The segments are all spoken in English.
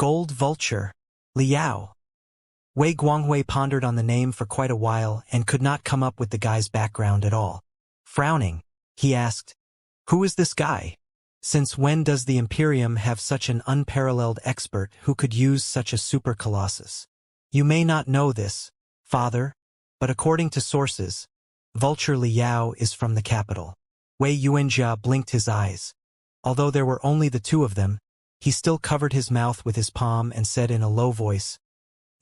Gold vulture. Liao. Wei Guanghui pondered on the name for quite a while and could not come up with the guy's background at all. Frowning, he asked, "Who is this guy? Since when does the Imperium have such an unparalleled expert who could use such a super colossus? You may not know this, father, but according to sources, Vulture Liao is from the capital." Wei Yuanjia blinked his eyes. Although there were only the two of them, he still covered his mouth with his palm and said in a low voice,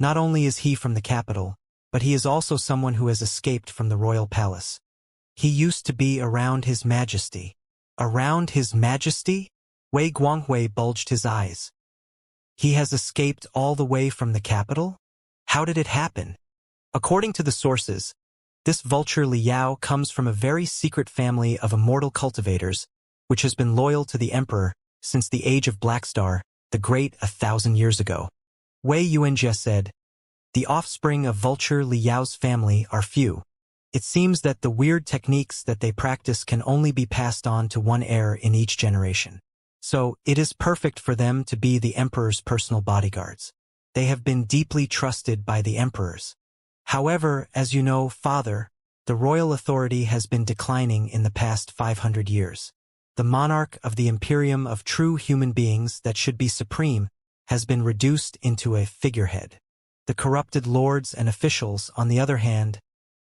"Not only is he from the capital, but he is also someone who has escaped from the royal palace. He used to be around His Majesty." Around His Majesty? Wei Guanghui bulged his eyes. He has escaped all the way from the capital? How did it happen? According to the sources, this Vulture Liao comes from a very secret family of immortal cultivators, which has been loyal to the Emperor since the age of Blackstar, the Great 1,000 years ago. Wei Yuanjia said, "The offspring of Vulture Liao's family are few. It seems that the weird techniques that they practice can only be passed on to one heir in each generation. So, it is perfect for them to be the Emperor's personal bodyguards. They have been deeply trusted by the Emperors. However, as you know, father, the royal authority has been declining in the past 500 years. The monarch of the Imperium of true human beings that should be supreme has been reduced into a figurehead. The corrupted lords and officials, on the other hand,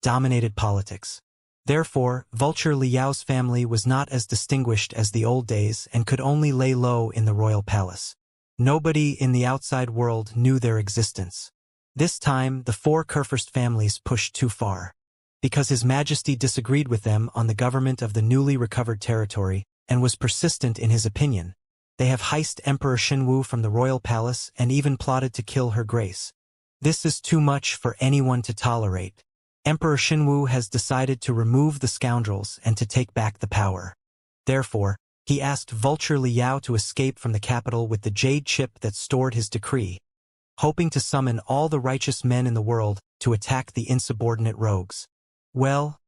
dominated politics. Therefore, Vulture Liao's family was not as distinguished as the old days and could only lay low in the royal palace. Nobody in the outside world knew their existence. This time, the four Kurfürst families pushed too far. Because His Majesty disagreed with them on the government of the newly recovered territory and was persistent in his opinion, they have heist Emperor Xinwu from the royal palace and even plotted to kill Her Grace. This is too much for anyone to tolerate. Emperor Xinwu has decided to remove the scoundrels and to take back the power. Therefore, he asked Vulture Liao to escape from the capital with the jade chip that stored his decree, hoping to summon all the righteous men in the world to attack the insubordinate rogues. Well,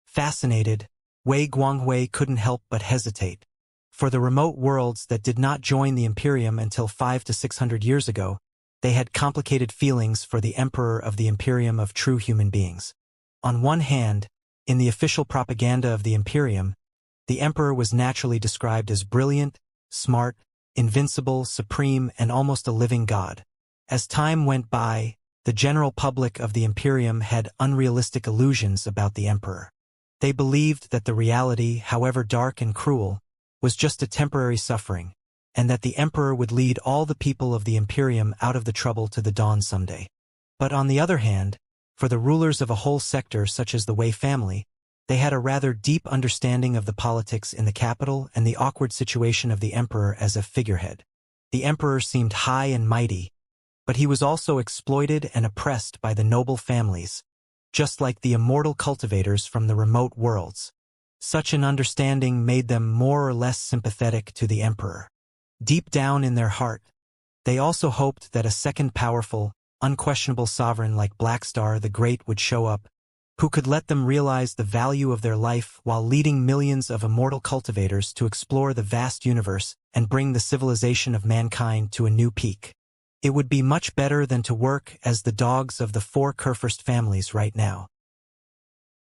fascinated, Wei Guanghui couldn't help but hesitate. For the remote worlds that did not join the Imperium until 500 to 600 years ago, they had complicated feelings for the Emperor of the Imperium of true human beings. On one hand, in the official propaganda of the Imperium, the Emperor was naturally described as brilliant, smart, invincible, supreme, and almost a living god. As time went by, the general public of the Imperium had unrealistic illusions about the Emperor. They believed that the reality, however dark and cruel, was just a temporary suffering, and that the Emperor would lead all the people of the Imperium out of the trouble to the dawn someday. But on the other hand, for the rulers of a whole sector such as the Wei family, they had a rather deep understanding of the politics in the capital and the awkward situation of the Emperor as a figurehead. The Emperor seemed high and mighty, but he was also exploited and oppressed by the noble families, just like the immortal cultivators from the remote worlds. Such an understanding made them more or less sympathetic to the Emperor. Deep down in their heart, they also hoped that a second powerful, unquestionable sovereign like Blackstar the Great would show up, who could let them realize the value of their life while leading millions of immortal cultivators to explore the vast universe and bring the civilization of mankind to a new peak. It would be much better than to work as the dogs of the four Kurfürst families right now.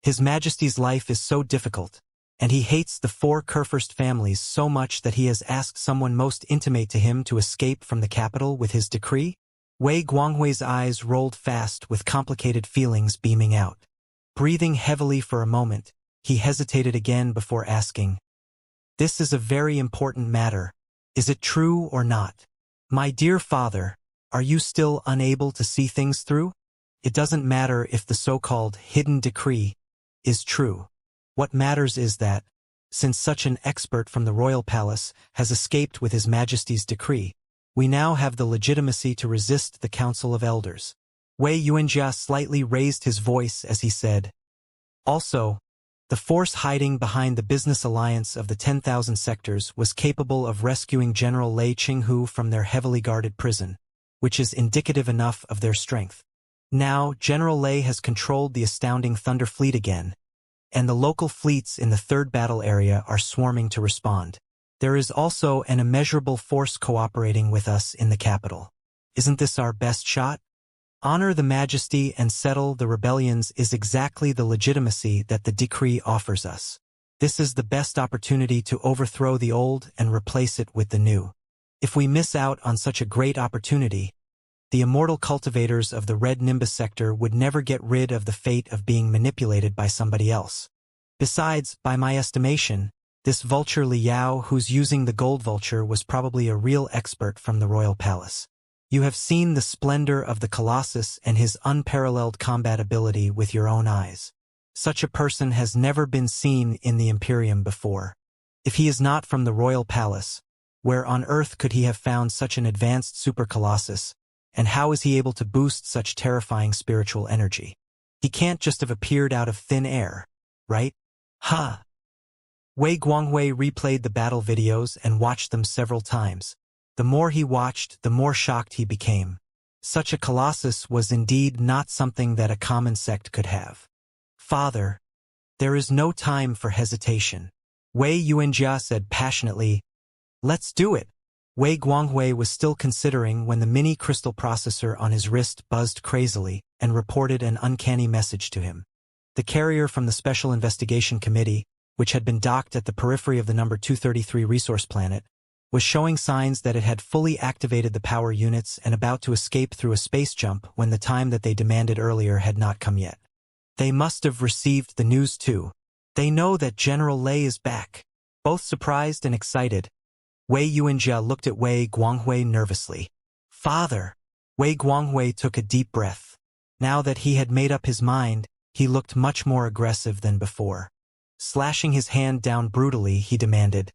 His Majesty's life is so difficult, and he hates the four Kurfürst families so much that he has asked someone most intimate to him to escape from the capital with his decree? Wei Guanghui's eyes rolled fast with complicated feelings beaming out. Breathing heavily for a moment, he hesitated again before asking, "This is a very important matter. Is it true or not? My dear father, are you still unable to see things through? It doesn't matter if the so-called hidden decree is true. What matters is that, since such an expert from the royal palace has escaped with His Majesty's decree, we now have the legitimacy to resist the Council of Elders." Wei Yuanjia slightly raised his voice as he said, "Also, the force hiding behind the business alliance of the 10,000 sectors was capable of rescuing General Lei Qinghu from their heavily guarded prison, which is indicative enough of their strength. Now, General Lei has controlled the astounding Thunder Fleet again, and the local fleets in the third battle area are swarming to respond. There is also an immeasurable force cooperating with us in the capital. Isn't this our best shot? Honor the majesty and settle the rebellions is exactly the legitimacy that the decree offers us. This is the best opportunity to overthrow the old and replace it with the new. If we miss out on such a great opportunity, the immortal cultivators of the Red Nimbus sector would never get rid of the fate of being manipulated by somebody else. Besides, by my estimation, this vulture Liao who's using the gold vulture was probably a real expert from the royal palace. You have seen the splendor of the Colossus and his unparalleled combat ability with your own eyes. Such a person has never been seen in the Imperium before. If he is not from the royal palace, where on earth could he have found such an advanced super Colossus, and how is he able to boost such terrifying spiritual energy? He can't just have appeared out of thin air, right? Ha! Wei Guanghui replayed the battle videos and watched them several times. The more he watched, the more shocked he became. Such a colossus was indeed not something that a common sect could have. Father, there is no time for hesitation. Wei Yuanjia said passionately, let's do it. Wei Guanghui was still considering when the mini crystal processor on his wrist buzzed crazily and reported an uncanny message to him. The carrier from the Special Investigation Committee, which had been docked at the periphery of the number 233 resource planet, was showing signs that it had fully activated the power units and about to escape through a space jump when the time that they demanded earlier had not come yet. They must have received the news too. They know that General Lei is back. Both surprised and excited, Wei Yuanjia looked at Wei Guanghui nervously. Father! Wei Guanghui took a deep breath. Now that he had made up his mind, he looked much more aggressive than before. Slashing his hand down brutally, he demanded,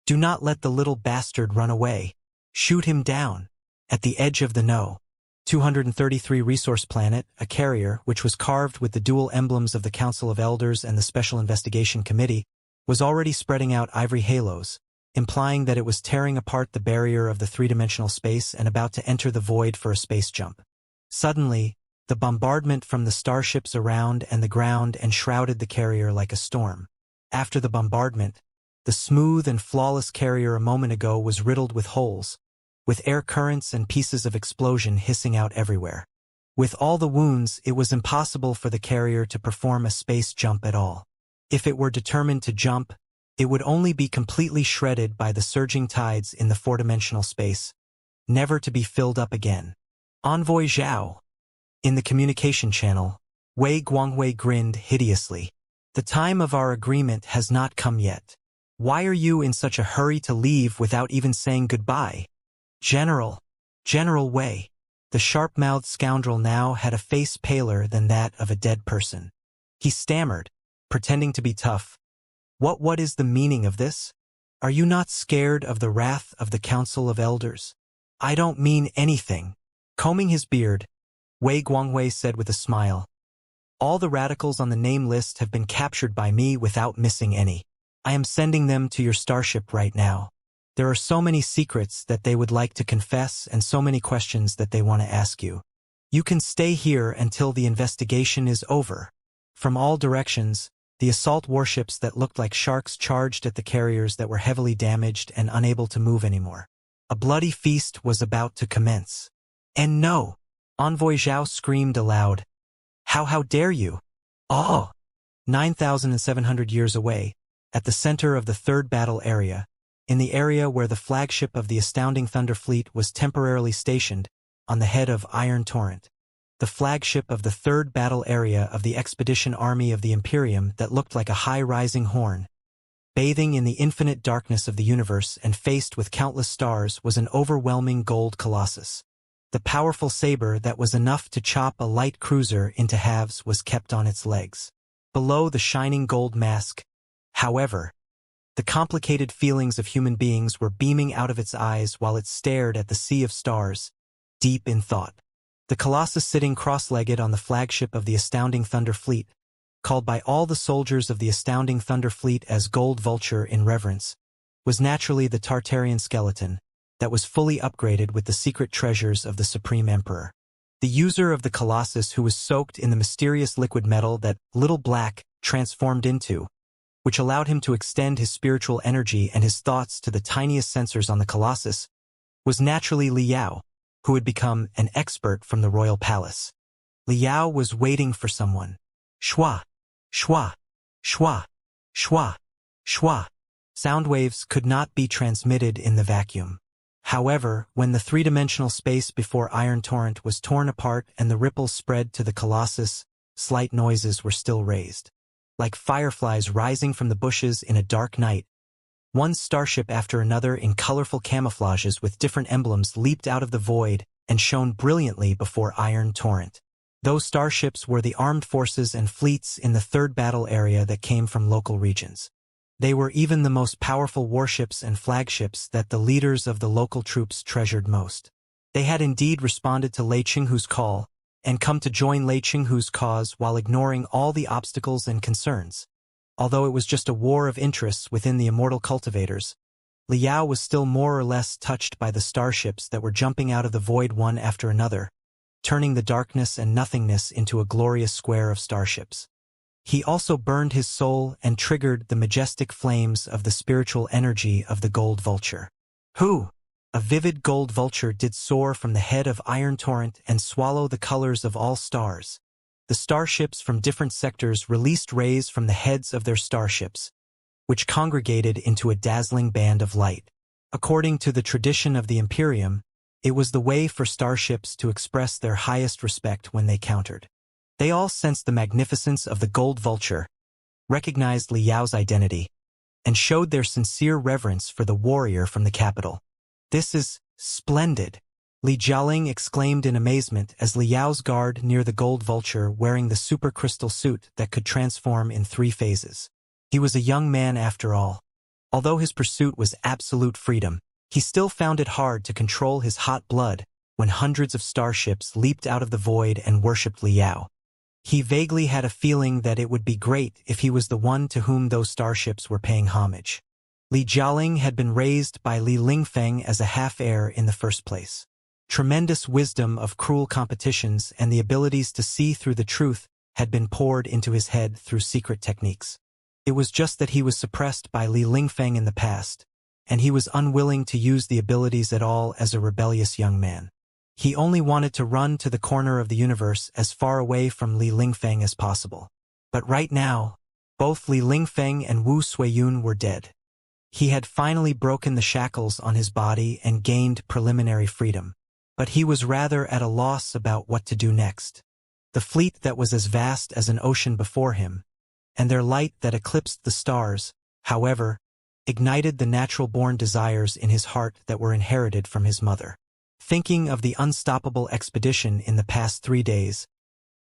do not let the little bastard run away. Shoot him down. At the edge of the No. 233 resource planet, a carrier, which was carved with the dual emblems of the Council of Elders and the Special Investigation Committee, was already spreading out ivory halos, implying that it was tearing apart the barrier of the three-dimensional space and about to enter the void for a space jump. Suddenly, the bombardment from the starships around and the ground enshrouded the carrier like a storm. After the bombardment, the smooth and flawless carrier a moment ago was riddled with holes, with air currents and pieces of explosion hissing out everywhere. With all the wounds, it was impossible for the carrier to perform a space jump at all. If it were determined to jump, it would only be completely shredded by the surging tides in the four-dimensional space, never to be filled up again. Envoy Zhao. In the communication channel, Wei Guanghui grinned hideously. The time of our agreement has not come yet. Why are you in such a hurry to leave without even saying goodbye? General Wei. The sharp-mouthed scoundrel now had a face paler than that of a dead person. He stammered, pretending to be tough. What is the meaning of this? Are you not scared of the wrath of the Council of Elders? I don't mean anything. Combing his beard, Wei Guanghui said with a smile. All the radicals on the name list have been captured by me without missing any. I am sending them to your starship right now. There are so many secrets that they would like to confess and so many questions that they want to ask you. You can stay here until the investigation is over. From all directions, the assault warships that looked like sharks charged at the carriers that were heavily damaged and unable to move anymore. A bloody feast was about to commence. And no! Envoy Zhao screamed aloud. How dare you? Oh! 9,700 years away, at the center of the third battle area, in the area where the flagship of the Astounding Thunder Fleet was temporarily stationed, on the head of Iron Torrent. The flagship of the third battle area of the expedition army of the Imperium that looked like a high-rising horn. Bathing in the infinite darkness of the universe and faced with countless stars was an overwhelming gold colossus. The powerful saber that was enough to chop a light cruiser into halves was kept on its legs. Below the shining gold mask, however, the complicated feelings of human beings were beaming out of its eyes while it stared at the sea of stars, deep in thought. The Colossus sitting cross-legged on the flagship of the Astounding Thunder Fleet, called by all the soldiers of the Astounding Thunder Fleet as Gold Vulture in reverence, was naturally the Tartarian skeleton that was fully upgraded with the secret treasures of the Supreme Emperor. The user of the Colossus who was soaked in the mysterious liquid metal that Little Black transformed into which allowed him to extend his spiritual energy and his thoughts to the tiniest sensors on the Colossus, was naturally Li Yao, who had become an expert from the royal palace. Li Yao was waiting for someone. Shua, shua, shua, shua, shua. Sound waves could not be transmitted in the vacuum. However, when the three-dimensional space before Iron Torrent was torn apart and the ripples spread to the Colossus, slight noises were still raised. Like fireflies rising from the bushes in a dark night, one starship after another in colorful camouflages with different emblems leaped out of the void and shone brilliantly before Iron Torrent. Those starships were the armed forces and fleets in the third battle area that came from local regions. They were even the most powerful warships and flagships that the leaders of the local troops treasured most. They had indeed responded to Lei Qinghu's call and come to join Lei Qinghu's cause while ignoring all the obstacles and concerns. Although it was just a war of interests within the immortal cultivators, Li Yao was still more or less touched by the starships that were jumping out of the void one after another, turning the darkness and nothingness into a glorious square of starships. He also burned his soul and triggered the majestic flames of the spiritual energy of the gold vulture. Who? A vivid gold vulture did soar from the head of Iron Torrent and swallow the colors of all stars. The starships from different sectors released rays from the heads of their starships, which congregated into a dazzling band of light. According to the tradition of the Imperium, it was the way for starships to express their highest respect when they countered. They all sensed the magnificence of the gold vulture, recognized Li Yao's identity, and showed their sincere reverence for the warrior from the capital. "This is splendid," Li Jialing exclaimed in amazement as Li Yao's guard near the gold vulture wearing the supercrystal suit that could transform in 3 phases. He was a young man after all. Although his pursuit was absolute freedom, he still found it hard to control his hot blood when hundreds of starships leaped out of the void and worshipped Li Yao. He vaguely had a feeling that it would be great if he was the one to whom those starships were paying homage. Li Jialing had been raised by Li Lingfeng as a half-heir in the first place. Tremendous wisdom of cruel competitions and the abilities to see through the truth had been poured into his head through secret techniques. It was just that he was suppressed by Li Lingfeng in the past, and he was unwilling to use the abilities at all as a rebellious young man. He only wanted to run to the corner of the universe as far away from Li Lingfeng as possible. But right now, both Li Lingfeng and Wu Suiyun were dead. He had finally broken the shackles on his body and gained preliminary freedom. But he was rather at a loss about what to do next. The fleet that was as vast as an ocean before him, and their light that eclipsed the stars, however, ignited the natural-born desires in his heart that were inherited from his mother. Thinking of the unstoppable expedition in the past 3 days,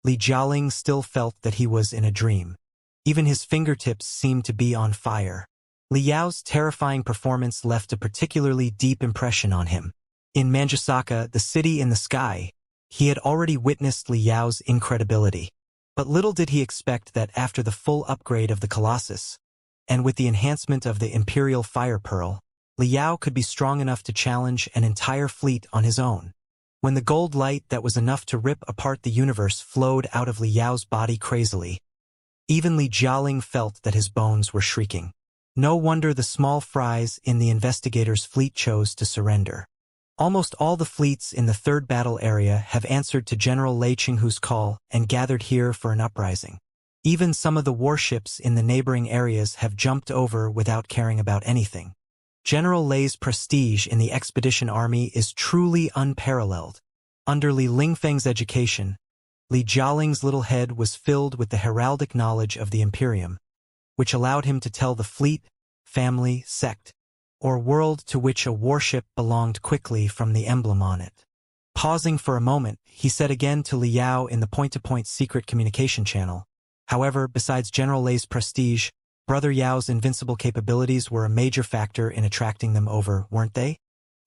Li Jialing still felt that he was in a dream. Even his fingertips seemed to be on fire. Li Yao's terrifying performance left a particularly deep impression on him. In Manjusaka, the city in the sky, he had already witnessed Li Yao's incredibility. But little did he expect that after the full upgrade of the Colossus, and with the enhancement of the Imperial Fire Pearl, Li Yao could be strong enough to challenge an entire fleet on his own. When the gold light that was enough to rip apart the universe flowed out of Li Yao's body crazily, even Li Jialing felt that his bones were shrieking. No wonder the small fries in the investigators' fleet chose to surrender. Almost all the fleets in the third battle area have answered to General Lei Qinghu's call and gathered here for an uprising. Even some of the warships in the neighboring areas have jumped over without caring about anything. General Lei's prestige in the expedition army is truly unparalleled. Under Li Lingfeng's education, Li Jialing's little head was filled with the heraldic knowledge of the Imperium, which allowed him to tell the fleet, family, sect, or world to which a warship belonged quickly from the emblem on it. Pausing for a moment, he said again to Li Yao in the point-to-point secret communication channel. However, besides General Lei's prestige, Brother Yao's invincible capabilities were a major factor in attracting them over, weren't they?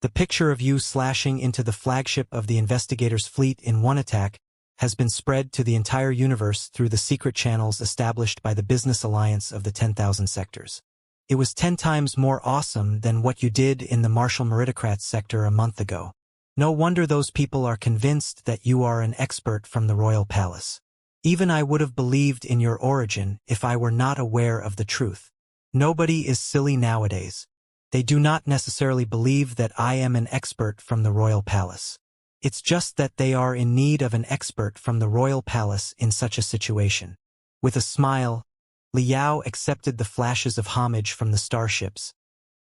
The picture of you slashing into the flagship of the investigators' fleet in one attack has been spread to the entire universe through the secret channels established by the business alliance of the 10,000 sectors. It was 10 times more awesome than what you did in the Martial Meritocrats sector a month ago. No wonder those people are convinced that you are an expert from the royal palace. Even I would have believed in your origin if I were not aware of the truth. Nobody is silly nowadays. They do not necessarily believe that I am an expert from the royal palace. It's just that they are in need of an expert from the royal palace in such a situation. With a smile, Liao accepted the flashes of homage from the Starships,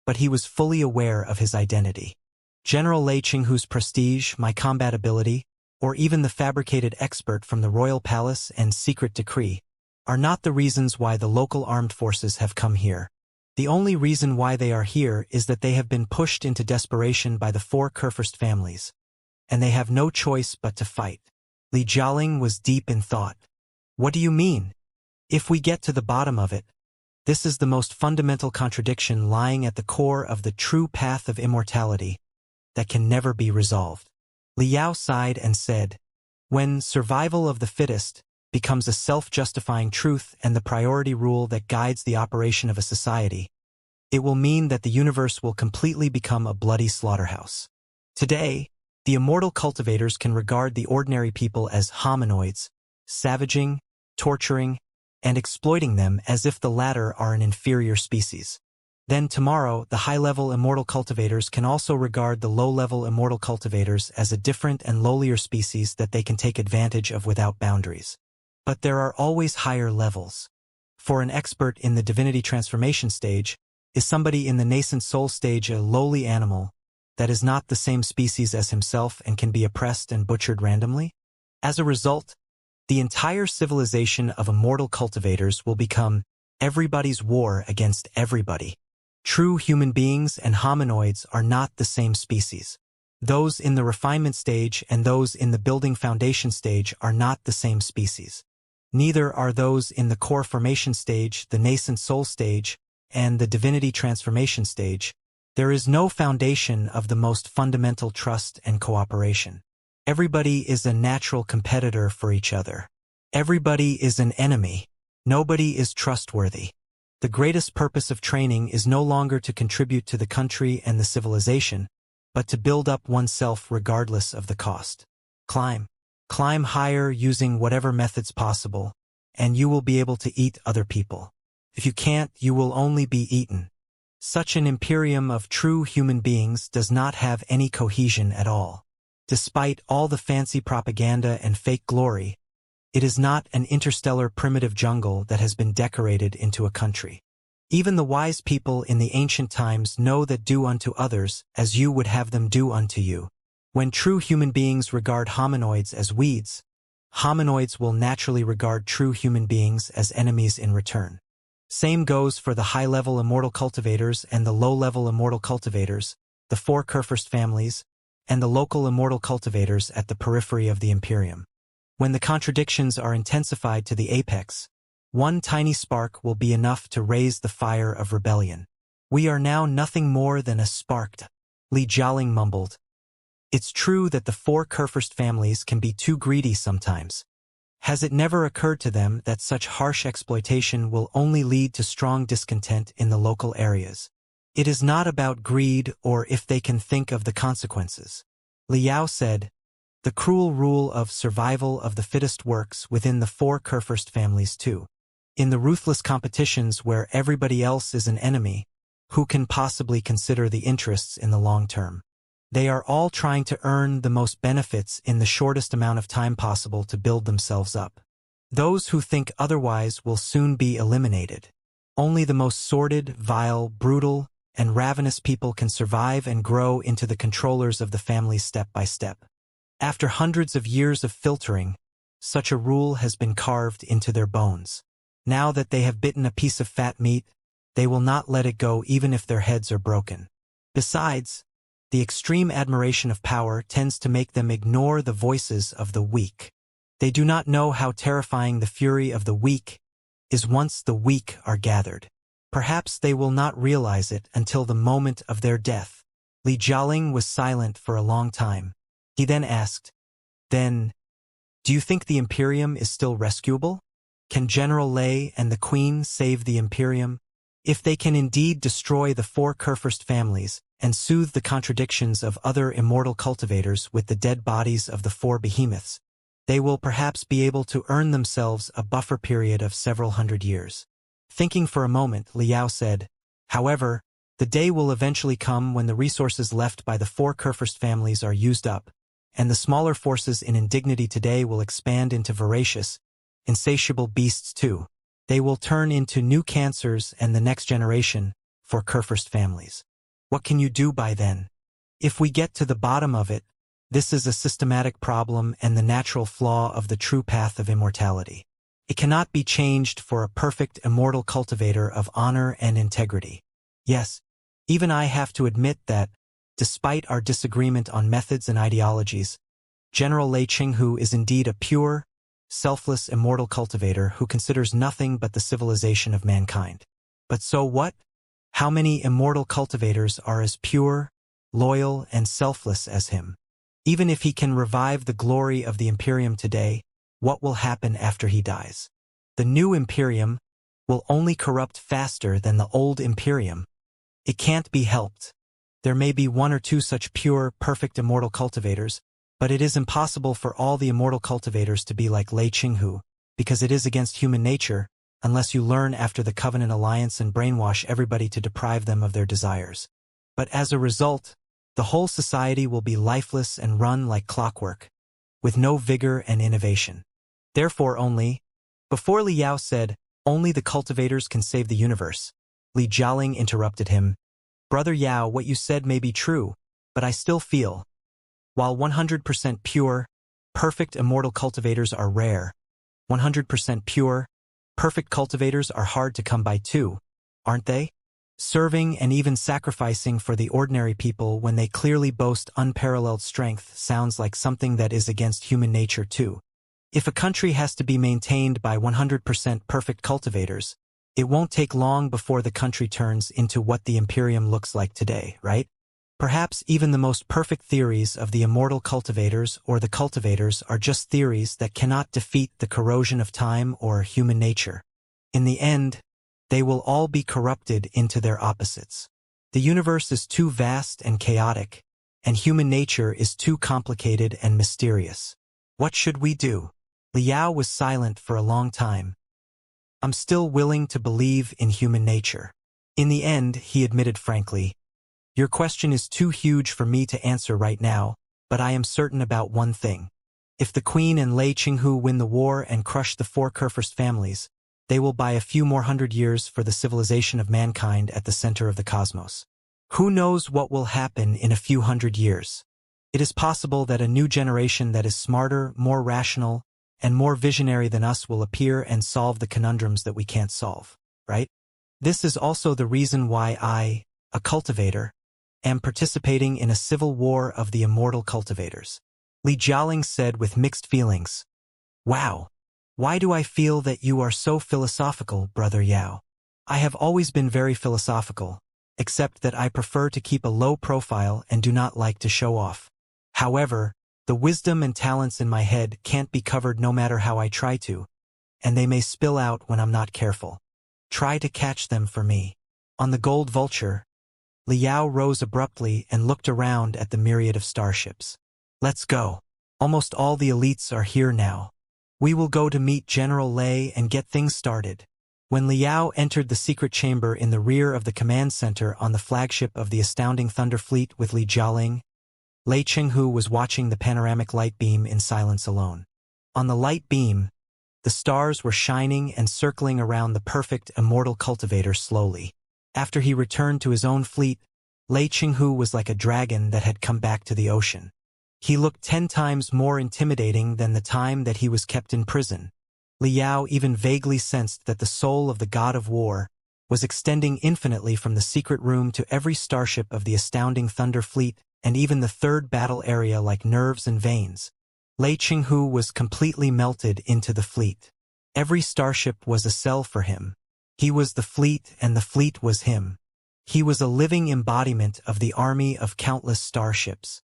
but he was fully aware of his identity. General Lei Qinghu's prestige, my combat ability, or even the fabricated expert from the royal palace and secret decree, are not the reasons why the local armed forces have come here. The only reason why they are here is that they have been pushed into desperation by the four Kurfürst families, and they have no choice but to fight. Li Jialing was deep in thought. What do you mean? If we get to the bottom of it, this is the most fundamental contradiction lying at the core of the true path of immortality that can never be resolved. Liao sighed and said, when survival of the fittest becomes a self-justifying truth and the priority rule that guides the operation of a society, it will mean that the universe will completely become a bloody slaughterhouse. Today, the immortal cultivators can regard the ordinary people as hominoids, savaging, torturing, and exploiting them as if the latter are an inferior species. Then tomorrow, the high-level immortal cultivators can also regard the low-level immortal cultivators as a different and lowlier species that they can take advantage of without boundaries. But there are always higher levels. For an expert in the divinity transformation stage, is somebody in the nascent soul stage a lowly animal that is not the same species as himself and can be oppressed and butchered randomly? As a result, the entire civilization of immortal cultivators will become everybody's war against everybody. True human beings and hominoids are not the same species. Those in the refinement stage and those in the building foundation stage are not the same species. Neither are those in the core formation stage, the nascent soul stage, and the divinity transformation stage. There is no foundation of the most fundamental trust and cooperation. Everybody is a natural competitor for each other. Everybody is an enemy. Nobody is trustworthy. The greatest purpose of training is no longer to contribute to the country and the civilization, but to build up oneself regardless of the cost. Climb higher using whatever methods possible, and you will be able to eat other people. If you can't, you will only be eaten. Such an imperium of true human beings does not have any cohesion at all. Despite all the fancy propaganda and fake glory, it is not an interstellar primitive jungle that has been decorated into a country. Even the wise people in the ancient times know that do unto others as you would have them do unto you. When true human beings regard hominoids as weeds, hominoids will naturally regard true human beings as enemies in return. Same goes for the high-level immortal cultivators and the low-level immortal cultivators, the four Kurfürst families, and the local immortal cultivators at the periphery of the Imperium. When the contradictions are intensified to the apex, one tiny spark will be enough to raise the fire of rebellion. We are now nothing more than a spark, Li Jialing mumbled. It's true that the four Kurfürst families can be too greedy sometimes. Has it never occurred to them that such harsh exploitation will only lead to strong discontent in the local areas? It is not about greed or if they can think of the consequences. Liao said, the cruel rule of survival of the fittest works within the four Kurfürst families too. In the ruthless competitions where everybody else is an enemy, who can possibly consider the interests in the long term? They are all trying to earn the most benefits in the shortest amount of time possible to build themselves up. Those who think otherwise will soon be eliminated. Only the most sordid, vile, brutal, and ravenous people can survive and grow into the controllers of the families step by step. After hundreds of years of filtering, such a rule has been carved into their bones. Now that they have bitten a piece of fat meat, they will not let it go even if their heads are broken. Besides, the extreme admiration of power tends to make them ignore the voices of the weak. They do not know how terrifying the fury of the weak is once the weak are gathered. Perhaps they will not realize it until the moment of their death. Li Jialing was silent for a long time. He then asked, then, do you think the Imperium is still rescuable? Can General Lei and the Queen save the Imperium? If they can indeed destroy the four Kurfürst families and soothe the contradictions of other immortal cultivators with the dead bodies of the four behemoths, they will perhaps be able to earn themselves a buffer period of several hundred years. Thinking for a moment, Liao said, "However, the day will eventually come when the resources left by the 4 Kurfürst families are used up, and the smaller forces in indignity today will expand into voracious, insatiable beasts too. They will turn into new cancers and the next generation for Kurfürst families. What can you do by then? If we get to the bottom of it, this is a systematic problem and the natural flaw of the true path of immortality. It cannot be changed for a perfect immortal cultivator of honor and integrity. Yes, even I have to admit that, despite our disagreement on methods and ideologies, General Lei Qinghu is indeed a pure, selfless immortal cultivator who considers nothing but the civilization of mankind. But so what? How many immortal cultivators are as pure, loyal, and selfless as him? Even if he can revive the glory of the Imperium today, what will happen after he dies? The new Imperium will only corrupt faster than the old Imperium. It can't be helped. There may be 1 or 2 such pure, perfect immortal cultivators, but it is impossible for all the immortal cultivators to be like Lei Qinghu, because it is against human nature, unless you learn after the Covenant Alliance and brainwash everybody to deprive them of their desires. But as a result, the whole society will be lifeless and run like clockwork, with no vigor and innovation. Therefore before Li Yao said, only the cultivators can save the universe, Li Jialing interrupted him. Brother Yao, what you said may be true, but I still feel, while 100% pure, perfect immortal cultivators are rare, 100% pure, perfect cultivators are hard to come by too, aren't they? Serving and even sacrificing for the ordinary people when they clearly boast unparalleled strength sounds like something that is against human nature too. If a country has to be maintained by 100% perfect cultivators, it won't take long before the country turns into what the Imperium looks like today, right? Perhaps even the most perfect theories of the immortal cultivators or the cultivators are just theories that cannot defeat the corrosion of time or human nature. In the end, they will all be corrupted into their opposites. The universe is too vast and chaotic, and human nature is too complicated and mysterious. What should we do? Liao was silent for a long time. I'm still willing to believe in human nature. In the end, he admitted frankly, your question is too huge for me to answer right now, but I am certain about one thing. If the Queen and Lei Qinghu win the war and crush the 4 Kurfürst families, they will buy a few more 100 years for the civilization of mankind at the center of the cosmos. Who knows what will happen in a few 100 years? It is possible that a new generation that is smarter, more rational, and more visionary than us will appear and solve the conundrums that we can't solve, right? This is also the reason why I, a cultivator, am participating in a civil war of the immortal cultivators. Li Jialing said with mixed feelings. Wow. Why do I feel that you are so philosophical, Brother Yao? I have always been very philosophical, except that I prefer to keep a low profile and do not like to show off. However, the wisdom and talents in my head can't be covered no matter how I try to, and they may spill out when I'm not careful. Try to catch them for me. On the gold vulture, Liao rose abruptly and looked around at the myriad of starships. Let's go. Almost all the elites are here now. We will go to meet General Lei and get things started. When Liao entered the secret chamber in the rear of the command center on the flagship of the astounding Thunder Fleet with Li Jialing, Lei Qinghu was watching the panoramic light beam in silence alone. On the light beam, the stars were shining and circling around the perfect immortal cultivator slowly. After he returned to his own fleet, Lei Qinghu was like a dragon that had come back to the ocean. He looked 10 times more intimidating than the time that he was kept in prison. Liao even vaguely sensed that the soul of the god of war was extending infinitely from the secret room to every starship of the astounding Thunder Fleet and even the third battle area like nerves and veins. Lei Qinghu was completely melted into the fleet. Every starship was a cell for him. He was the fleet and the fleet was him. He was a living embodiment of the army of countless starships.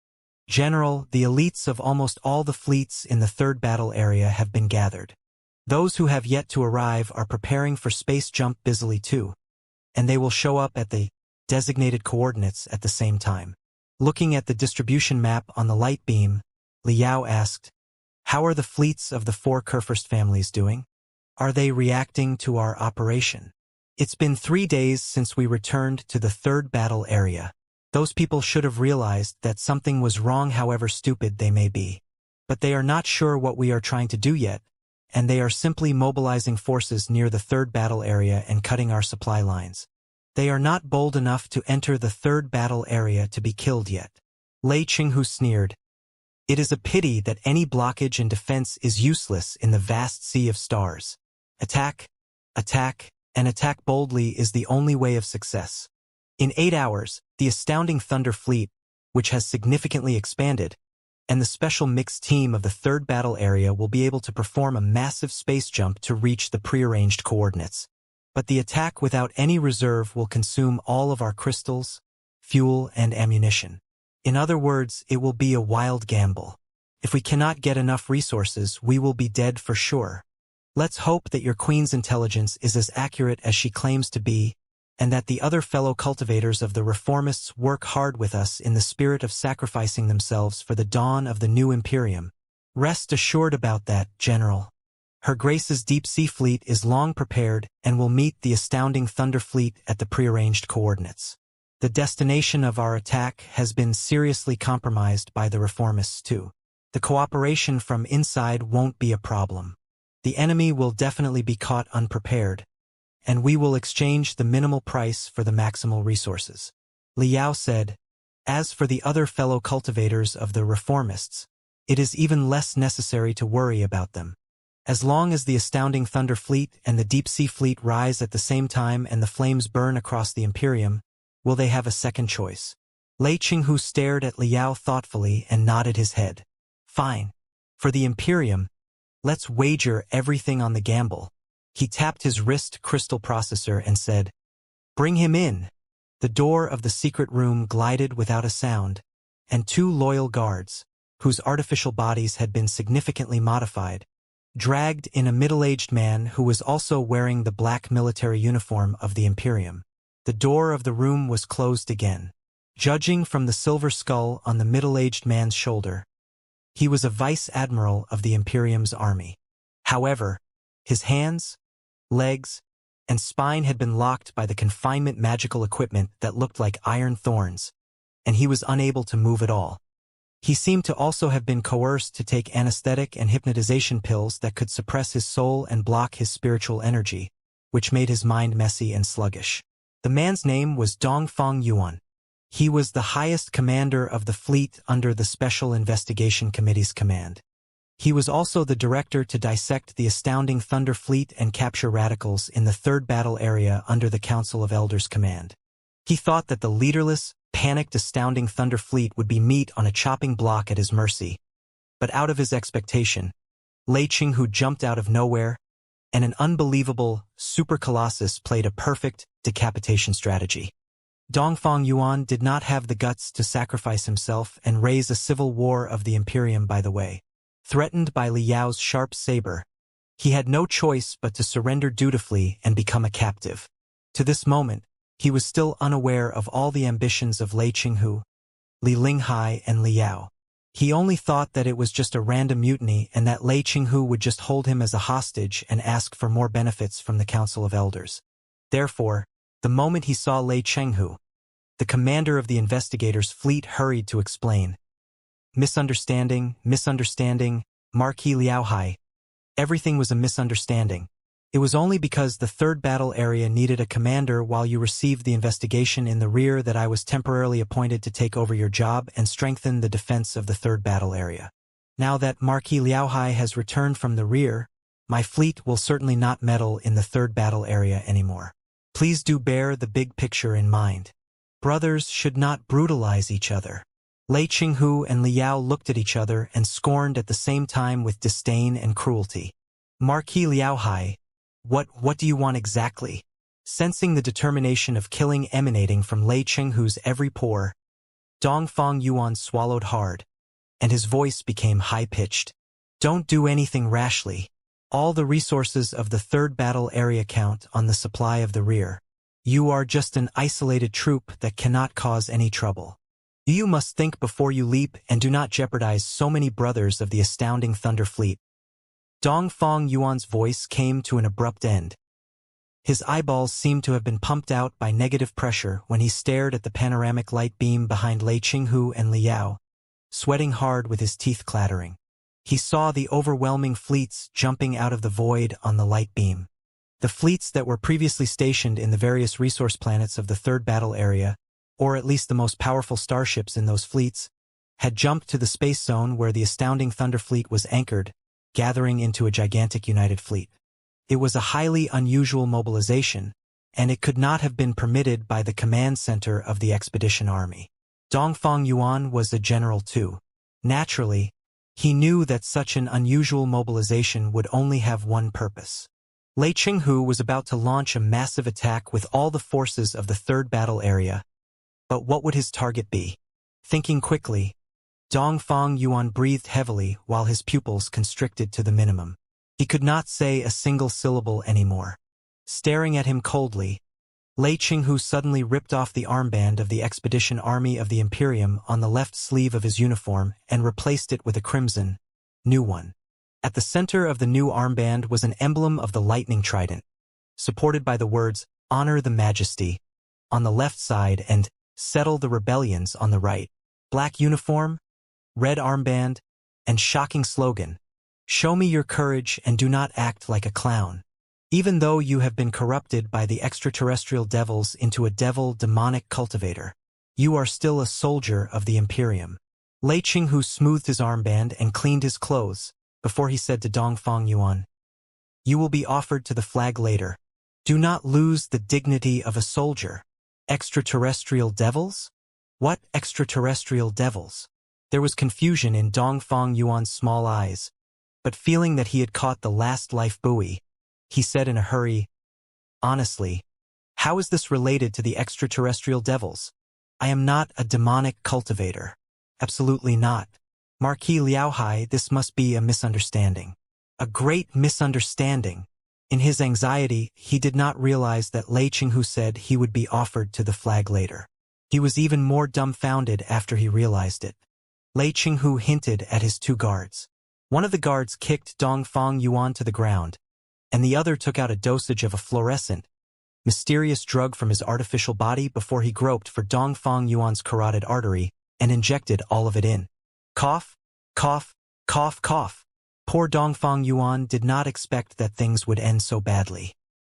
General, the elites of almost all the fleets in the third battle area have been gathered. Those who have yet to arrive are preparing for space jump busily too, and they will show up at the designated coordinates at the same time. Looking at the distribution map on the light beam, Liao asked, how are the fleets of the 4 Kurfürst families doing? Are they reacting to our operation? It's been 3 days since we returned to the third battle area. Those people should have realized that something was wrong, however stupid they may be. But they are not sure what we are trying to do yet, and they are simply mobilizing forces near the third battle area and cutting our supply lines. They are not bold enough to enter the third battle area to be killed yet. Lei Qinghu sneered. It is a pity that any blockage and defense is useless in the vast sea of stars. Attack, attack, and attack boldly is the only way of success. In 8 hours, the astounding Thunder Fleet, which has significantly expanded, and the special mixed team of the third battle area will be able to perform a massive space jump to reach the prearranged coordinates. But the attack without any reserve will consume all of our crystals, fuel, and ammunition. In other words, it will be a wild gamble. If we cannot get enough resources, we will be dead for sure. Let's hope that your queen's intelligence is as accurate as she claims to be, and that the other fellow cultivators of the reformists work hard with us in the spirit of sacrificing themselves for the dawn of the new Imperium. Rest assured about that, General. Her Grace's deep-sea fleet is long prepared and will meet the astounding Thunder Fleet at the prearranged coordinates. The destination of our attack has been seriously compromised by the reformists too. The cooperation from inside won't be a problem. The enemy will definitely be caught unprepared, and we will exchange the minimal price for the maximal resources. Liao said, as for the other fellow cultivators of the reformists, it is even less necessary to worry about them. As long as the astounding Thunder Fleet and the Deep-Sea Fleet rise at the same time and the flames burn across the Imperium, will they have a second choice? Lei Qinghu stared at Liao thoughtfully and nodded his head. Fine. For the Imperium, let's wager everything on the gamble. He tapped his wrist crystal processor and said, bring him in. The door of the secret room glided without a sound, and 2 loyal guards, whose artificial bodies had been significantly modified, dragged in a middle-aged man who was also wearing the black military uniform of the Imperium. The door of the room was closed again. Judging from the silver skull on the middle-aged man's shoulder, he was a vice-admiral of the Imperium's army. However, his hands, legs, and spine had been locked by the confinement magical equipment that looked like iron thorns, and he was unable to move at all. He seemed to also have been coerced to take anesthetic and hypnotization pills that could suppress his soul and block his spiritual energy, which made his mind messy and sluggish. The man's name was Dongfang Yuan. He was the highest commander of the fleet under the Special Investigation Committee's command. He was also the director to dissect the astounding Thunder Fleet and capture radicals in the third battle area under the Council of Elders' command. He thought that the leaderless, panicked astounding Thunder Fleet would be meat on a chopping block at his mercy. But out of his expectation, Lei Qinghu jumped out of nowhere, and an unbelievable super colossus played a perfect decapitation strategy. Dongfang Yuan did not have the guts to sacrifice himself and raise a civil war of the Imperium by the way. Threatened by Liao's sharp saber, he had no choice but to surrender dutifully and become a captive. To this moment, he was still unaware of all the ambitions of Lei Qinghu, Li Linghai, and Liao. He only thought that it was just a random mutiny and that Lei Qinghu would just hold him as a hostage and ask for more benefits from the Council of Elders. Therefore, the moment he saw Lei Qinghu, the commander of the investigators' fleet hurried to explain. Misunderstanding, Marquis Liaohai. Everything was a misunderstanding. It was only because the third battle area needed a commander while you received the investigation in the rear that I was temporarily appointed to take over your job and strengthen the defense of the third battle area. Now that Marquis Liaohai has returned from the rear, my fleet will certainly not meddle in the third battle area anymore. Please do bear the big picture in mind. Brothers should not brutalize each other. Lei Qinghu and Liao looked at each other and scorned at the same time with disdain and cruelty. Marquis Liaohai, what do you want exactly? Sensing the determination of killing emanating from Lei Qinghu's every pore, Dongfang Yuan swallowed hard, and his voice became high-pitched. Don't do anything rashly. All the resources of the third battle area count on the supply of the rear. You are just an isolated troop that cannot cause any trouble. You must think before you leap and do not jeopardize so many brothers of the astounding Thunder Fleet. Dongfang Yuan's voice came to an abrupt end. His eyeballs seemed to have been pumped out by negative pressure when he stared at the panoramic light beam behind Lei Qinghu and Liao, sweating hard with his teeth clattering. He saw the overwhelming fleets jumping out of the void on the light beam. The fleets that were previously stationed in the various resource planets of the third battle area, or at least the most powerful starships in those fleets, had jumped to the space zone where the astounding Thunder Fleet was anchored, gathering into a gigantic united fleet. It was a highly unusual mobilization, and it could not have been permitted by the command center of the expedition army. Dongfang Yuan was a general too. Naturally, he knew that such an unusual mobilization would only have one purpose. Lei Qinghu was about to launch a massive attack with all the forces of the third battle area, but what would his target be? Thinking quickly, Dongfang Yuan breathed heavily while his pupils constricted to the minimum. He could not say a single syllable anymore. Staring at him coldly, Lei Qinghu suddenly ripped off the armband of the Expedition Army of the Imperium on the left sleeve of his uniform and replaced it with a crimson, new one. At the center of the new armband was an emblem of the lightning trident, supported by the words, "Honor the Majesty," on the left side and "Settle the Rebellions" on the right. Black uniform, red armband, and shocking slogan, "Show me your courage and do not act like a clown. Even though you have been corrupted by the extraterrestrial devils into a devil demonic cultivator, you are still a soldier of the Imperium." Lei Qinghu smoothed his armband and cleaned his clothes before he said to Dongfang Yuan, "You will be offered to the flag later. Do not lose the dignity of a soldier." Extraterrestrial devils? What extraterrestrial devils? There was confusion in Dongfang Yuan's small eyes, but feeling that he had caught the last life buoy, he said in a hurry, "Honestly, how is this related to the extraterrestrial devils? I am not a demonic cultivator. Absolutely not. Marquis Liaohai, this must be a misunderstanding." A great misunderstanding. In his anxiety, he did not realize that Lei Qinghu said he would be offered to the flag later. He was even more dumbfounded after he realized it. Lei Qinghu hinted at his two guards. One of the guards kicked Dongfang Yuan to the ground, and the other took out a dosage of a fluorescent, mysterious drug from his artificial body before he groped for Dongfang Yuan's carotid artery and injected all of it in. Cough, cough, cough, cough. Poor Dongfang Yuan did not expect that things would end so badly.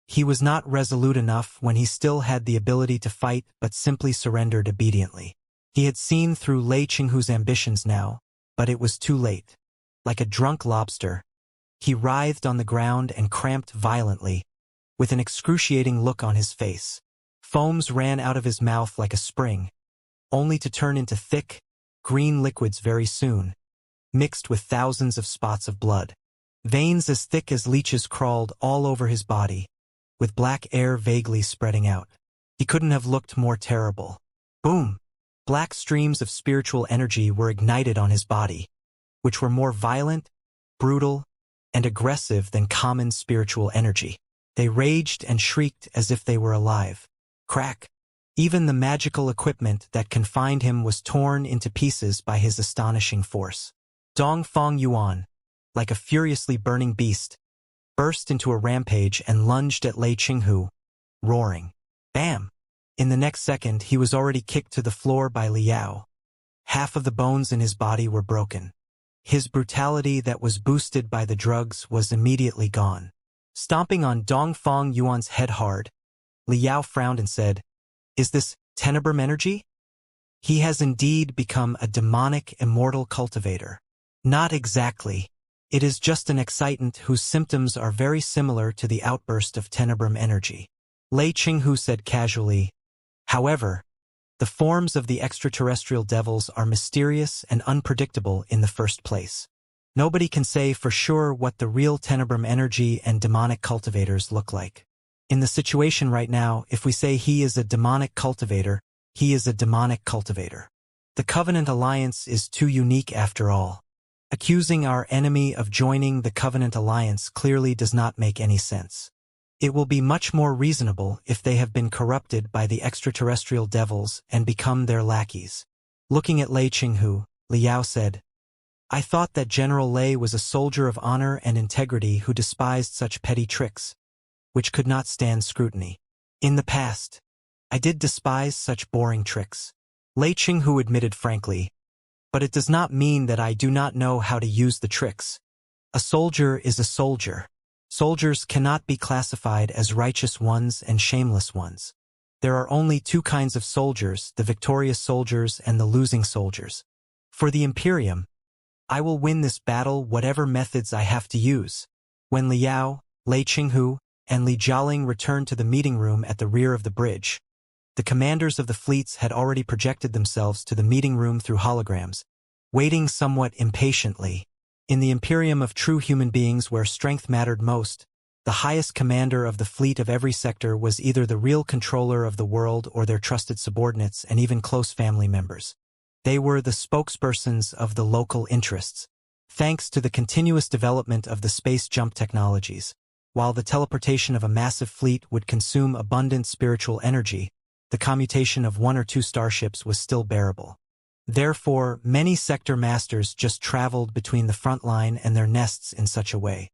He was not resolute enough when he still had the ability to fight but simply surrendered obediently. He had seen through Lei Qinghu's ambitions now, but it was too late. Like a drunk lobster, he writhed on the ground and cramped violently, with an excruciating look on his face. Foams ran out of his mouth like a spring, only to turn into thick, green liquids very soon, mixed with thousands of spots of blood. Veins as thick as leeches crawled all over his body, with black air vaguely spreading out. He couldn't have looked more terrible. Boom! Black streams of spiritual energy were ignited on his body, which were more violent, brutal, and aggressive than common spiritual energy. They raged and shrieked as if they were alive. Crack! Even the magical equipment that confined him was torn into pieces by his astonishing force. Dongfang Yuan, like a furiously burning beast, burst into a rampage and lunged at Lei Qinghu, roaring. Bam! In the next second, he was already kicked to the floor by Liao. Half of the bones in his body were broken. His brutality that was boosted by the drugs was immediately gone. Stomping on Dongfang Yuan's head hard, Liao frowned and said, "Is this Tenebrum energy?" "He has indeed become a demonic immortal cultivator." "Not exactly. It is just an excitant whose symptoms are very similar to the outburst of Tenebrum energy," Lei Qinghu said casually. "However, the forms of the extraterrestrial devils are mysterious and unpredictable in the first place. Nobody can say for sure what the real Tenebrum energy and demonic cultivators look like. In the situation right now, if we say he is a demonic cultivator, he is a demonic cultivator. The Covenant Alliance is too unique after all. Accusing our enemy of joining the Covenant Alliance clearly does not make any sense. It will be much more reasonable if they have been corrupted by the extraterrestrial devils and become their lackeys." Looking at Lei Qinghu, Liao said, "I thought that General Lei was a soldier of honor and integrity who despised such petty tricks. which could not stand scrutiny. In the past, I did despise such boring tricks. Lei Qinghu admitted frankly, but it does not mean that I do not know how to use the tricks. A soldier is a soldier. Soldiers cannot be classified as righteous ones and shameless ones. There are only two kinds of soldiers, the victorious soldiers and the losing soldiers. For the Imperium, I will win this battle whatever methods I have to use. When Liao, Lei Qinghu, and Li Jialing returned to the meeting room at the rear of the bridge, the commanders of the fleets had already projected themselves to the meeting room through holograms, waiting somewhat impatiently. In the Imperium of true human beings where strength mattered most, the highest commander of the fleet of every sector was either the real controller of the world or their trusted subordinates and even close family members. They were the spokespersons of the local interests. Thanks to the continuous development of the space jump technologies, while the teleportation of a massive fleet would consume abundant spiritual energy, the commutation of 1 or 2 starships was still bearable. Therefore, many sector masters just traveled between the front line and their nests in such a way.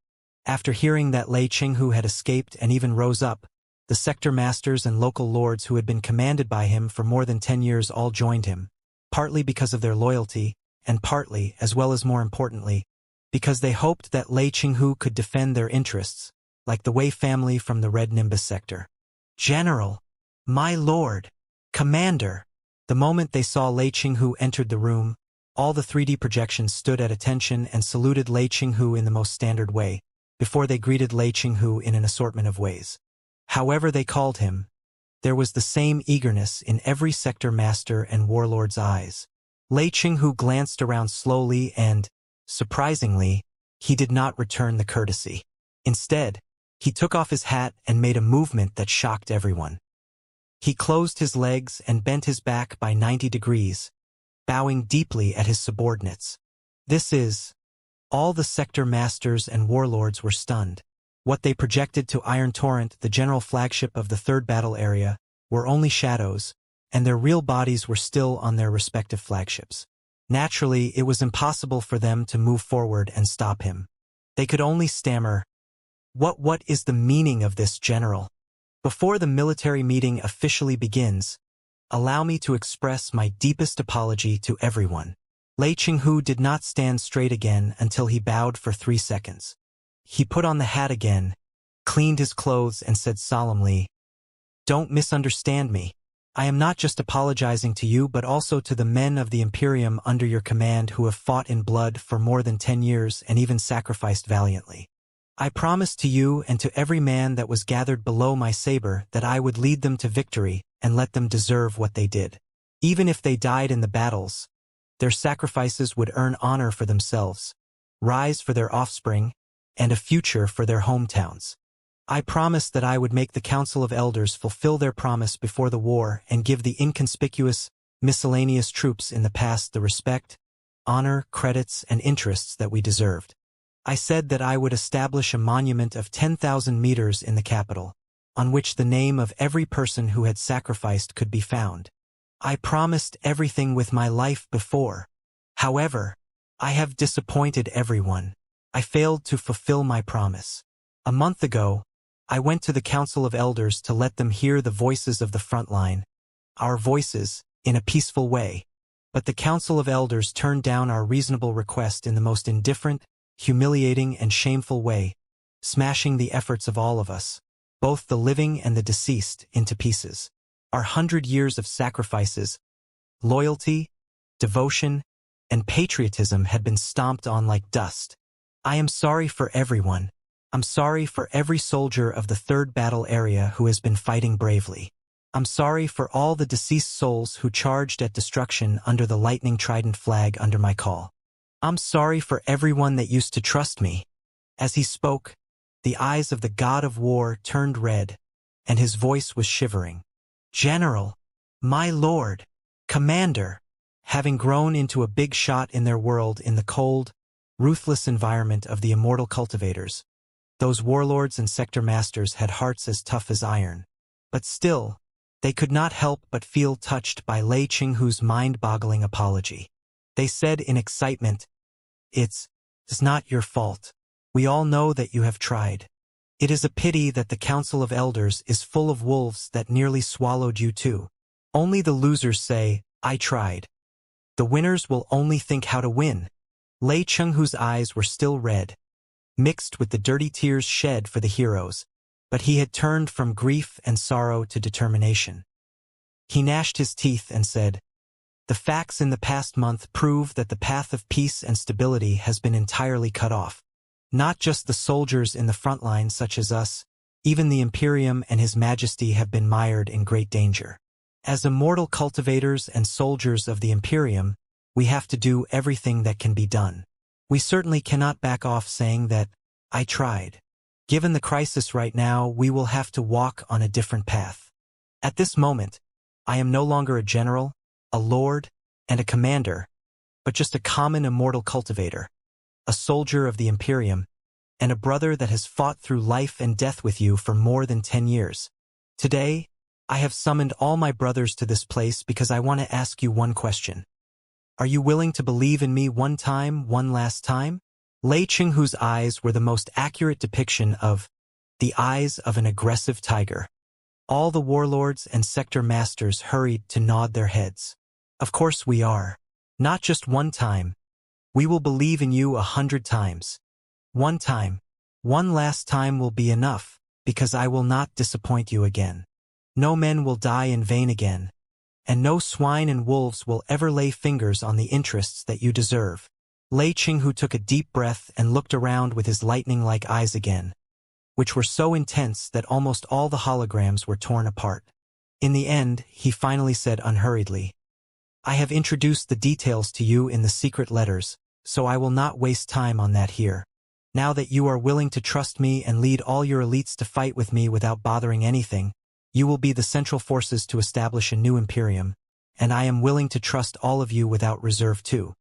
After hearing that Lei Qinghu had escaped and even rose up, the sector masters and local lords who had been commanded by him for more than 10 years all joined him, partly because of their loyalty, and partly, as well as more importantly, because they hoped that Lei Qinghu could defend their interests, like the Wei family from the Red Nimbus sector. General, my lord, commander. The moment they saw Lei Qinghu entered the room, all the 3D projections stood at attention and saluted Lei Qinghu in the most standard way, before they greeted Lei Qinghu in an assortment of ways. However they called him, there was the same eagerness in every sector master and warlord's eyes. Lei Qinghu glanced around slowly and, surprisingly, he did not return the courtesy. Instead, he took off his hat and made a movement that shocked everyone. He closed his legs and bent his back by 90 degrees, bowing deeply at his subordinates. All the sector masters and warlords were stunned. What they projected to Iron Torrent, the general flagship of the third battle area, were only shadows, and their real bodies were still on their respective flagships. Naturally, it was impossible for them to move forward and stop him. They could only stammer, What is the meaning of this, General? Before the military meeting officially begins, allow me to express my deepest apology to everyone. Lei Qinghu did not stand straight again until he bowed for 3 seconds. He put on the hat again, cleaned his clothes and said solemnly, Don't misunderstand me. I am not just apologizing to you but also to the men of the Imperium under your command who have fought in blood for more than 10 years and even sacrificed valiantly. I promised to you and to every man that was gathered below my saber that I would lead them to victory and let them deserve what they did. Even if they died in the battles, their sacrifices would earn honor for themselves, rise for their offspring, and a future for their hometowns. I promised that I would make the Council of Elders fulfill their promise before the war and give the inconspicuous, miscellaneous troops in the past the respect, honor, credits, and interests that we deserved. I said that I would establish a monument of 10,000 meters in the capital, on which the name of every person who had sacrificed could be found. I promised everything with my life before. However, I have disappointed everyone. I failed to fulfill my promise. A month ago, I went to the Council of Elders to let them hear the voices of the front line, our voices, in a peaceful way. But the Council of Elders turned down our reasonable request in the most indifferent, humiliating and shameful way, smashing the efforts of all of us, both the living and the deceased, into pieces. Our 100 years of sacrifices, loyalty, devotion, and patriotism had been stomped on like dust. I am sorry for everyone. I'm sorry for every soldier of the third battle area who has been fighting bravely. I'm sorry for all the deceased souls who charged at destruction under the lightning trident flag under my call. I'm sorry for everyone that used to trust me. As he spoke, the eyes of the god of war turned red, and his voice was shivering. General, my lord, commander, having grown into a big shot in their world in the cold, ruthless environment of the immortal cultivators, those warlords and sector masters had hearts as tough as iron. But still, they could not help but feel touched by Lei Qinghu's mind-boggling apology. They said in excitement, It's not your fault. We all know that you have tried. It is a pity that the Council of Elders is full of wolves that nearly swallowed you too. Only the losers say, I tried. The winners will only think how to win. Lei Chenghu's eyes were still red, mixed with the dirty tears shed for the heroes, but he had turned from grief and sorrow to determination. He gnashed his teeth and said, the facts in the past month prove that the path of peace and stability has been entirely cut off. Not just the soldiers in the front line such as us, even the Imperium and His Majesty have been mired in great danger. As immortal cultivators and soldiers of the Imperium, we have to do everything that can be done. We certainly cannot back off saying that, I tried. Given the crisis right now, we will have to walk on a different path. At this moment, I am no longer a general, a lord, and a commander, but just a common immortal cultivator, a soldier of the Imperium, and a brother that has fought through life and death with you for more than 10 years. Today, I have summoned all my brothers to this place because I want to ask you one question. Are you willing to believe in me one last time? Lei Chenghu's eyes were the most accurate depiction of the eyes of an aggressive tiger. All the warlords and sector masters hurried to nod their heads. Of course we are. Not just one time. We will believe in you 100 times. One time. One last time will be enough, because I will not disappoint you again. No men will die in vain again, and no swine and wolves will ever lay fingers on the interests that you deserve. Lei Chenghu took a deep breath and looked around with his lightning-like eyes again, which were so intense that almost all the holograms were torn apart. In the end, he finally said unhurriedly, I have introduced the details to you in the secret letters, so I will not waste time on that here. Now that you are willing to trust me and lead all your elites to fight with me without bothering anything, you will be the central forces to establish a new imperium, and I am willing to trust all of you without reserve too.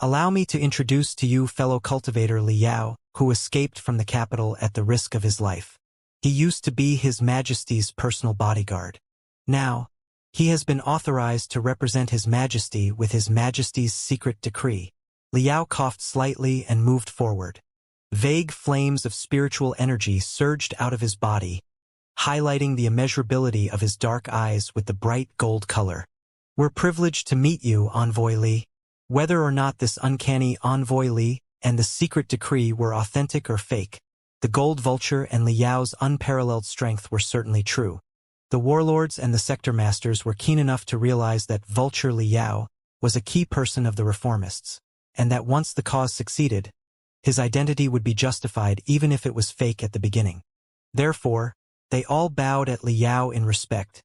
Allow me to introduce to you fellow cultivator Li Yao, who escaped from the capital at the risk of his life. He used to be His Majesty's personal bodyguard. Now, he has been authorized to represent His Majesty with His Majesty's secret decree. Li Yao coughed slightly and moved forward. Vague flames of spiritual energy surged out of his body, highlighting the immeasurability of his dark eyes with the bright gold color. We're privileged to meet you, Envoy Li. Whether or not this uncanny Envoy Li and the secret decree were authentic or fake, the gold vulture and Li Yao's unparalleled strength were certainly true. The warlords and the sector masters were keen enough to realize that Vulture Li Yao was a key person of the reformists, and that once the cause succeeded, his identity would be justified even if it was fake at the beginning. Therefore, they all bowed at Li Yao in respect,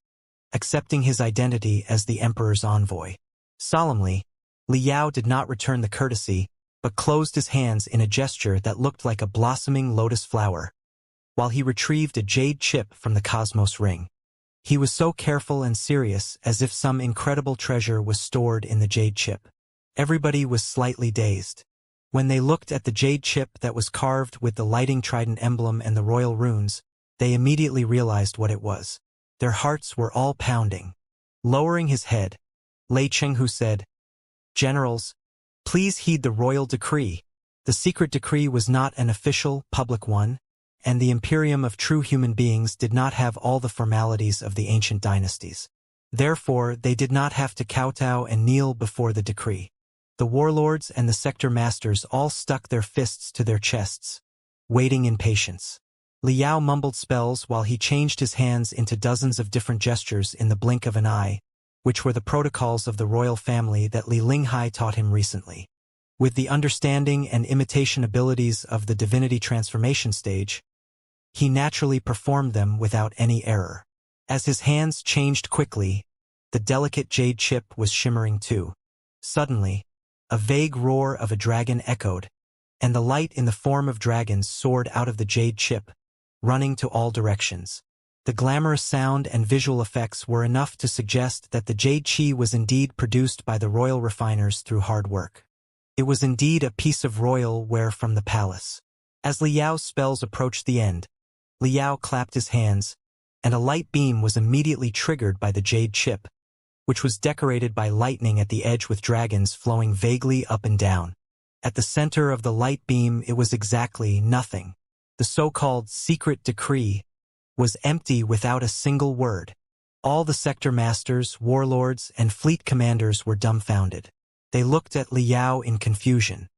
accepting his identity as the emperor's envoy. Solemnly, Li Yao did not return the courtesy, but closed his hands in a gesture that looked like a blossoming lotus flower, while he retrieved a jade chip from the cosmos ring. He was so careful and serious, as if some incredible treasure was stored in the jade chip. Everybody was slightly dazed. When they looked at the jade chip that was carved with the lighting trident emblem and the royal runes, they immediately realized what it was. Their hearts were all pounding. Lowering his head, Lei Chenghu said, Generals, please heed the royal decree. The secret decree was not an official, public one, and the Imperium of true human beings did not have all the formalities of the ancient dynasties. Therefore, they did not have to kowtow and kneel before the decree. The warlords and the sector masters all stuck their fists to their chests, waiting in patience. Li Yao mumbled spells while he changed his hands into dozens of different gestures in the blink of an eye, which were the protocols of the royal family that Li Linghai taught him recently. With the understanding and imitation abilities of the divinity transformation stage, he naturally performed them without any error. As his hands changed quickly, the delicate jade chip was shimmering too. Suddenly, a vague roar of a dragon echoed, and the light in the form of dragons soared out of the jade chip, running to all directions. The glamorous sound and visual effects were enough to suggest that the jade chi was indeed produced by the royal refiners through hard work. It was indeed a piece of royal ware from the palace. As Li Yao's spells approached the end, Li Yao clapped his hands, and a light beam was immediately triggered by the jade chip, which was decorated by lightning at the edge with dragons flowing vaguely up and down. At the center of the light beam it was exactly nothing. The so-called secret decree was empty without a single word. All the sector masters, warlords, and fleet commanders were dumbfounded. They looked at Liao in confusion.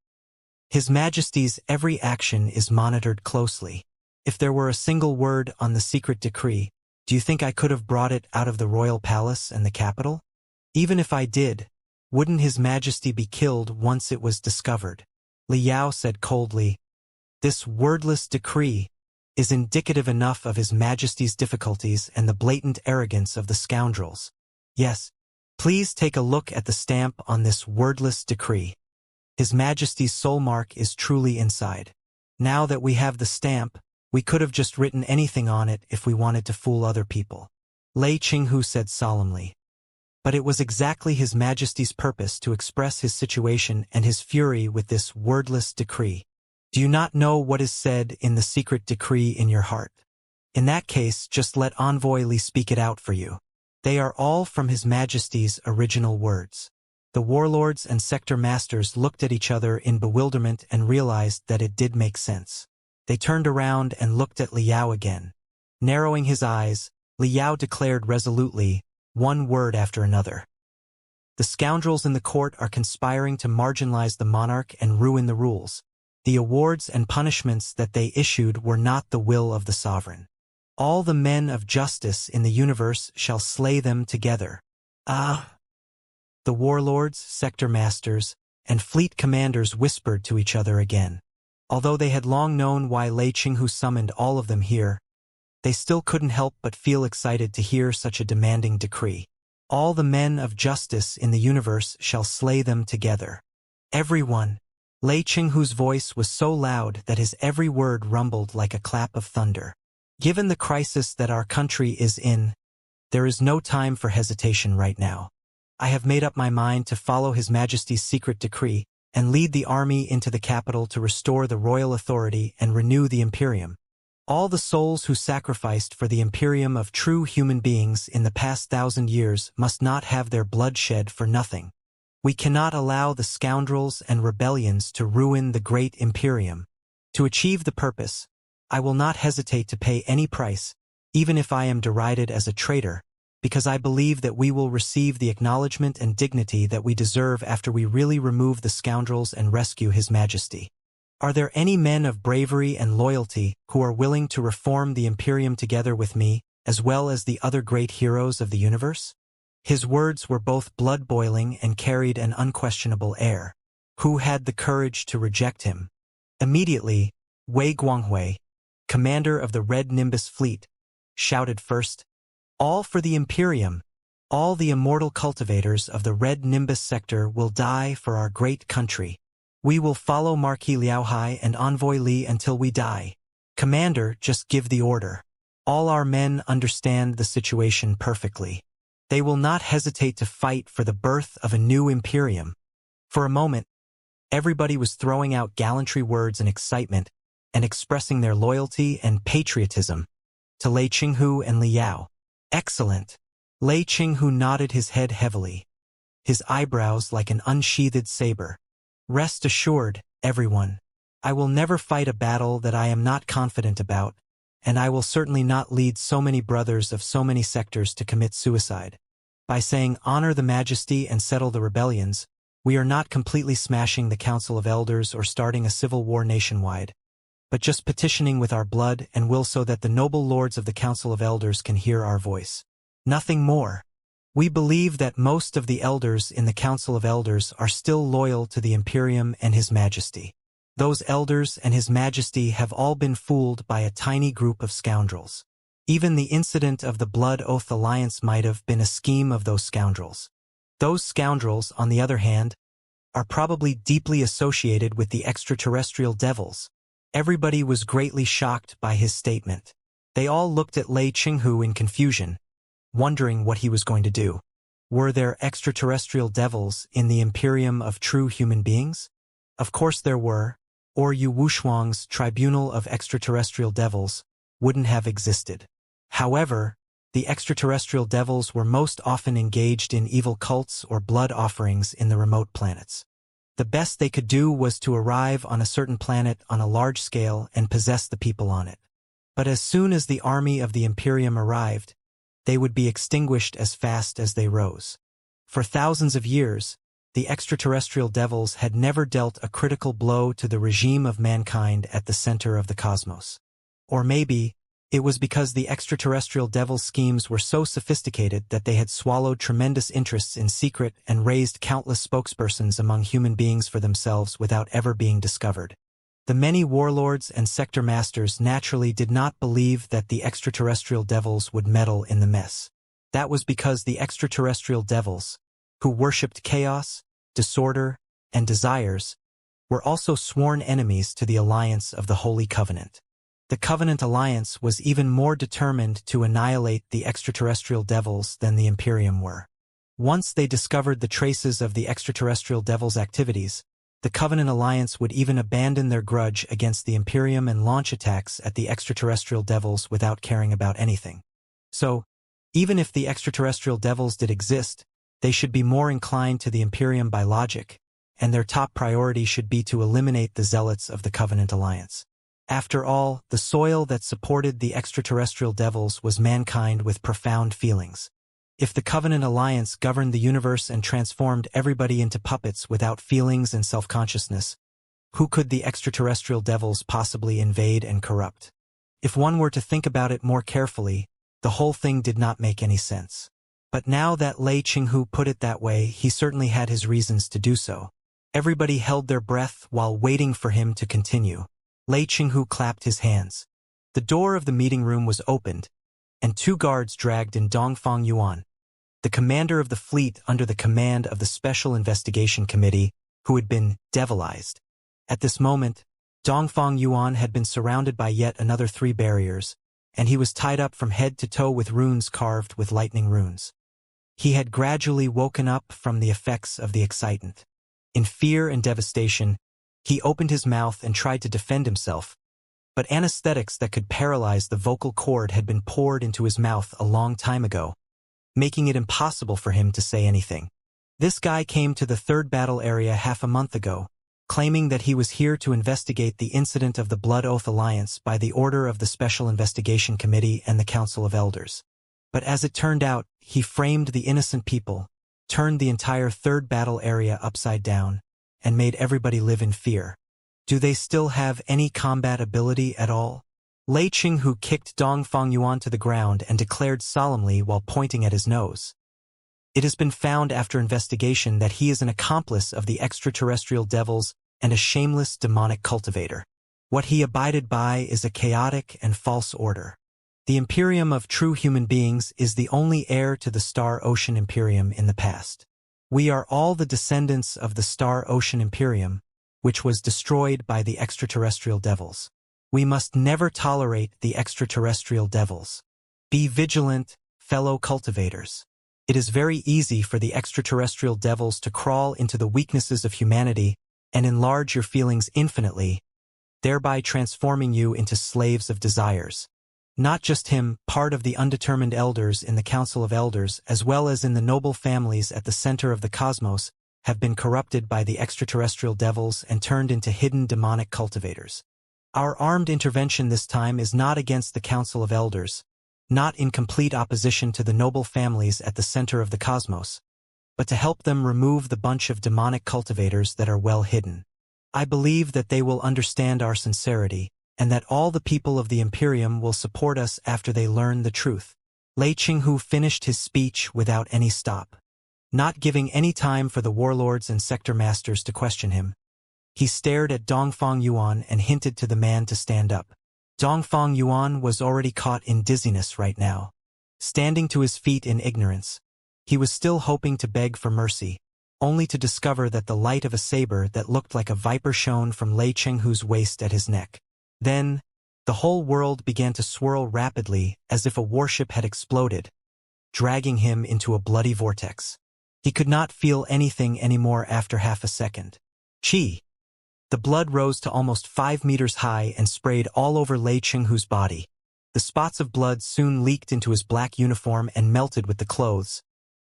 His Majesty's every action is monitored closely. If there were a single word on the secret decree, do you think I could have brought it out of the royal palace and the capital? Even if I did, wouldn't His Majesty be killed once it was discovered? Liao said coldly, "This wordless decree is indicative enough of His Majesty's difficulties and the blatant arrogance of the scoundrels. Yes, please take a look at the stamp on this wordless decree. His Majesty's soul mark is truly inside. Now that we have the stamp, we could have just written anything on it if we wanted to fool other people," Lei Qinghu said solemnly. But it was exactly His Majesty's purpose to express his situation and his fury with this wordless decree. Do you not know what is said in the secret decree in your heart? In that case, just let Envoy Li speak it out for you. They are all from His Majesty's original words. The warlords and sector masters looked at each other in bewilderment and realized that it did make sense. They turned around and looked at Liao again. Narrowing his eyes, Liao declared resolutely, one word after another. The scoundrels in the court are conspiring to marginalize the monarch and ruin the rules. The awards and punishments that they issued were not the will of the sovereign. All the men of justice in the universe shall slay them together. Ah! The warlords, sector masters, and fleet commanders whispered to each other again. Although they had long known why Lei Qinghu summoned all of them here, they still couldn't help but feel excited to hear such a demanding decree. All the men of justice in the universe shall slay them together. Everyone. Lei Qinghu's voice was so loud that his every word rumbled like a clap of thunder. Given the crisis that our country is in, there is no time for hesitation right now. I have made up my mind to follow His Majesty's secret decree and lead the army into the capital to restore the royal authority and renew the Imperium. All the souls who sacrificed for the Imperium of true human beings in the past 1,000 years must not have their blood shed for nothing. We cannot allow the scoundrels and rebellions to ruin the great Imperium. To achieve the purpose, I will not hesitate to pay any price, even if I am derided as a traitor, because I believe that we will receive the acknowledgement and dignity that we deserve after we really remove the scoundrels and rescue His Majesty. Are there any men of bravery and loyalty who are willing to reform the Imperium together with me, as well as the other great heroes of the universe? His words were both blood-boiling and carried an unquestionable air. Who had the courage to reject him? Immediately, Wei Guanghui, commander of the Red Nimbus fleet, shouted first, "All for the Imperium! All the immortal cultivators of the Red Nimbus sector will die for our great country. We will follow Marquis Liaohai and Envoy Li until we die. Commander, just give the order. All our men understand the situation perfectly. They will not hesitate to fight for the birth of a new Imperium." For a moment, everybody was throwing out gallantry words and excitement and expressing their loyalty and patriotism to Lei Qinghu and Liao. Excellent. Lei Qinghu nodded his head heavily, his eyebrows like an unsheathed saber. Rest assured, everyone. I will never fight a battle that I am not confident about, and I will certainly not lead so many brothers of so many sectors to commit suicide. By saying honor the Majesty and settle the rebellions, we are not completely smashing the Council of Elders or starting a civil war nationwide, but just petitioning with our blood and will so that the noble lords of the Council of Elders can hear our voice. Nothing more. We believe that most of the elders in the Council of Elders are still loyal to the Imperium and His Majesty. Those elders and His Majesty have all been fooled by a tiny group of scoundrels. Even the incident of the Blood Oath Alliance might have been a scheme of those scoundrels. Those scoundrels, on the other hand, are probably deeply associated with the extraterrestrial devils. Everybody was greatly shocked by his statement. They all looked at Lei Qinghu in confusion, wondering what he was going to do. Were there extraterrestrial devils in the Imperium of true human beings? Of course there were, or Yu Wushuang's Tribunal of Extraterrestrial Devils wouldn't have existed. However, the extraterrestrial devils were most often engaged in evil cults or blood offerings in the remote planets. The best they could do was to arrive on a certain planet on a large scale and possess the people on it. But as soon as the army of the Imperium arrived, they would be extinguished as fast as they rose. For thousands of years, the extraterrestrial devils had never dealt a critical blow to the regime of mankind at the center of the cosmos. Or maybe, it was because the extraterrestrial devils' schemes were so sophisticated that they had swallowed tremendous interests in secret and raised countless spokespersons among human beings for themselves without ever being discovered. The many warlords and sector masters naturally did not believe that the extraterrestrial devils would meddle in the mess. That was because the extraterrestrial devils, who worshipped chaos, disorder, and desires, were also sworn enemies to the alliance of the Holy Covenant. The Covenant Alliance was even more determined to annihilate the extraterrestrial devils than the Imperium were. Once they discovered the traces of the extraterrestrial devils' activities, the Covenant Alliance would even abandon their grudge against the Imperium and launch attacks at the extraterrestrial devils without caring about anything. So, even if the extraterrestrial devils did exist, they should be more inclined to the Imperium by logic, and their top priority should be to eliminate the zealots of the Covenant Alliance. After all, the soil that supported the extraterrestrial devils was mankind with profound feelings. If the Covenant Alliance governed the universe and transformed everybody into puppets without feelings and self-consciousness, who could the extraterrestrial devils possibly invade and corrupt? If one were to think about it more carefully, the whole thing did not make any sense. But now that Lei Qinghu put it that way, he certainly had his reasons to do so. Everybody held their breath while waiting for him to continue. Lei Qinghu clapped his hands. The door of the meeting room was opened, and two guards dragged in Dongfang Yuan, the commander of the fleet under the command of the Special Investigation Committee, who had been devilized. At this moment, Dongfang Yuan had been surrounded by yet another 3 barriers, and he was tied up from head to toe with runes carved with lightning runes. He had gradually woken up from the effects of the excitement. In fear and devastation, he opened his mouth and tried to defend himself, but anesthetics that could paralyze the vocal cord had been poured into his mouth a long time ago, making it impossible for him to say anything. This guy came to the 3rd battle area half a month ago, claiming that he was here to investigate the incident of the Blood Oath Alliance by the order of the Special Investigation Committee and the Council of Elders. But as it turned out, he framed the innocent people, turned the entire 3rd battle area upside down, and made everybody live in fear. Do they still have any combat ability at all? Lei Qinghu kicked Dongfang Yuan to the ground and declared solemnly while pointing at his nose. It has been found after investigation that he is an accomplice of the extraterrestrial devils and a shameless demonic cultivator. What he abided by is a chaotic and false order. The Imperium of true human beings is the only heir to the Star Ocean Imperium in the past. We are all the descendants of the Star Ocean Imperium, which was destroyed by the extraterrestrial devils. We must never tolerate the extraterrestrial devils. Be vigilant, fellow cultivators. It is very easy for the extraterrestrial devils to crawl into the weaknesses of humanity and enlarge your feelings infinitely, thereby transforming you into slaves of desires. Not just him, part of the undetermined elders in the Council of Elders, as well as in the noble families at the center of the cosmos, have been corrupted by the extraterrestrial devils and turned into hidden demonic cultivators. Our armed intervention this time is not against the Council of Elders, not in complete opposition to the noble families at the center of the cosmos, but to help them remove the bunch of demonic cultivators that are well hidden. I believe that they will understand our sincerity, and that all the people of the Imperium will support us after they learn the truth. Lei Qinghu finished his speech without any stop, not giving any time for the warlords and sector masters to question him. He stared at Dongfang Yuan and hinted to the man to stand up. Dongfang Yuan was already caught in dizziness right now. Standing to his feet in ignorance, he was still hoping to beg for mercy, only to discover that the light of a saber that looked like a viper shone from Lei Qinghu's waist at his neck. Then, the whole world began to swirl rapidly as if a warship had exploded, dragging him into a bloody vortex. He could not feel anything anymore after half a second. Chi! The blood rose to almost 5 meters high and sprayed all over Lei Qinghu's body. The spots of blood soon leaked into his black uniform and melted with the clothes,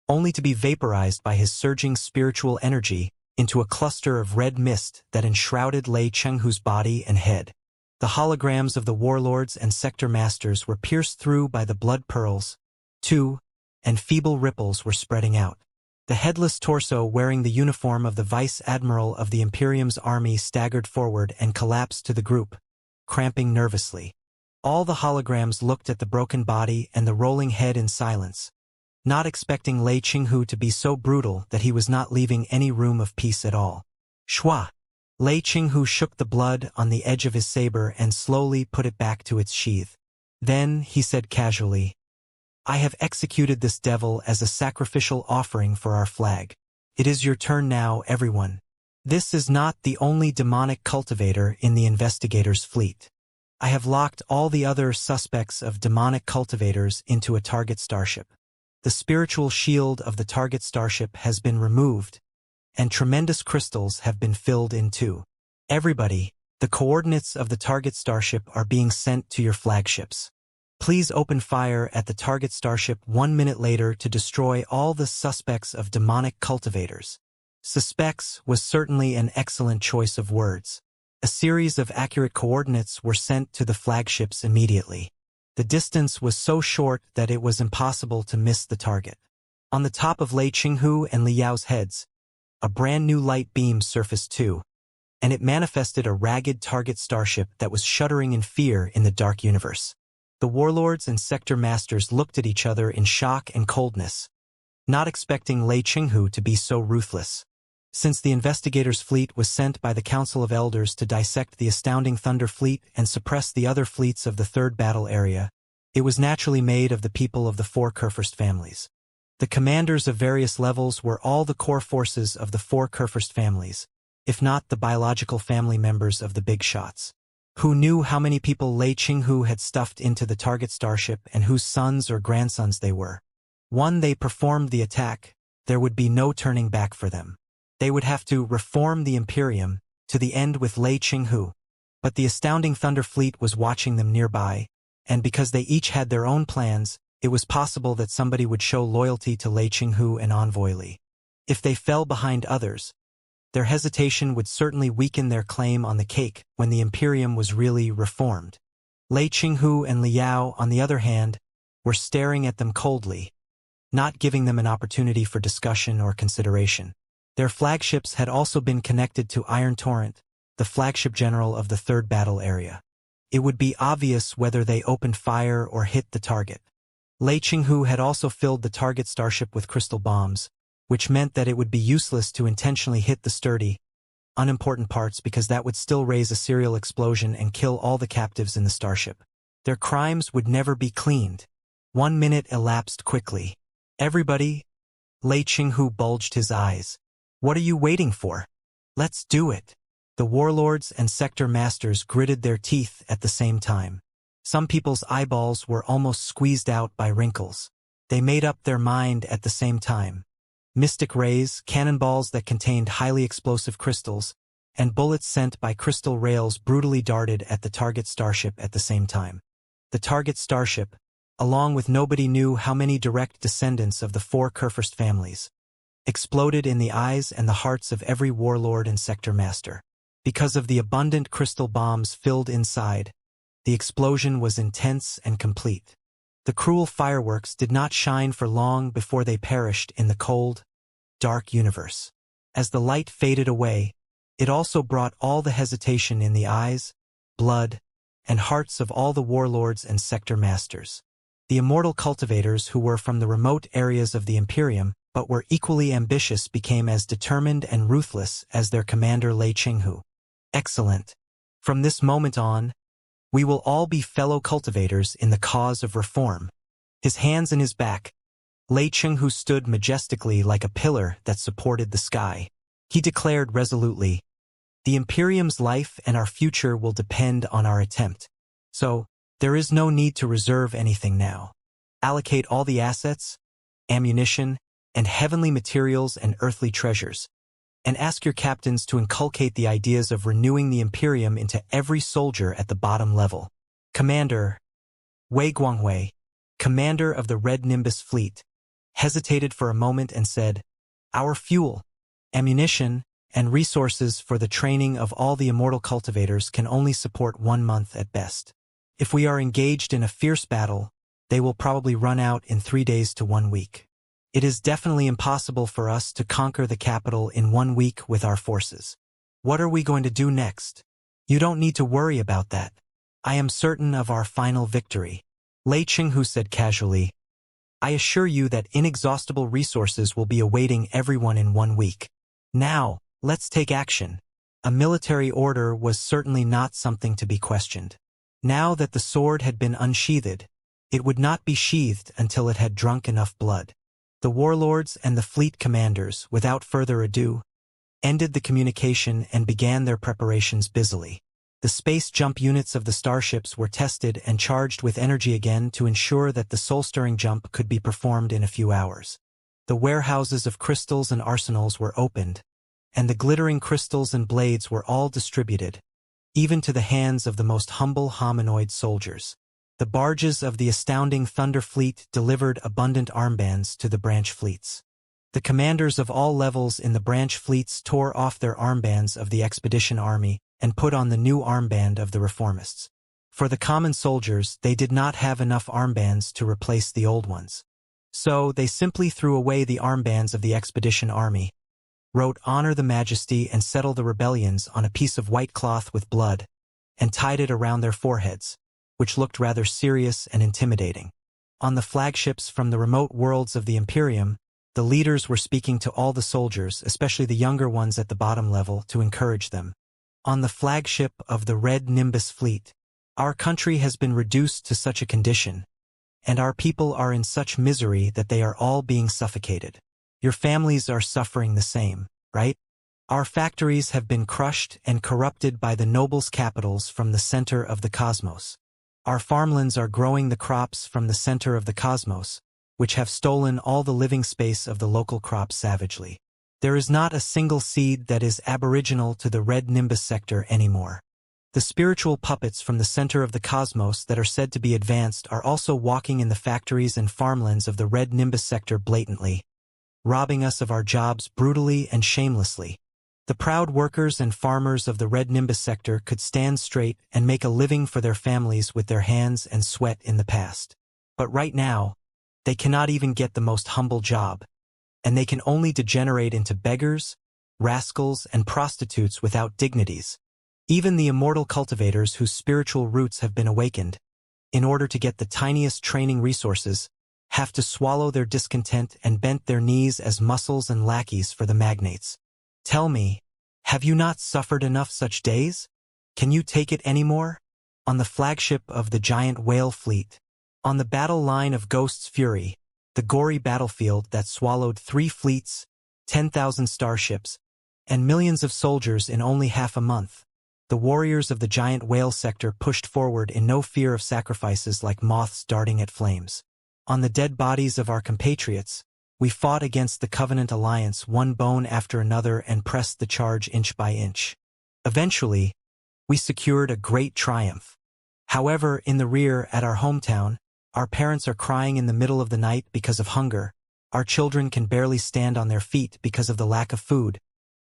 only to be vaporized by his surging spiritual energy into a cluster of red mist that enshrouded Lei Chenghu's body and head. The holograms of the warlords and sector masters were pierced through by the blood pearls, too, and feeble ripples were spreading out. The headless torso wearing the uniform of the vice admiral of the Imperium's army staggered forward and collapsed to the group, cramping nervously. All the holograms looked at the broken body and the rolling head in silence, not expecting Lei Chenghu to be so brutal that he was not leaving any room of peace at all. Shua! Lei Chenghu shook the blood on the edge of his saber and slowly put it back to its sheath. Then he said casually, "I have executed this devil as a sacrificial offering for our flag. It is your turn now, everyone. This is not the only demonic cultivator in the investigator's fleet. I have locked all the other suspects of demonic cultivators into a target starship. The spiritual shield of the target starship has been removed, and tremendous crystals have been filled in too. Everybody, the coordinates of the target starship are being sent to your flagships. Please open fire at the target starship 1 minute later to destroy all the suspects of demonic cultivators." Suspects was certainly an excellent choice of words. A series of accurate coordinates were sent to the flagships immediately. The distance was so short that it was impossible to miss the target. On the top of Lei Chenghu and Liao's heads, a brand new light beam surfaced too, and it manifested a ragged target starship that was shuddering in fear in the dark universe. The warlords and sector masters looked at each other in shock and coldness, not expecting Lei Chenghu to be so ruthless. Since the investigators' fleet was sent by the Council of Elders to dissect the astounding Thunder Fleet and suppress the other fleets of the Third Battle Area, it was naturally made of the people of the four Kurfürst families. The commanders of various levels were all the core forces of the four Kurfürst families, if not the biological family members of the big shots. Who knew how many people Lei Chenghu had stuffed into the target starship and whose sons or grandsons they were? Once they performed the attack, there would be no turning back for them. They would have to reform the Imperium, to the end with Lei Chenghu. But the astounding Thunder Fleet was watching them nearby, and because they each had their own plans, it was possible that somebody would show loyalty to Lei Chenghu and Envoy Li. If they fell behind others, their hesitation would certainly weaken their claim on the cake when the Imperium was really reformed. Lei Chenghu and Liao, on the other hand, were staring at them coldly, not giving them an opportunity for discussion or consideration. Their flagships had also been connected to Iron Torrent, the flagship general of the Third Battle Area. It would be obvious whether they opened fire or hit the target. Lei Chenghu had also filled the target starship with crystal bombs, which meant that it would be useless to intentionally hit the sturdy, unimportant parts because that would still raise a serial explosion and kill all the captives in the starship. Their crimes would never be cleaned. 1 minute elapsed quickly. "Everybody," Lei Chenghu bulged his eyes. "What are you waiting for? Let's do it." The warlords and sector masters gritted their teeth at the same time. Some people's eyeballs were almost squeezed out by wrinkles. They made up their mind at the same time. Mystic rays, cannonballs that contained highly explosive crystals, and bullets sent by crystal rails brutally darted at the target starship at the same time. The target starship, along with nobody knew how many direct descendants of the four Kurfürst families, exploded in the eyes and the hearts of every warlord and sector master. Because of the abundant crystal bombs filled inside, the explosion was intense and complete. The cruel fireworks did not shine for long before they perished in the cold, dark universe. As the light faded away, it also brought all the hesitation in the eyes, blood, and hearts of all the warlords and sector masters. The immortal cultivators who were from the remote areas of the Imperium but were equally ambitious became as determined and ruthless as their commander Lei Chenghu. Excellent. From this moment on, we will all be fellow cultivators in the cause of reform. His hands in his back, Lei Chenghu stood majestically like a pillar that supported the sky. He declared resolutely, "The Imperium's life and our future will depend on our attempt. So, there is no need to reserve anything now. Allocate all the assets, ammunition, and heavenly materials and earthly treasures, and ask your captains to inculcate the ideas of renewing the Imperium into every soldier at the bottom level." Commander Wei Guanghui, commander of the Red Nimbus fleet, hesitated for a moment and said, "Our fuel, ammunition, and resources for the training of all the immortal cultivators can only support 1 month at best. If we are engaged in a fierce battle, they will probably run out in 3 days to 1 week. It is definitely impossible for us to conquer the capital in 1 week with our forces. What are we going to do next? You don't need to worry about that. I am certain of our final victory. Lei Qinghu said casually. I assure you that inexhaustible resources will be awaiting everyone in 1 week. Now, let's take action. A military order was certainly not something to be questioned. Now that the sword had been unsheathed, it would not be sheathed until it had drunk enough blood. The warlords and the fleet commanders, without further ado, ended the communication and began their preparations busily. The space jump units of the starships were tested and charged with energy again to ensure that the soul-stirring jump could be performed in a few hours. The warehouses of crystals and arsenals were opened, and the glittering crystals and blades were all distributed, even to the hands of the most humble hominoid soldiers. The barges of the astounding Thunder Fleet delivered abundant armbands to the branch fleets. The commanders of all levels in the branch fleets tore off their armbands of the expedition army and put on the new armband of the reformists. For the common soldiers, they did not have enough armbands to replace the old ones. So they simply threw away the armbands of the expedition army, wrote "Honor the Majesty and settle the rebellions" on a piece of white cloth with blood, and tied it around their foreheads, which looked rather serious and intimidating. On the flagships from the remote worlds of the Imperium, the leaders were speaking to all the soldiers, especially the younger ones at the bottom level, to encourage them. On the flagship of the Red Nimbus Fleet, our country has been reduced to such a condition, and our people are in such misery that they are all being suffocated. Your families are suffering the same, right? Our factories have been crushed and corrupted by the nobles' capitals from the center of the cosmos. Our farmlands are growing the crops from the center of the cosmos, which have stolen all the living space of the local crops savagely. There is not a single seed that is aboriginal to the Red Nimbus sector anymore. The spiritual puppets from the center of the cosmos that are said to be advanced are also walking in the factories and farmlands of the Red Nimbus sector blatantly, robbing us of our jobs brutally and shamelessly. The proud workers and farmers of the Red Nimbus sector could stand straight and make a living for their families with their hands and sweat in the past. But right now, they cannot even get the most humble job, and they can only degenerate into beggars, rascals, and prostitutes without dignities. Even the immortal cultivators whose spiritual roots have been awakened, in order to get the tiniest training resources, have to swallow their discontent and bent their knees as muscles and lackeys for the magnates. Tell me, have you not suffered enough such days? Can you take it anymore? On the flagship of the giant whale fleet, on the battle line of Ghost's Fury, the gory battlefield that swallowed 3 fleets, 10,000 starships, and millions of soldiers in only half a month, the warriors of the giant whale sector pushed forward in no fear of sacrifices like moths darting at flames. On the dead bodies of our compatriots, we fought against the Covenant Alliance one bone after another and pressed the charge inch by inch. Eventually, we secured a great triumph. However, in the rear at our hometown, our parents are crying in the middle of the night because of hunger, our children can barely stand on their feet because of the lack of food,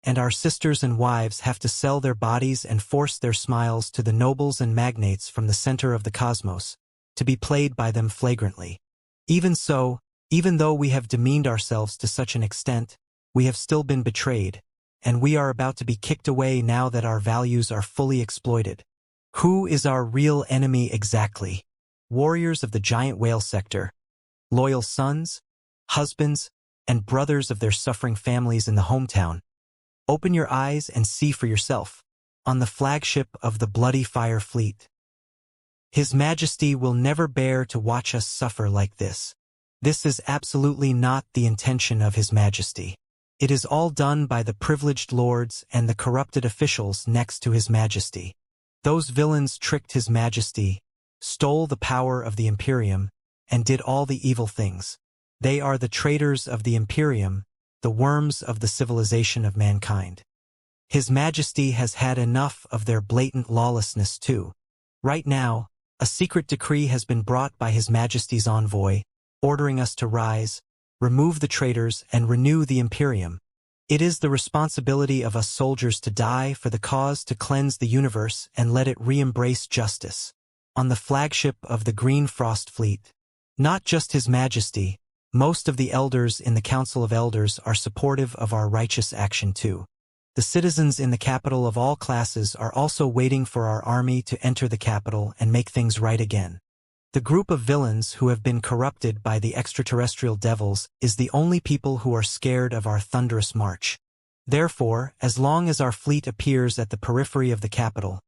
and our sisters and wives have to sell their bodies and force their smiles to the nobles and magnates from the center of the cosmos, to be played by them flagrantly. Even so, even though we have demeaned ourselves to such an extent, we have still been betrayed, and we are about to be kicked away now that our values are fully exploited. Who is our real enemy exactly? Warriors of the giant whale sector, loyal sons, husbands, and brothers of their suffering families in the hometown. Open your eyes and see for yourself. On the flagship of the Bloody Fire Fleet, His Majesty will never bear to watch us suffer like this. This is absolutely not the intention of His Majesty. It is all done by the privileged lords and the corrupted officials next to His Majesty. Those villains tricked His Majesty, stole the power of the Imperium, and did all the evil things. They are the traitors of the Imperium, the worms of the civilization of mankind. His Majesty has had enough of their blatant lawlessness too. Right now, a secret decree has been brought by His Majesty's envoy, ordering us to rise, remove the traitors, and renew the Imperium. It is the responsibility of us soldiers to die for the cause to cleanse the universe and let it re-embrace justice. On the flagship of the Green Frost Fleet, not just His Majesty, most of the elders in the Council of Elders are supportive of our righteous action too. The citizens in the capital of all classes are also waiting for our army to enter the capital and make things right again. The group of villains who have been corrupted by the extraterrestrial devils is the only people who are scared of our thunderous march. Therefore, as long as our fleet appears at the periphery of the capital,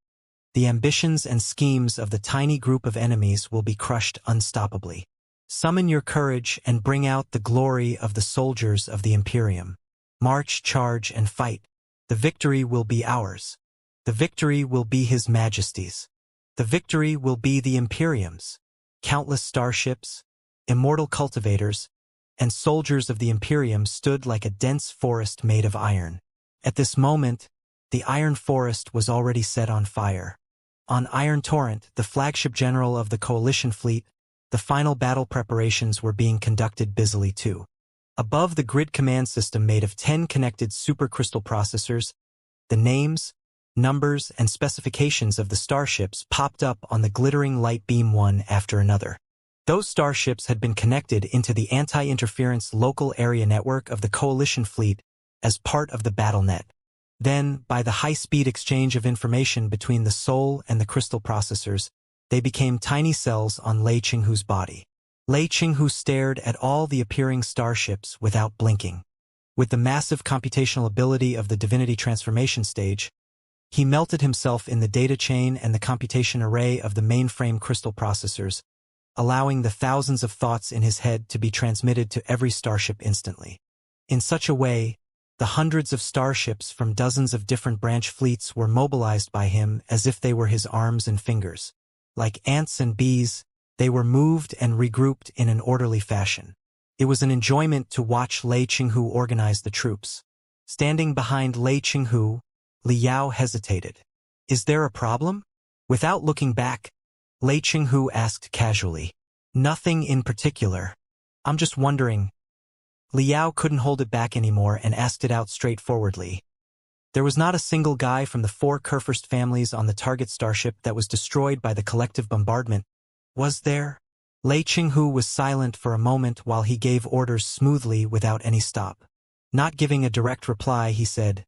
the ambitions and schemes of the tiny group of enemies will be crushed unstoppably. Summon your courage and bring out the glory of the soldiers of the Imperium. March, charge, and fight. The victory will be ours. The victory will be His Majesty's. The victory will be the Imperium's. Countless starships, immortal cultivators, and soldiers of the Imperium stood like a dense forest made of iron. At this moment, the iron forest was already set on fire. On Iron Torrent, the flagship general of the Coalition fleet, the final battle preparations were being conducted busily too. Above the grid command system made of 10 connected supercrystal processors, the names, numbers, and specifications of the starships popped up on the glittering light beam one after another. Those starships had been connected into the anti-interference local area network of the Coalition fleet as part of the BattleNet. Then, by the high-speed exchange of information between the soul and the crystal processors, they became tiny cells on Lei Qinghu's body. Lei Qinghu stared at all the appearing starships without blinking. With the massive computational ability of the divinity transformation stage, he melted himself in the data chain and the computation array of the mainframe crystal processors, allowing the thousands of thoughts in his head to be transmitted to every starship instantly. In such a way, the hundreds of starships from dozens of different branch fleets were mobilized by him as if they were his arms and fingers. Like ants and bees, they were moved and regrouped in an orderly fashion. It was an enjoyment to watch Lei Qinghu organize the troops. Standing behind Lei Qinghu, Li Yao hesitated. Is there a problem? Without looking back, Lei Qinghu asked casually. Nothing in particular. I'm just wondering. Li Yao couldn't hold it back anymore and asked it out straightforwardly. There was not a single guy from the 4 Kurfürst families on the target starship that was destroyed by the collective bombardment, was there? Lei Qinghu was silent for a moment while he gave orders smoothly without any stop. Not giving a direct reply, he said,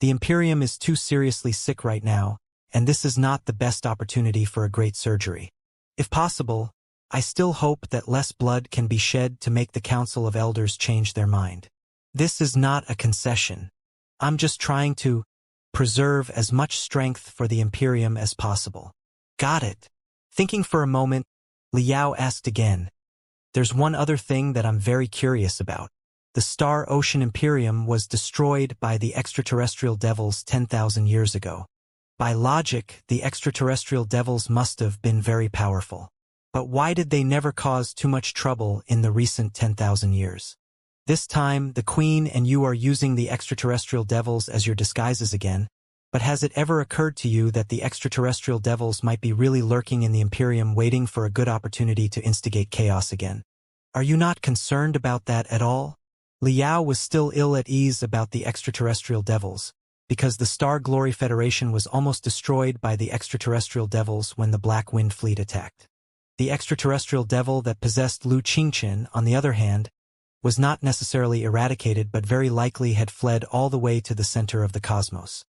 "The Imperium is too seriously sick right now, and this is not the best opportunity for a great surgery. If possible, I still hope that less blood can be shed to make the Council of Elders change their mind. This is not a concession. I'm just trying to preserve as much strength for the Imperium as possible." Got it. Thinking for a moment, Li Yao asked again, "There's one other thing that I'm very curious about. The Star Ocean Imperium was destroyed by the extraterrestrial devils 10,000 years ago. By logic, the extraterrestrial devils must have been very powerful. But why did they never cause too much trouble in the recent 10,000 years? This time, the Queen and you are using the extraterrestrial devils as your disguises again, but has it ever occurred to you that the extraterrestrial devils might be really lurking in the Imperium waiting for a good opportunity to instigate chaos again? Are you not concerned about that at all?" Li Yao was still ill at ease about the extraterrestrial devils, because the Star Glory Federation was almost destroyed by the extraterrestrial devils when the Black Wind Fleet attacked. The extraterrestrial devil that possessed Lu Qingqin, on the other hand, was not necessarily eradicated but very likely had fled all the way to the center of the cosmos.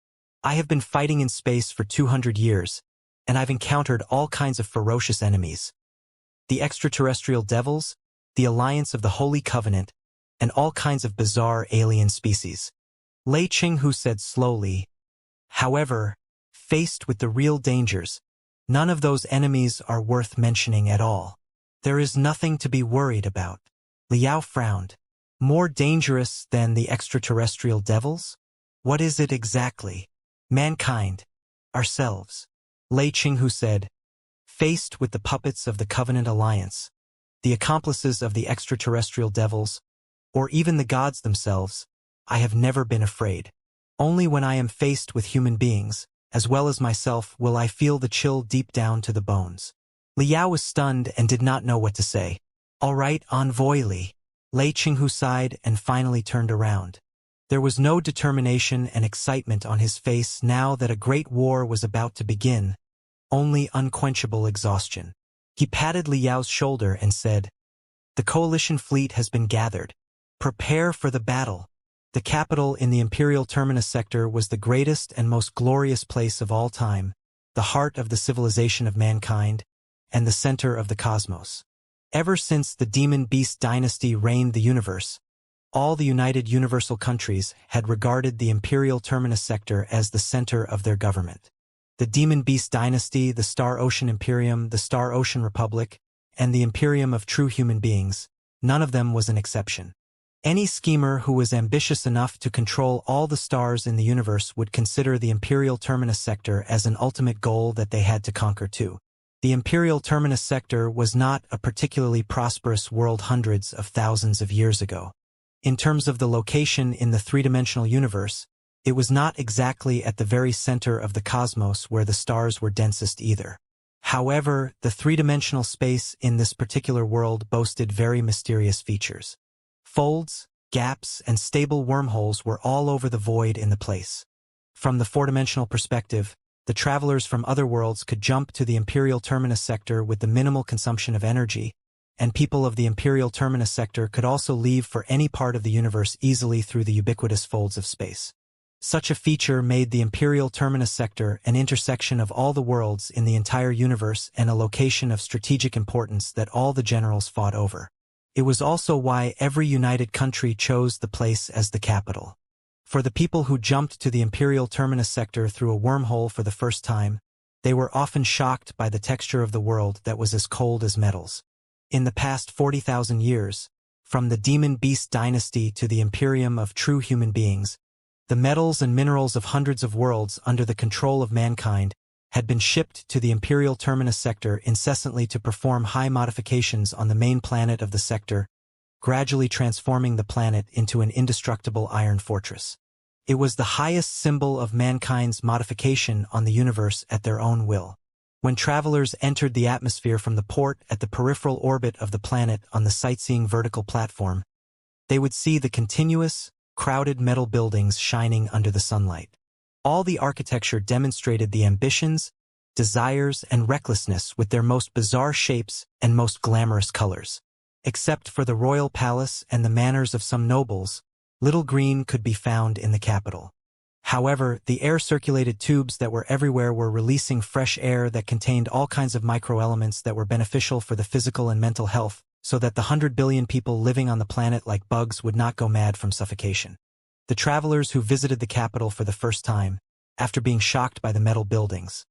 I have been fighting in space for 200 years, and I've encountered all kinds of ferocious enemies. The extraterrestrial devils, the alliance of the Holy Covenant, and all kinds of bizarre alien species. Lei Qinghu said slowly. However, faced with the real dangers, none of those enemies are worth mentioning at all. There is nothing to be worried about. Li Yao frowned. More dangerous than the extraterrestrial devils? What is it exactly? Mankind. Ourselves. Lei Qinghu said. Faced with the puppets of the Covenant Alliance, the accomplices of the extraterrestrial devils, or even the gods themselves, I have never been afraid. Only when I am faced with human beings, as well as myself, will I feel the chill deep down to the bones. Li Yao was stunned and did not know what to say. All right, Envoy Li. Lei Qinghu sighed and finally turned around. There was no determination and excitement on his face now that a great war was about to begin, only unquenchable exhaustion. He patted Liao's shoulder and said, "The coalition fleet has been gathered. Prepare for the battle." The capital in the Imperial Terminus sector was the greatest and most glorious place of all time, the heart of the civilization of mankind, and the center of the cosmos. Ever since the Demon Beast dynasty reigned the universe, all the United Universal Countries had regarded the Imperial Terminus sector as the center of their government. The Demon Beast dynasty, the Star Ocean Imperium, the Star Ocean Republic, and the Imperium of True Human Beings, none of them was an exception. Any schemer who was ambitious enough to control all the stars in the universe would consider the Imperial Terminus sector as an ultimate goal that they had to conquer too. The Imperial Terminus sector was not a particularly prosperous world hundreds of thousands of years ago. In terms of the location in the three-dimensional universe, it was not exactly at the very center of the cosmos where the stars were densest either. However, the three-dimensional space in this particular world boasted very mysterious features. Folds, gaps, and stable wormholes were all over the void in the place. From the four-dimensional perspective, the travelers from other worlds could jump to the Imperial Terminus sector with the minimal consumption of energy, and people of the Imperial Terminus sector could also leave for any part of the universe easily through the ubiquitous folds of space. Such a feature made the Imperial Terminus sector an intersection of all the worlds in the entire universe and a location of strategic importance that all the generals fought over. It was also why every united country chose the place as the capital. For the people who jumped to the Imperial Terminus sector through a wormhole for the first time, they were often shocked by the texture of the world that was as cold as metals. In the past 40,000 years, from the Demon Beast dynasty to the Imperium of True Human Beings, the metals and minerals of hundreds of worlds under the control of mankind had been shipped to the Imperial Terminus sector incessantly to perform high modifications on the main planet of the sector, gradually transforming the planet into an indestructible iron fortress. It was the highest symbol of mankind's modification on the universe at their own will. When travelers entered the atmosphere from the port at the peripheral orbit of the planet on the sightseeing vertical platform, they would see the continuous, crowded metal buildings shining under the sunlight. All the architecture demonstrated the ambitions, desires, and recklessness with their most bizarre shapes and most glamorous colors. Except for the royal palace and the manors of some nobles, little green could be found in the capital. However, the air-circulated tubes that were everywhere were releasing fresh air that contained all kinds of microelements that were beneficial for the physical and mental health, so that the 100 billion people living on the planet like bugs would not go mad from suffocation. The travelers who visited the capital for the first time, after being shocked by the metal buildings,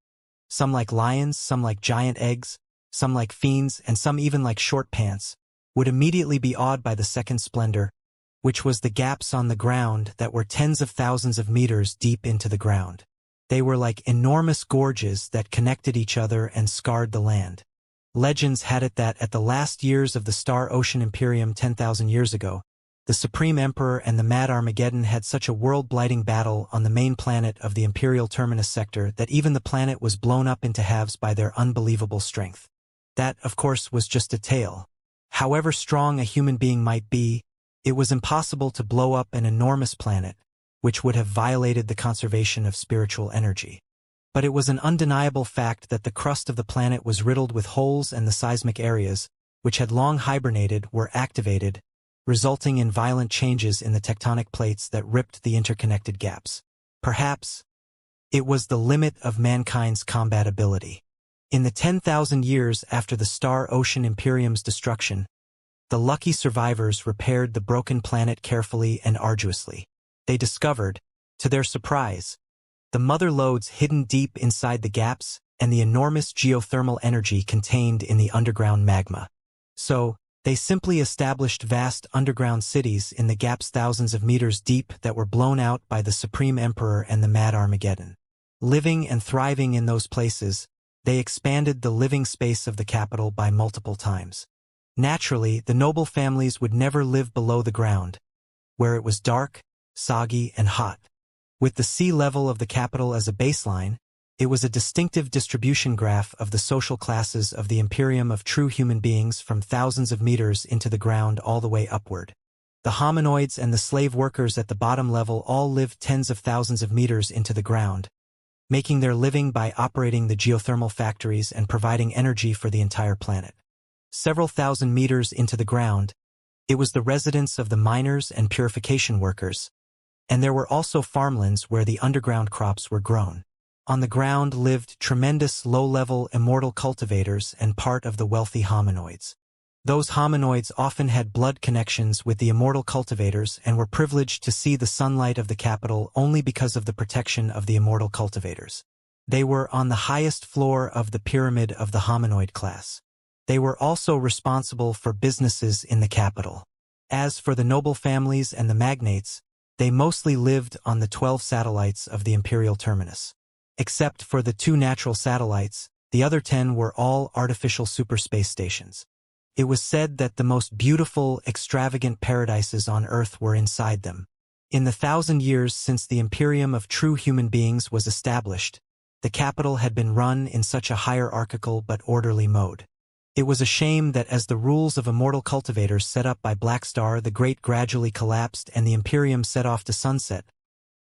some like lions, some like giant eggs, some like fiends, and some even like short pants, would immediately be awed by the second splendor, which was the gaps on the ground that were tens of thousands of meters deep into the ground. They were like enormous gorges that connected each other and scarred the land. Legends had it that at the last years of the Star Ocean Imperium 10,000 years ago, the Supreme Emperor and the Mad Armageddon had such a world-blighting battle on the main planet of the Imperial Terminus sector that even the planet was blown up into halves by their unbelievable strength. That, of course, was just a tale. However strong a human being might be, it was impossible to blow up an enormous planet, which would have violated the conservation of spiritual energy. But it was an undeniable fact that the crust of the planet was riddled with holes and the seismic areas, which had long hibernated, were activated, resulting in violent changes in the tectonic plates that ripped the interconnected gaps. Perhaps it was the limit of mankind's combatability. In the 10,000 years after the Star Ocean Imperium's destruction, the lucky survivors repaired the broken planet carefully and arduously. They discovered, to their surprise, the mother lodes hidden deep inside the gaps and the enormous geothermal energy contained in the underground magma. So, they simply established vast underground cities in the gaps thousands of meters deep that were blown out by the Supreme Emperor and the Mad Armageddon. Living and thriving in those places, they expanded the living space of the capital by multiple times. Naturally, the noble families would never live below the ground, where it was dark, soggy, and hot. With the sea level of the capital as a baseline, it was a distinctive distribution graph of the social classes of the Imperium of True Human Beings from thousands of meters into the ground all the way upward. The hominoids and the slave workers at the bottom level all lived tens of thousands of meters into the ground, making their living by operating the geothermal factories and providing energy for the entire planet. Several thousand meters into the ground, it was the residence of the miners and purification workers, and there were also farmlands where the underground crops were grown. On the ground lived tremendous low-level immortal cultivators and part of the wealthy hominoids. Those hominoids often had blood connections with the immortal cultivators and were privileged to see the sunlight of the capital only because of the protection of the immortal cultivators. They were on the highest floor of the pyramid of the hominoid class. They were also responsible for businesses in the capital. As for the noble families and the magnates, they mostly lived on the 12 satellites of the imperial terminus. Except for the 2 natural satellites, the other 10 were all artificial superspace stations. It was said that the most beautiful, extravagant paradises on Earth were inside them. In the 1,000 years since the Imperium of true human beings was established, the capital had been run in such a hierarchical but orderly mode. It was a shame that as the rules of immortal cultivators set up by Blackstar the Great gradually collapsed and the Imperium set off to sunset,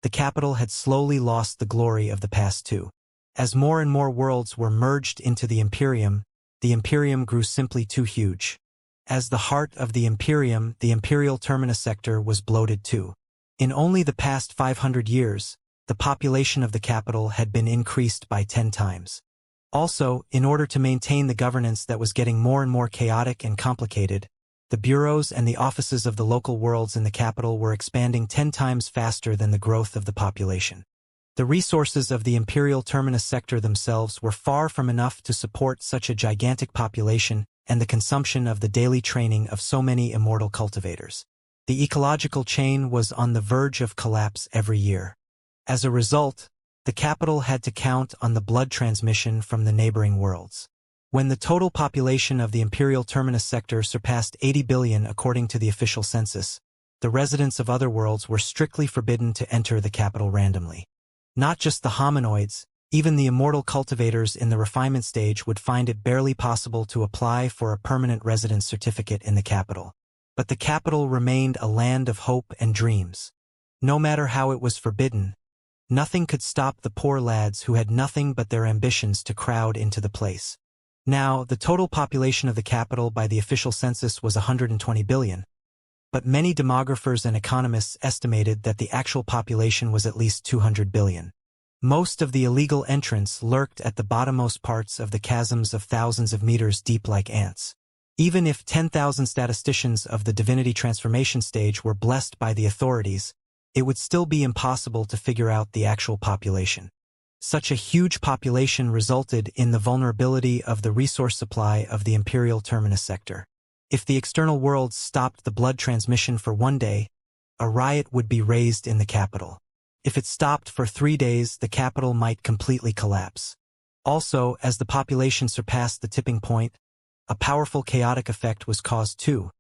the capital had slowly lost the glory of the past too. As more and more worlds were merged into the Imperium grew simply too huge. As the heart of the imperial terminus sector was bloated too. In only the past 500 years, the population of the capital had been increased by 10 times. Also, in order to maintain the governance that was getting more and more chaotic and complicated, the bureaus and the offices of the local worlds in the capital were expanding 10 times faster than the growth of the population. The resources of the imperial terminus sector themselves were far from enough to support such a gigantic population and the consumption of the daily training of so many immortal cultivators. The ecological chain was on the verge of collapse every year. As a result, the capital had to count on the blood transmission from the neighboring worlds. When the total population of the imperial terminus sector surpassed 80 billion according to the official census, the residents of other worlds were strictly forbidden to enter the capital randomly. Not just the hominoids, even the immortal cultivators in the refinement stage would find it barely possible to apply for a permanent residence certificate in the capital. But the capital remained a land of hope and dreams. No matter how it was forbidden, nothing could stop the poor lads who had nothing but their ambitions to crowd into the place. Now, the total population of the capital by the official census was 120 billion, but many demographers and economists estimated that the actual population was at least 200 billion. Most of the illegal entrants lurked at the bottommost parts of the chasms of thousands of meters deep like ants. Even if 10,000 statisticians of the divinity transformation stage were blessed by the authorities, it would still be impossible to figure out the actual population. Such a huge population resulted in the vulnerability of the resource supply of the imperial terminus sector. If the external worlds stopped the blood transmission for 1 day, a riot would be raised in the capital. If it stopped for 3 days, the capital might completely collapse. Also, as the population surpassed the tipping point, a powerful chaotic effect was caused too,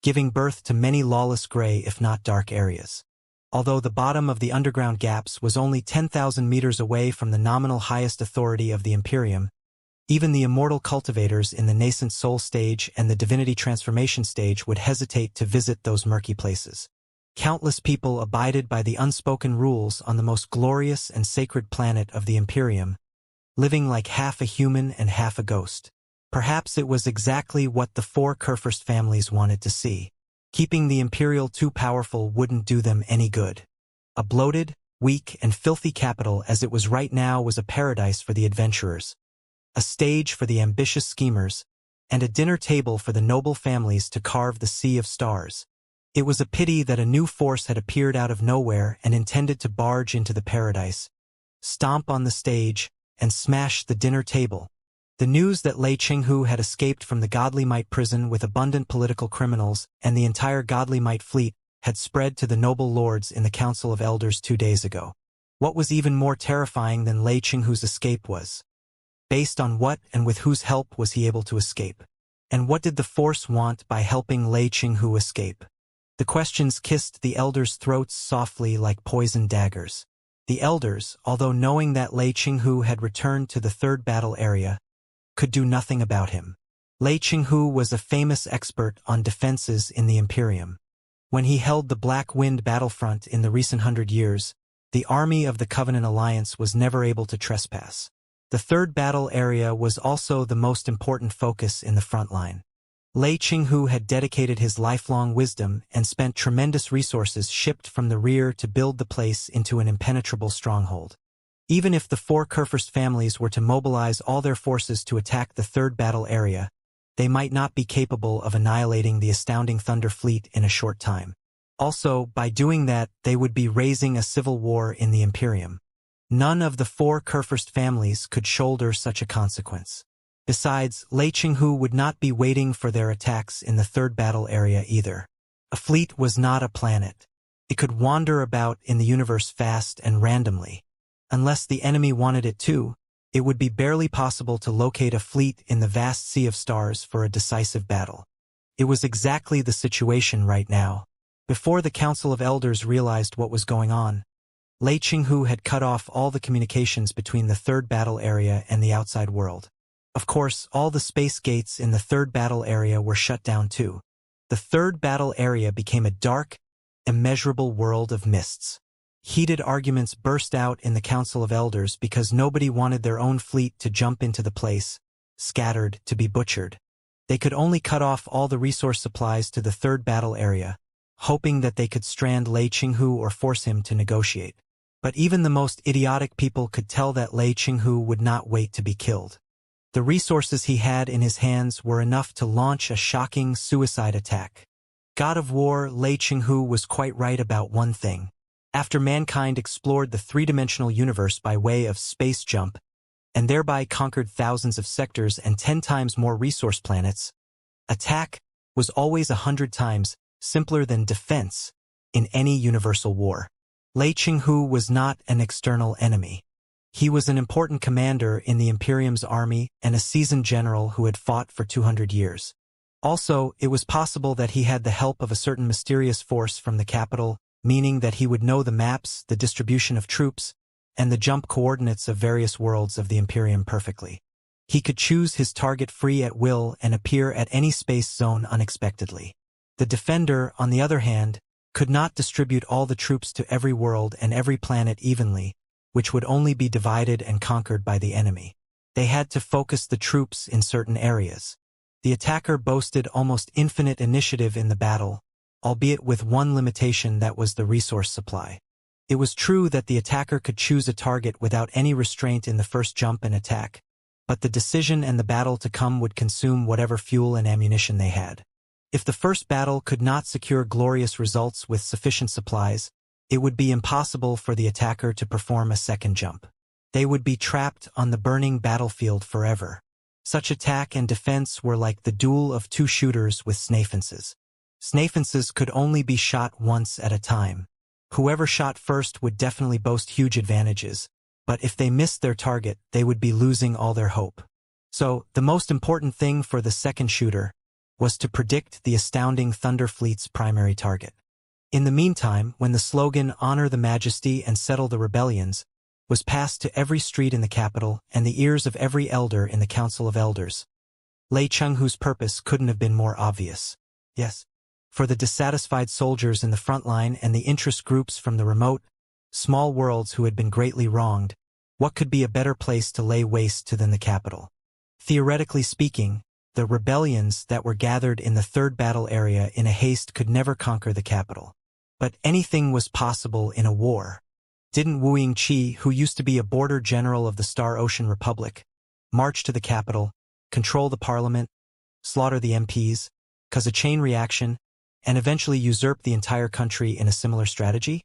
giving birth to many lawless gray if not dark areas. Although the bottom of the underground gaps was only 10,000 meters away from the nominal highest authority of the Imperium, even the immortal cultivators in the nascent soul stage and the divinity transformation stage would hesitate to visit those murky places. Countless people abided by the unspoken rules on the most glorious and sacred planet of the Imperium, living like half a human and half a ghost. Perhaps it was exactly what the 4 Kurfürst families wanted to see. Keeping the Imperial too powerful wouldn't do them any good. A bloated, weak, and filthy capital as it was right now was a paradise for the adventurers, a stage for the ambitious schemers, and a dinner table for the noble families to carve the sea of stars. It was a pity that a new force had appeared out of nowhere and intended to barge into the paradise, stomp on the stage, and smash the dinner table. The news that Lei Qinghu had escaped from the Godly Might prison with abundant political criminals and the entire Godly Might fleet had spread to the noble lords in the Council of Elders 2 days ago. What was even more terrifying than Lei Qinghu's escape was, based on what and with whose help was he able to escape? And what did the Force want by helping Lei Qinghu escape? The questions kissed the elders' throats softly like poisoned daggers. The elders, although knowing that Lei Qinghu had returned to the 3rd battle area, could do nothing about him. Lei Qinghu was a famous expert on defenses in the Imperium. When he held the Black Wind battlefront in the recent 100 years, the army of the Covenant Alliance was never able to trespass. The third battle area was also the most important focus in the front line. Lei Qinghu had dedicated his lifelong wisdom and spent tremendous resources shipped from the rear to build the place into an impenetrable stronghold. Even if the four Kurfürst families were to mobilize all their forces to attack the third battle area, they might not be capable of annihilating the astounding Thunder Fleet in a short time. Also, by doing that, they would be raising a civil war in the Imperium. None of the four Kurfürst families could shoulder such a consequence. Besides, Lei Qinghu would not be waiting for their attacks in the third battle area either. A fleet was not a planet. It could wander about in the universe fast and randomly. Unless the enemy wanted it to, it would be barely possible to locate a fleet in the vast sea of stars for a decisive battle. It was exactly the situation right now. Before the Council of Elders realized what was going on, Lei Qinghu had cut off all the communications between the third battle area and the outside world. Of course, all the space gates in the third battle area were shut down too. The third battle area became a dark, immeasurable world of mists. Heated arguments burst out in the Council of Elders because nobody wanted their own fleet to jump into the place, scattered, to be butchered. They could only cut off all the resource supplies to the third battle area, hoping that they could strand Lei Qinghu or force him to negotiate. But even the most idiotic people could tell that Lei Qinghu would not wait to be killed. The resources he had in his hands were enough to launch a shocking suicide attack. God of War Lei Qinghu was quite right about one thing. After mankind explored the three-dimensional universe by way of space jump, and thereby conquered thousands of sectors and 10 times more resource planets, attack was always 100 times simpler than defense in any universal war. Lei Qinghu was not an external enemy. He was an important commander in the Imperium's army and a seasoned general who had fought for 200 years. Also, it was possible that he had the help of a certain mysterious force from the capital, meaning that he would know the maps, the distribution of troops, and the jump coordinates of various worlds of the Imperium perfectly. He could choose his target free at will and appear at any space zone unexpectedly. The Defender, on the other hand, could not distribute all the troops to every world and every planet evenly, which would only be divided and conquered by the enemy. They had to focus the troops in certain areas. The attacker boasted almost infinite initiative in the battle, albeit with one limitation, that was the resource supply. It was true that the attacker could choose a target without any restraint in the first jump and attack, but the decision and the battle to come would consume whatever fuel and ammunition they had. If the first battle could not secure glorious results with sufficient supplies, it would be impossible for the attacker to perform a second jump. They would be trapped on the burning battlefield forever. Such attack and defense were like the duel of two shooters with snafences. Snafences could only be shot once at a time. Whoever shot first would definitely boast huge advantages, but if they missed their target, they would be losing all their hope. So, the most important thing for the second shooter was to predict the astounding Thunder Fleet's primary target. In the meantime, when the slogan "Honor the Majesty and Settle the Rebellions" was passed to every street in the capital and the ears of every elder in the Council of Elders, Lei Qinghu's purpose couldn't have been more obvious. Yes. For the dissatisfied soldiers in the front line and the interest groups from the remote, small worlds who had been greatly wronged, what could be a better place to lay waste to than the capital? Theoretically speaking, the rebellions that were gathered in the third battle area in a haste could never conquer the capital. But anything was possible in a war. Didn't Wu Yingqi, who used to be a border general of the Star Ocean Republic, march to the capital, control the parliament, slaughter the MPs, cause a chain reaction, and eventually usurp the entire country in a similar strategy?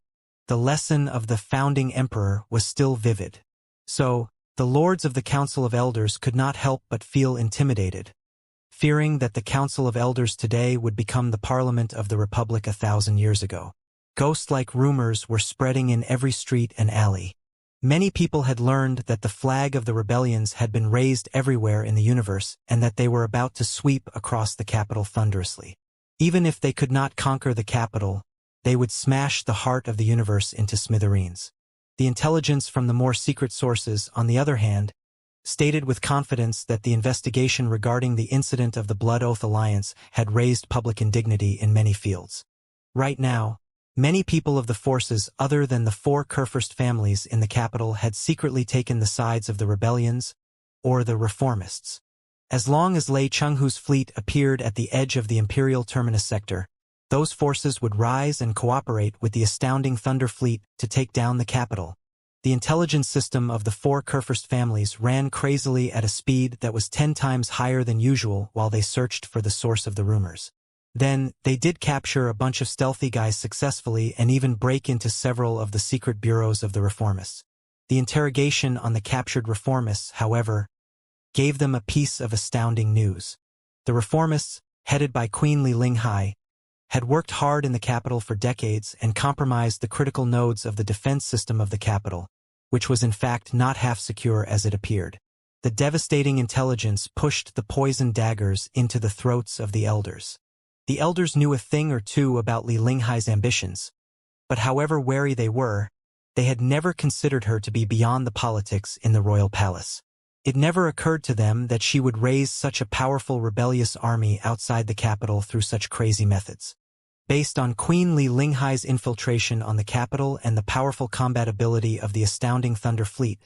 The lesson of the founding emperor was still vivid. So, the lords of the Council of Elders could not help but feel intimidated, fearing that the Council of Elders today would become the Parliament of the Republic 1,000 years ago. Ghost-like rumors were spreading in every street and alley. Many people had learned that the flag of the rebellions had been raised everywhere in the universe and that they were about to sweep across the capital thunderously. Even if they could not conquer the capital, they would smash the heart of the universe into smithereens. The intelligence from the more secret sources, on the other hand, stated with confidence that the investigation regarding the incident of the Blood Oath Alliance had raised public indignity in many fields. Right now, many people of the forces other than the four Kurfürst families in the capital had secretly taken the sides of the rebellions or the reformists. As long as Lei Chenghu's fleet appeared at the edge of the imperial terminus sector, those forces would rise and cooperate with the astounding Thunder Fleet to take down the capital. The intelligence system of the four Kurfürst families ran crazily at a speed that was 10 times higher than usual while they searched for the source of the rumors. Then, they did capture a bunch of stealthy guys successfully and even break into several of the secret bureaus of the reformists. The interrogation on the captured reformists, however, gave them a piece of astounding news. The reformists, headed by Queen Li Linghai, had worked hard in the capital for decades and compromised the critical nodes of the defense system of the capital, which was in fact not half secure as it appeared. The devastating intelligence pushed the poison daggers into the throats of the elders. The elders knew a thing or two about Li Linghai's ambitions, but however wary they were, they had never considered her to be beyond the politics in the royal palace. It never occurred to them that she would raise such a powerful rebellious army outside the capital through such crazy methods. Based on Queen Li Linghai's infiltration on the capital and the powerful combat ability of the astounding Thunder Fleet,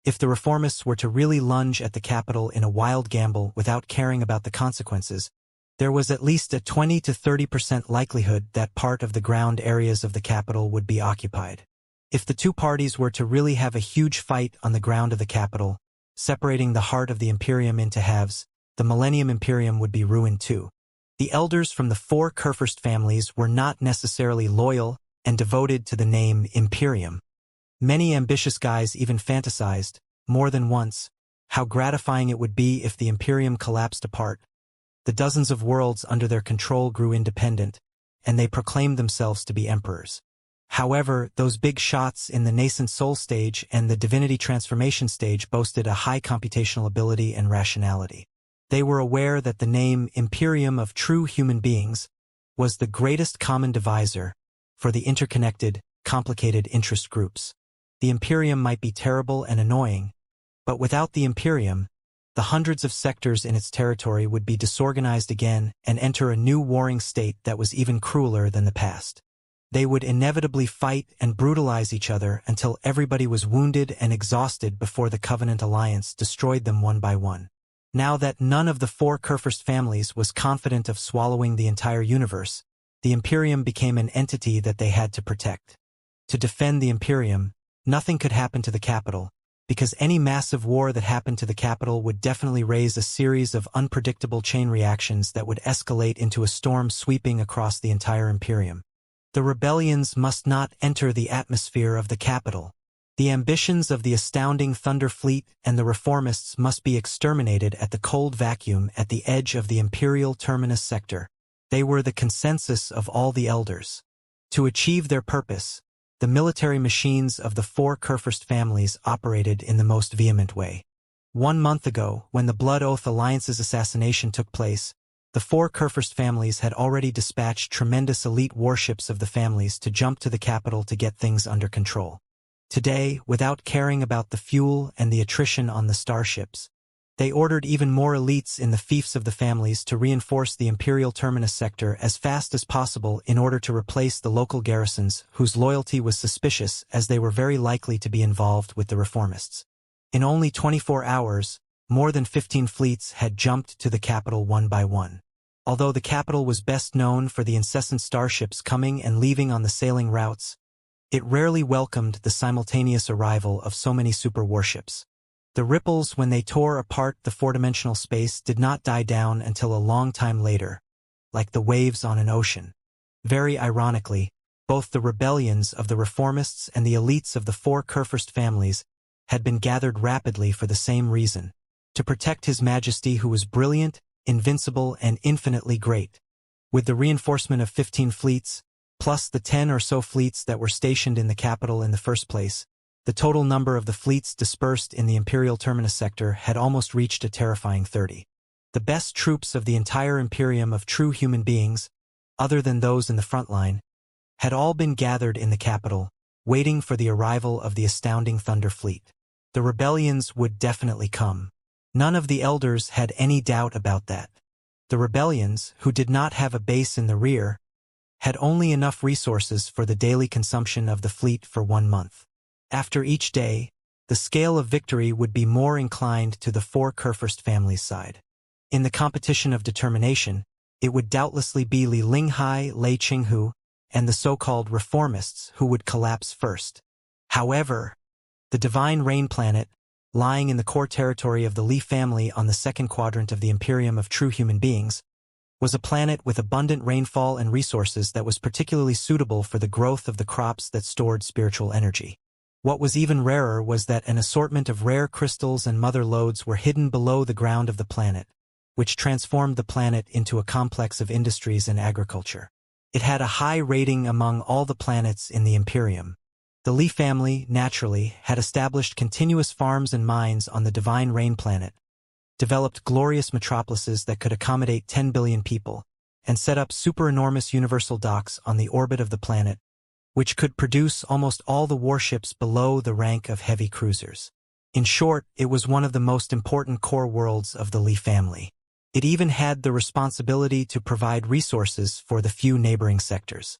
if the reformists were to really lunge at the capital in a wild gamble without caring about the consequences, there was at least a 20 to 30% likelihood that part of the ground areas of the capital would be occupied. If the two parties were to really have a huge fight on the ground of the capital, separating the heart of the Imperium into halves, the Millennium Imperium would be ruined too. The elders from the four Kurfürst families were not necessarily loyal and devoted to the name Imperium. Many ambitious guys even fantasized, more than once, how gratifying it would be if the Imperium collapsed apart. The dozens of worlds under their control grew independent, and they proclaimed themselves to be emperors. However, those big shots in the nascent soul stage and the divinity transformation stage boasted a high computational ability and rationality. They were aware that the name Imperium of True Human Beings was the greatest common divisor for the interconnected, complicated interest groups. The Imperium might be terrible and annoying, but without the Imperium, the hundreds of sectors in its territory would be disorganized again and enter a new warring state that was even crueler than the past. They would inevitably fight and brutalize each other until everybody was wounded and exhausted before the Covenant Alliance destroyed them one by one. Now that none of the four Kurfürst families was confident of swallowing the entire universe, the Imperium became an entity that they had to protect. To defend the Imperium, nothing could happen to the capital, because any massive war that happened to the capital would definitely raise a series of unpredictable chain reactions that would escalate into a storm sweeping across the entire Imperium. The rebellions must not enter the atmosphere of the capital. The ambitions of the astounding Thunder Fleet and the reformists must be exterminated at the cold vacuum at the edge of the imperial terminus sector. They were the consensus of all the elders. To achieve their purpose, the military machines of the four Kurfürst families operated in the most vehement way. 1 month ago, when the Blood Oath Alliance's assassination took place, the four Kurfürst families had already dispatched tremendous elite warships of the families to jump to the capital to get things under control. Today, without caring about the fuel and the attrition on the Starships, they ordered even more elites in the fiefs of the families to reinforce the imperial terminus sector as fast as possible in order to replace the local garrisons whose loyalty was suspicious, as they were very likely to be involved with the reformists. In only 24 hours, more than 15 fleets had jumped to the capital one by one. Although the capital was best known for the incessant starships coming and leaving on the sailing routes, it rarely welcomed the simultaneous arrival of so many super warships. The ripples when they tore apart the four-dimensional space did not die down until a long time later, like the waves on an ocean. Very ironically, both the rebellions of the reformists and the elites of the four Kurfürst families had been gathered rapidly for the same reason: to protect His Majesty, who was brilliant, invincible, and infinitely great. With the reinforcement of 15 fleets, plus the 10 or so fleets that were stationed in the capital in the first place, the total number of the fleets dispersed in the imperial terminus sector had almost reached a terrifying 30. The best troops of the entire Imperium of True Human Beings, other than those in the front line, had all been gathered in the capital, waiting for the arrival of the astounding Thunder Fleet. The rebellions would definitely come. None of the elders had any doubt about that. The rebellions, who did not have a base in the rear, had only enough resources for the daily consumption of the fleet for 1 month. After each day, the scale of victory would be more inclined to the 4 Kurfürst family's side. In the competition of determination, it would doubtlessly be Li Linghai, Lei Qinghu, and the so-called reformists who would collapse first. However, the divine rain planet, lying in the core territory of the Li family on the 2nd quadrant of the Imperium of True Human Beings, was a planet with abundant rainfall and resources that was particularly suitable for the growth of the crops that stored spiritual energy. What was even rarer was that an assortment of rare crystals and mother lodes were hidden below the ground of the planet, which transformed the planet into a complex of industries and agriculture. It had a high rating among all the planets in the Imperium. The Li family, naturally, had established continuous farms and mines on the divine rain planet, developed glorious metropolises that could accommodate 10 billion people, and set up super-enormous universal docks on the orbit of the planet, which could produce almost all the warships below the rank of heavy cruisers. In short, it was one of the most important core worlds of the Li family. It even had the responsibility to provide resources for the few neighboring sectors.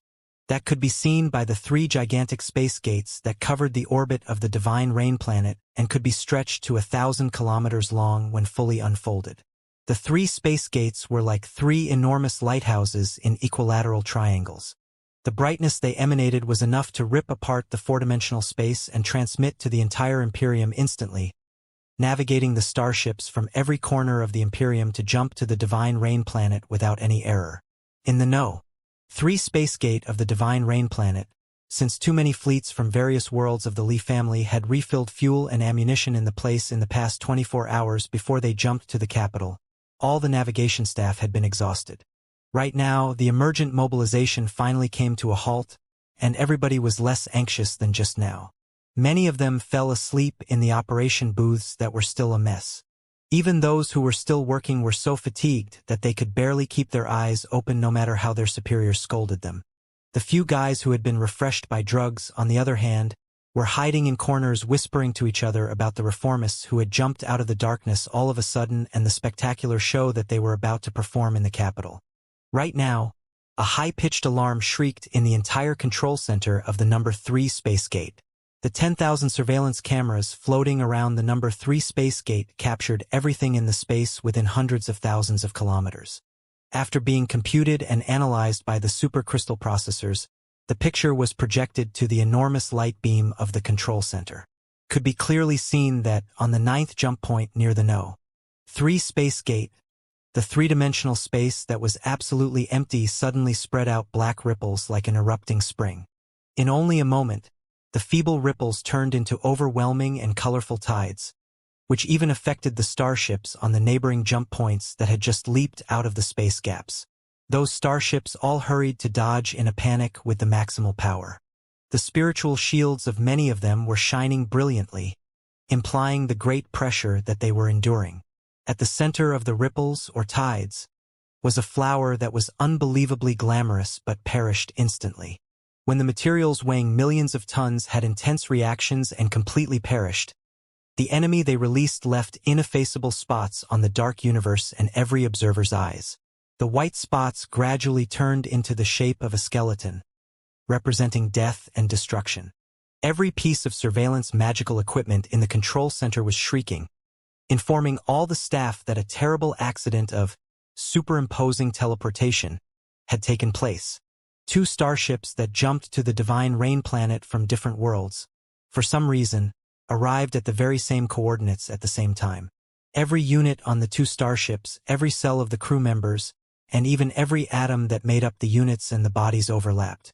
That could be seen by the 3 gigantic space gates that covered the orbit of the divine rain planet and could be stretched to 1,000 kilometers long when fully unfolded. The 3 space gates were like 3 enormous lighthouses in equilateral triangles. The brightness they emanated was enough to rip apart the 4-dimensional space and transmit to the entire Imperium instantly, navigating the starships from every corner of the Imperium to jump to the divine rain planet without any error. In the know. 3 space gate of the divine rain planet, since too many fleets from various worlds of the Li family had refilled fuel and ammunition in the place in the past 24 hours before they jumped to the capital, all the navigation staff had been exhausted. Right now, the emergent mobilization finally came to a halt, and everybody was less anxious than just now. Many of them fell asleep in the operation booths that were still a mess. Even those who were still working were so fatigued that they could barely keep their eyes open no matter how their superiors scolded them. The few guys who had been refreshed by drugs, on the other hand, were hiding in corners whispering to each other about the reformists who had jumped out of the darkness all of a sudden and the spectacular show that they were about to perform in the capital. Right now, a high-pitched alarm shrieked in the entire control center of the number 3 space gate. The 10,000 surveillance cameras floating around the number 3 space gate captured everything in the space within hundreds of thousands of kilometers. After being computed and analyzed by the supercrystal processors, the picture was projected to the enormous light beam of the control center. Could be clearly seen that, on the 9th jump point near the No. 3 space gate, the 3-dimensional space that was absolutely empty suddenly spread out black ripples like an erupting spring. In only a moment, the feeble ripples turned into overwhelming and colorful tides, which even affected the starships on the neighboring jump points that had just leaped out of the space gaps. Those starships all hurried to dodge in a panic with the maximal power. The spiritual shields of many of them were shining brilliantly, implying the great pressure that they were enduring. At the center of the ripples, or tides, was a flower that was unbelievably glamorous but perished instantly. When the materials weighing millions of tons had intense reactions and completely perished, the enemy they released left ineffaceable spots on the dark universe and every observer's eyes. The white spots gradually turned into the shape of a skeleton, representing death and destruction. Every piece of surveillance magical equipment in the control center was shrieking, informing all the staff that a terrible accident of superimposing teleportation had taken place. 2 starships that jumped to the divine rain planet from different worlds, for some reason, arrived at the very same coordinates at the same time. Every unit on the 2 starships, every cell of the crew members, and even every atom that made up the units and the bodies overlapped.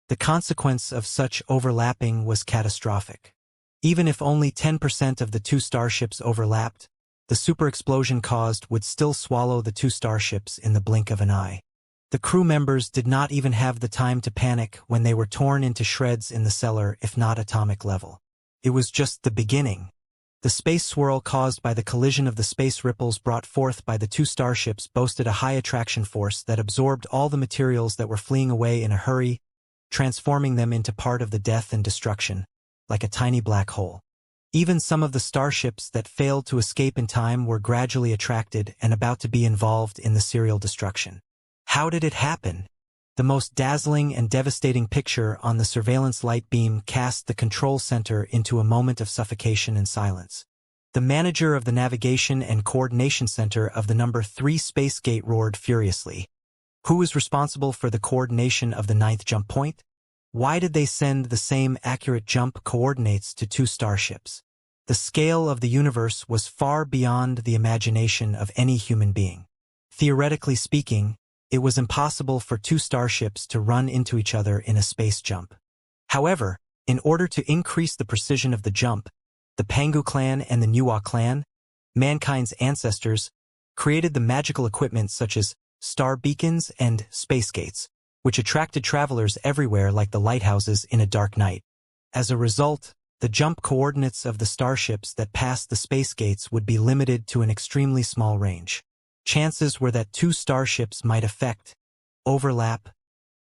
The consequence of such overlapping was catastrophic. Even if only 10% of the 2 starships overlapped, the super explosion caused would still swallow the 2 starships in the blink of an eye. The crew members did not even have the time to panic when they were torn into shreds in the cellar, if not atomic level. It was just the beginning. The space swirl caused by the collision of the space ripples brought forth by the 2 starships boasted a high attraction force that absorbed all the materials that were fleeing away in a hurry, transforming them into part of the death and destruction, like a tiny black hole. Even some of the starships that failed to escape in time were gradually attracted and about to be involved in the serial destruction. How did it happen? The most dazzling and devastating picture on the surveillance light beam cast the control center into a moment of suffocation and silence. The manager of the Navigation and Coordination Center of the number 3 Space Gate roared furiously. Who was responsible for the coordination of the 9th jump point? Why did they send the same accurate jump coordinates to 2 starships? The scale of the universe was far beyond the imagination of any human being. Theoretically speaking, it was impossible for 2 starships to run into each other in a space jump. However, in order to increase the precision of the jump, the Pangu clan and the Nuwa clan, mankind's ancestors, created the magical equipment such as star beacons and space gates, which attracted travelers everywhere like the lighthouses in a dark night. As a result, the jump coordinates of the starships that passed the space gates would be limited to an extremely small range. Chances were that 2 starships might affect, overlap,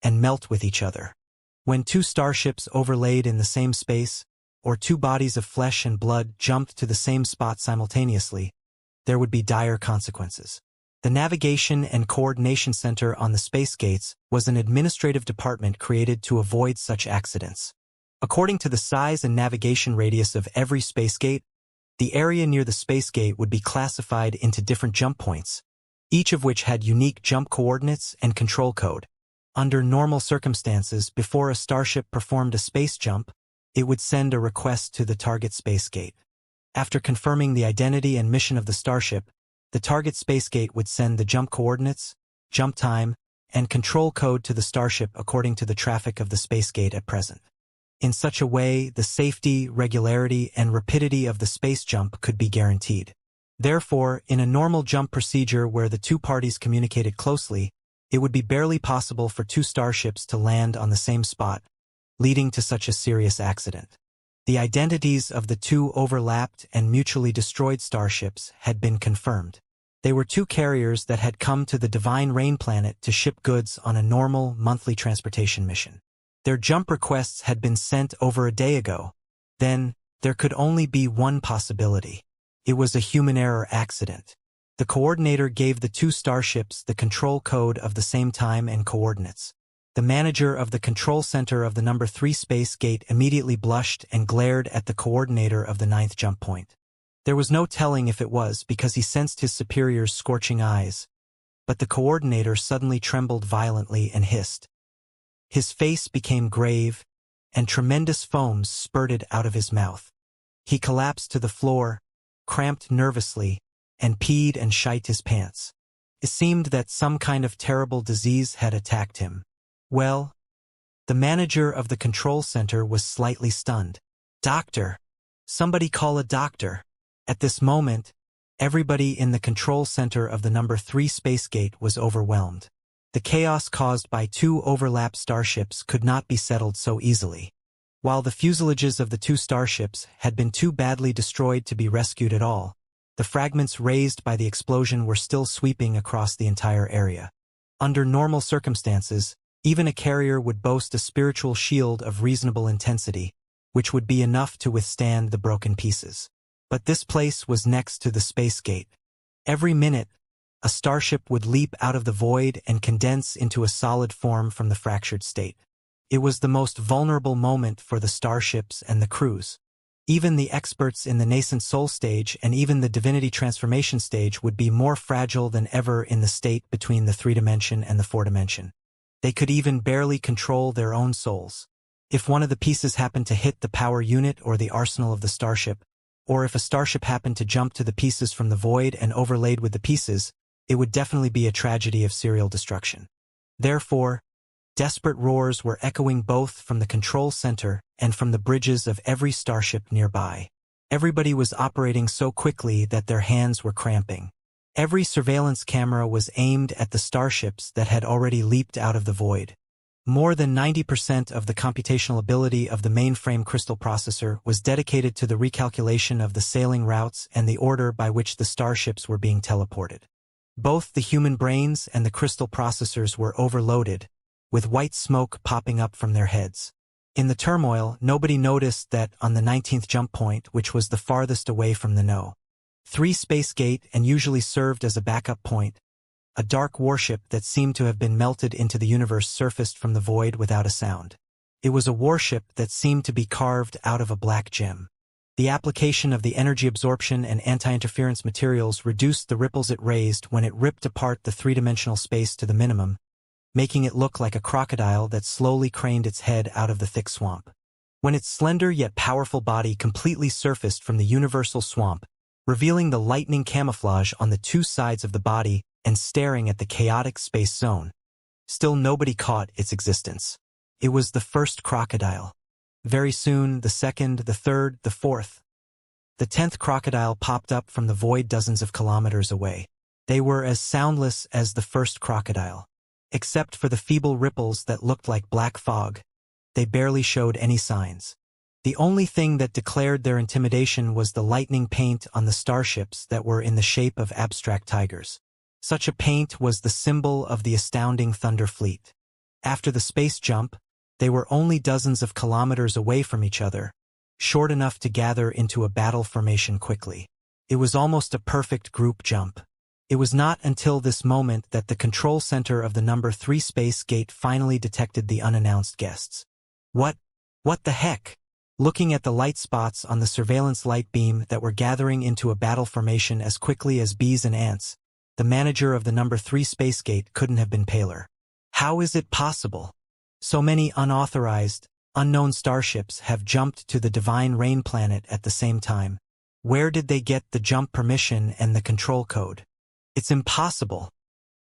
and melt with each other. When 2 starships overlaid in the same space, or 2 bodies of flesh and blood jumped to the same spot simultaneously, there would be dire consequences. The Navigation and Coordination Center on the space gates was an administrative department created to avoid such accidents. According to the size and navigation radius of every space gate, the area near the space gate would be classified into different jump points, each of which had unique jump coordinates and control code. Under normal circumstances, before a starship performed a space jump, it would send a request to the target space gate. After confirming the identity and mission of the starship, the target space gate would send the jump coordinates, jump time, and control code to the starship according to the traffic of the space gate at present. In such a way, the safety, regularity, and rapidity of the space jump could be guaranteed. Therefore, in a normal jump procedure where the 2 parties communicated closely, it would be barely possible for 2 starships to land on the same spot, leading to such a serious accident. The identities of the 2 overlapped and mutually destroyed starships had been confirmed. They were 2 carriers that had come to the Divine Rain planet to ship goods on a normal monthly transportation mission. Their jump requests had been sent over a day ago. Then, there could only be one possibility. It was a human error accident. The coordinator gave the 2 starships the control code of the same time and coordinates. The manager of the control center of the number 3 space gate immediately blushed and glared at the coordinator of the 9th jump point. There was no telling if it was because he sensed his superior's scorching eyes, but the coordinator suddenly trembled violently and hissed. His face became grave, and tremendous foams spurted out of his mouth. He collapsed to the floor, cramped nervously, and peed and shite his pants. It seemed that some kind of terrible disease had attacked him. Well, the manager of the control center was slightly stunned. "Doctor! Somebody call a doctor!" At this moment, everybody in the control center of the number 3 space gate was overwhelmed. The chaos caused by 2 overlapped starships could not be settled so easily. While the fuselages of the 2 starships had been too badly destroyed to be rescued at all, the fragments raised by the explosion were still sweeping across the entire area. Under normal circumstances, even a carrier would boast a spiritual shield of reasonable intensity, which would be enough to withstand the broken pieces. But this place was next to the space gate. Every minute, a starship would leap out of the void and condense into a solid form from the fractured state. It was the most vulnerable moment for the starships and the crews. Even the experts in the nascent soul stage and even the divinity transformation stage would be more fragile than ever in the state between the 3-dimension and the 4-dimension. They could even barely control their own souls. If one of the pieces happened to hit the power unit or the arsenal of the starship, or if a starship happened to jump to the pieces from the void and overlaid with the pieces, it would definitely be a tragedy of serial destruction. Therefore, desperate roars were echoing both from the control center and from the bridges of every starship nearby. Everybody was operating so quickly that their hands were cramping. Every surveillance camera was aimed at the starships that had already leaped out of the void. More than 90% of the computational ability of the mainframe crystal processor was dedicated to the recalculation of the sailing routes and the order by which the starships were being teleported. Both the human brains and the crystal processors were overloaded, with white smoke popping up from their heads. In the turmoil, nobody noticed that on the 19th jump point, which was the farthest away from the No. 3 space gate and usually served as a backup point, a dark warship that seemed to have been melted into the universe surfaced from the void without a sound. It was a warship that seemed to be carved out of a black gem. The application of the energy absorption and anti-interference materials reduced the ripples it raised when it ripped apart the three-dimensional space to the minimum, making it look like a crocodile that slowly craned its head out of the thick swamp. When its slender yet powerful body completely surfaced from the universal swamp, revealing the lightning camouflage on the two sides of the body and staring at the chaotic space zone, still nobody caught its existence. It was the first crocodile. Very soon, the second, the third, the fourth. The 10th crocodile popped up from the void dozens of kilometers away. They were as soundless as the first crocodile. Except for the feeble ripples that looked like black fog, they barely showed any signs. The only thing that declared their intimidation was the lightning paint on the starships that were in the shape of abstract tigers. Such a paint was the symbol of the astounding Thunder Fleet. After the space jump, they were only dozens of kilometers away from each other, short enough to gather into a battle formation quickly. It was almost a perfect group jump. It was not until this moment that the control center of the number 3 space gate finally detected the unannounced guests. What the heck? Looking at the light spots on the surveillance light beam that were gathering into a battle formation as quickly as bees and ants, the manager of the number 3 space gate couldn't have been paler. How is it possible? So many unauthorized, unknown starships have jumped to the Divine Rain planet at the same time. Where did they get the jump permission and the control code? It's impossible.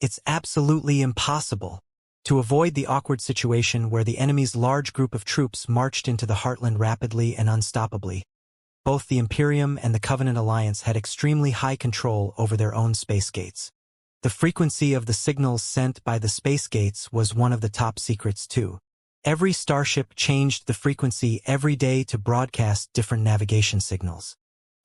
It's absolutely impossible. To avoid the awkward situation where the enemy's large group of troops marched into the Heartland rapidly and unstoppably, both the Imperium and the Covenant Alliance had extremely high control over their own space gates. The frequency of the signals sent by the space gates was one of the top secrets too. Every starship changed the frequency every day to broadcast different navigation signals.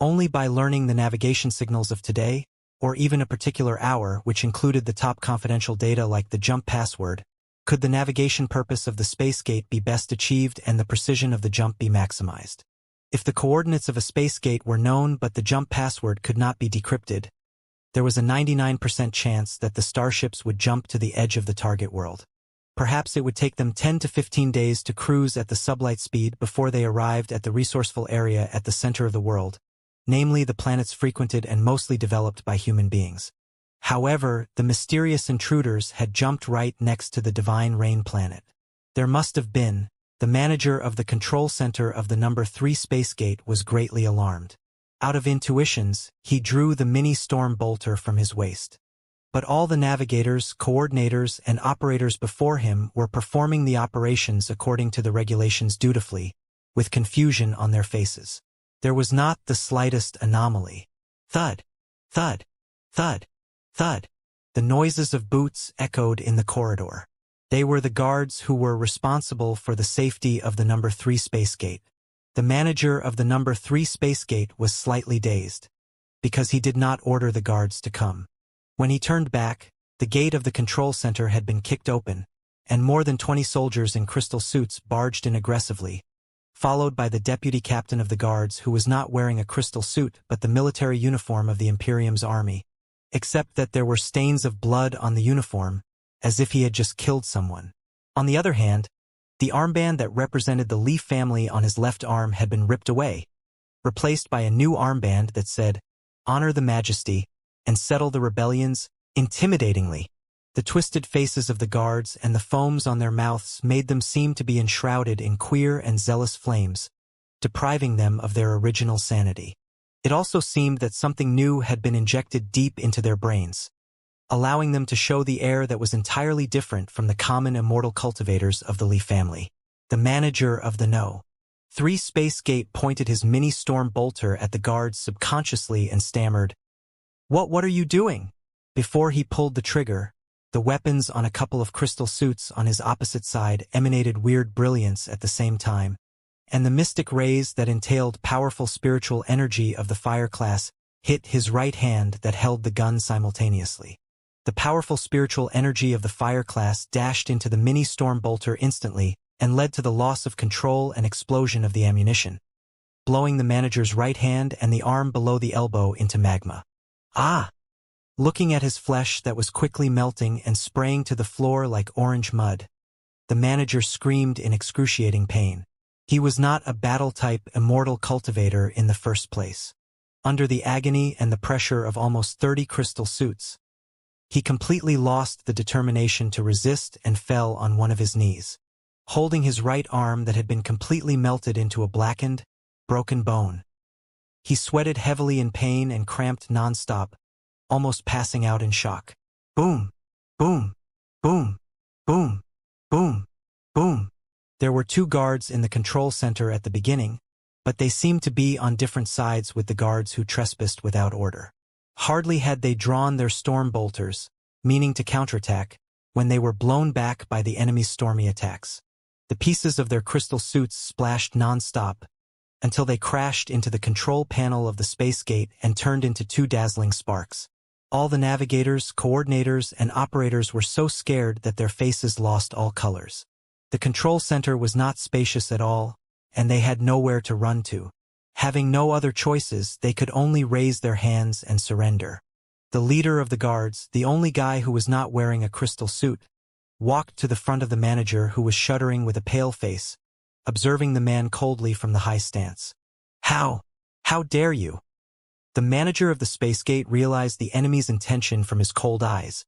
Only by learning the navigation signals of today, or even a particular hour which included the top confidential data like the jump password, could the navigation purpose of the space gate be best achieved and the precision of the jump be maximized. If the coordinates of a space gate were known but the jump password could not be decrypted, there was a 99% chance that the starships would jump to the edge of the target world. Perhaps it would take them 10 to 15 days to cruise at the sublight speed before they arrived at the resourceful area at the center of the world, namely the planets frequented and mostly developed by human beings. However, the mysterious intruders had jumped right next to the Divine Rain planet. There must have been. The manager of the control center of the number 3 space gate was greatly alarmed. Out of intuitions, he drew the mini-storm bolter from his waist. But all the navigators, coordinators, and operators before him were performing the operations according to the regulations dutifully, with confusion on their faces. There was not the slightest anomaly. Thud, thud, thud, thud. The noises of boots echoed in the corridor. They were the guards who were responsible for the safety of the number 3 space gate. The manager of the number 3 space gate was slightly dazed, because he did not order the guards to come. When he turned back, the gate of the control center had been kicked open, and more than 20 soldiers in crystal suits barged in aggressively, followed by the deputy captain of the guards who was not wearing a crystal suit but the military uniform of the Imperium's army, except that there were stains of blood on the uniform, as if he had just killed someone. On the other hand, the armband that represented the Lee family on his left arm had been ripped away, replaced by a new armband that said, "Honor the Majesty and settle the rebellions," intimidatingly. The twisted faces of the guards and the foams on their mouths made them seem to be enshrouded in queer and zealous flames, depriving them of their original sanity. It also seemed that something new had been injected deep into their brains, allowing them to show the air that was entirely different from the common immortal cultivators of the Lee family. The manager of the No. 3 Space Gate pointed his mini-storm bolter at the guards subconsciously and stammered, What are you doing?" Before he pulled the trigger, the weapons on a couple of crystal suits on his opposite side emanated weird brilliance at the same time, and the mystic rays that entailed powerful spiritual energy of the fire class hit his right hand that held the gun simultaneously. The powerful spiritual energy of the fire class dashed into the mini-storm bolter instantly and led to the loss of control and explosion of the ammunition, blowing the manager's right hand and the arm below the elbow into magma. Ah! Looking at his flesh that was quickly melting and spraying to the floor like orange mud, the manager screamed in excruciating pain. He was not a battle-type immortal cultivator in the first place. Under the agony and the pressure of almost 30 crystal suits, he completely lost the determination to resist and fell on one of his knees, holding his right arm that had been completely melted into a blackened, broken bone. He sweated heavily in pain and cramped non-stop, almost passing out in shock. Boom! Boom! Boom! Boom! Boom! Boom! There were 2 guards in the control center at the beginning, but they seemed to be on different sides with the guards who trespassed without order. Hardly had they drawn their storm bolters, meaning to counterattack, when they were blown back by the enemy's stormy attacks. The pieces of their crystal suits splashed non-stop, until they crashed into the control panel of the space gate and turned into 2 dazzling sparks. All the navigators, coordinators, and operators were so scared that their faces lost all colors. The control center was not spacious at all, and they had nowhere to run to. Having no other choices, they could only raise their hands and surrender. The leader of the guards, the only guy who was not wearing a crystal suit, walked to the front of the manager who was shuddering with a pale face, observing the man coldly from the high stance. How dare you? The manager of the space gate realized the enemy's intention from his cold eyes,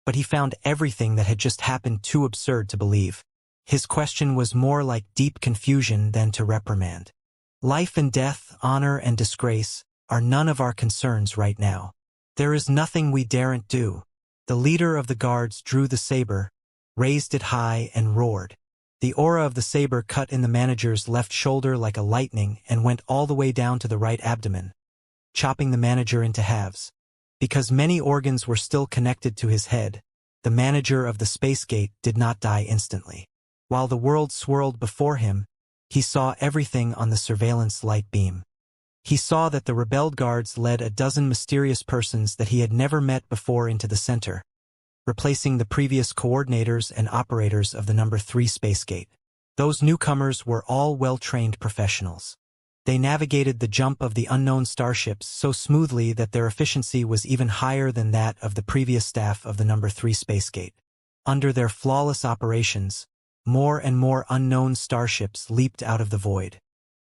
but he found everything that had just happened too absurd to believe. His question was more like deep confusion than to reprimand. Life and death, honor and disgrace, are none of our concerns right now. There is nothing we daren't do. The leader of the guards drew the saber, raised it high and roared. The aura of the saber cut in the manager's left shoulder like a lightning and went all the way down to the right abdomen, chopping the manager into halves. Because many organs were still connected to his head, the manager of the space gate did not die instantly. While the world swirled before him, he saw everything on the surveillance light beam. He saw that the rebelled guards led a dozen mysterious persons that he had never met before into the center, replacing the previous coordinators and operators of the number 3 space gate. Those newcomers were all well-trained professionals. They navigated the jump of the unknown starships so smoothly that their efficiency was even higher than that of the previous staff of the number 3 space gate. Under their flawless operations, more and more unknown starships leaped out of the void.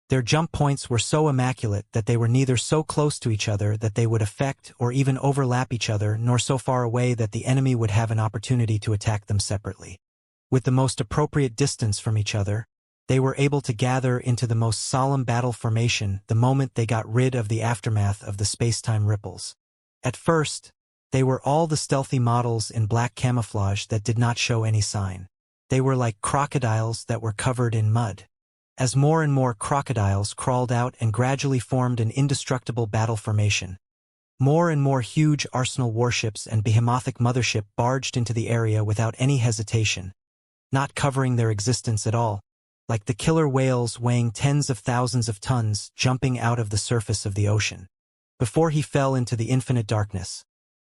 Their jump points were so immaculate that they were neither so close to each other that they would affect or even overlap each other, nor so far away that the enemy would have an opportunity to attack them separately. With the most appropriate distance from each other, they were able to gather into the most solemn battle formation the moment they got rid of the aftermath of the space-time ripples. At first, they were all the stealthy models in black camouflage that did not show any sign. They were like crocodiles that were covered in mud. As more and more crocodiles crawled out and gradually formed an indestructible battle formation, more and more huge arsenal warships and behemothic mothership barged into the area without any hesitation, not covering their existence at all, like the killer whales weighing tens of thousands of tons jumping out of the surface of the ocean. Before he fell into the infinite darkness,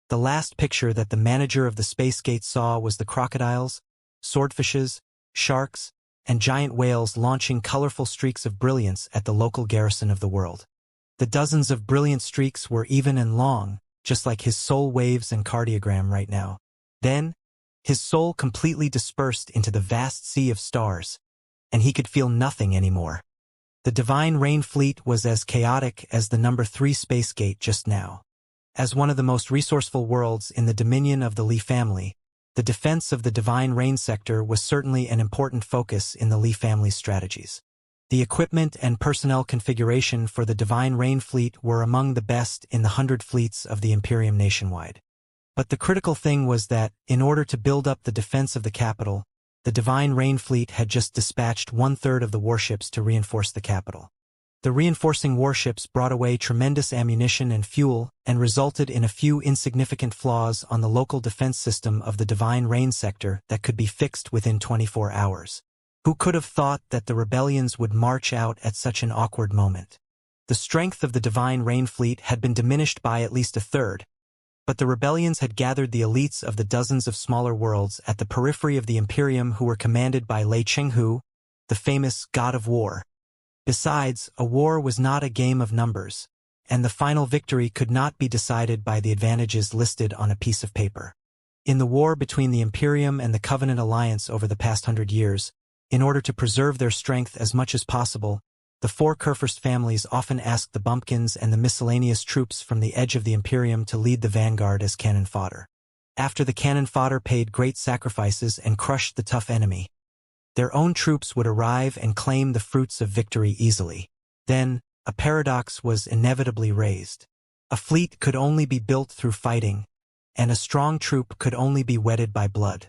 the last picture that the manager of the space gate saw was the crocodiles, swordfishes, sharks, and giant whales launching colorful streaks of brilliance at the local garrison of the world. The dozens of brilliant streaks were even and long, just like his soul waves and cardiogram right now. Then, his soul completely dispersed into the vast sea of stars, and he could feel nothing anymore. The Divine Rain Fleet was as chaotic as the number 3 space gate just now. As one of the most resourceful worlds in the dominion of the Li family, the defense of the Divine Rain sector was certainly an important focus in the Li family's strategies. The equipment and personnel configuration for the Divine Rain Fleet were among the best in the 100 fleets of the Imperium nationwide. But the critical thing was that, in order to build up the defense of the capital, the Divine Rain Fleet had just dispatched 1/3 of the warships to reinforce the capital. The reinforcing warships brought away tremendous ammunition and fuel and resulted in a few insignificant flaws on the local defense system of the Divine Rain sector that could be fixed within 24 hours. Who could have thought that the rebellions would march out at such an awkward moment? The strength of the Divine Rain Fleet had been diminished by at least 1/3, but the rebellions had gathered the elites of the dozens of smaller worlds at the periphery of the Imperium who were commanded by Lei Chenghu, the famous god of war. Besides, a war was not a game of numbers, and the final victory could not be decided by the advantages listed on a piece of paper. In the war between the Imperium and the Covenant Alliance over the past 100 years, in order to preserve their strength as much as possible, the four Kurfürst families often asked the bumpkins and the miscellaneous troops from the edge of the Imperium to lead the vanguard as cannon fodder. After the cannon fodder paid great sacrifices and crushed the tough enemy, their own troops would arrive and claim the fruits of victory easily. Then, a paradox was inevitably raised. A fleet could only be built through fighting, and a strong troop could only be whetted by blood.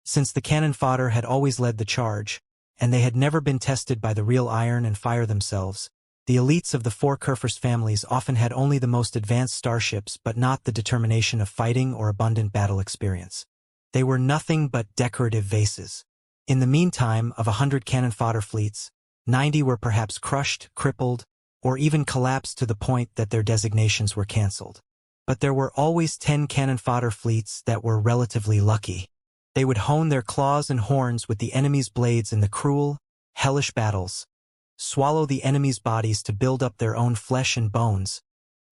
Since the cannon fodder had always led the charge, and they had never been tested by the real iron and fire themselves, the elites of the four Kurfürst families often had only the most advanced starships but not the determination of fighting or abundant battle experience. They were nothing but decorative vases. In the meantime, of 100 cannon fodder fleets, 90 were perhaps crushed, crippled, or even collapsed to the point that their designations were cancelled. But there were always 10 cannon fodder fleets that were relatively lucky. They would hone their claws and horns with the enemy's blades in the cruel, hellish battles, swallow the enemy's bodies to build up their own flesh and bones,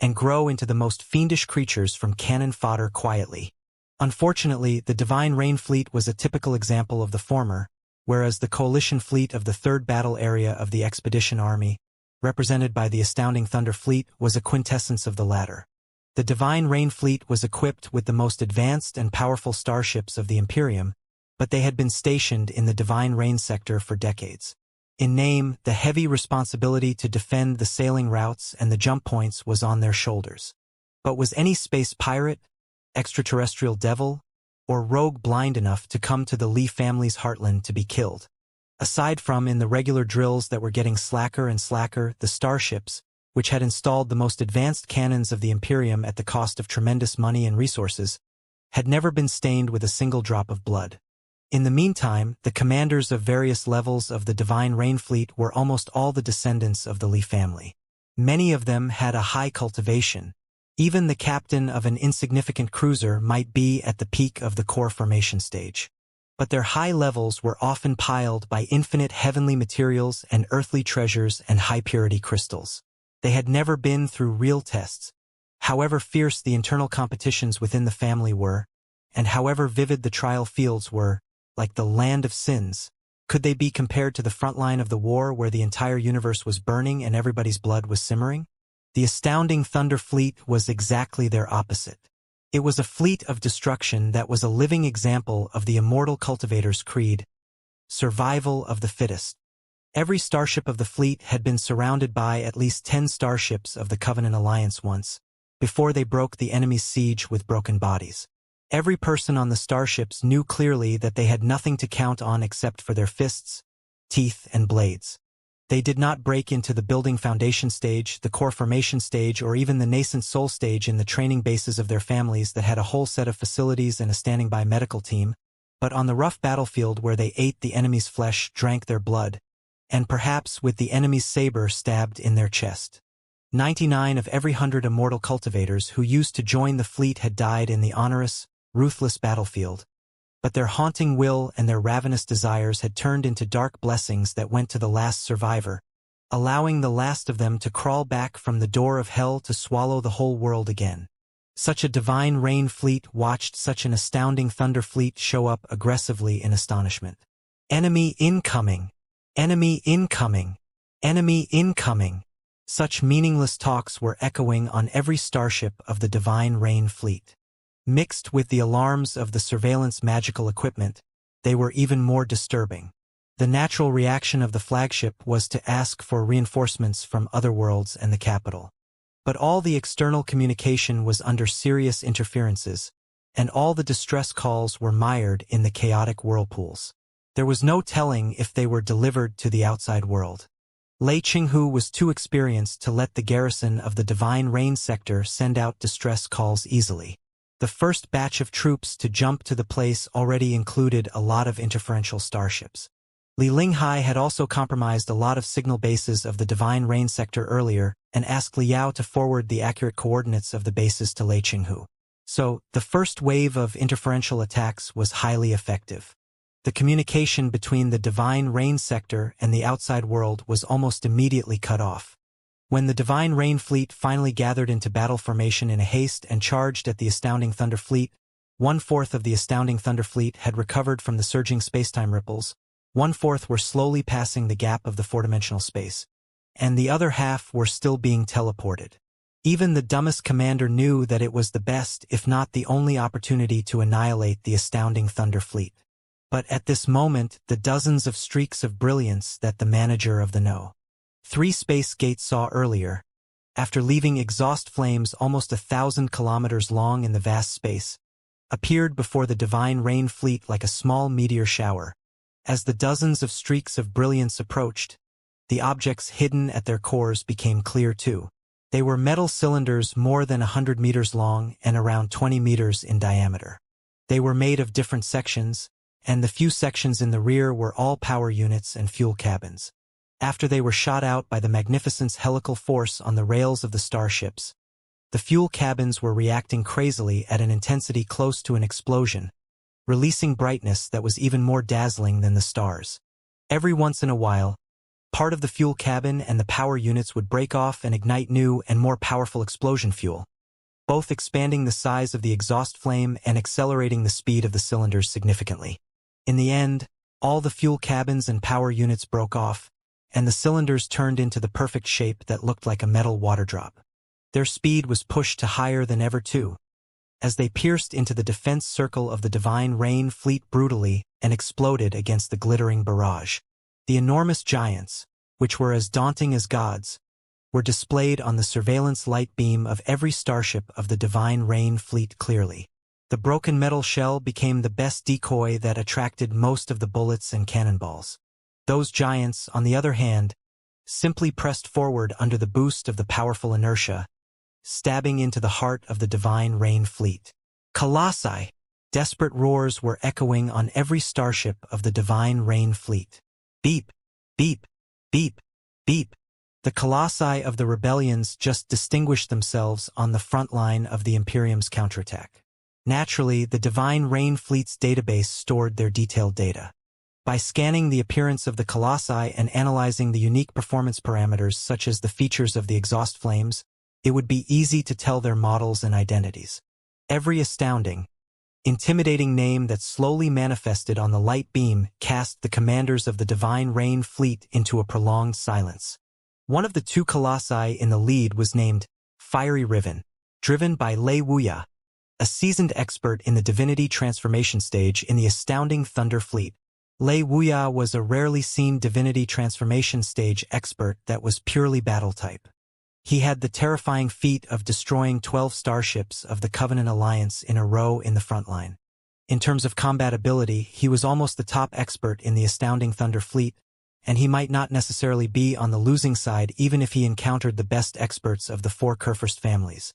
and grow into the most fiendish creatures from cannon fodder quietly. Unfortunately, the Divine Rain Fleet was a typical example of the former, whereas the coalition fleet of the Third Battle Area of the Expedition Army, represented by the Astounding Thunder Fleet, was a quintessence of the latter. The Divine Rain Fleet was equipped with the most advanced and powerful starships of the Imperium, but they had been stationed in the Divine Rain sector for decades. In name, the heavy responsibility to defend the sailing routes and the jump points was on their shoulders. But was any space pirate, extraterrestrial devil, or rogue blind enough to come to the Lee family's heartland to be killed? Aside from in the regular drills that were getting slacker and slacker, the starships, which had installed the most advanced cannons of the Imperium at the cost of tremendous money and resources, had never been stained with a single drop of blood. In the meantime, the commanders of various levels of the Divine Rain Fleet were almost all the descendants of the Lee family. Many of them had a high cultivation. Even the captain of an insignificant cruiser might be at the peak of the core formation stage. But their high levels were often piled by infinite heavenly materials and earthly treasures and high-purity crystals. They had never been through real tests, however fierce the internal competitions within the family were, and however vivid the trial fields were, like the land of sins. Could they be compared to the front line of the war where the entire universe was burning and everybody's blood was simmering? The Astounding Thunder Fleet was exactly their opposite. It was a fleet of destruction that was a living example of the immortal Cultivators' creed, survival of the fittest. Every starship of the fleet had been surrounded by at least 10 starships of the Covenant Alliance once, before they broke the enemy's siege with broken bodies. Every person on the starships knew clearly that they had nothing to count on except for their fists, teeth, and blades. They did not break into the building foundation stage, the core formation stage, or even the nascent soul stage in the training bases of their families that had a whole set of facilities and a standing-by medical team, but on the rough battlefield where they ate the enemy's flesh, drank their blood, and perhaps with the enemy's saber stabbed in their chest. 99 of every 100 immortal cultivators who used to join the fleet had died in the onerous, ruthless battlefield, but their haunting will and their ravenous desires had turned into dark blessings that went to the last survivor, allowing the last of them to crawl back from the door of hell to swallow the whole world again. Such a Divine Rain Fleet watched such an Astounding Thunder Fleet show up aggressively in astonishment. Enemy incoming! Enemy incoming! Enemy incoming! Such meaningless talks were echoing on every starship of the Divine Rain Fleet. Mixed with the alarms of the surveillance magical equipment, they were even more disturbing. The natural reaction of the flagship was to ask for reinforcements from other worlds and the capital. But all the external communication was under serious interferences, and all the distress calls were mired in the chaotic whirlpools. There was no telling if they were delivered to the outside world. Lei Qinghu was too experienced to let the garrison of the Divine Rain sector send out distress calls easily. The first batch of troops to jump to the place already included a lot of interferential starships. Li Linghai had also compromised a lot of signal bases of the Divine Rain sector earlier and asked Liao to forward the accurate coordinates of the bases to Lei Qinghu. So, the first wave of interferential attacks was highly effective. The communication between the Divine Rain sector and the outside world was almost immediately cut off. When the Divine Rain Fleet finally gathered into battle formation in a haste and charged at the Astounding Thunder Fleet, 1/4 of the Astounding Thunder Fleet had recovered from the surging spacetime ripples, 1/4 were slowly passing the gap of the four-dimensional space, and the other half were still being teleported. Even the dumbest commander knew that it was the best, if not the only opportunity to annihilate the Astounding Thunder Fleet. But at this moment, the dozens of streaks of brilliance that the manager of the No. 3 space gates saw earlier, after leaving exhaust flames almost 1,000 kilometers long in the vast space, appeared before the Divine Rain Fleet like a small meteor shower. As the dozens of streaks of brilliance approached, the objects hidden at their cores became clear too. They were metal cylinders more than 100 meters long and around 20 meters in diameter. They were made of different sections, and the few sections in the rear were all power units and fuel cabins. After they were shot out by the Magnificent's helical force on the rails of the Starships, the fuel cabins were reacting crazily at an intensity close to an explosion, releasing brightness that was even more dazzling than the stars. Every once in a while, part of the fuel cabin and the power units would break off and ignite new and more powerful explosion fuel, both expanding the size of the exhaust flame and accelerating the speed of the cylinders significantly. In the end, all the fuel cabins and power units broke off, and the cylinders turned into the perfect shape that looked like a metal water drop. Their speed was pushed to higher than ever too, as they pierced into the defense circle of the Divine Rain Fleet brutally and exploded against the glittering barrage. The enormous giants, which were as daunting as gods, were displayed on the surveillance light beam of every starship of the Divine Rain Fleet clearly. The broken metal shell became the best decoy that attracted most of the bullets and cannonballs. Those giants, on the other hand, simply pressed forward under the boost of the powerful inertia, stabbing into the heart of the Divine Rain Fleet. Colossi! Desperate roars were echoing on every starship of the Divine Rain Fleet. Beep! Beep! Beep! Beep! The colossi of the rebellions just distinguished themselves on the front line of the Imperium's counterattack. Naturally, the Divine Rain Fleet's database stored their detailed data. By scanning the appearance of the colossi and analyzing the unique performance parameters such as the features of the exhaust flames, it would be easy to tell their models and identities. Every astounding, intimidating name that slowly manifested on the light beam cast the commanders of the Divine Rain Fleet into a prolonged silence. One of the 2 colossi in the lead was named Fiery Riven, driven by Wuxia, a seasoned expert in the divinity transformation stage in the Astounding Thunder Fleet. Wuxia was a rarely seen divinity transformation stage expert that was purely battle type. He had the terrifying feat of destroying 12 starships of the Covenant Alliance in a row in the front line. In terms of combat ability, he was almost the top expert in the Astounding Thunder Fleet, and he might not necessarily be on the losing side even if he encountered the best experts of the 4 Kurfürst families.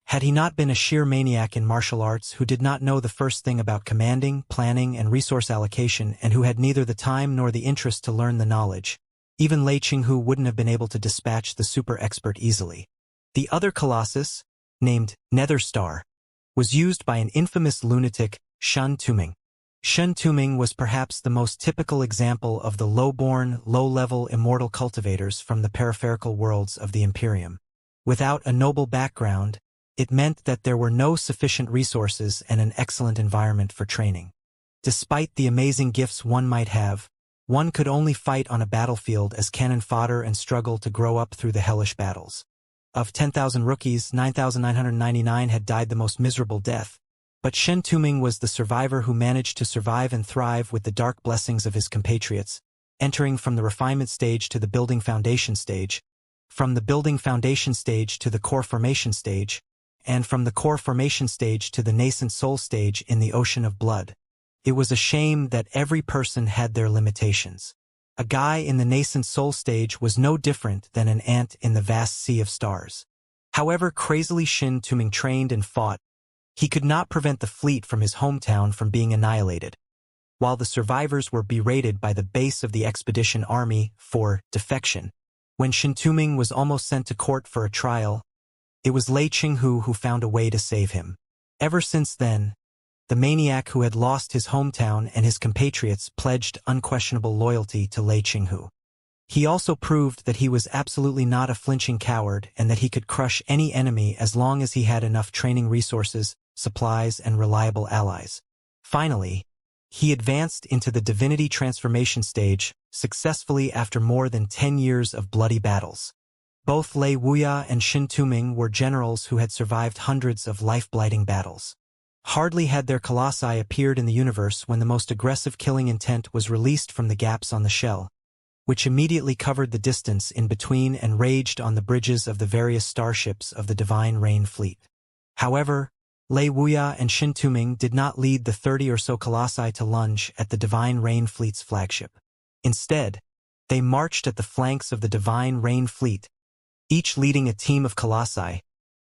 Had he not been a sheer maniac in martial arts who did not know the first thing about commanding, planning, and resource allocation, and who had neither the time nor the interest to learn the knowledge, even Lei Qinghu wouldn't have been able to dispatch the super expert easily. The other colossus, named Netherstar, was used by an infamous lunatic, Shen Tuming. Shen Tuming was perhaps the most typical example of the low-born, low-level immortal cultivators from the peripheral worlds of the Imperium. Without a noble background, it meant that there were no sufficient resources and an excellent environment for training. Despite the amazing gifts one might have, one could only fight on a battlefield as cannon fodder and struggle to grow up through the hellish battles. Of 10,000 rookies, 9,999 had died the most miserable death, but Shen Tuming was the survivor who managed to survive and thrive with the dark blessings of his compatriots, entering from the refinement stage to the building foundation stage, from the building foundation stage to the core formation stage, and from the core formation stage to the nascent soul stage in the ocean of blood. It was a shame that every person had their limitations. A guy in the nascent soul stage was no different than an ant in the vast sea of stars. However crazily Shen Tuming trained and fought, he could not prevent the fleet from his hometown from being annihilated, while the survivors were berated by the base of the expedition army for defection. When Shen Tuming was almost sent to court for a trial, it was Lei Qinghu who found a way to save him. Ever since then, the maniac who had lost his hometown and his compatriots pledged unquestionable loyalty to Lei Qinghu. He also proved that he was absolutely not a flinching coward and that he could crush any enemy as long as he had enough training resources, supplies, and reliable allies. Finally, he advanced into the divinity transformation stage successfully after more than 10 years of bloody battles. Both Lei Wuya and Shin Tuming were generals who had survived hundreds of life-blighting battles. Hardly had their colossi appeared in the universe when the most aggressive killing intent was released from the gaps on the shell, which immediately covered the distance in between and raged on the bridges of the various starships of the Divine Rain Fleet. However, Lei Wuya and Shin Tuming did not lead the 30 or so colossi to lunge at the Divine Rain Fleet's flagship. Instead, they marched at the flanks of the Divine Rain Fleet, each leading a team of colossi,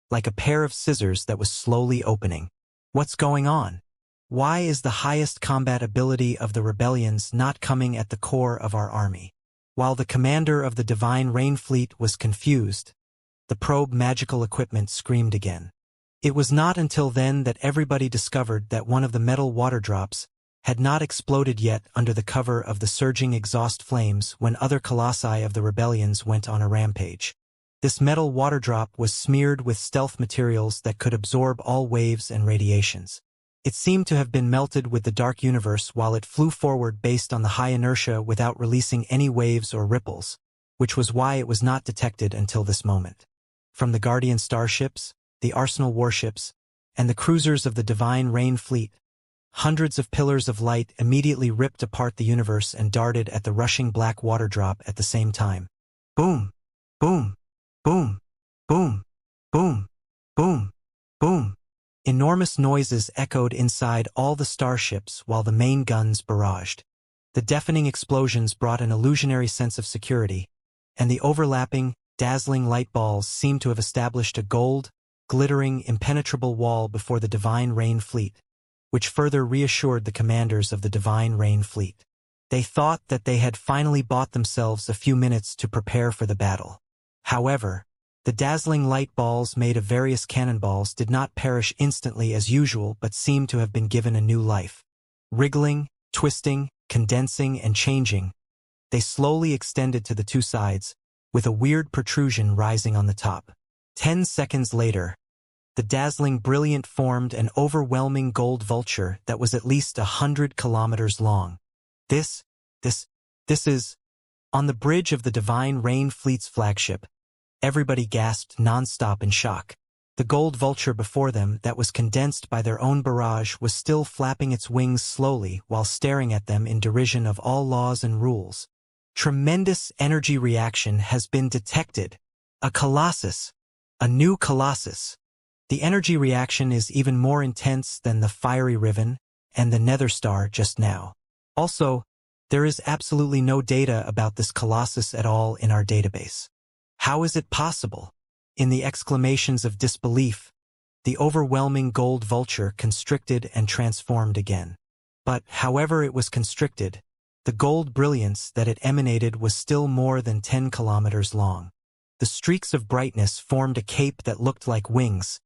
like a pair of scissors that was slowly opening. What's going on? Why is the highest combat ability of the rebellions not coming at the core of our army? While the commander of the Divine Rain Fleet was confused, the probe magical equipment screamed again. It was not until then that everybody discovered that one of the metal water drops had not exploded yet under the cover of the surging exhaust flames when other colossi of the rebellions went on a rampage. This metal water drop was smeared with stealth materials that could absorb all waves and radiations. It seemed to have been melted with the dark universe while it flew forward based on the high inertia without releasing any waves or ripples, which was why it was not detected until this moment. From the Guardian starships, the Arsenal warships, and the cruisers of the Divine Rain Fleet, hundreds of pillars of light immediately ripped apart the universe and darted at the rushing black water drop at the same time. Boom! Boom! Boom! Boom! Boom! Boom! Boom! Enormous noises echoed inside all the starships while the main guns barraged. The deafening explosions brought an illusionary sense of security, and the overlapping, dazzling light balls seemed to have established a gold, glittering, impenetrable wall before the Divine Rain Fleet, which further reassured the commanders of the Divine Rain Fleet. They thought that they had finally bought themselves a few minutes to prepare for the battle. However, the dazzling light balls made of various cannonballs did not perish instantly as usual but seemed to have been given a new life. Wriggling, twisting, condensing, and changing, they slowly extended to the two sides, with a weird protrusion rising on the top. 10 seconds later, the dazzling brilliant formed an overwhelming gold vulture that was at least 100 kilometers long. This is... On the bridge of the Divine Rain Fleet's flagship, everybody gasped non-stop in shock. The gold vulture before them that was condensed by their own barrage was still flapping its wings slowly while staring at them in derision of all laws and rules. Tremendous energy reaction has been detected. A colossus. A new colossus. The energy reaction is even more intense than the fiery riven and the nether star just now. Also, there is absolutely no data about this colossus at all in our database. How is it possible? In the exclamations of disbelief, the overwhelming gold vulture constricted and transformed again. But, however it was constricted, the gold brilliance that it emanated was still more than 10 kilometers long. The streaks of brightness formed a cape that looked like wings,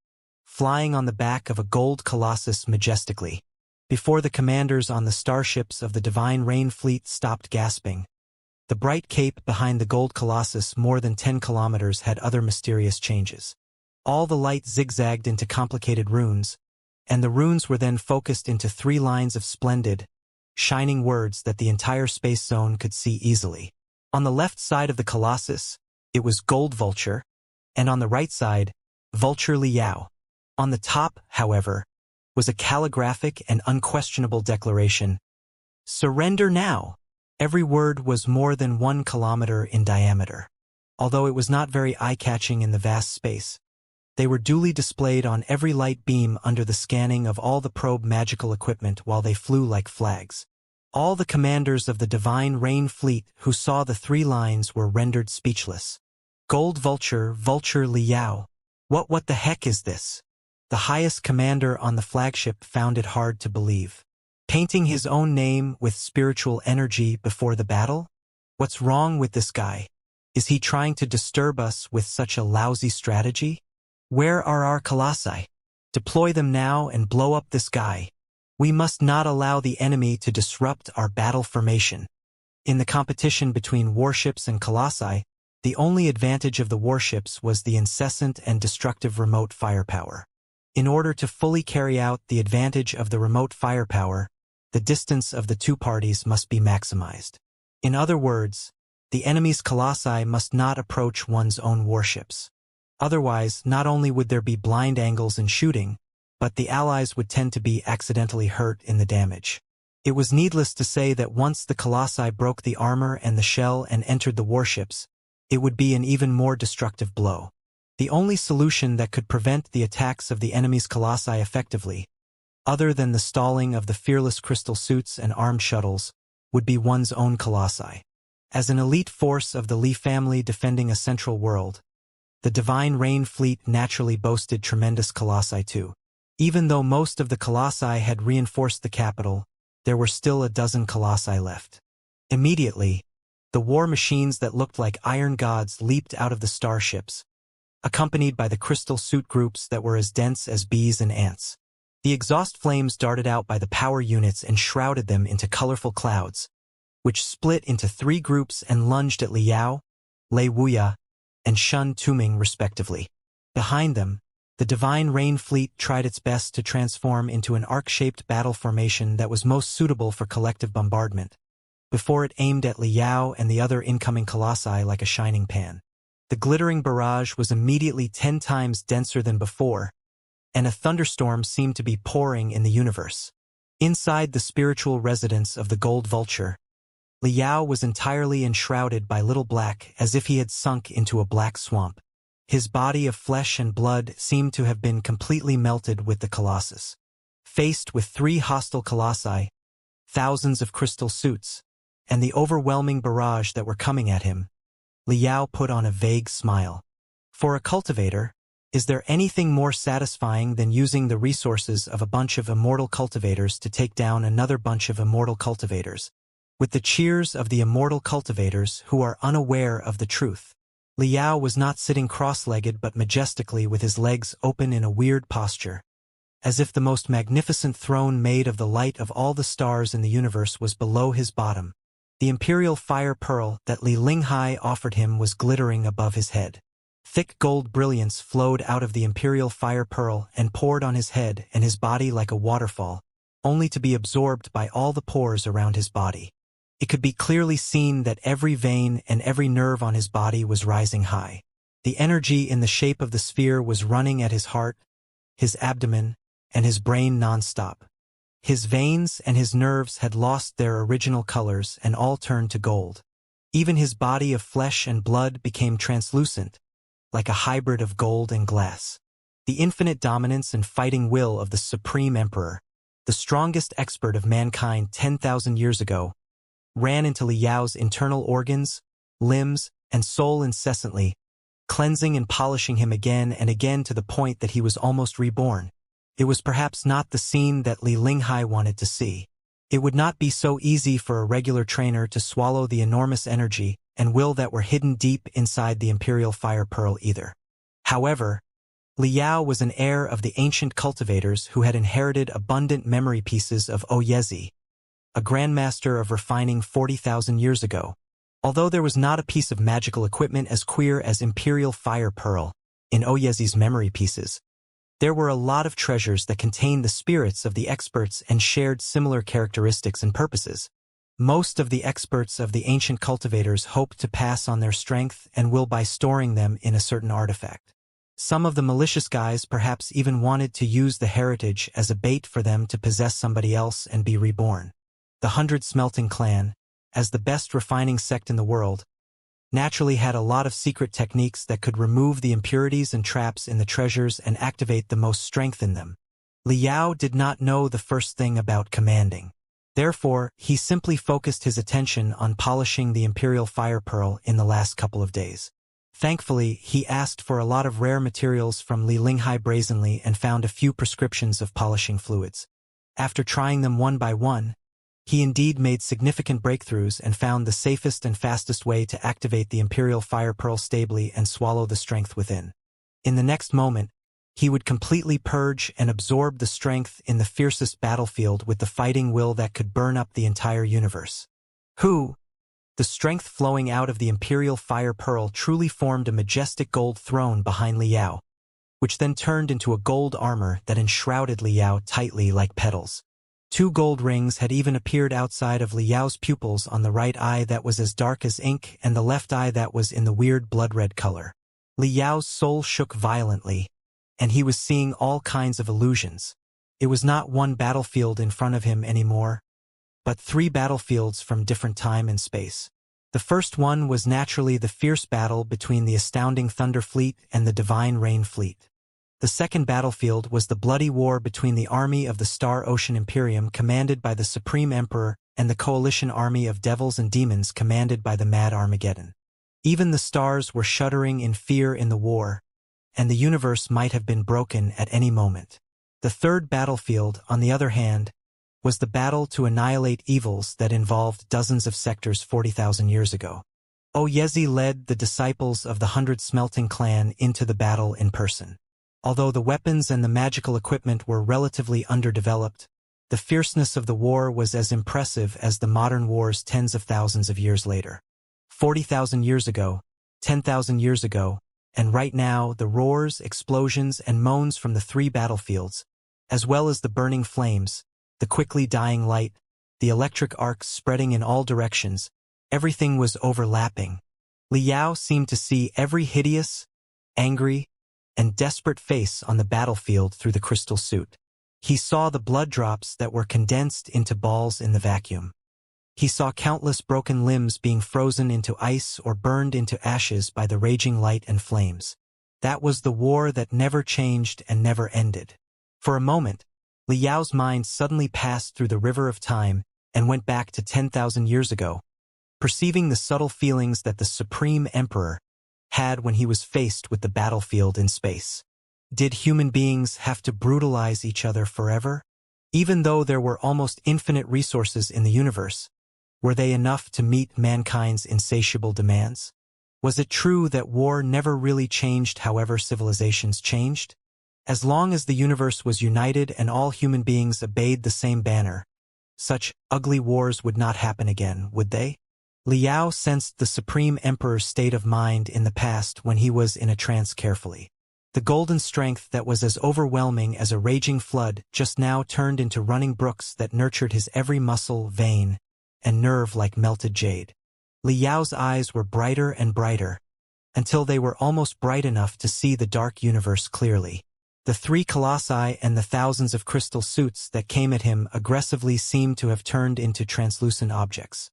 flying on the back of a gold colossus majestically. Before the commanders on the starships of the Divine Rain Fleet stopped gasping, the bright cape behind the gold colossus more than 10 kilometers had other mysterious changes. All the light zigzagged into complicated runes, and the runes were then focused into 3 lines of splendid, shining words that the entire space zone could see easily. On the left side of the colossus, it was Gold Vulture, and on the right side, Vulture Liao. On the top, however, was a calligraphic and unquestionable declaration: "Surrender now." Every word was more than 1 kilometer in diameter. Although it was not very eye-catching in the vast space, they were duly displayed on every light beam under the scanning of all the probe magical equipment while they flew like flags. All the commanders of the Divine Rain Fleet who saw the 3 lines were rendered speechless. Gold Vulture, Vulture Liao. What the heck is this? The highest commander on the flagship found it hard to believe. Painting his own name with spiritual energy before the battle? What's wrong with this guy? Is he trying to disturb us with such a lousy strategy? Where are our colossi? Deploy them now and blow up this guy. We must not allow the enemy to disrupt our battle formation. In the competition between warships and colossi, the only advantage of the warships was the incessant and destructive remote firepower. In order to fully carry out the advantage of the remote firepower, the distance of the two parties must be maximized. In other words, the enemy's colossi must not approach one's own warships. Otherwise, not only would there be blind angles in shooting, but the allies would tend to be accidentally hurt in the damage. It was needless to say that once the colossi broke the armor and the shell and entered the warships, it would be an even more destructive blow. The only solution that could prevent the attacks of the enemy's colossi effectively, other than the stalling of the fearless crystal suits and armed shuttles, would be one's own colossi. As an elite force of the Li family defending a central world, the Divine Rain fleet naturally boasted tremendous colossi too. Even though most of the colossi had reinforced the capital, there were still a dozen colossi left. Immediately, the war machines that looked like iron gods leaped out of the starships, accompanied by the crystal suit groups that were as dense as bees and ants. The exhaust flames darted out by the power units and shrouded them into colorful clouds, which split into three groups and lunged at Liao, Lei Wuya, and Shun Tuming respectively. Behind them, the Divine Rain fleet tried its best to transform into an arc-shaped battle formation that was most suitable for collective bombardment, before it aimed at Liao and the other incoming colossi like a shining pan. The glittering barrage was immediately 10 times denser than before, and a thunderstorm seemed to be pouring in the universe. Inside the spiritual residence of the Gold Vulture, Liao was entirely enshrouded by Little Black as if he had sunk into a black swamp. His body of flesh and blood seemed to have been completely melted with the colossus. Faced with 3 hostile colossi, thousands of crystal suits, and the overwhelming barrage that were coming at him, Liao put on a vague smile. For a cultivator, is there anything more satisfying than using the resources of a bunch of immortal cultivators to take down another bunch of immortal cultivators? With the cheers of the immortal cultivators who are unaware of the truth. Liao was not sitting cross-legged but majestically with his legs open in a weird posture, as if the most magnificent throne made of the light of all the stars in the universe was below his bottom. The imperial fire pearl that Li Linghai offered him was glittering above his head. Thick gold brilliance flowed out of the imperial fire pearl and poured on his head and his body like a waterfall, only to be absorbed by all the pores around his body. It could be clearly seen that every vein and every nerve on his body was rising high. The energy in the shape of the sphere was running at his heart, his abdomen, and his brain non-stop. His veins and his nerves had lost their original colors and all turned to gold. Even his body of flesh and blood became translucent, like a hybrid of gold and glass. The infinite dominance and fighting will of the Supreme Emperor, the strongest expert of mankind 10,000 years ago, ran into Liao's internal organs, limbs, and soul incessantly, cleansing and polishing him again and again to the point that he was almost reborn. It was perhaps not the scene that Li Linghai wanted to see. It would not be so easy for a regular trainer to swallow the enormous energy and will that were hidden deep inside the Imperial Fire Pearl either. However, Liao was an heir of the ancient cultivators who had inherited abundant memory pieces of Oyezi, a grandmaster of refining 40,000 years ago. Although there was not a piece of magical equipment as queer as Imperial Fire Pearl in Oyezi's memory pieces, there were a lot of treasures that contained the spirits of the experts and shared similar characteristics and purposes. Most of the experts of the ancient cultivators hoped to pass on their strength and will by storing them in a certain artifact. Some of the malicious guys perhaps even wanted to use the heritage as a bait for them to possess somebody else and be reborn. The 100 Smelting Clan, as the best refining sect in the world, naturally had a lot of secret techniques that could remove the impurities and traps in the treasures and activate the most strength in them. Liao did not know the first thing about commanding. Therefore, he simply focused his attention on polishing the Imperial Fire Pearl in the last couple of days. Thankfully, he asked for a lot of rare materials from Li Linghai brazenly and found a few prescriptions of polishing fluids. After trying them one by one, he indeed made significant breakthroughs and found the safest and fastest way to activate the Imperial Fire Pearl stably and swallow the strength within. In the next moment, he would completely purge and absorb the strength in the fiercest battlefield with the fighting will that could burn up the entire universe. Who, The strength flowing out of the imperial fire pearl truly formed a majestic gold throne behind Liao, which then turned into a gold armor that enshrouded Liao tightly like petals. 2 gold rings had even appeared outside of Liao's pupils on the right eye that was as dark as ink and the left eye that was in the weird blood-red color. Liao's soul shook violently, and he was seeing all kinds of illusions. It was not one battlefield in front of him anymore, but 3 battlefields from different time and space. The first one was naturally the fierce battle between the astounding Thunder Fleet and the Divine Rain Fleet. The second battlefield was the bloody war between the army of the Star Ocean Imperium commanded by the Supreme Emperor and the coalition army of devils and demons commanded by the Mad Armageddon. Even the stars were shuddering in fear in the war, and the universe might have been broken at any moment. The third battlefield, on the other hand, was the battle to annihilate evils that involved dozens of sectors 40,000 years ago. Oyezi led the disciples of the 100 Smelting Clan into the battle in person. Although the weapons and the magical equipment were relatively underdeveloped, the fierceness of the war was as impressive as the modern wars tens of thousands of years later. 40,000 years ago, 10,000 years ago, and right now the roars, explosions, and moans from the 3 battlefields, as well as the burning flames, the quickly dying light, the electric arcs spreading in all directions, everything was overlapping. Liao seemed to see every hideous, angry, and desperate face on the battlefield through the crystal suit. He saw the blood drops that were condensed into balls in the vacuum. He saw countless broken limbs being frozen into ice or burned into ashes by the raging light and flames. That was the war that never changed and never ended. For a moment, Liao's mind suddenly passed through the river of time and went back to 10,000 years ago, perceiving the subtle feelings that the Supreme Emperor had when he was faced with the battlefield in space. Did human beings have to brutalize each other forever? Even though there were almost infinite resources in the universe, were they enough to meet mankind's insatiable demands? Was it true that war never really changed however civilizations changed? As long as the universe was united and all human beings obeyed the same banner, such ugly wars would not happen again, would they? Liao sensed the Supreme Emperor's state of mind in the past when he was in a trance carefully. The golden strength that was as overwhelming as a raging flood just now turned into running brooks that nurtured his every muscle, vein, and nerve like melted jade. Liao's eyes were brighter and brighter, until they were almost bright enough to see the dark universe clearly. The 3 colossi and the thousands of crystal suits that came at him aggressively seemed to have turned into translucent objects.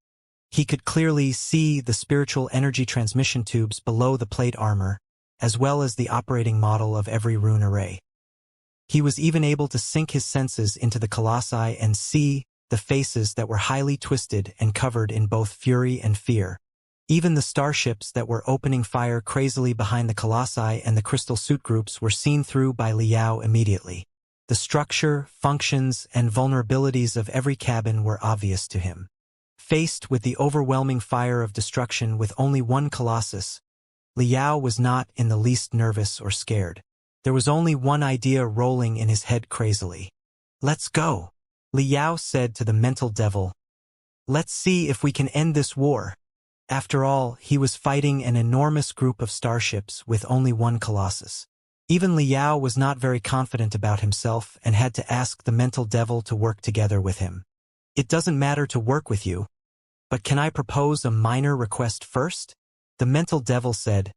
He could clearly see the spiritual energy transmission tubes below the plate armor, as well as the operating model of every rune array. He was even able to sink his senses into the colossi and see the faces that were highly twisted and covered in both fury and fear. Even the starships that were opening fire crazily behind the colossi and the crystal suit groups were seen through by Liao immediately. The structure, functions, and vulnerabilities of every cabin were obvious to him. Faced with the overwhelming fire of destruction with only one colossus, Liao was not in the least nervous or scared. There was only one idea rolling in his head crazily. "Let's go," Liao said to the mental devil. "Let's see if we can end this war." After all, he was fighting an enormous group of starships with only one colossus. Even Liao was not very confident about himself and had to ask the mental devil to work together with him. "It doesn't matter to work with you, but can I propose a minor request first?" The mental devil said,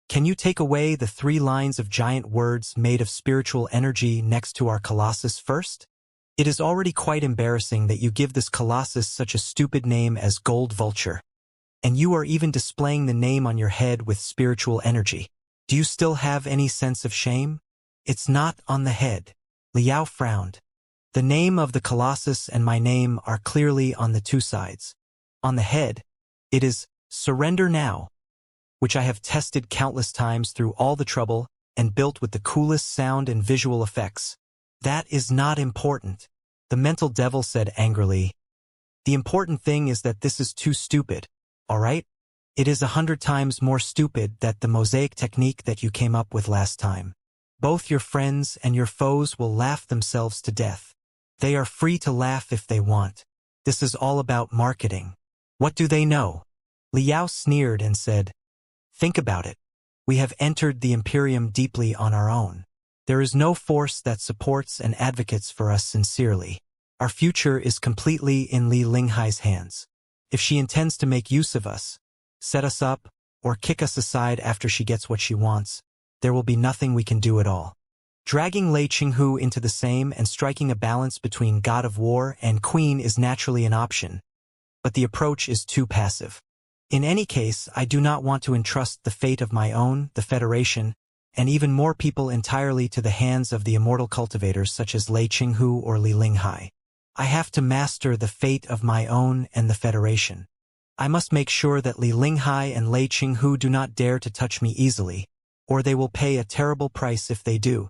"Can you take away the 3 lines of giant words made of spiritual energy next to our colossus first? It is already quite embarrassing that you give this colossus such a stupid name as Gold Vulture. And you are even displaying the name on your head with spiritual energy. Do you still have any sense of shame? It's not on the head." Liao frowned. "The name of the colossus and my name are clearly on the 2 sides. On the head, it is Surrender Now, which I have tested countless times through all the trouble and built with the coolest sound and visual effects. That is not important," the mental devil said angrily. "The important thing is that this is too stupid, all right? It is 100 times more stupid than the mosaic technique that you came up with last time. Both your friends and your foes will laugh themselves to death. They are free to laugh if they want. This is all about marketing. What do they know? Liao sneered and said, "Think about it. We have entered the Imperium deeply on our own. There is no force that supports and advocates for us sincerely. Our future is completely in Li Linghai's hands. If she intends to make use of us, set us up, or kick us aside after she gets what she wants, there will be nothing we can do at all." Dragging Lei Qinghu into the same and striking a balance between God of War and Queen is naturally an option, but the approach is too passive. In any case, I do not want to entrust the fate of my own, the Federation, and even more people entirely to the hands of the immortal cultivators such as Lei Qinghu or Li Linghai. I have to master the fate of my own and the Federation. I must make sure that Li Linghai and Lei Qinghu do not dare to touch me easily, or they will pay a terrible price if they do.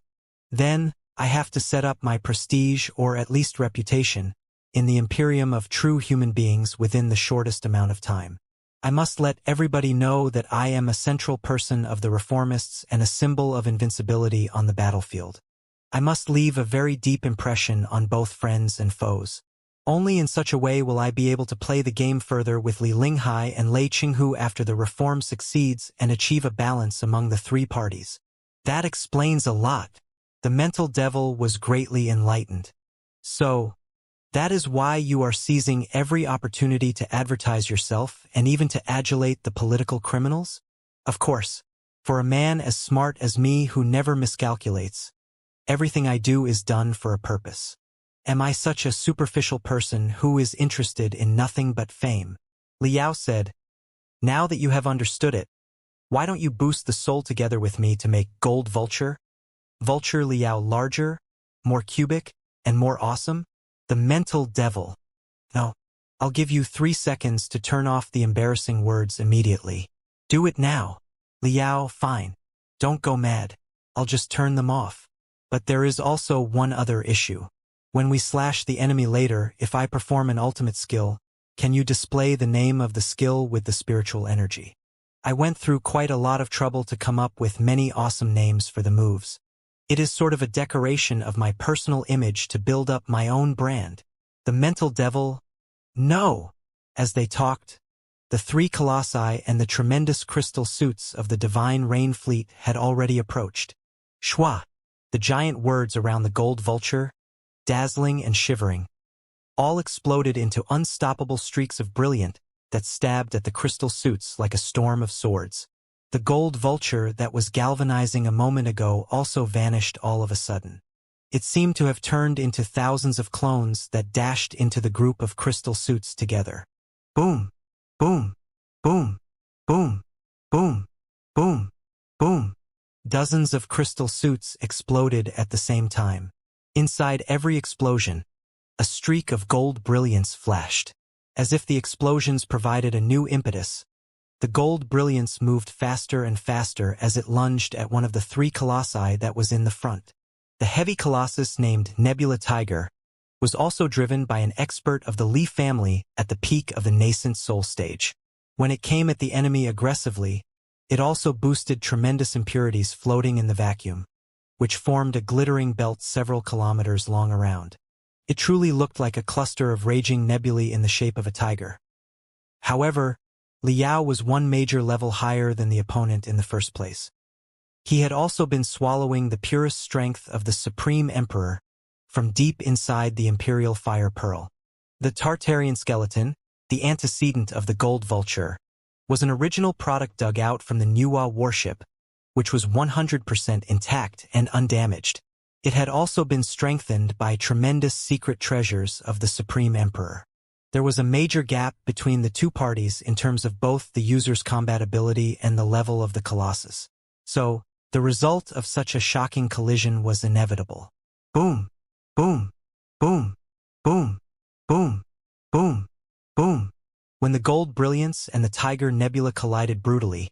Then, I have to set up my prestige or at least reputation in the Imperium of true human beings within the shortest amount of time. I must let everybody know that I am a central person of the reformists and a symbol of invincibility on the battlefield. I must leave a very deep impression on both friends and foes. Only in such a way will I be able to play the game further with Li Linghai and Lei Qinghu after the reform succeeds and achieve a balance among the three parties. That explains a lot. The mental devil was greatly enlightened. So, that is why you are seizing every opportunity to advertise yourself and even to adulate the political criminals? Of course, for a man as smart as me who never miscalculates, everything I do is done for a purpose. Am I such a superficial person who is interested in nothing but fame? Liao said, "Now that you have understood it, why don't you boost the soul together with me to make Gold Vulture? Vulture Liao larger, more cubic, and more awesome? The mental devil. No, I'll give you 3 seconds to turn off the embarrassing words immediately. Do it now." Liao, fine. Don't go mad. I'll just turn them off. But there is also one other issue. When we slash the enemy later, if I perform an ultimate skill, can you display the name of the skill with the spiritual energy? I went through quite a lot of trouble to come up with many awesome names for the moves. It is sort of a decoration of my personal image to build up my own brand. The mental devil? No! As they talked, the three colossi and the tremendous crystal suits of the divine rain fleet had already approached. Shwa! The giant words around the gold vulture, dazzling and shivering, all exploded into unstoppable streaks of brilliant that stabbed at the crystal suits like a storm of swords. The gold vulture that was galvanizing a moment ago also vanished all of a sudden. It seemed to have turned into thousands of clones that dashed into the group of crystal suits together. Boom! Boom! Boom! Boom! Boom! Boom! Boom! Dozens of crystal suits exploded at the same time. Inside every explosion, a streak of gold brilliance flashed. As if the explosions provided a new impetus, the gold brilliance moved faster and faster as it lunged at one of the three colossi that was in the front. The heavy colossus named Nebula Tiger was also driven by an expert of the Li family at the peak of the nascent soul stage. When it came at the enemy aggressively, it also boosted tremendous impurities floating in the vacuum, which formed a glittering belt several kilometers long around. It truly looked like a cluster of raging nebulae in the shape of a tiger. However, Liao was one major level higher than the opponent in the first place. He had also been swallowing the purest strength of the Supreme Emperor from deep inside the Imperial Fire Pearl. The Tartarian skeleton, the antecedent of the Gold Vulture, was an original product dug out from the Nuwa warship, which was 100% intact and undamaged. It had also been strengthened by tremendous secret treasures of the Supreme Emperor. There was a major gap between the two parties in terms of both the user's combat ability and the level of the Colossus. So, the result of such a shocking collision was inevitable. Boom! Boom! Boom! Boom! Boom! Boom! Boom! When the gold brilliance and the Tiger Nebula collided brutally,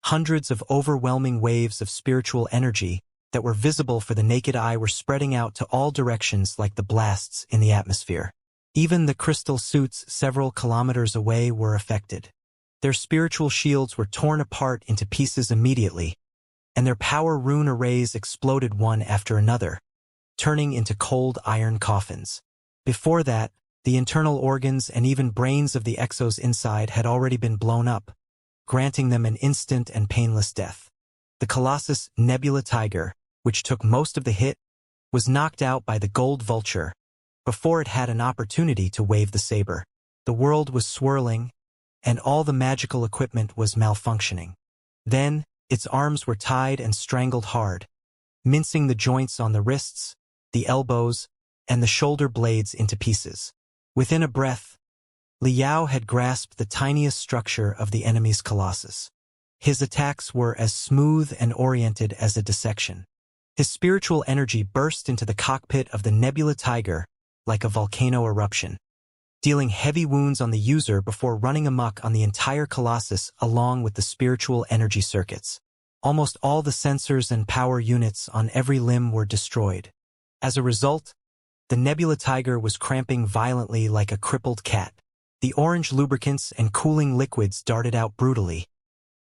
hundreds of overwhelming waves of spiritual energy that were visible for the naked eye were spreading out to all directions like the blasts in the atmosphere. Even the crystal suits several kilometers away were affected. Their spiritual shields were torn apart into pieces immediately, and their power rune arrays exploded one after another, turning into cold iron coffins. Before that, The internal organs and even brains of the exos inside had already been blown up, granting them an instant and painless death. The Colossus Nebula Tiger, which took most of the hit, was knocked out by the gold vulture before it had an opportunity to wave the saber. The world was swirling, and all the magical equipment was malfunctioning. Then, its arms were tied and strangled hard, mincing the joints on the wrists, the elbows, and the shoulder blades into pieces. Within a breath, Liao had grasped the tiniest structure of the enemy's colossus. His attacks were as smooth and oriented as a dissection. His spiritual energy burst into the cockpit of the Nebula Tiger like a volcano eruption, dealing heavy wounds on the user before running amok on the entire colossus along with the spiritual energy circuits. Almost all the sensors and power units on every limb were destroyed. As a result, the Nebula Tiger was cramping violently like a crippled cat. The orange lubricants and cooling liquids darted out brutally,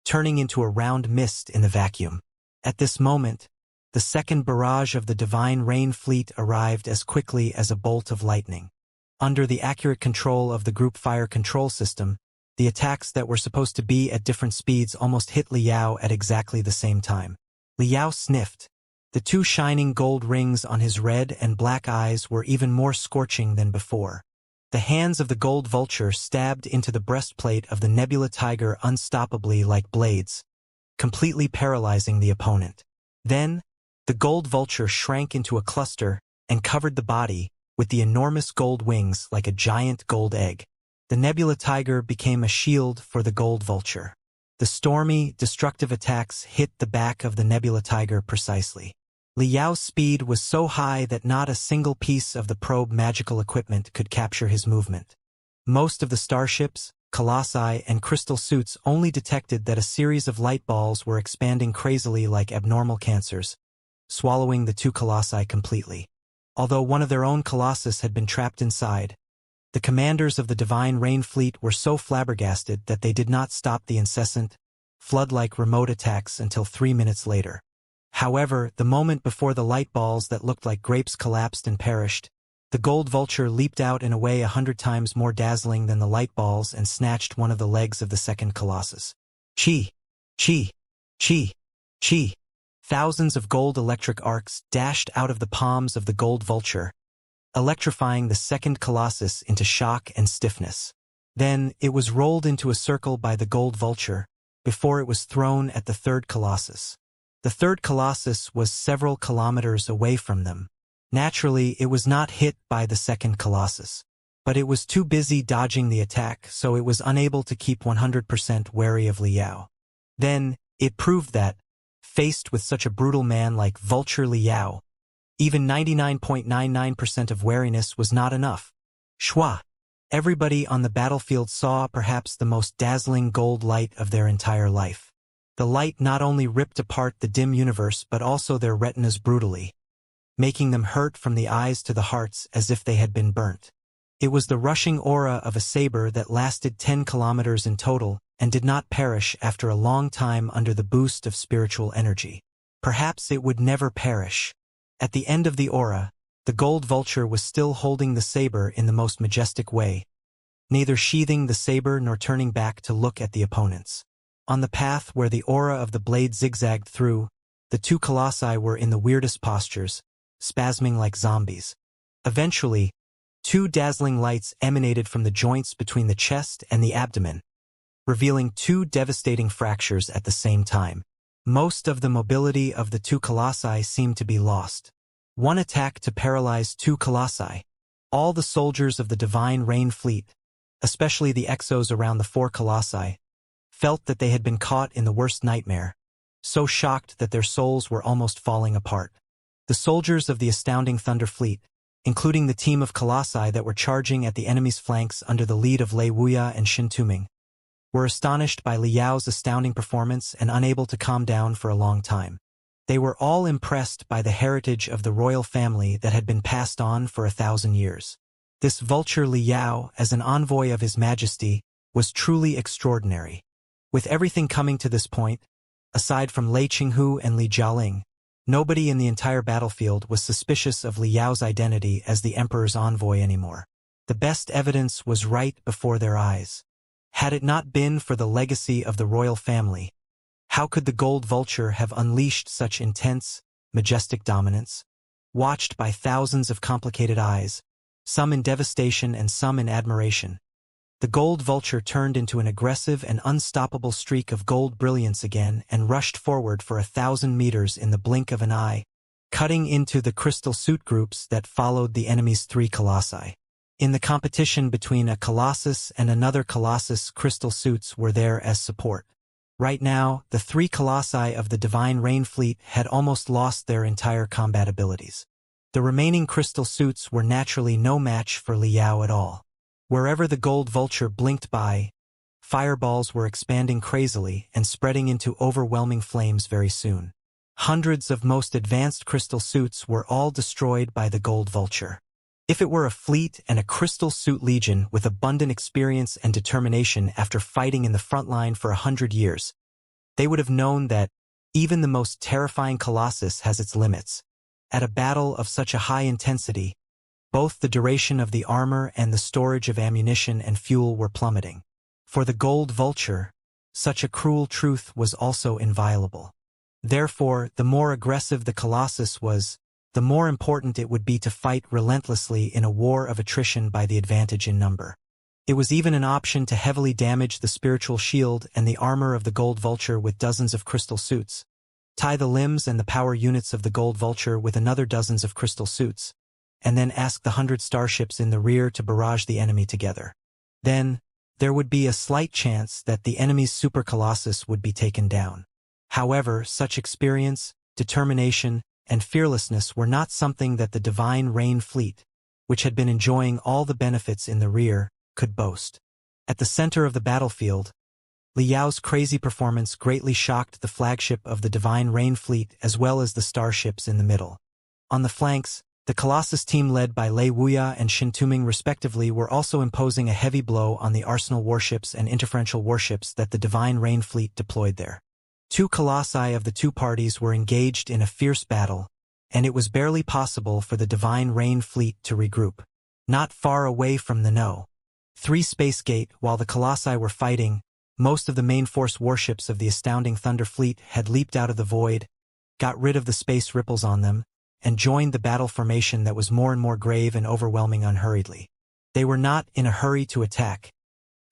turning into a round mist in the vacuum. At this moment, the second barrage of the Divine Rain Fleet arrived as quickly as a bolt of lightning. Under the accurate control of the group fire control system, the attacks that were supposed to be at different speeds almost hit Liao at exactly the same time. Liao sniffed. The two shining gold rings on his red and black eyes were even more scorching than before. The hands of the gold vulture stabbed into the breastplate of the Nebula Tiger unstoppably like blades, completely paralyzing the opponent. Then, the gold vulture shrank into a cluster and covered the body with the enormous gold wings like a giant gold egg. The Nebula Tiger became a shield for the gold vulture. The stormy, destructive attacks hit the back of the Nebula Tiger precisely. Liao's speed was so high that not a single piece of the probe magical equipment could capture his movement. Most of the starships, colossi, and crystal suits only detected that a series of light balls were expanding crazily like abnormal cancers, swallowing the two colossi completely. Although one of their own colossus had been trapped inside, the commanders of the Divine Rain Fleet were so flabbergasted that they did not stop the incessant, flood-like remote attacks until 3 minutes later. However, the moment before the light balls that looked like grapes collapsed and perished, the gold vulture leaped out in a way 100 times more dazzling than the light balls and snatched one of the legs of the second colossus. Chi! Chi! Chi! Chi! Thousands of gold electric arcs dashed out of the palms of the gold vulture, electrifying the second colossus into shock and stiffness. Then, it was rolled into a circle by the gold vulture, before it was thrown at the third colossus. The third colossus was several kilometers away from them. Naturally, it was not hit by the second colossus. But it was too busy dodging the attack, so it was unable to keep 100% wary of Liao. Then, it proved that, faced with such a brutal man like Vulture Liao, even 99.99% of wariness was not enough. Shua! Everybody on the battlefield saw perhaps the most dazzling gold light of their entire life. The light not only ripped apart the dim universe but also their retinas brutally, making them hurt from the eyes to the hearts as if they had been burnt. It was the rushing aura of a saber that lasted 10 kilometers in total and did not perish after a long time under the boost of spiritual energy. Perhaps it would never perish. At the end of the aura, the gold vulture was still holding the saber in the most majestic way, neither sheathing the saber nor turning back to look at the opponents. On the path where the aura of the blade zigzagged through, the two colossi were in the weirdest postures, spasming like zombies. Eventually, two dazzling lights emanated from the joints between the chest and the abdomen, revealing two devastating fractures at the same time. Most of the mobility of the two colossi seemed to be lost. One attack to paralyze two colossi. All the soldiers of the Divine Rain Fleet, especially the exos around the four colossi, felt that they had been caught in the worst nightmare, so shocked that their souls were almost falling apart. The soldiers of the astounding Thunder Fleet, including the team of colossi that were charging at the enemy's flanks under the lead of Lei Wuya and Shin Tuming, were astonished by Liao's astounding performance and unable to calm down for a long time. They were all impressed by the heritage of the royal family that had been passed on for 1,000 years. This vulture Liao, as an envoy of His Majesty, was truly extraordinary. With everything coming to this point, aside from Lei Qinghu and Li Jialing, nobody in the entire battlefield was suspicious of Liao's identity as the emperor's envoy anymore. The best evidence was right before their eyes. Had it not been for the legacy of the royal family, how could the gold vulture have unleashed such intense, majestic dominance? Watched by thousands of complicated eyes, some in devastation and some in admiration, the gold vulture turned into an aggressive and unstoppable streak of gold brilliance again and rushed forward for 1,000 meters in the blink of an eye, cutting into the crystal suit groups that followed the enemy's 3 colossi. In the competition between a colossus and another colossus, crystal suits were there as support. Right now, the 3 colossi of the Divine Rain Fleet had almost lost their entire combat abilities. The remaining crystal suits were naturally no match for Liao at all. Wherever the gold vulture blinked by, fireballs were expanding crazily and spreading into overwhelming flames very soon. Hundreds of most advanced crystal suits were all destroyed by the gold vulture. If it were a fleet and a crystal suit legion with abundant experience and determination after fighting in the front line for 100 years, they would have known that even the most terrifying colossus has its limits. At a battle of such a high intensity, both the duration of the armor and the storage of ammunition and fuel were plummeting. For the gold vulture, such a cruel truth was also inviolable. Therefore, the more aggressive the colossus was, the more important it would be to fight relentlessly in a war of attrition by the advantage in number. It was even an option to heavily damage the spiritual shield and the armor of the gold vulture with dozens of crystal suits, tie the limbs and the power units of the gold vulture with another dozens of crystal suits, and then ask the 100 starships in the rear to barrage the enemy together. Then, there would be a slight chance that the enemy's super colossus would be taken down. However, such experience, determination, and fearlessness were not something that the Divine Rain Fleet, which had been enjoying all the benefits in the rear, could boast. At the center of the battlefield, Liao's crazy performance greatly shocked the flagship of the Divine Rain Fleet as well as the starships in the middle. On the flanks, the Colossus team led by Lei Wuya and Shin Tuming respectively were also imposing a heavy blow on the arsenal warships and interferential warships that the Divine Rain Fleet deployed there. 2 colossi of the 2 parties were engaged in a fierce battle, and it was barely possible for the Divine Rain Fleet to regroup. Not far away from the No. 3 Space Gate, while the colossi were fighting, most of the main force warships of the Astounding Thunder Fleet had leaped out of the void, got rid of the space ripples on them, and joined the battle formation that was more and more grave and overwhelming unhurriedly. They were not in a hurry to attack,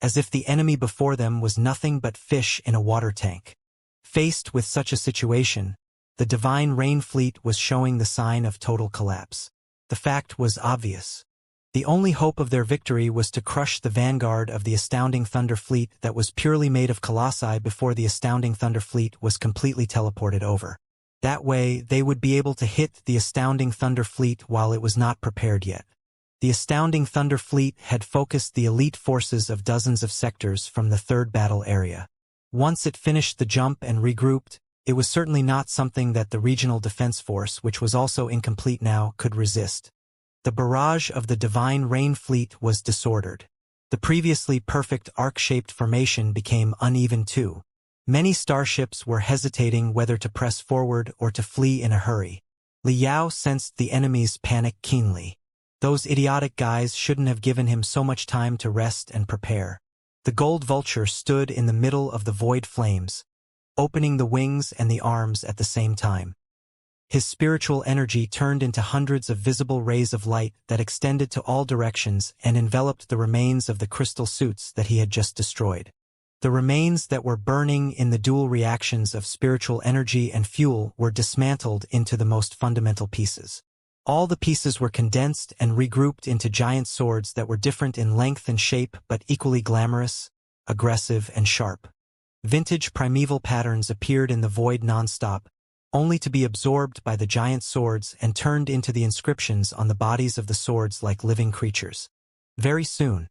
as if the enemy before them was nothing but fish in a water tank. Faced with such a situation, the Divine Rain Fleet was showing the sign of total collapse. The fact was obvious. The only hope of their victory was to crush the vanguard of the Astounding Thunder Fleet that was purely made of colossi before the Astounding Thunder Fleet was completely teleported over. That way, they would be able to hit the Astounding Thunder Fleet while it was not prepared yet. The Astounding Thunder Fleet had focused the elite forces of dozens of sectors from the 3rd battle area. Once it finished the jump and regrouped, it was certainly not something that the Regional Defense Force, which was also incomplete now, could resist. The barrage of the Divine Rain Fleet was disordered. The previously perfect arc-shaped formation became uneven too. Many starships were hesitating whether to press forward or to flee in a hurry. Liao sensed the enemy's panic keenly. Those idiotic guys shouldn't have given him so much time to rest and prepare. The gold vulture stood in the middle of the void flames, opening the wings and the arms at the same time. His spiritual energy turned into hundreds of visible rays of light that extended to all directions and enveloped the remains of the crystal suits that he had just destroyed. The remains that were burning in the dual reactions of spiritual energy and fuel were dismantled into the most fundamental pieces. All the pieces were condensed and regrouped into giant swords that were different in length and shape but equally glamorous, aggressive, and sharp. Vintage primeval patterns appeared in the void nonstop, only to be absorbed by the giant swords and turned into the inscriptions on the bodies of the swords like living creatures. Very soon,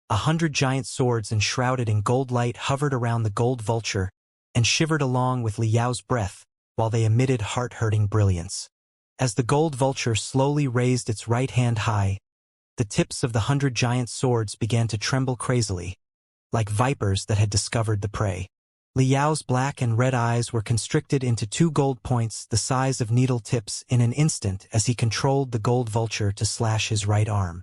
100 giant swords enshrouded in gold light hovered around the gold vulture and shivered along with Liao's breath while they emitted heart-hurting brilliance. As the gold vulture slowly raised its right hand high, the tips of the 100 giant swords began to tremble crazily, like vipers that had discovered the prey. Liao's black and red eyes were constricted into 2 gold points the size of needle tips in an instant as he controlled the gold vulture to slash his right arm.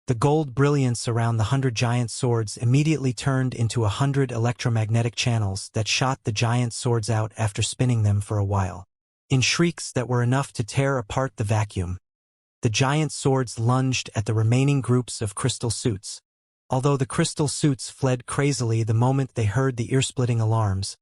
The gold brilliance around the 100 giant swords immediately turned into 100 electromagnetic channels that shot the giant swords out after spinning them for a while. In shrieks that were enough to tear apart the vacuum, the giant swords lunged at the remaining groups of crystal suits. Although the crystal suits fled crazily the moment they heard the ear-splitting alarms,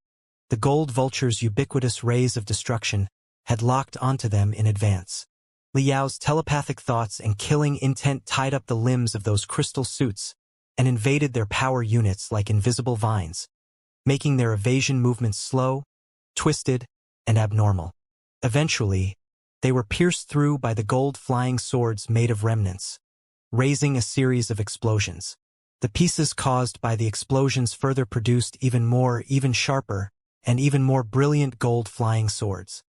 the gold vulture's ubiquitous rays of destruction had locked onto them in advance. Liao's telepathic thoughts and killing intent tied up the limbs of those crystal suits and invaded their power units like invisible vines, making their evasion movements slow, twisted, and abnormal. Eventually, they were pierced through by the gold flying swords made of remnants, raising a series of explosions. The pieces caused by the explosions further produced even sharper, and even more brilliant gold flying swords.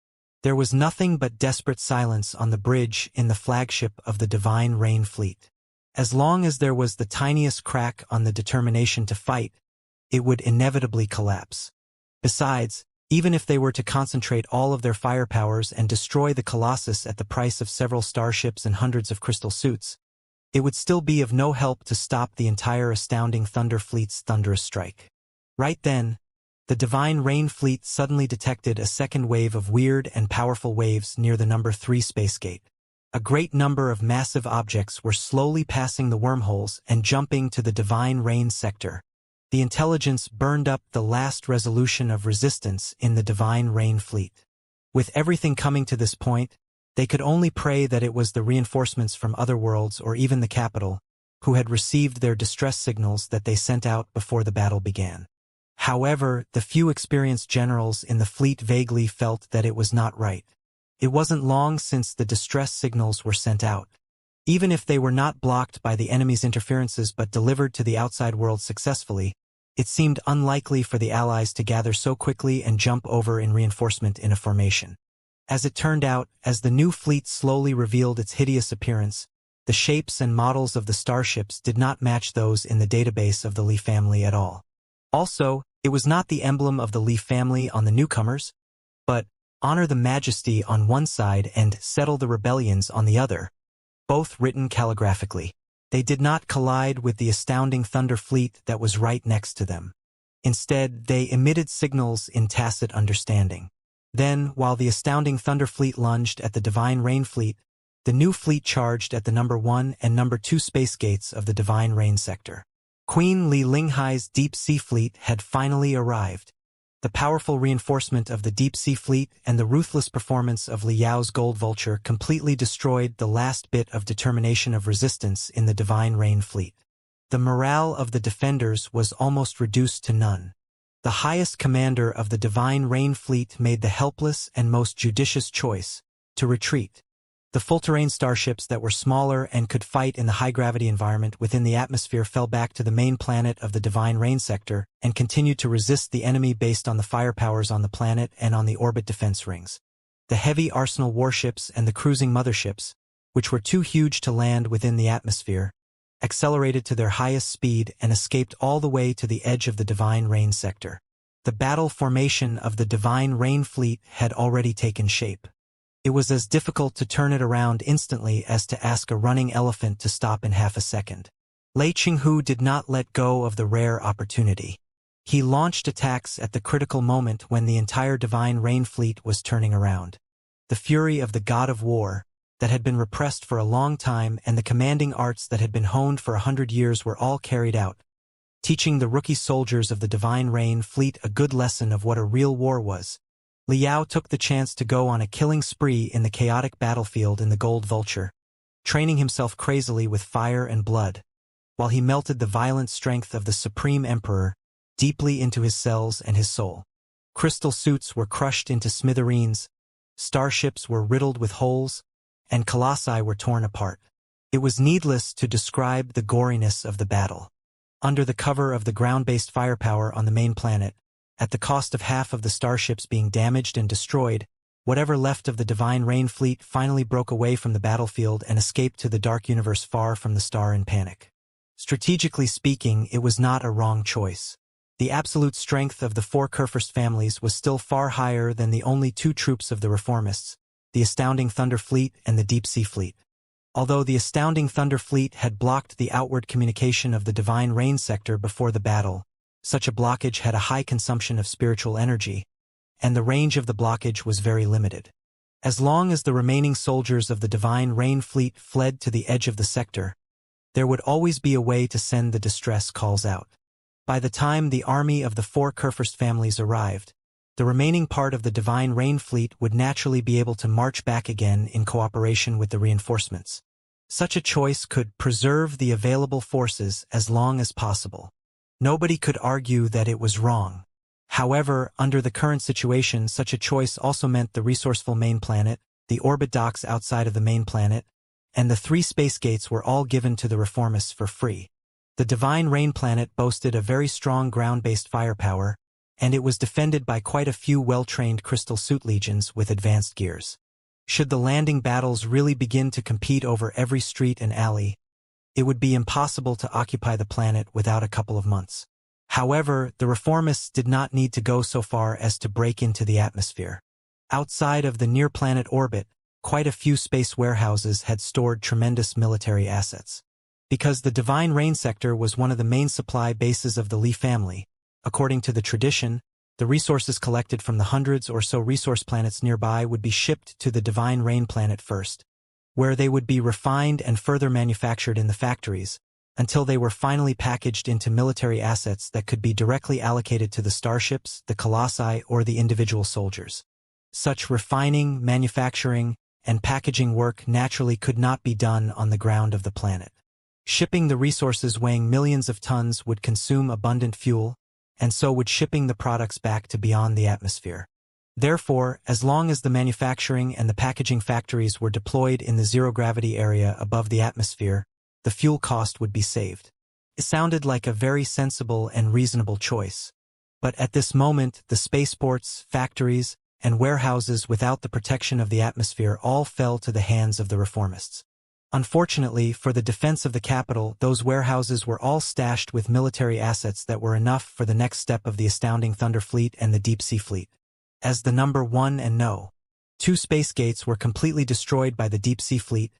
There was nothing but desperate silence on the bridge in the flagship of the Divine Rain Fleet. As long as there was the tiniest crack on the determination to fight, it would inevitably collapse. Besides, even if they were to concentrate all of their firepowers and destroy the Colossus at the price of several starships and hundreds of crystal suits, it would still be of no help to stop the entire astounding Thunder Fleet's thunderous strike. Right then, the Divine Rain Fleet suddenly detected a second wave of weird and powerful waves near the number 3 space gate. A great number of massive objects were slowly passing the wormholes and jumping to the Divine Rain sector. The intelligence burned up the last resolution of resistance in the Divine Rain Fleet. With everything coming to this point, they could only pray that it was the reinforcements from other worlds or even the capital, who had received their distress signals that they sent out before the battle began. However, the few experienced generals in the fleet vaguely felt that it was not right. It wasn't long since the distress signals were sent out. Even if they were not blocked by the enemy's interferences but delivered to the outside world successfully, it seemed unlikely for the Allies to gather so quickly and jump over in reinforcement in a formation. As it turned out, as the new fleet slowly revealed its hideous appearance, the shapes and models of the starships did not match those in the database of the Li family at all. Also, it was not the emblem of the Li family on the newcomers, but honor the majesty on one side and settle the rebellions on the other, both written calligraphically. They did not collide with the astounding Thunder Fleet that was right next to them. Instead, they emitted signals in tacit understanding. Then, while the astounding Thunder Fleet lunged at the Divine Rain Fleet, the new fleet charged at the number 1 and number 2 space gates of the Divine Rain sector. Queen Li Linghai's Deep Sea Fleet had finally arrived. The powerful reinforcement of the Deep Sea Fleet and the ruthless performance of Liao's Gold Vulture completely destroyed the last bit of determination of resistance in the Divine Rain Fleet. The morale of the defenders was almost reduced to none. The highest commander of the Divine Rain Fleet made the helpless and most judicious choice to retreat. The full-terrain starships that were smaller and could fight in the high-gravity environment within the atmosphere fell back to the main planet of the Divine Rain sector and continued to resist the enemy based on the firepowers on the planet and on the orbit defense rings. The heavy arsenal warships and the cruising motherships, which were too huge to land within the atmosphere, accelerated to their highest speed and escaped all the way to the edge of the Divine Rain sector. The battle formation of the Divine Rain Fleet had already taken shape. It was as difficult to turn it around instantly as to ask a running elephant to stop in half a second. Lei Qinghu did not let go of the rare opportunity. He launched attacks at the critical moment when the entire Divine Rain Fleet was turning around. The fury of the God of War, that had been repressed for a long time, and the commanding arts that had been honed for 100 years were all carried out, teaching the rookie soldiers of the Divine Rain Fleet a good lesson of what a real war was. Liao took the chance to go on a killing spree in the chaotic battlefield in the Gold Vulture, training himself crazily with fire and blood, while he melted the violent strength of the Supreme Emperor deeply into his cells and his soul. Crystal suits were crushed into smithereens, starships were riddled with holes, and colossi were torn apart. It was needless to describe the goriness of the battle. Under the cover of the ground-based firepower on the main planet, at the cost of half of the starships being damaged and destroyed, whatever left of the Divine Rain Fleet finally broke away from the battlefield and escaped to the dark universe far from the star in panic. Strategically speaking, it was not a wrong choice. The absolute strength of the 4 Kurfürst families was still far higher than the only 2 troops of the reformists, the astounding Thunder Fleet and the Deep Sea Fleet. Although the astounding Thunder Fleet had blocked the outward communication of the Divine Rain sector before the battle, such a blockage had a high consumption of spiritual energy, and the range of the blockage was very limited. As long as the remaining soldiers of the Divine Rain Fleet fled to the edge of the sector, there would always be a way to send the distress calls out. By the time the army of the 4 Kurfürst families arrived, the remaining part of the Divine Rain Fleet would naturally be able to march back again in cooperation with the reinforcements. Such a choice could preserve the available forces as long as possible. Nobody could argue that it was wrong. However, under the current situation, such a choice also meant the resourceful main planet, the orbit docks outside of the main planet, and the 3 space gates were all given to the reformists for free. The Divine Rain planet boasted a very strong ground-based firepower, and it was defended by quite a few well-trained crystal suit legions with advanced gears. Should the landing battles really begin to compete over every street and alley, it would be impossible to occupy the planet without a couple of months. However, the reformists did not need to go so far as to break into the atmosphere. Outside of the near-planet orbit, quite a few space warehouses had stored tremendous military assets. Because the Divine Rain sector was one of the main supply bases of the Li family, according to the tradition, the resources collected from the hundreds or so resource planets nearby would be shipped to the Divine Rain planet first, where they would be refined and further manufactured in the factories, until they were finally packaged into military assets that could be directly allocated to the starships, the colossi, or the individual soldiers. Such refining, manufacturing, and packaging work naturally could not be done on the ground of the planet. Shipping the resources weighing millions of tons would consume abundant fuel, and so would shipping the products back to beyond the atmosphere. Therefore, as long as the manufacturing and the packaging factories were deployed in the zero-gravity area above the atmosphere, the fuel cost would be saved. It sounded like a very sensible and reasonable choice. But at this moment, the spaceports, factories, and warehouses without the protection of the atmosphere all fell to the hands of the reformists. Unfortunately, for the defense of the capital, those warehouses were all stashed with military assets that were enough for the next step of the astounding Thunder Fleet and the Deep Sea Fleet. As the number 1 and No. 2 space gates were completely destroyed by the Deep Sea Fleet,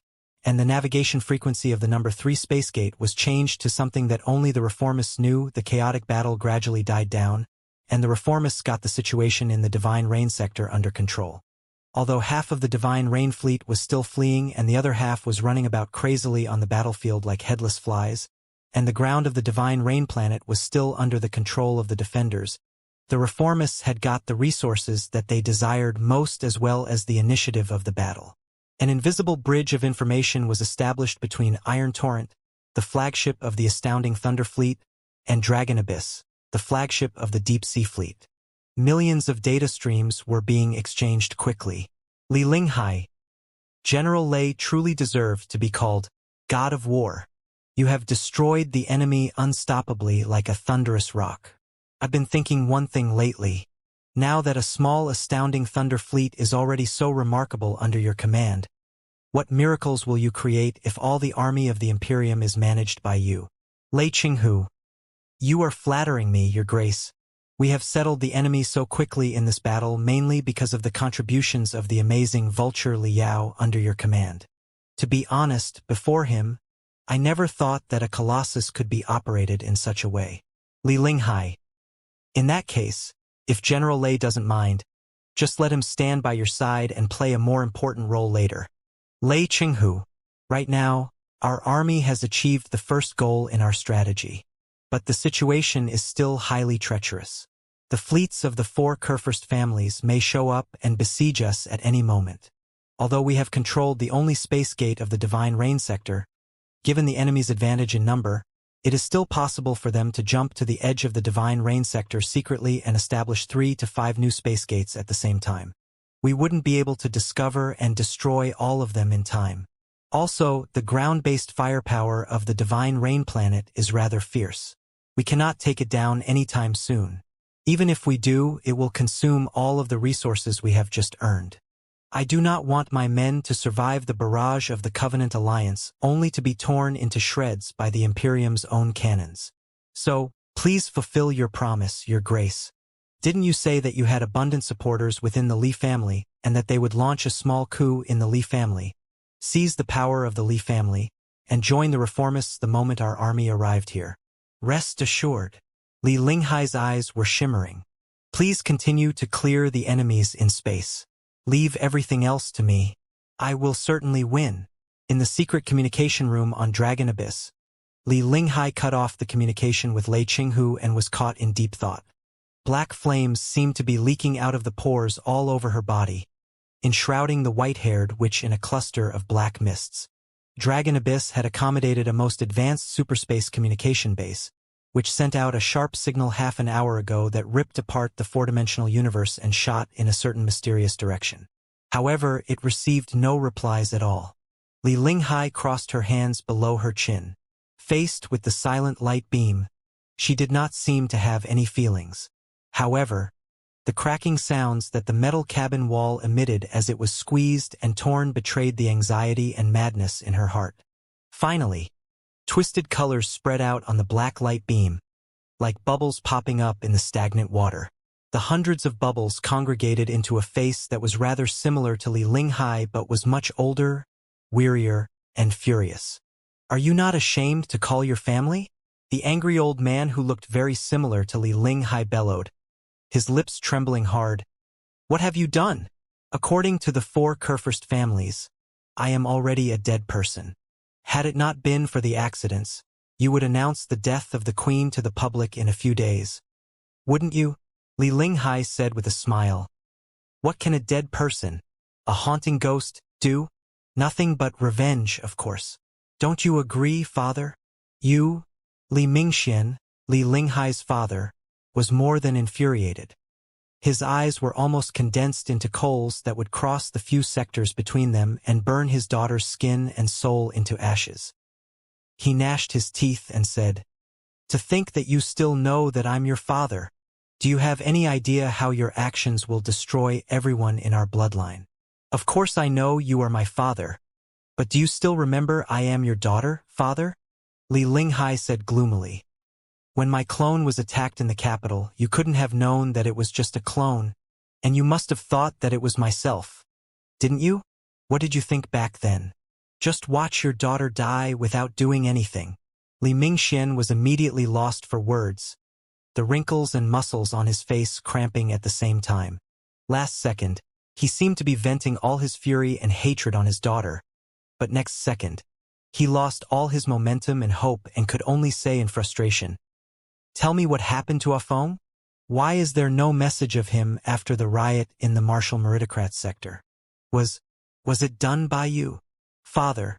and the navigation frequency of the number 3 space gate was changed to something that only the reformists knew, the chaotic battle gradually died down, and the reformists got the situation in the Divine Rain sector under control. Although half of the Divine Rain fleet was still fleeing and the other half was running about crazily on the battlefield like headless flies, and the ground of the Divine Rain planet was still under the control of the defenders, the reformists had got the resources that they desired most as well as the initiative of the battle. An invisible bridge of information was established between Iron Torrent, the flagship of the astounding Thunder Fleet, and Dragon Abyss, the flagship of the Deep Sea Fleet. Millions of data streams were being exchanged quickly. Li Linghai, General Lei truly deserved to be called God of War. You have destroyed the enemy unstoppably like a thunderous rock. I've been thinking one thing lately. Now that a small astounding Thunder Fleet is already so remarkable under your command, what miracles will you create if all the army of the Imperium is managed by you? Lei Qinghu, you are flattering me, Your Grace. We have settled the enemy so quickly in this battle mainly because of the contributions of the amazing Vulture Liao under your command. To be honest, before him, I never thought that a Colossus could be operated in such a way. Li Linghai, in that case, if General Lei doesn't mind, just let him stand by your side and play a more important role later. Lei Qinghu, right now, our army has achieved the first goal in our strategy. But the situation is still highly treacherous. The fleets of the 4 Kurfürst families may show up and besiege us at any moment. Although we have controlled the only space gate of the Divine Rain sector, given the enemy's advantage in number, it is still possible for them to jump to the edge of the Divine Rain sector secretly and establish 3 to 5 new space gates at the same time. We wouldn't be able to discover and destroy all of them in time. Also, the ground-based firepower of the Divine Rain planet is rather fierce. We cannot take it down anytime soon. Even if we do, it will consume all of the resources we have just earned. I do not want my men to survive the barrage of the Covenant Alliance only to be torn into shreds by the Imperium's own cannons. So, please fulfill your promise, Your Grace. Didn't you say that you had abundant supporters within the Li family and that they would launch a small coup in the Li family, seize the power of the Li family, and join the reformists the moment our army arrived here. Rest assured. Li Linghai's eyes were shimmering. Please continue to clear the enemies in space. Leave everything else to me. I will certainly win. In the secret communication room on Dragon Abyss, Li Linghai cut off the communication with Lei Qinghu and was caught in deep thought. Black flames seemed to be leaking out of the pores all over her body, enshrouding the white-haired witch in a cluster of black mists. Dragon Abyss had accommodated a most advanced superspace communication base, which sent out a sharp signal half an hour ago that ripped apart the four-dimensional universe and shot in a certain mysterious direction. However, it received no replies at all. Li Linghai crossed her hands below her chin. Faced with the silent light beam, she did not seem to have any feelings. However, the cracking sounds that the metal cabin wall emitted as it was squeezed and torn betrayed the anxiety and madness in her heart. Finally, twisted colors spread out on the black light beam, like bubbles popping up in the stagnant water. The hundreds of bubbles congregated into a face that was rather similar to Li Linghai but was much older, wearier, and furious. Are you not ashamed to call your family? The angry old man who looked very similar to Li Linghai bellowed, his lips trembling hard. What have you done? According to the four Kurfürst families, I am already a dead person. Had it not been for the accidents, you would announce the death of the queen to the public in a few days. Wouldn't you? Li Linghai said with a smile. What can a dead person, a haunting ghost, do? Nothing but revenge, of course. Don't you agree, father? You, Li Mingxian, Li Linghai's father, was more than infuriated. His eyes were almost condensed into coals that would cross the few sectors between them and burn his daughter's skin and soul into ashes. He gnashed his teeth and said, To think that you still know that I'm your father. Do you have any idea how your actions will destroy everyone in our bloodline? Of course I know you are my father, but do you still remember I am your daughter, father? Li Linghai said gloomily. When my clone was attacked in the capital, you couldn't have known that it was just a clone, and you must have thought that it was myself. Didn't you? What did you think back then? Just watch your daughter die without doing anything. Li Mingxian was immediately lost for words, the wrinkles and muscles on his face cramping at the same time. Last second, he seemed to be venting all his fury and hatred on his daughter, but next second, he lost all his momentum and hope and could only say in frustration, Tell me what happened to Afong? Why is there no message of him after the riot in the Martial Meritocrat sector? Was it done by you? Father,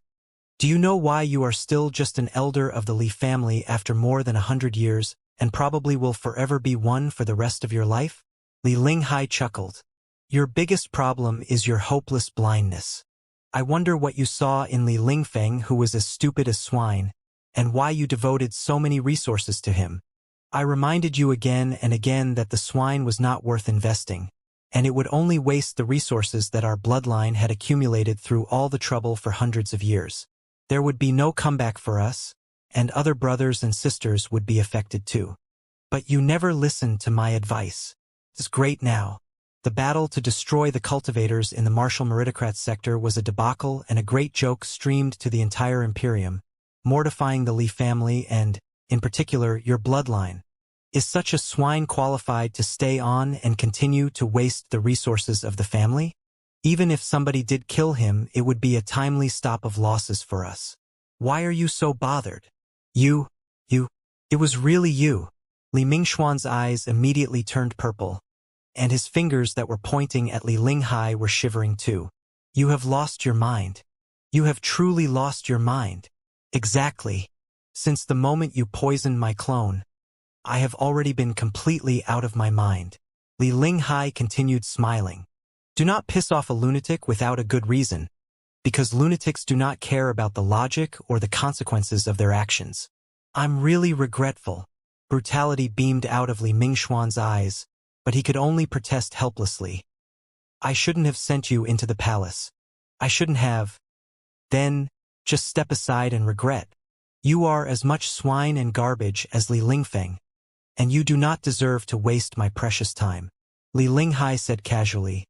do you know why you are still just an elder of the Li family after more than 100 years, and probably will forever be one for the rest of your life? Li Linghai chuckled. Your biggest problem is your hopeless blindness. I wonder what you saw in Li Lingfeng, who was as stupid as swine, and why you devoted so many resources to him. I reminded you again and again that the swine was not worth investing, and it would only waste the resources that our bloodline had accumulated through all the trouble for hundreds of years. There would be no comeback for us, and other brothers and sisters would be affected too. But you never listened to my advice. It's great now. The battle to destroy the cultivators in the Martial Meritocrat sector was a debacle and a great joke streamed to the entire Imperium, mortifying the Li family and, in particular, your bloodline. Is such a swine qualified to stay on and continue to waste the resources of the family? Even if somebody did kill him, it would be a timely stop of losses for us. Why are you so bothered? You, it was really you. Li Mingxuan's eyes immediately turned purple, and his fingers that were pointing at Li Linghai were shivering too. You have lost your mind. You have truly lost your mind. Exactly. Since the moment you poisoned my clone, I have already been completely out of my mind. Li Linghai continued smiling. Do not piss off a lunatic without a good reason, because lunatics do not care about the logic or the consequences of their actions. I'm really regretful. Brutality beamed out of Li Mingxuan's eyes, but he could only protest helplessly. I shouldn't have sent you into the palace. I shouldn't have. Then, just step aside and regret. You are as much swine and garbage as Li Lingfeng, and you do not deserve to waste my precious time. Li Linghai said casually,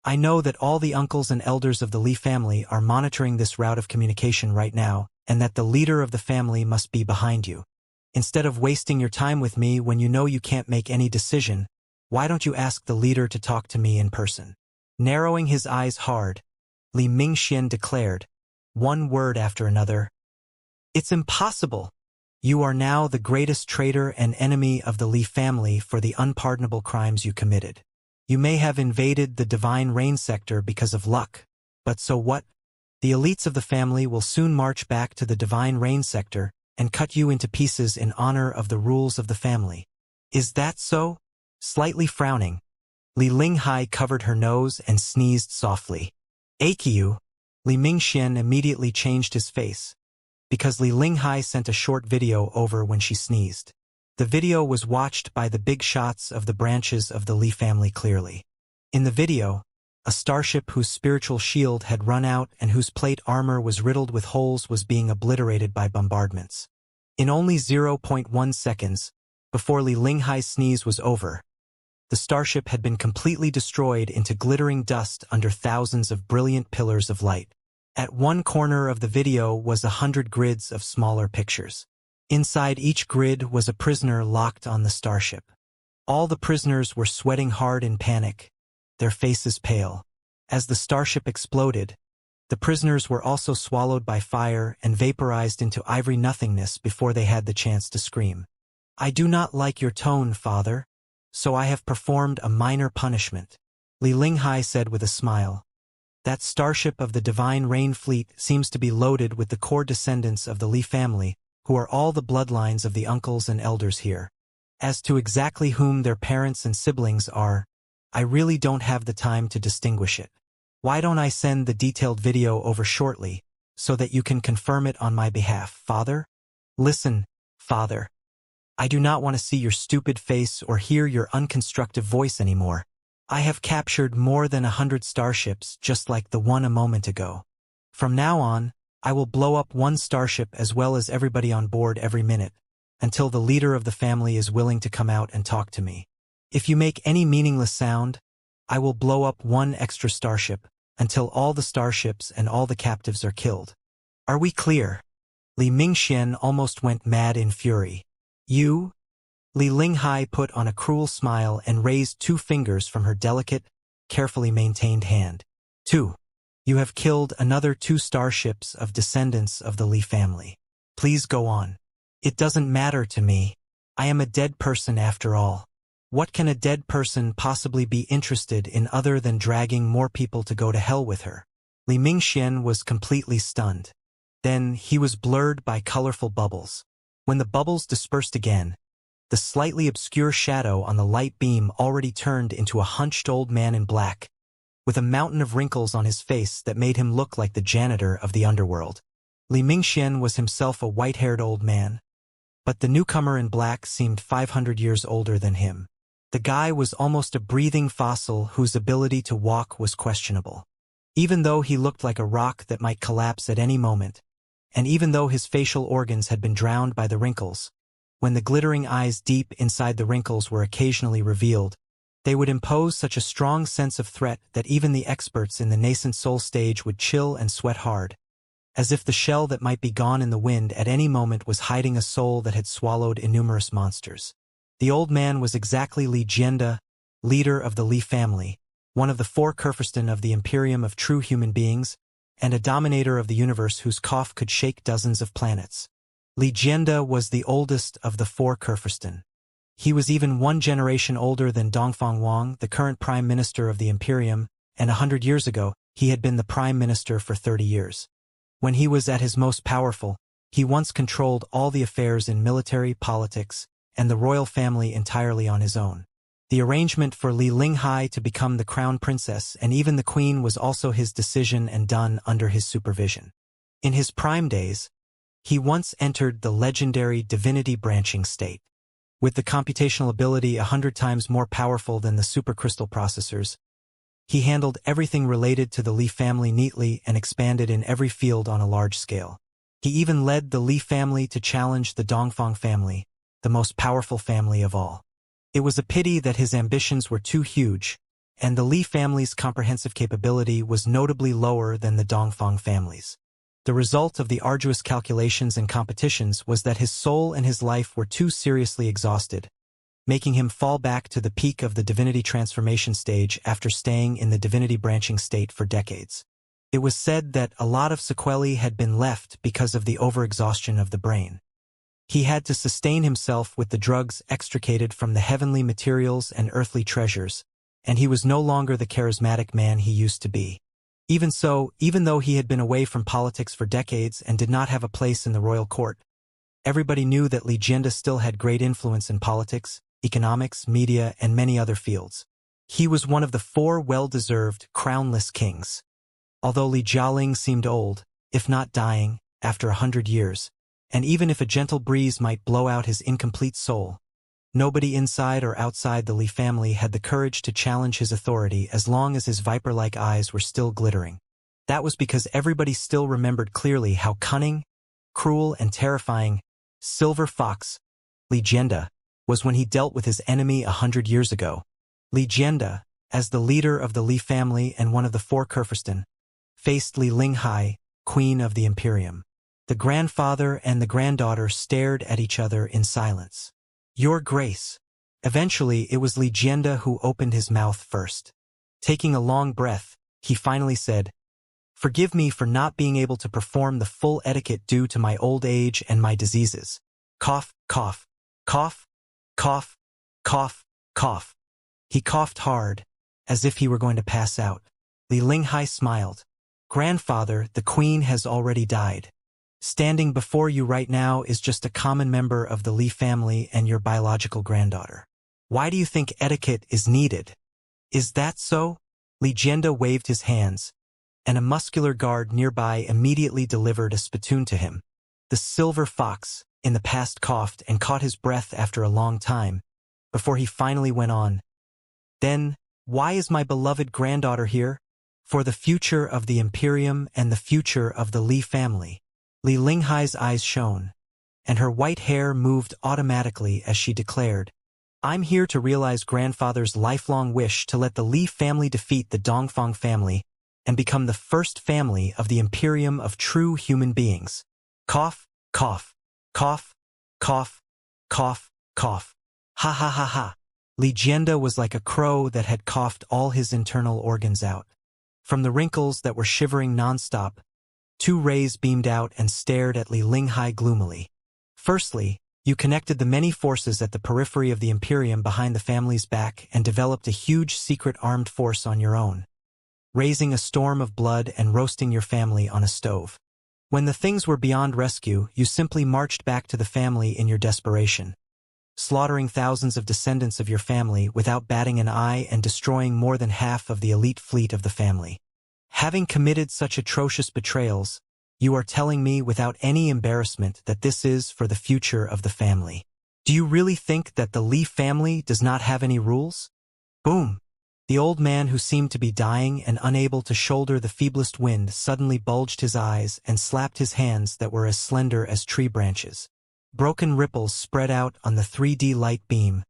I know that all the uncles and elders of the Li family are monitoring this route of communication right now, and that the leader of the family must be behind you. Instead of wasting your time with me when you know you can't make any decision, why don't you ask the leader to talk to me in person? Narrowing his eyes hard, Li Mingxian declared, one word after another. It's impossible. You are now the greatest traitor and enemy of the Li family for the unpardonable crimes you committed. You may have invaded the divine rain sector because of luck, but so what? The elites of the family will soon march back to the divine rain sector and cut you into pieces in honor of the rules of the family. Is that so? Slightly frowning, Li Linghai covered her nose and sneezed softly. Akiyu, Li Mingxian immediately changed his face, because Li Linghai sent a short video over when she sneezed. The video was watched by the big shots of the branches of the Li family clearly. In the video, a starship whose spiritual shield had run out and whose plate armor was riddled with holes was being obliterated by bombardments. In only 0.1 seconds, before Li Linghai's sneeze was over, the starship had been completely destroyed into glittering dust under thousands of brilliant pillars of light. At one corner of the video was 100 grids of smaller pictures. Inside each grid was a prisoner locked on the starship. All the prisoners were sweating hard in panic, their faces pale. As the starship exploded, the prisoners were also swallowed by fire and vaporized into ivory nothingness before they had the chance to scream. I do not like your tone, father, so I have performed a minor punishment, Li Linghai said with a smile. That starship of the Divine Rain Fleet seems to be loaded with the core descendants of the Li family, who are all the bloodlines of the uncles and elders here. As to exactly whom their parents and siblings are, I really don't have the time to distinguish it. Why don't I send the detailed video over shortly, so that you can confirm it on my behalf, father? Listen, father. I do not want to see your stupid face or hear your unconstructive voice anymore. I have captured more than 100 starships just like the one a moment ago. From now on, I will blow up one starship as well as everybody on board every minute, until the leader of the family is willing to come out and talk to me. If you make any meaningless sound, I will blow up one extra starship, until all the starships and all the captives are killed. Are we clear? Li Mingxian almost went mad in fury. You? Li Linghai put on a cruel smile and raised 2 fingers from her delicate, carefully maintained hand. 2. You have killed another 2 starships of descendants of the Li family. Please go on. It doesn't matter to me. I am a dead person after all. What can a dead person possibly be interested in other than dragging more people to go to hell with her? Li Mingxian was completely stunned. Then he was blurred by colorful bubbles. When the bubbles dispersed again, the slightly obscure shadow on the light beam already turned into a hunched old man in black, with a mountain of wrinkles on his face that made him look like the janitor of the underworld. Li Mingxian was himself a white-haired old man, but the newcomer in black seemed 500 years older than him. The guy was almost a breathing fossil whose ability to walk was questionable. Even though he looked like a rock that might collapse at any moment, and even though his facial organs had been drowned by the wrinkles, when the glittering eyes deep inside the wrinkles were occasionally revealed, they would impose such a strong sense of threat that even the experts in the nascent soul stage would chill and sweat hard, as if the shell that might be gone in the wind at any moment was hiding a soul that had swallowed innumerous monsters. The old man was exactly Li Jianda, leader of the Li family, one of the 4 Kurfürsten of the Imperium of true human beings, and a dominator of the universe whose cough could shake dozens of planets. Li Jianda was the oldest of the 4 Kurfürsten. He was even 1 generation older than Dongfang Wang, the current prime minister of the Imperium, and 100 years ago, he had been the prime minister for 30 years. When he was at his most powerful, he once controlled all the affairs in military, politics, and the royal family entirely on his own. The arrangement for Li Linghai to become the crown princess and even the queen was also his decision and done under his supervision. In his prime days, he once entered the legendary divinity branching state. With the computational ability 100 times more powerful than the supercrystal processors, he handled everything related to the Li family neatly and expanded in every field on a large scale. He even led the Li family to challenge the Dongfang family, the most powerful family of all. It was a pity that his ambitions were too huge, and the Li family's comprehensive capability was notably lower than the Dongfang family's. The result of the arduous calculations and competitions was that his soul and his life were too seriously exhausted, making him fall back to the peak of the divinity transformation stage after staying in the divinity branching state for decades. It was said that a lot of sequelae had been left because of the overexhaustion of the brain. He had to sustain himself with the drugs extricated from the heavenly materials and earthly treasures, and he was no longer the charismatic man he used to be. Even so, even though he had been away from politics for decades and did not have a place in the royal court, everybody knew that Xianxia still had great influence in politics, economics, media, and many other fields. He was one of the 4 well-deserved, crownless kings. Although Li Jialing seemed old, if not dying, after 100 years, and even if a gentle breeze might blow out his incomplete soul, nobody inside or outside the Li family had the courage to challenge his authority as long as his viper-like eyes were still glittering. That was because everybody still remembered clearly how cunning, cruel, and terrifying Silver Fox Xianxia was when he dealt with his enemy 100 years ago. Xianxia, as the leader of the Li family and one of the 4 Kurfürsten, faced Li Linghai, queen of the Imperium. The grandfather and the granddaughter stared at each other in silence. "Your Grace." Eventually, it was Xianxia who opened his mouth first. Taking a long breath, he finally said, "Forgive me for not being able to perform the full etiquette due to my old age and my diseases." Cough, cough, cough, cough, cough, cough. He coughed hard, as if he were going to pass out. Li Linghai smiled. "Grandfather, the queen has already died. Standing before you right now is just a common member of the Li family and your biological granddaughter. Why do you think etiquette is needed?" "Is that so?" Xianxia waved his hands, and a muscular guard nearby immediately delivered a spittoon to him. The Silver Fox, in the past, coughed and caught his breath after a long time, before he finally went on. "Then, why is my beloved granddaughter here? For the future of the Imperium and the future of the Li family." Li Linghai's eyes shone, and her white hair moved automatically as she declared, "I'm here to realize grandfather's lifelong wish to let the Li family defeat the Dongfang family and become the first family of the Imperium of true human beings." Cough, cough, cough, cough, cough, cough. Ha ha ha ha. Xianxia was like a crow that had coughed all his internal organs out. From the wrinkles that were shivering nonstop, 2 rays beamed out and stared at Li Linghai gloomily. "Firstly, you connected the many forces at the periphery of the Imperium behind the family's back and developed a huge secret armed force on your own, raising a storm of blood and roasting your family on a stove. When the things were beyond rescue, you simply marched back to the family in your desperation, slaughtering thousands of descendants of your family without batting an eye and destroying more than half of the elite fleet of the family. Having committed such atrocious betrayals, you are telling me without any embarrassment that this is for the future of the family. Do you really think that the Li family does not have any rules?" Boom! The old man, who seemed to be dying and unable to shoulder the feeblest wind, suddenly bulged his eyes and slapped his hands that were as slender as tree branches. Broken ripples spread out on the 3D light beam,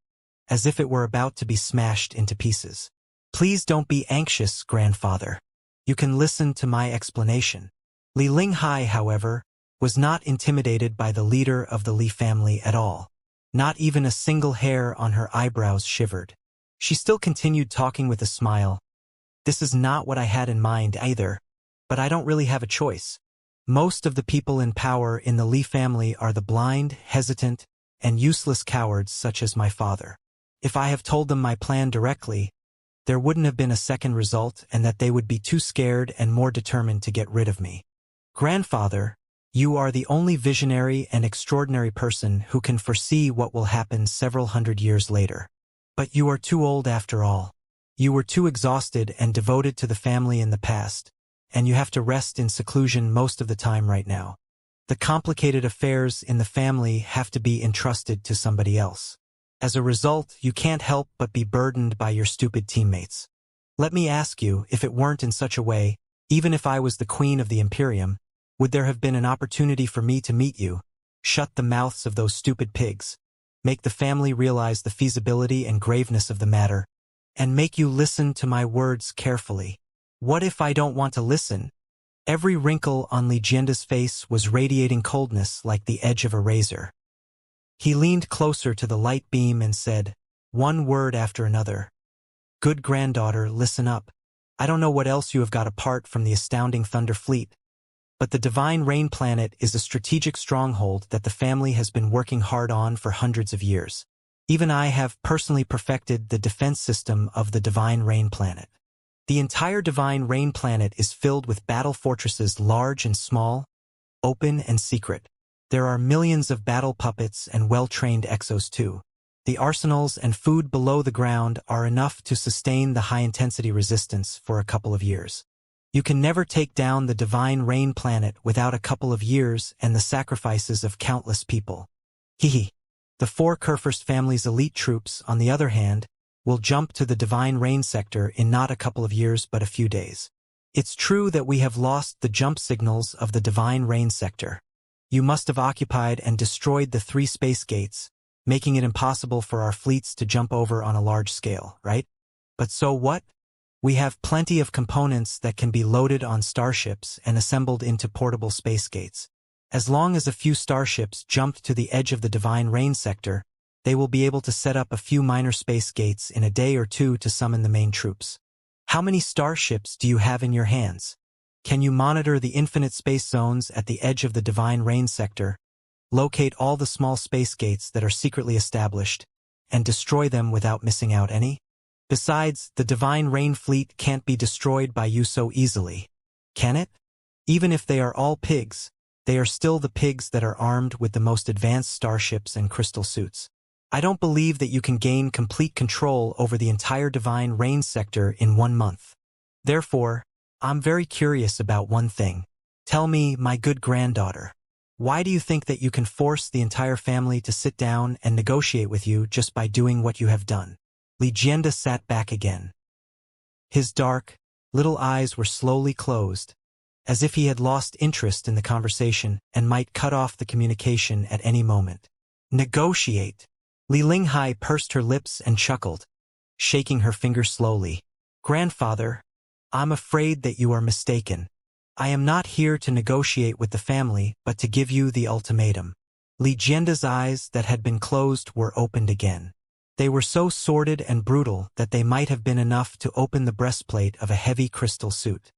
as if it were about to be smashed into pieces. "Please don't be anxious, grandfather. You can listen to my explanation." Li Linghai, however, was not intimidated by the leader of the Li family at all. Not even a single hair on her eyebrows shivered. She still continued talking with a smile. "This is not what I had in mind either, but I don't really have a choice. Most of the people in power in the Li family are the blind, hesitant, and useless cowards such as my father. If I have told them my plan directly, there wouldn't have been a second result, and that they would be too scared and more determined to get rid of me. Grandfather, you are the only visionary and extraordinary person who can foresee what will happen several hundred years later. But you are too old after all. You were too exhausted and devoted to the family in the past, and you have to rest in seclusion most of the time right now. The complicated affairs in the family have to be entrusted to somebody else. As a result, you can't help but be burdened by your stupid teammates. Let me ask you, if it weren't in such a way, even if I was the queen of the Imperium, would there have been an opportunity for me to meet you, shut the mouths of those stupid pigs, make the family realize the feasibility and graveness of the matter, and make you listen to my words carefully. What if I don't want to listen? Every wrinkle on Legenda's face was radiating coldness like the edge of a razor. He leaned closer to the light beam and said, one word after another. Good granddaughter, listen up. I don't know what else you have got apart from the astounding Thunder Fleet, but the Divine Rain Planet is a strategic stronghold that the family has been working hard on for hundreds of years. Even I have personally perfected the defense system of the Divine Rain Planet. The entire Divine Rain Planet is filled with battle fortresses large and small, open and secret. There are millions of battle puppets and well-trained exos too. The arsenals and food below the ground are enough to sustain the high-intensity resistance for a couple of years. You can never take down the Divine Rain Planet without a couple of years and the sacrifices of countless people. Hehe. The 4 Kurfürst family's elite troops, on the other hand, will jump to the Divine Rain sector in not a couple of years but a few days. It's true that we have lost the jump signals of the Divine Rain sector. You must have occupied and destroyed the 3 space gates, making it impossible for our fleets to jump over on a large scale, right? But so what? We have plenty of components that can be loaded on starships and assembled into portable space gates. As long as a few starships jumped to the edge of the Divine Rain sector, they will be able to set up a few minor space gates in a day or two to summon the main troops. How many starships do you have in your hands? Can you monitor the infinite space zones at the edge of the Divine Rain sector, locate all the small space gates that are secretly established, and destroy them without missing out any? Besides, the Divine Rain fleet can't be destroyed by you so easily, can it? Even if they are all pigs, they are still the pigs that are armed with the most advanced starships and crystal suits. I don't believe that you can gain complete control over the entire Divine Rain sector in 1 month. Therefore, I'm very curious about one thing. Tell me, my good granddaughter, why do you think that you can force the entire family to sit down and negotiate with you just by doing what you have done? Legenda sat back again. His dark, little eyes were slowly closed, as if he had lost interest in the conversation and might cut off the communication at any moment. Negotiate. Li Linghai pursed her lips and chuckled, shaking her finger slowly. Grandfather, I'm afraid that you are mistaken. I am not here to negotiate with the family, but to give you the ultimatum. Legenda's eyes that had been closed were opened again. They were so sordid and brutal that they might have been enough to open the breastplate of a heavy crystal suit.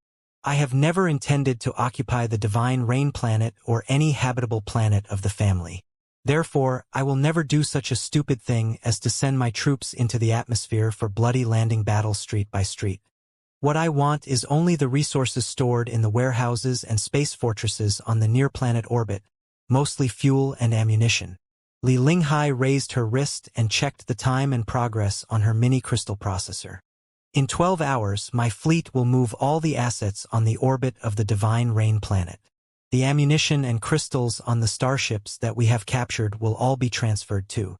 I have never intended to occupy the Divine Rain Planet or any habitable planet of the family. Therefore, I will never do such a stupid thing as to send my troops into the atmosphere for bloody landing battles street by street. What I want is only the resources stored in the warehouses and space fortresses on the near-planet orbit, mostly fuel and ammunition. Li Linghai raised her wrist and checked the time and progress on her mini-crystal processor. In 12 hours, my fleet will move all the assets on the orbit of the Divine Rain Planet. The ammunition and crystals on the starships that we have captured will all be transferred too.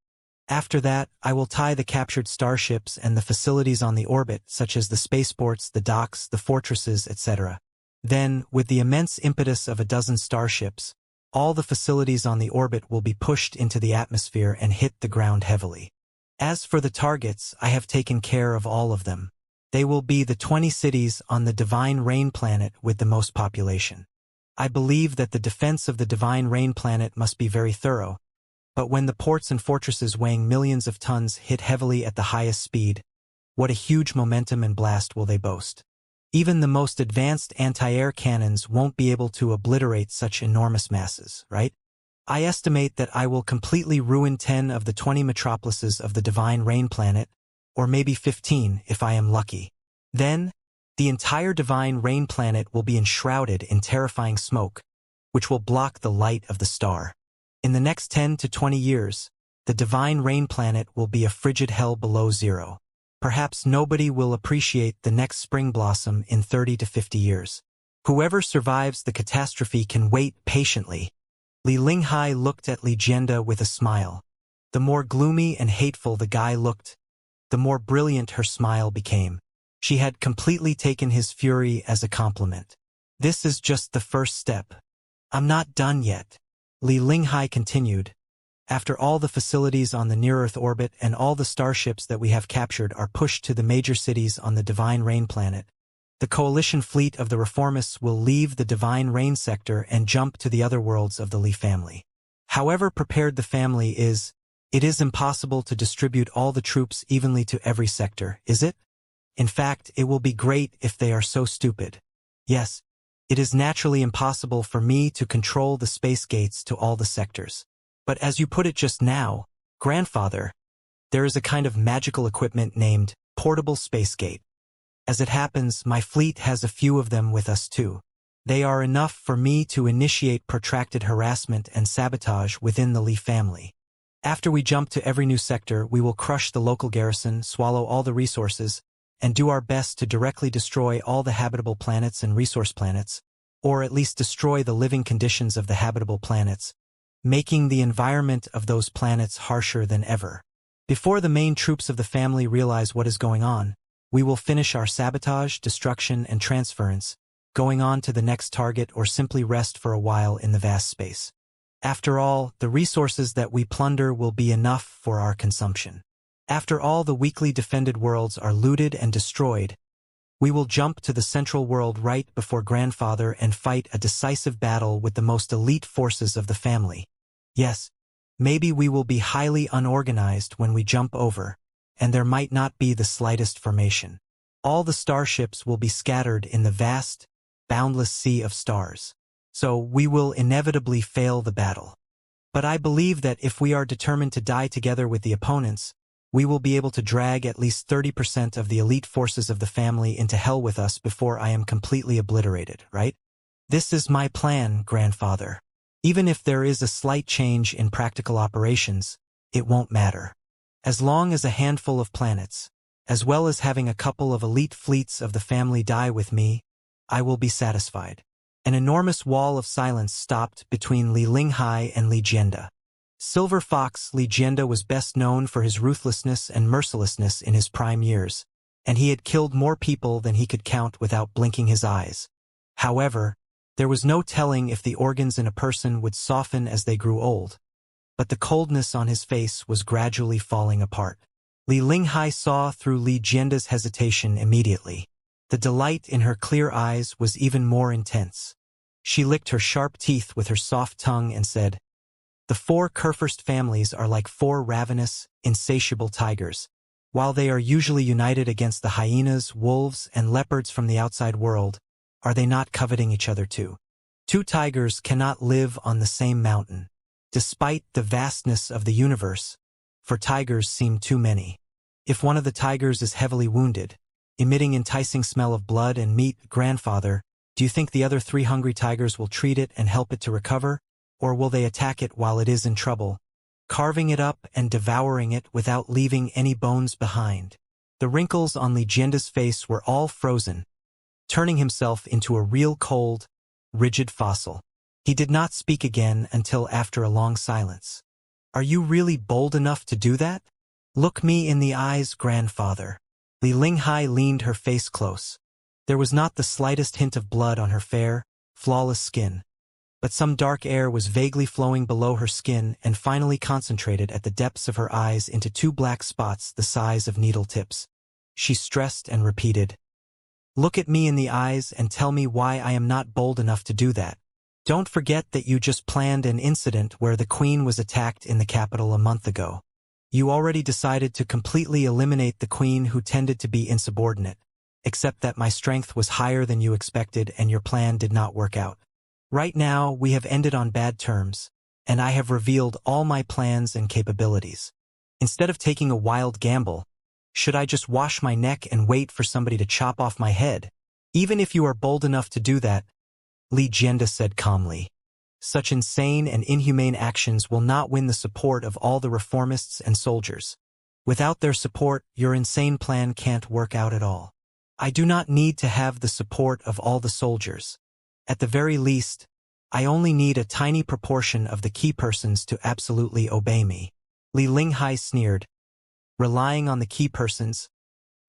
After that, I will tie the captured starships and the facilities on the orbit, such as the spaceports, the docks, the fortresses, etc. Then, with the immense impetus of a dozen starships, all the facilities on the orbit will be pushed into the atmosphere and hit the ground heavily. As for the targets, I have taken care of all of them. They will be the 20 cities on the Divine Rain Planet with the most population. I believe that the defense of the Divine Rain Planet must be very thorough, but when the ports and fortresses weighing millions of tons hit heavily at the highest speed, what a huge momentum and blast will they boast. Even the most advanced anti-air cannons won't be able to obliterate such enormous masses, right? I estimate that I will completely ruin 10 of the 20 metropolises of the Divine Rain Planet, or maybe 15 if I am lucky. Then, the entire Divine Rain Planet will be enshrouded in terrifying smoke, which will block the light of the star. In the next 10 to 20 years, the Divine Rain Planet will be a frigid hell below zero. Perhaps nobody will appreciate the next spring blossom in 30 to 50 years. Whoever survives the catastrophe can wait patiently. Li Linghai looked at Legenda with a smile. The more gloomy and hateful the guy looked, the more brilliant her smile became. She had completely taken his fury as a compliment. This is just the first step. I'm not done yet. Li Linghai continued. After all the facilities on the near-Earth orbit and all the starships that we have captured are pushed to the major cities on the Divine Rain planet, the coalition fleet of the reformists will leave the Divine Rain sector and jump to the other worlds of the Li family. However prepared the family is, it is impossible to distribute all the troops evenly to every sector, is it? In fact, it will be great if they are so stupid. Yes, it is naturally impossible for me to control the space gates to all the sectors. But as you put it just now, grandfather, there is a kind of magical equipment named portable space gate. As it happens, my fleet has a few of them with us too. They are enough for me to initiate protracted harassment and sabotage within the Li family. After we jump to every new sector, we will crush the local garrison, swallow all the resources, and do our best to directly destroy all the habitable planets and resource planets, or at least destroy the living conditions of the habitable planets, making the environment of those planets harsher than ever. Before the main troops of the family realize what is going on, we will finish our sabotage, destruction, and transference, going on to the next target or simply rest for a while in the vast space. After all, the resources that we plunder will be enough for our consumption. After all the weakly defended worlds are looted and destroyed, we will jump to the central world right before grandfather and fight a decisive battle with the most elite forces of the family. Yes, maybe we will be highly unorganized when we jump over, and there might not be the slightest formation. All the starships will be scattered in the vast, boundless sea of stars. So we will inevitably fail the battle. But I believe that if we are determined to die together with the opponents, we will be able to drag at least 30% of the elite forces of the family into hell with us before I am completely obliterated, right? This is my plan, grandfather. Even if there is a slight change in practical operations, it won't matter. As long as a handful of planets, as well as having a couple of elite fleets of the family die with me, I will be satisfied. An enormous wall of silence stopped between Li Linghai and Li Jianda. Silver Fox Li Jianda was best known for his ruthlessness and mercilessness in his prime years, and he had killed more people than he could count without blinking his eyes. However, there was no telling if the organs in a person would soften as they grew old, but the coldness on his face was gradually falling apart. Li Linghai saw through Li Jianda's hesitation immediately. The delight in her clear eyes was even more intense. She licked her sharp teeth with her soft tongue and said, "The four Kurfürst families are like four ravenous, insatiable tigers. While they are usually united against the hyenas, wolves, and leopards from the outside world, are they not coveting each other too? Two tigers cannot live on the same mountain. Despite the vastness of the universe, for tigers seem too many. If one of the tigers is heavily wounded, emitting enticing smell of blood and meat, grandfather, do you think the other three hungry tigers will treat it and help it to recover? Or will they attack it while it is in trouble, carving it up and devouring it without leaving any bones behind?" The wrinkles on Li Jianda's face were all frozen, turning himself into a real cold, rigid fossil. He did not speak again until after a long silence. "Are you really bold enough to do that? Look me in the eyes, grandfather." Li Linghai leaned her face close. There was not the slightest hint of blood on her fair, flawless skin, but some dark air was vaguely flowing below her skin and finally concentrated at the depths of her eyes into two black spots the size of needle tips. She stressed and repeated, "Look at me in the eyes and tell me why I am not bold enough to do that. Don't forget that you just planned an incident where the Queen was attacked in the capital a month ago. You already decided to completely eliminate the Queen who tended to be insubordinate, except that my strength was higher than you expected and your plan did not work out. Right now, we have ended on bad terms, and I have revealed all my plans and capabilities. Instead of taking a wild gamble, should I just wash my neck and wait for somebody to chop off my head? Even if you are bold enough to do that," Li Jianda said calmly, "such insane and inhumane actions will not win the support of all the reformists and soldiers. Without their support, your insane plan can't work out at all. I do not need to have the support of all the soldiers. At the very least, I only need a tiny proportion of the key persons to absolutely obey me." Li Linghai sneered. "Relying on the key persons,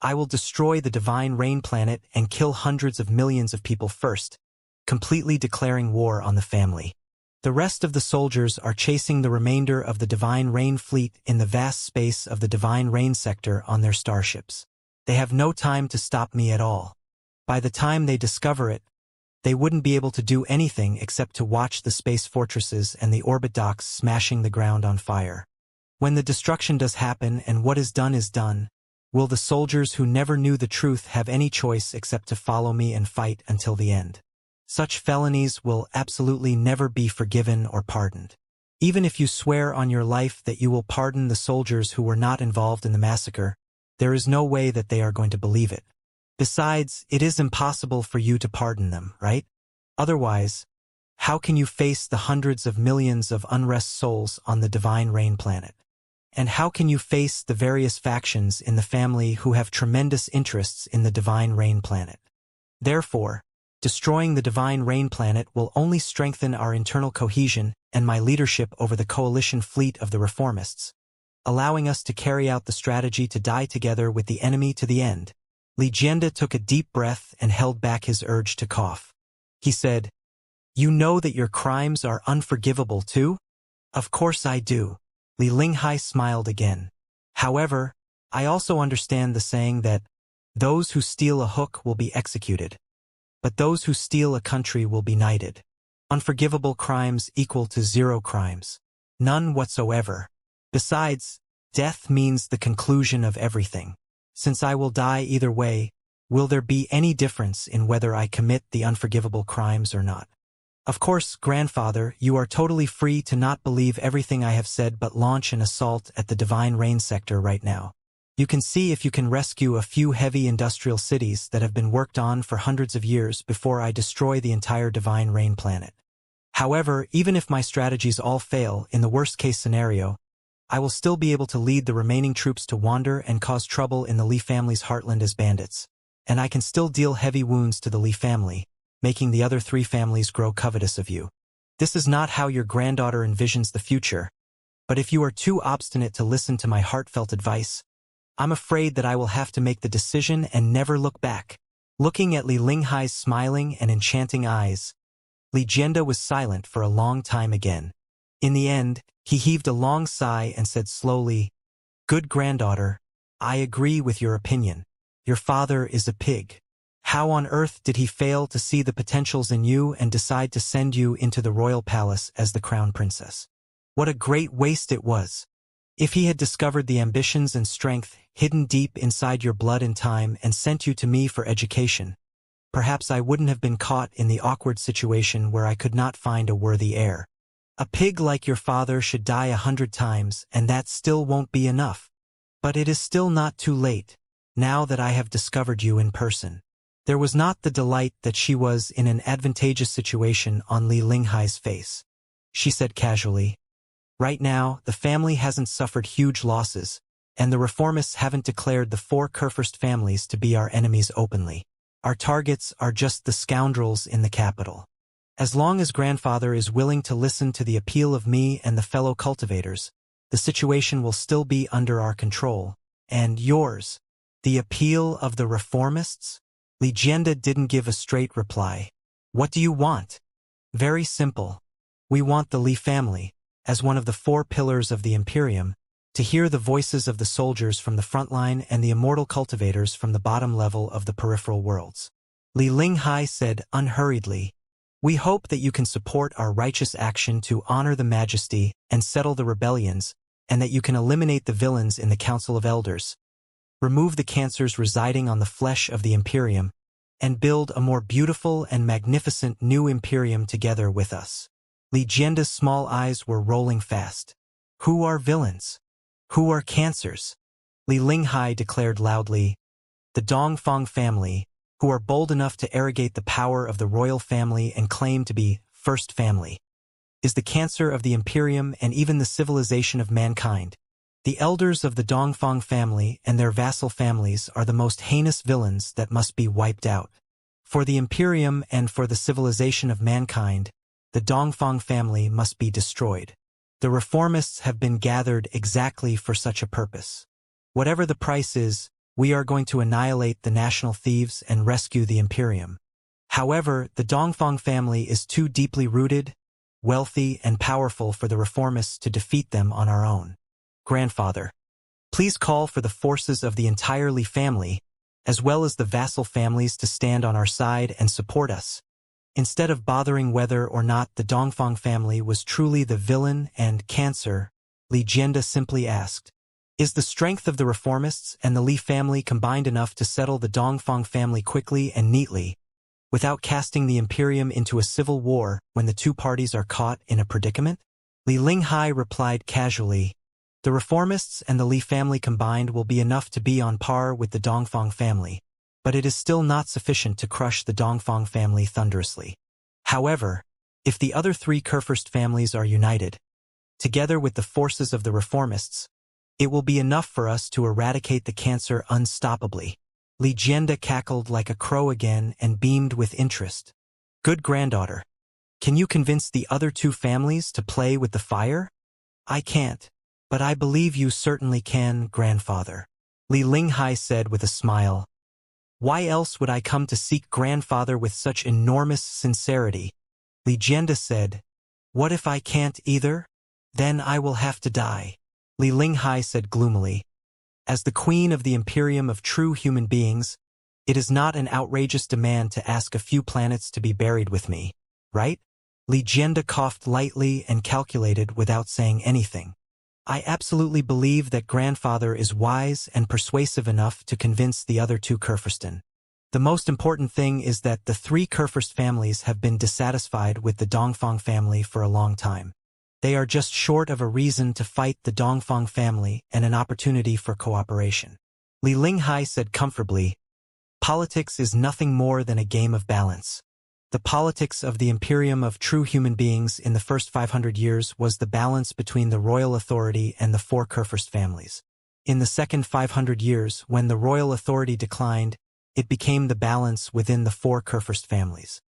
I will destroy the Divine Rain planet and kill hundreds of millions of people first, completely declaring war on the family. The rest of the soldiers are chasing the remainder of the Divine Rain fleet in the vast space of the Divine Rain sector on their starships. They have no time to stop me at all. By the time they discover it, they wouldn't be able to do anything except to watch the space fortresses and the orbit docks smashing the ground on fire. When the destruction does happen and what is done, will the soldiers who never knew the truth have any choice except to follow me and fight until the end? Such felonies will absolutely never be forgiven or pardoned. Even if you swear on your life that you will pardon the soldiers who were not involved in the massacre, there is no way that they are going to believe it. Besides, it is impossible for you to pardon them, right? Otherwise, how can you face the hundreds of millions of unrest souls on the Divine Rain planet? And how can you face the various factions in the family who have tremendous interests in the Divine Rain planet? Therefore, destroying the Divine Rain planet will only strengthen our internal cohesion and my leadership over the coalition fleet of the reformists, allowing us to carry out the strategy to die together with the enemy to the end. Lijianda took a deep breath and held back his urge to cough. He said, "You know that your crimes are unforgivable too?" "Of course I do." Li Linghai smiled again. "However, I also understand the saying that those who steal a hook will be executed, but those who steal a country will be knighted. Unforgivable crimes equal to zero crimes. None whatsoever. Besides, death means the conclusion of everything. Since I will die either way, will there be any difference in whether I commit the unforgivable crimes or not? Of course, grandfather, you are totally free to not believe everything I have said but launch an assault at the Divine Rain sector right now. You can see if you can rescue a few heavy industrial cities that have been worked on for hundreds of years before I destroy the entire Divine Rain planet. However, even if my strategies all fail, in the worst-case scenario, I will still be able to lead the remaining troops to wander and cause trouble in the Li family's heartland as bandits, and I can still deal heavy wounds to the Li family, making the other 3 families grow covetous of you. This is not how your granddaughter envisions the future, but if you are too obstinate to listen to my heartfelt advice, I'm afraid that I will have to make the decision and never look back." Looking at Li Linghai's smiling and enchanting eyes, Lijianda was silent for a long time again. In the end, he heaved a long sigh and said slowly, "Good granddaughter, I agree with your opinion. Your father is a pig. How on earth did he fail to see the potentials in you and decide to send you into the royal palace as the crown princess? What a great waste it was. If he had discovered the ambitions and strength hidden deep inside your blood in time and sent you to me for education, perhaps I wouldn't have been caught in the awkward situation where I could not find a worthy heir. A pig like your father should die 100 times, and that still won't be enough. But it is still not too late, now that I have discovered you in person." There was not the delight that she was in an advantageous situation on Li Linghai's face. She said casually, "Right now, the family hasn't suffered huge losses, and the reformists haven't declared the 4 Kurfürst families to be our enemies openly. Our targets are just the scoundrels in the capital. As long as grandfather is willing to listen to the appeal of me and the fellow cultivators, the situation will still be under our control. And yours, the appeal of the reformists?" Lijianda didn't give a straight reply. "What do you want?" "Very simple. We want the Li family, as one of the 4 pillars of the Imperium, to hear the voices of the soldiers from the front line and the immortal cultivators from the bottom level of the peripheral worlds." Li Linghai said unhurriedly, "We hope that you can support our righteous action to honor the majesty and settle the rebellions, and that you can eliminate the villains in the Council of Elders, remove the cancers residing on the flesh of the Imperium, and build a more beautiful and magnificent new Imperium together with us." Lijianda's small eyes were rolling fast. "Who are villains? Who are cancers?" Li Linghai declared loudly, "The Dongfang family, who are bold enough to arrogate the power of the royal family and claim to be first family, is the cancer of the Imperium and even the civilization of mankind. The elders of the Dongfang family and their vassal families are the most heinous villains that must be wiped out. For the Imperium and for the civilization of mankind, the Dongfang family must be destroyed. The reformists have been gathered exactly for such a purpose. Whatever the price is, we are going to annihilate the national thieves and rescue the Imperium. However, the Dongfang family is too deeply rooted, wealthy, and powerful for the reformists to defeat them on our own. Grandfather, please call for the forces of the entire Li family, as well as the vassal families to stand on our side and support us. Instead of bothering whether or not the Dongfang family was truly the villain and cancer, Li Jianda simply asked, "Is the strength of the reformists and the Li family combined enough to settle the Dongfang family quickly and neatly, without casting the Imperium into a civil war when the two parties are caught in a predicament?" Li Linghai replied casually, "The reformists and the Li family combined will be enough to be on par with the Dongfang family, but it is still not sufficient to crush the Dongfang family thunderously. However, if the other three Kurfürst families are united, together with the forces of the reformists, it will be enough for us to eradicate the cancer unstoppably." Li Jianda cackled like a crow again and beamed with interest. "Good granddaughter. Can you convince the other two families to play with the fire?" "I can't, but I believe you certainly can, grandfather," Li Linghai said with a smile. "Why else would I come to seek grandfather with such enormous sincerity?" Li Jianda said, "What if I can't either? Then I will have to die," Li Linghai said gloomily. "As the queen of the Imperium of true human beings, it is not an outrageous demand to ask a few planets to be buried with me, right?" Li Jianda coughed lightly and calculated without saying anything. "I absolutely believe that grandfather is wise and persuasive enough to convince the other two Kurfürsten. The most important thing is that the three Kurfürst families have been dissatisfied with the Dongfang family for a long time. They are just short of a reason to fight the Dongfang family and an opportunity for cooperation." Li Linghai said comfortably, "Politics is nothing more than a game of balance. The politics of the Imperium of true human beings in the first 500 years was the balance between the royal authority and the four Kurfürst families. In the second 500 years, when the royal authority declined, it became the balance within the four Kurfürst families.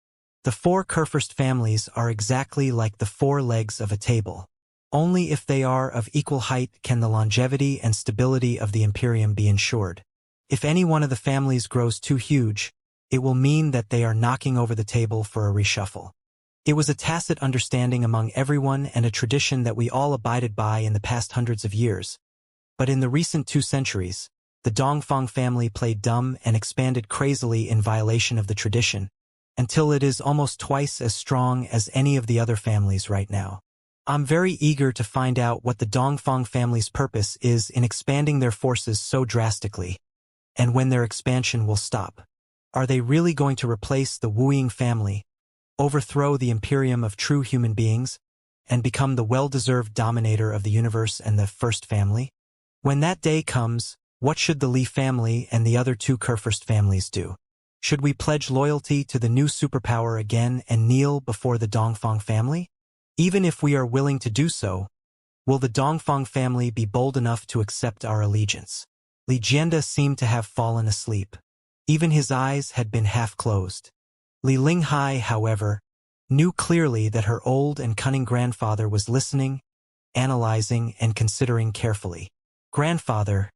The four Kurfürst families are exactly like the four legs of a table. Only if they are of equal height can the longevity and stability of the Imperium be ensured. If any one of the families grows too huge, it will mean that they are knocking over the table for a reshuffle. It was a tacit understanding among everyone and a tradition that we all abided by in the past hundreds of years. But in the recent 2 centuries, the Dongfang family played dumb and expanded crazily in violation of the tradition, until it is almost twice as strong as any of the other families right now. I'm very eager to find out what the Dongfang family's purpose is in expanding their forces so drastically, and when their expansion will stop. Are they really going to replace the Wuying family, overthrow the Imperium of true human beings, and become the well-deserved dominator of the universe and the first family? When that day comes, what should the Li family and the other two Kurfürst families do? Should we pledge loyalty to the new superpower again and kneel before the Dongfang family? Even if we are willing to do so, will the Dongfang family be bold enough to accept our allegiance? Li Jianda seemed to have fallen asleep. Even his eyes had been half closed. Li Linghai, however, knew clearly that her old and cunning grandfather was listening, analyzing, and considering carefully. "Grandfather,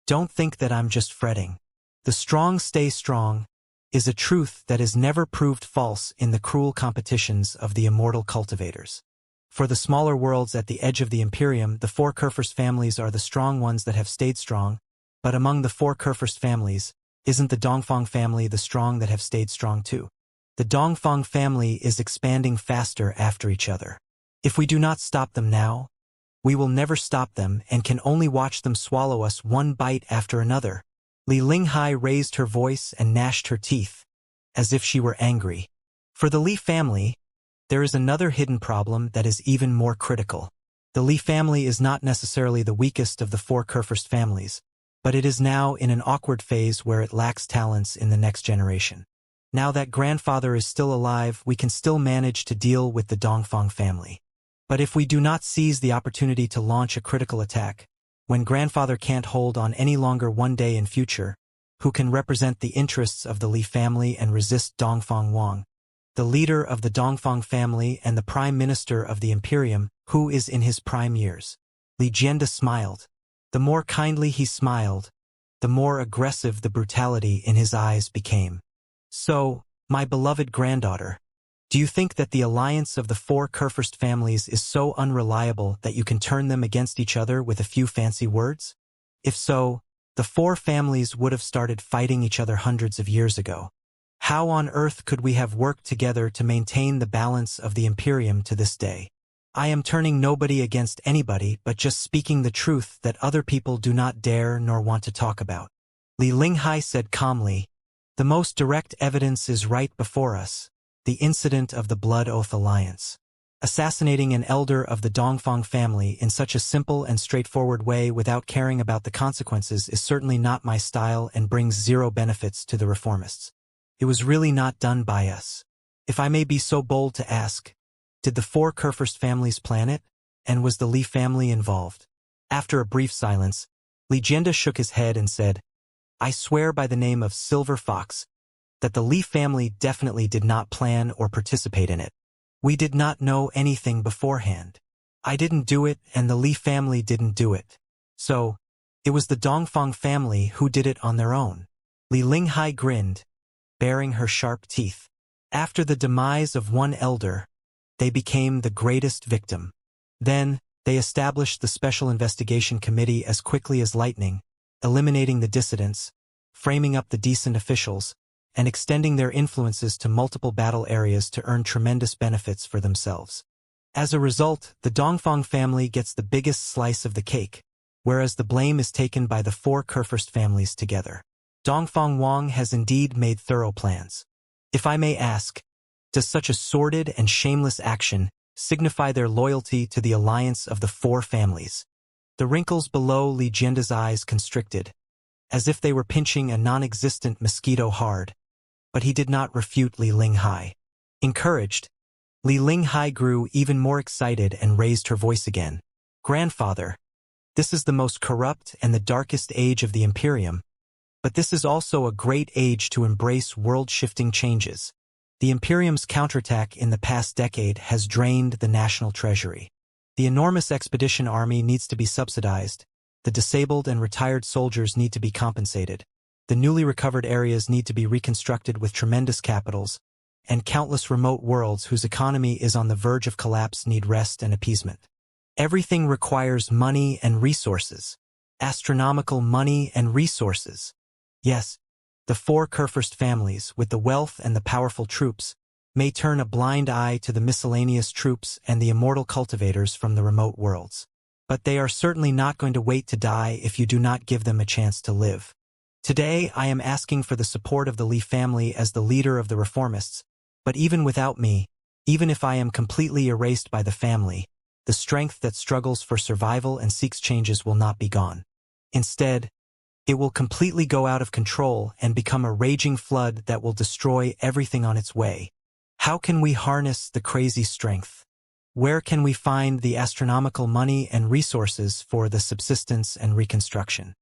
don't think that I'm just fretting. The strong stay strong is a truth that is never proved false in the cruel competitions of the immortal cultivators. For the smaller worlds at the edge of the Imperium, the four Kurfürst families are the strong ones that have stayed strong, but among the four Kurfürst families, isn't the Dongfang family the strong that have stayed strong too? The Dongfang family is expanding faster after each other. If we do not stop them now, we will never stop them and can only watch them swallow us one bite after another." Li Linghai raised her voice and gnashed her teeth, as if she were angry. For the Li family, there is another hidden problem that is even more critical. The Li family is not necessarily the weakest of the four Kurfürst families, but it is now in an awkward phase where it lacks talents in the next generation. Now that grandfather is still alive, we can still manage to deal with the Dongfang family. But if we do not seize the opportunity to launch a critical attack, when grandfather can't hold on any longer one day in future, who can represent the interests of the Li family and resist Dongfang Wang, the leader of the Dongfang family and the prime minister of the Imperium, who is in his prime years? Li Jianda smiled. The more kindly he smiled, the more aggressive the brutality in his eyes became. "So, my beloved granddaughter, Do you think that the alliance of the four Kurfürst families is so unreliable that you can turn them against each other with a few fancy words? If so, the four families would have started fighting each other hundreds of years ago. How on earth could we have worked together to maintain the balance of the Imperium to this day? I am turning nobody against anybody but just speaking the truth that other people do not dare nor want to talk about. Li Linghai said calmly, "The most direct evidence is right before us, the incident of the Blood Oath Alliance. Assassinating an elder of the Dongfang family in such a simple and straightforward way without caring about the consequences is certainly not my style and brings zero benefits to the reformists. It was really not done by us. If I may be so bold to ask, did the four Kurfürst families plan it, and was the Li family involved?" After a brief silence, Li Jianda shook his head and said, "I swear by the name of Silver Fox that the Li family definitely did not plan or participate in it. We did not know anything beforehand. I didn't do it and the Li family didn't do it. So, it was the Dongfang family who did it on their own." Li Linghai grinned, baring her sharp teeth. After the demise of one elder, they became the greatest victim. Then, they established the Special Investigation Committee as quickly as lightning, eliminating the dissidents, framing up the decent officials, and extending their influences to multiple battle areas to earn tremendous benefits for themselves. As a result, the Dongfang family gets the biggest slice of the cake, whereas the blame is taken by the four Kurfürst families together. Dongfang Wang has indeed made thorough plans. If I may ask, does such a sordid and shameless action signify their loyalty to the alliance of the four families? The wrinkles below Li Jianda's eyes constricted, as if they were pinching a non-existent mosquito hard, but he did not refute Li Linghai. Encouraged, Li Linghai grew even more excited and raised her voice again. "Grandfather, this is the most corrupt and the darkest age of the Imperium, but this is also a great age to embrace world-shifting changes. The Imperium's counterattack in the past decade has drained the national treasury. The enormous expedition army needs to be subsidized, the disabled and retired soldiers need to be compensated, the newly recovered areas need to be reconstructed with tremendous capitals, and countless remote worlds whose economy is on the verge of collapse need rest and appeasement. Everything requires money and resources. Astronomical money and resources. Yes, the four Kurfürst families, with the wealth and the powerful troops, may turn a blind eye to the miscellaneous troops and the immortal cultivators from the remote worlds. But they are certainly not going to wait to die if you do not give them a chance to live. Today, I am asking for the support of the Li family as the leader of the reformists, but even without me, even if I am completely erased by the family, the strength that struggles for survival and seeks changes will not be gone. Instead, it will completely go out of control and become a raging flood that will destroy everything on its way. How can we harness the crazy strength? Where can we find the astronomical money and resources for the subsistence and reconstruction?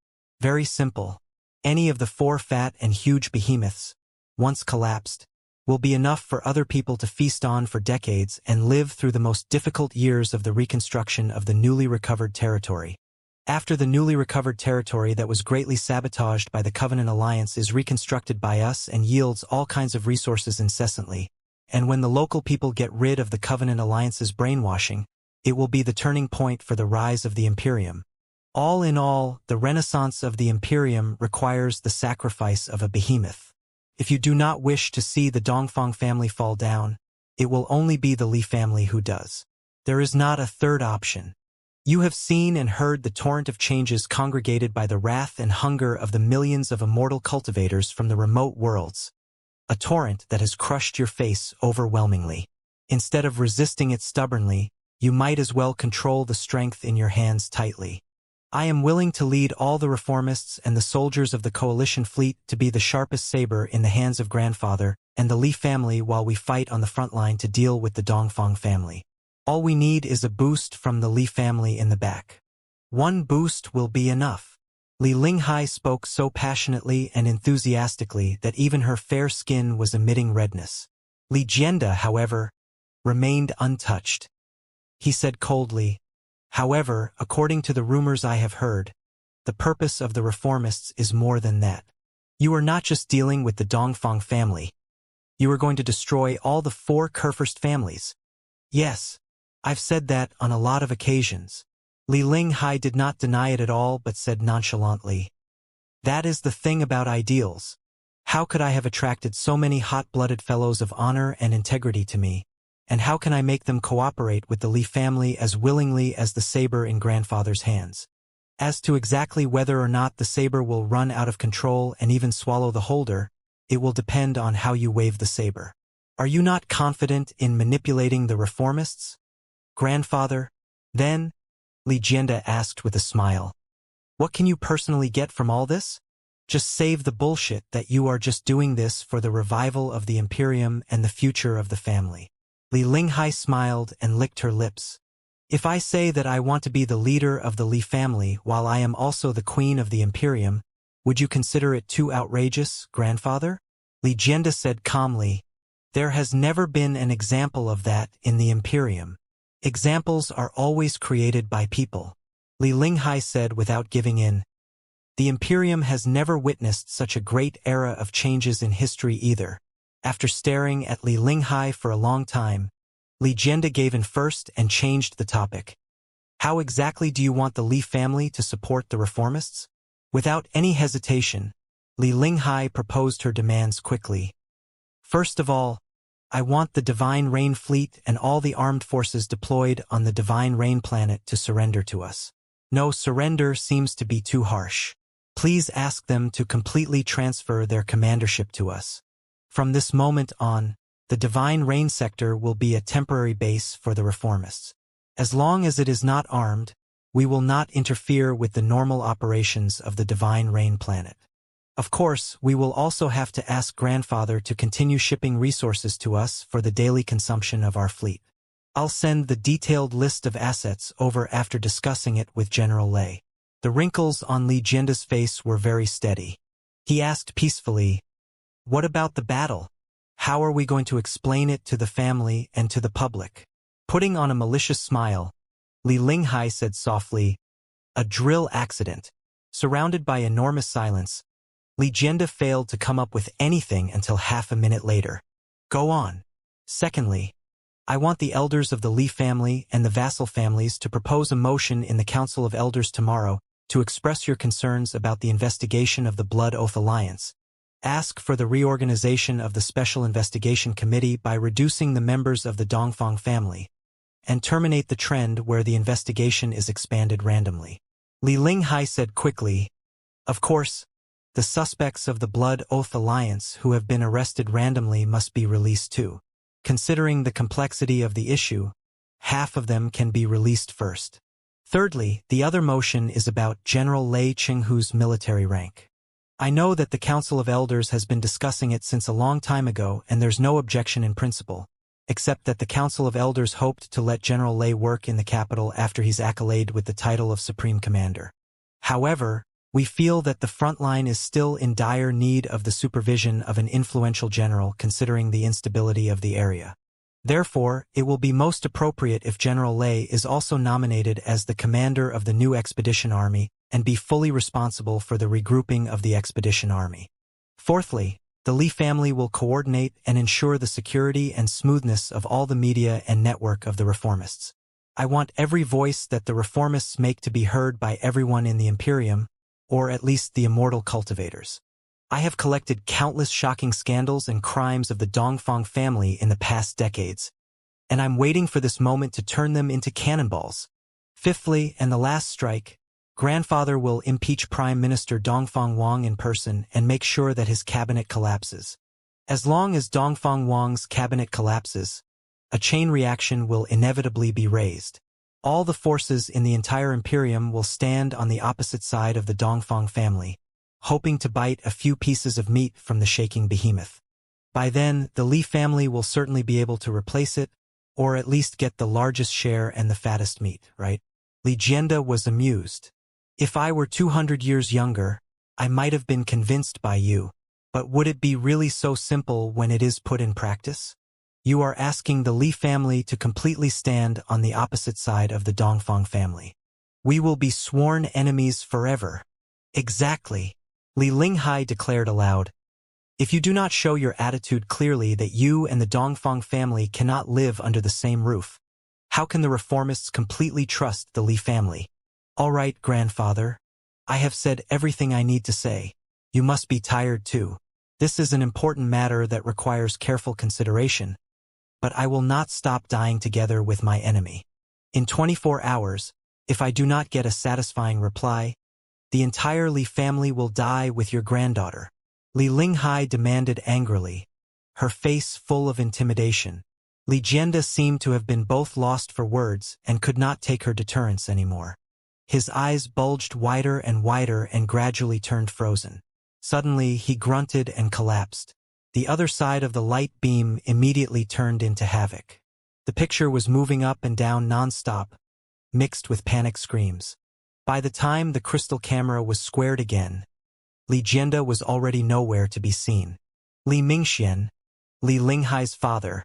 Very simple. Any of the four fat and huge behemoths, once collapsed, will be enough for other people to feast on for decades and live through the most difficult years of the reconstruction of the newly recovered territory. After the newly recovered territory that was greatly sabotaged by the Covenant Alliance is reconstructed by us and yields all kinds of resources incessantly, and when the local people get rid of the Covenant Alliance's brainwashing, it will be the turning point for the rise of the Imperium. All in all, the renaissance of the Imperium requires the sacrifice of a behemoth. If you do not wish to see the Dongfang family fall down, it will only be the Li family who does. There is not a third option. You have seen and heard the torrent of changes congregated by the wrath and hunger of the millions of immortal cultivators from the remote worlds. A torrent that has crushed your face overwhelmingly. Instead of resisting it stubbornly, you might as well control the strength in your hands tightly. I am willing to lead all the reformists and the soldiers of the coalition fleet to be the sharpest saber in the hands of grandfather and the Li family while we fight on the front line to deal with the Dongfang family. All we need is a boost from the Li family in the back. One boost will be enough. Li Linghai spoke so passionately and enthusiastically that even her fair skin was emitting redness. Li Jianda, however, remained untouched. He said coldly, "However, according to the rumors I have heard, the purpose of the reformists is more than that. You are not just dealing with the Dongfang family. You are going to destroy all the 4 Kurfürst families. Yes, I've said that on a lot of occasions. Li Linghai did not deny it at all but said nonchalantly, "That is the thing about ideals. How could I have attracted so many hot-blooded fellows of honor and integrity to me, and how can I make them cooperate with the Li family as willingly as the saber in grandfather's hands? As to exactly whether or not the saber will run out of control and even swallow the holder, it will depend on how you wave the saber. Are you not confident in manipulating the reformists, grandfather?" Then, Li Jianda asked with a smile, "What can you personally get from all this? Just save the bullshit that you are just doing this for the revival of the Imperium and the future of the family." Li Linghai smiled and licked her lips. "If I say that I want to be the leader of the Li family while I am also the queen of the Imperium, would you consider it too outrageous, grandfather?" Li Jianda said calmly, "There has never been an example of that in the Imperium. Examples are always created by people." Li Linghai said without giving in, "The Imperium has never witnessed such a great era of changes in history either." After staring at Li Linghai for a long time, Li Jianda gave in first and changed the topic. "How exactly do you want the Li family to support the reformists?" Without any hesitation, Li Linghai proposed her demands quickly. "First of all, I want the Divine Rain Fleet and all the armed forces deployed on the Divine Rain planet to surrender to us. No, surrender seems to be too harsh. Please ask them to completely transfer their commandership to us. From this moment on, the Divine Rain sector will be a temporary base for the reformists. As long as it is not armed, we will not interfere with the normal operations of the Divine Rain planet. Of course, we will also have to ask grandfather to continue shipping resources to us for the daily consumption of our fleet. I'll send the detailed list of assets over after discussing it with General Lei." The wrinkles on Li Jianda's face were very steady. He asked peacefully, "What about the battle? How are we going to explain it to the family and to the public?" Putting on a malicious smile, Li Linghai said softly, "A drill accident." Surrounded by enormous silence, Li Jianda failed to come up with anything until half a minute later. "Go on." "Secondly, I want the elders of the Li family and the vassal families to propose a motion in the Council of Elders tomorrow to express your concerns about the investigation of the Blood Oath Alliance. Ask for the reorganization of the Special Investigation Committee by reducing the members of the Dongfang family, and terminate the trend where the investigation is expanded randomly." Li Linghai said quickly, "Of course, the suspects of the Blood Oath Alliance who have been arrested randomly must be released too. Considering the complexity of the issue, half of them can be released first. Thirdly, the other motion is about General Lei Qinghu's military rank. I know that the Council of Elders has been discussing it since a long time ago and there's no objection in principle, except that the Council of Elders hoped to let General Lei work in the capital after he's accoladed with the title of Supreme Commander. However, we feel that the front line is still in dire need of the supervision of an influential general considering the instability of the area. Therefore, it will be most appropriate if General Lei is also nominated as the commander of the new expedition army and be fully responsible for the regrouping of the expedition army. Fourthly, the Li family will coordinate and ensure the security and smoothness of all the media and network of the reformists. I want every voice that the reformists make to be heard by everyone in the Imperium, or at least the immortal cultivators. I have collected countless shocking scandals and crimes of the Dongfang family in the past decades, and I'm waiting for this moment to turn them into cannonballs. Fifthly, and the last strike, grandfather will impeach Prime Minister Dongfang Wang in person and make sure that his cabinet collapses. As long as Dongfang Wang's cabinet collapses, a chain reaction will inevitably be raised. All the forces in the entire Imperium will stand on the opposite side of the Dongfang family, hoping to bite a few pieces of meat from the shaking behemoth. By then, the Li family will certainly be able to replace it, or at least get the largest share and the fattest meat, right? Li Jianda was amused. If I were 200 years younger, I might have been convinced by you, but would it be really so simple when it is put in practice? You are asking the Li family to completely stand on the opposite side of the Dongfang family. We will be sworn enemies forever. Exactly, Li Linghai declared aloud. If you do not show your attitude clearly that you and the Dongfang family cannot live under the same roof, how can the reformists completely trust the Li family? All right, grandfather. I have said everything I need to say. You must be tired too. This is an important matter that requires careful consideration, but I will not stop dying together with my enemy. In 24 hours, if I do not get a satisfying reply, the entire Li family will die with your granddaughter. Li Linghai demanded angrily, her face full of intimidation. Li Jianda seemed to have been both lost for words and could not take her deterrence anymore. His eyes bulged wider and gradually turned frozen. Suddenly, he grunted and collapsed. The other side of the light beam immediately turned into havoc. The picture was moving up and down non-stop, mixed with panic screams. By the time the crystal camera was squared again, Li Jianda was already nowhere to be seen. Li Mingxian, Li Linghai's father,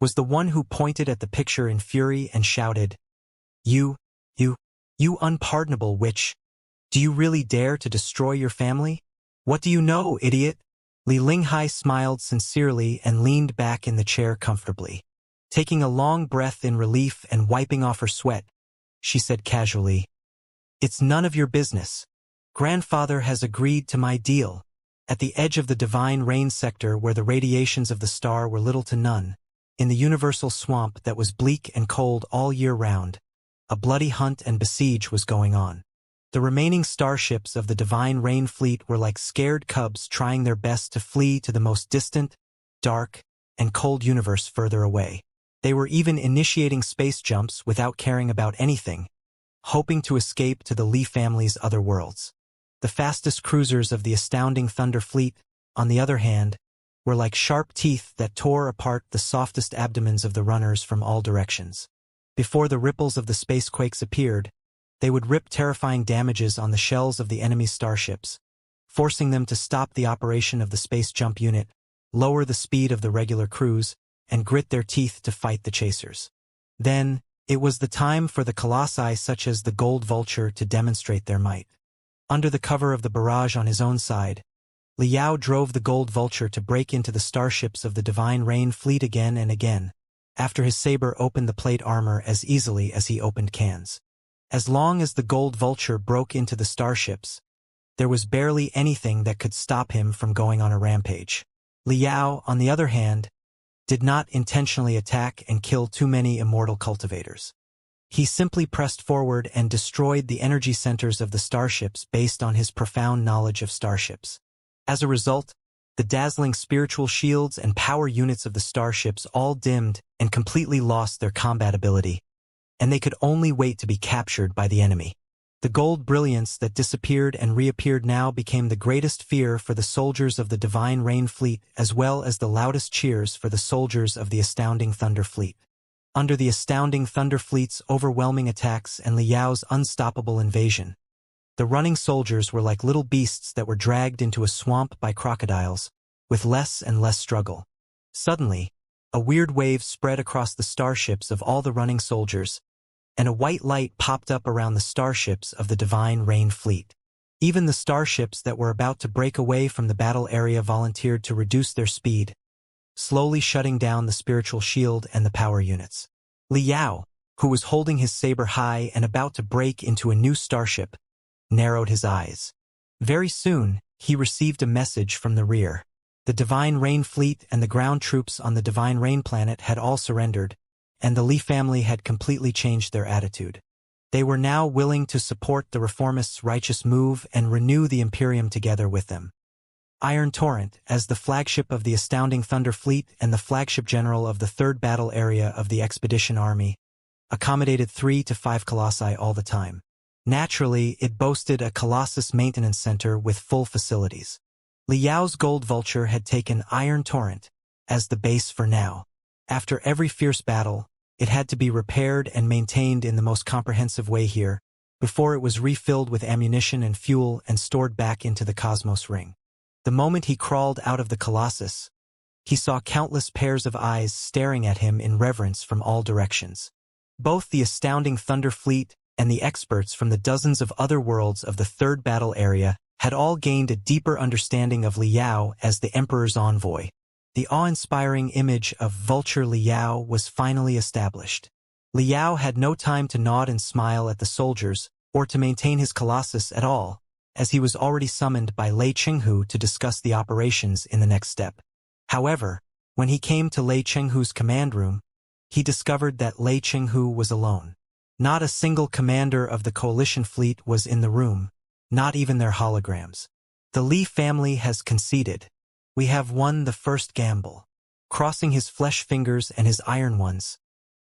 was the one who pointed at the picture in fury and shouted, You unpardonable witch! Do you really dare to destroy your family? What do you know, idiot? Li Linghai smiled sincerely and leaned back in the chair comfortably. Taking a long breath in relief and wiping off her sweat, she said casually, It's none of your business. Grandfather has agreed to my deal. At the edge of the divine rain sector where the radiations of the star were little to none, in the universal swamp that was bleak and cold all year round, a bloody hunt and besiege was going on. The remaining starships of the divine rain fleet were like scared cubs trying their best to flee to the most distant, dark, and cold universe further away. They were even initiating space jumps without caring about anything, hoping to escape to the Li family's other worlds. The fastest cruisers of the astounding Thunder Fleet, on the other hand, were like sharp teeth that tore apart the softest abdomens of the runners from all directions. Before the ripples of the spacequakes appeared, they would rip terrifying damages on the shells of the enemy's starships, forcing them to stop the operation of the space jump unit, lower the speed of the regular cruise, and grit their teeth to fight the chasers. Then, it was the time for the colossi such as the Gold Vulture to demonstrate their might. Under the cover of the barrage on his own side, Liao drove the Gold Vulture to break into the starships of the Divine Rain fleet again and again, after his saber opened the plate armor as easily as he opened cans. As long as the Gold Vulture broke into the starships, there was barely anything that could stop him from going on a rampage. Liao, on the other hand, did not intentionally attack and kill too many immortal cultivators. He simply pressed forward and destroyed the energy centers of the starships based on his profound knowledge of starships. As a result, the dazzling spiritual shields and power units of the starships all dimmed and completely lost their combat ability, and they could only wait to be captured by the enemy. The gold brilliance that disappeared and reappeared now became the greatest fear for the soldiers of the Divine Rain Fleet as well as the loudest cheers for the soldiers of the Astounding Thunder Fleet. Under the Astounding Thunder Fleet's overwhelming attacks and Liao's unstoppable invasion, the running soldiers were like little beasts that were dragged into a swamp by crocodiles, with less and less struggle. Suddenly, a weird wave spread across the starships of all the running soldiers, and a white light popped up around the starships of the Divine Rain Fleet. Even the starships that were about to break away from the battle area volunteered to reduce their speed, slowly shutting down the spiritual shield and the power units. Liao, who was holding his saber high and about to break into a new starship, narrowed his eyes. Very soon, he received a message from the rear. The Divine Rain Fleet and the ground troops on the Divine Rain planet had all surrendered, and the Li family had completely changed their attitude. They were now willing to support the reformists' righteous move and renew the Imperium together with them. Iron Torrent, as the flagship of the Astounding Thunder Fleet and the flagship general of the 3rd Battle Area of the Expedition Army, accommodated 3 to 5 colossi all the time. Naturally, it boasted a Colossus maintenance center with full facilities. Liao's Gold Vulture had taken Iron Torrent as the base for now. After every fierce battle, it had to be repaired and maintained in the most comprehensive way here, before it was refilled with ammunition and fuel and stored back into the Cosmos Ring. The moment he crawled out of the Colossus, he saw countless pairs of eyes staring at him in reverence from all directions. Both the Astounding Thunder Fleet and the experts from the dozens of other worlds of the 3rd Battle Area had all gained a deeper understanding of Liao as the emperor's envoy. The awe-inspiring image of Vulture Liao was finally established. Liao had no time to nod and smile at the soldiers, or to maintain his colossus at all, as he was already summoned by Lei Chenghu to discuss the operations in the next step. However, when he came to Lei Chenghu's command room, he discovered that Lei Chenghu was alone. Not a single commander of the coalition fleet was in the room, not even their holograms. The Li family has conceded. We have won the first gamble. Crossing his flesh fingers and his iron ones,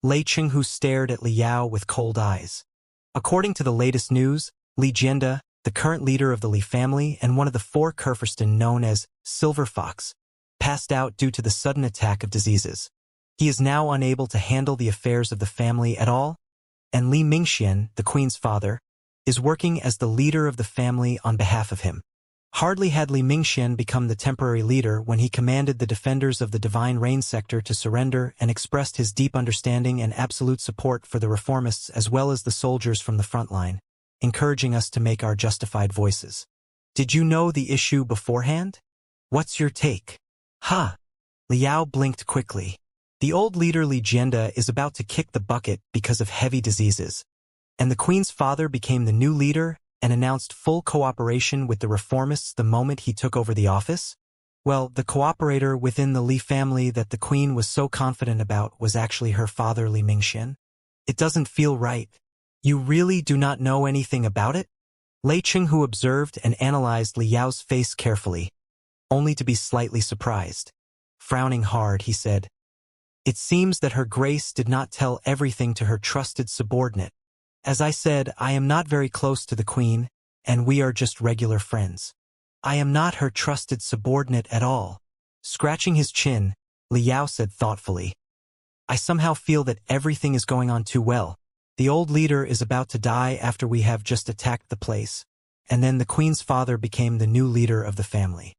Lei Chenghu stared at Liao with cold eyes. According to the latest news, Li Jianda, the current leader of the Li family and one of the four Kurfürsten known as Silver Fox, passed out due to the sudden attack of diseases. He is now unable to handle the affairs of the family at all, and Li Mingxian, the queen's father, is working as the leader of the family on behalf of him. Hardly had Li Mingxian become the temporary leader when he commanded the defenders of the Divine Reign sector to surrender and expressed his deep understanding and absolute support for the reformists as well as the soldiers from the front line, encouraging us to make our justified voices. Did you know the issue beforehand? What's your take? Huh. Liao blinked quickly. The old leader Li Jianda is about to kick the bucket because of heavy diseases, and the queen's father became the new leader and announced full cooperation with the reformists the moment he took over the office? Well, the cooperator within the Li family that the queen was so confident about was actually her father Li Mingxian. It doesn't feel right. You really do not know anything about it? Lei Chenghu observed and analyzed Liao's face carefully, only to be slightly surprised. Frowning hard, he said, "It seems that Her Grace did not tell everything to her trusted subordinate. As I said, I am not very close to the queen, and we are just regular friends. I am not her trusted subordinate at all." Scratching his chin, Liao said thoughtfully, "I somehow feel that everything is going on too well. The old leader is about to die after we have just attacked the place, and then the queen's father became the new leader of the family.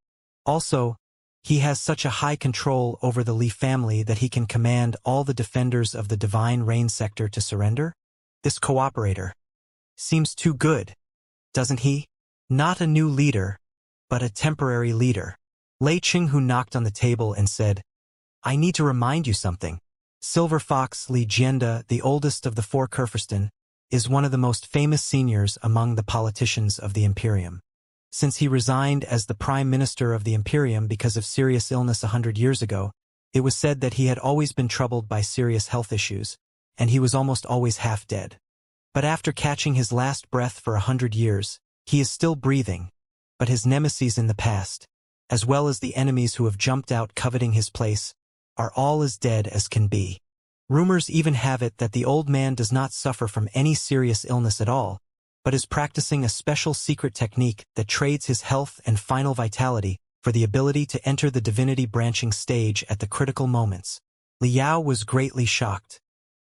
Also, he has such a high control over the Li family that he can command all the defenders of the Divine Reign sector to surrender? This cooperator seems too good, doesn't he? Not a new leader, but a temporary leader." Lei Chenghu knocked on the table and said, "I need to remind you something. Silver Fox Li Jianda, the oldest of the four Kurfürsten, is one of the most famous seniors among the politicians of the Imperium. Since he resigned as the Prime Minister of the Imperium because of serious illness 100 years ago, it was said that he had always been troubled by serious health issues, and he was almost always half dead. But after catching his last breath for 100 years, he is still breathing, but his nemesis in the past, as well as the enemies who have jumped out coveting his place, are all as dead as can be. Rumors even have it that the old man does not suffer from any serious illness at all, but is practicing a special secret technique that trades his health and final vitality for the ability to enter the divinity branching stage at the critical moments." Liao was greatly shocked.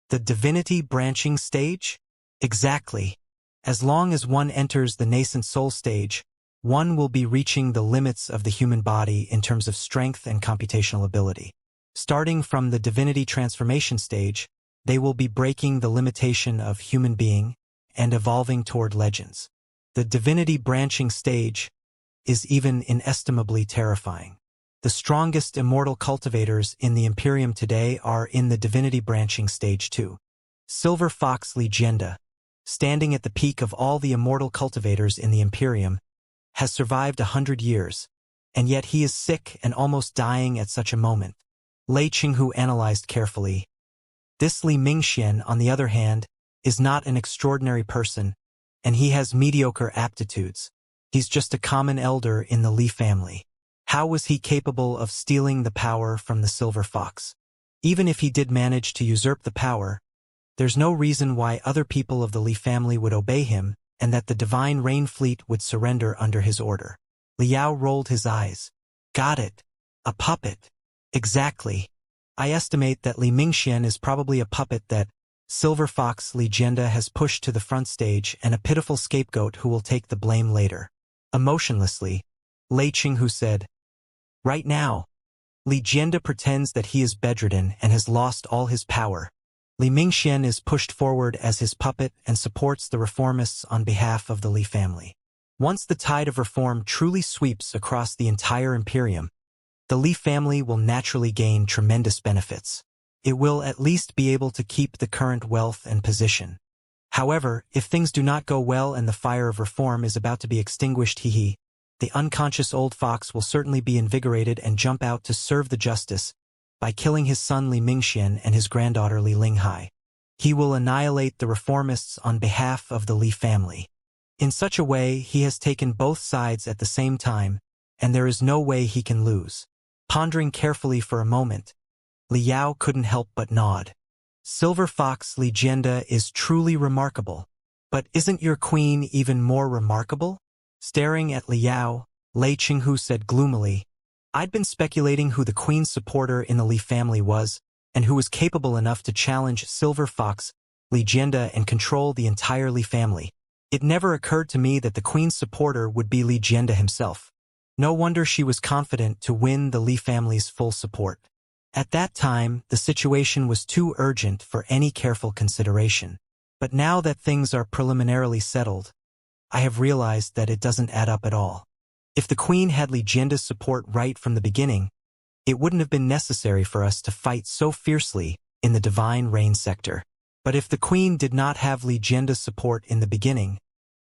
The divinity branching stage? Exactly. As long as one enters the nascent soul stage, one will be reaching the limits of the human body in terms of strength and computational ability. Starting from the divinity transformation stage, they will be breaking the limitation of human being and evolving toward legends. The divinity branching stage is even inestimably terrifying. The strongest immortal cultivators in the Imperium today are in the divinity branching stage too. Silver Fox Li Jianda, standing at the peak of all the immortal cultivators in the Imperium, has survived 100 years, and yet he is sick and almost dying at such a moment. Lei Chenghu analyzed carefully. This Li Mingxian, on the other hand, is not an extraordinary person, and he has mediocre aptitudes. He's just a common elder in the Li family. How was he capable of stealing the power from the Silver Fox? Even if he did manage to usurp the power, there's no reason why other people of the Li family would obey him and that the Divine Reign fleet would surrender under his order. Liao rolled his eyes. Got it. A puppet. Exactly. I estimate that Li Mingxian is probably a puppet that Silver Fox Li Jianda has pushed to the front stage and a pitiful scapegoat who will take the blame later. Emotionlessly, Lei Chenghu said, "Right now, Li Jianda pretends that he is bedridden and has lost all his power. Li Mingxian is pushed forward as his puppet and supports the reformists on behalf of the Li family. Once the tide of reform truly sweeps across the entire Imperium, the Li family will naturally gain tremendous benefits. It will at least be able to keep the current wealth and position. However, if things do not go well and the fire of reform is about to be extinguished, the unconscious old fox will certainly be invigorated and jump out to serve the justice by killing his son Li Mingxian and his granddaughter Li Linghai. He will annihilate the reformists on behalf of the Li family. In such a way, he has taken both sides at the same time, and there is no way he can lose. Pondering carefully for a moment, Li Yao couldn't help but nod. Silver Fox Legenda is truly remarkable. But isn't your queen even more remarkable? Staring at Li Yao, Lei Qinghu said gloomily, I'd been speculating who the queen's supporter in the Li family was, and who was capable enough to challenge Silver Fox Legenda and control the entire Li family. It never occurred to me that the queen's supporter would be Legenda himself. No wonder she was confident to win the Li family's full support. At that time, the situation was too urgent for any careful consideration. But now that things are preliminarily settled, I have realized that it doesn't add up at all. If the queen had Legenda's support right from the beginning, it wouldn't have been necessary for us to fight so fiercely in the Divine Reign sector. But if the queen did not have Legenda's support in the beginning,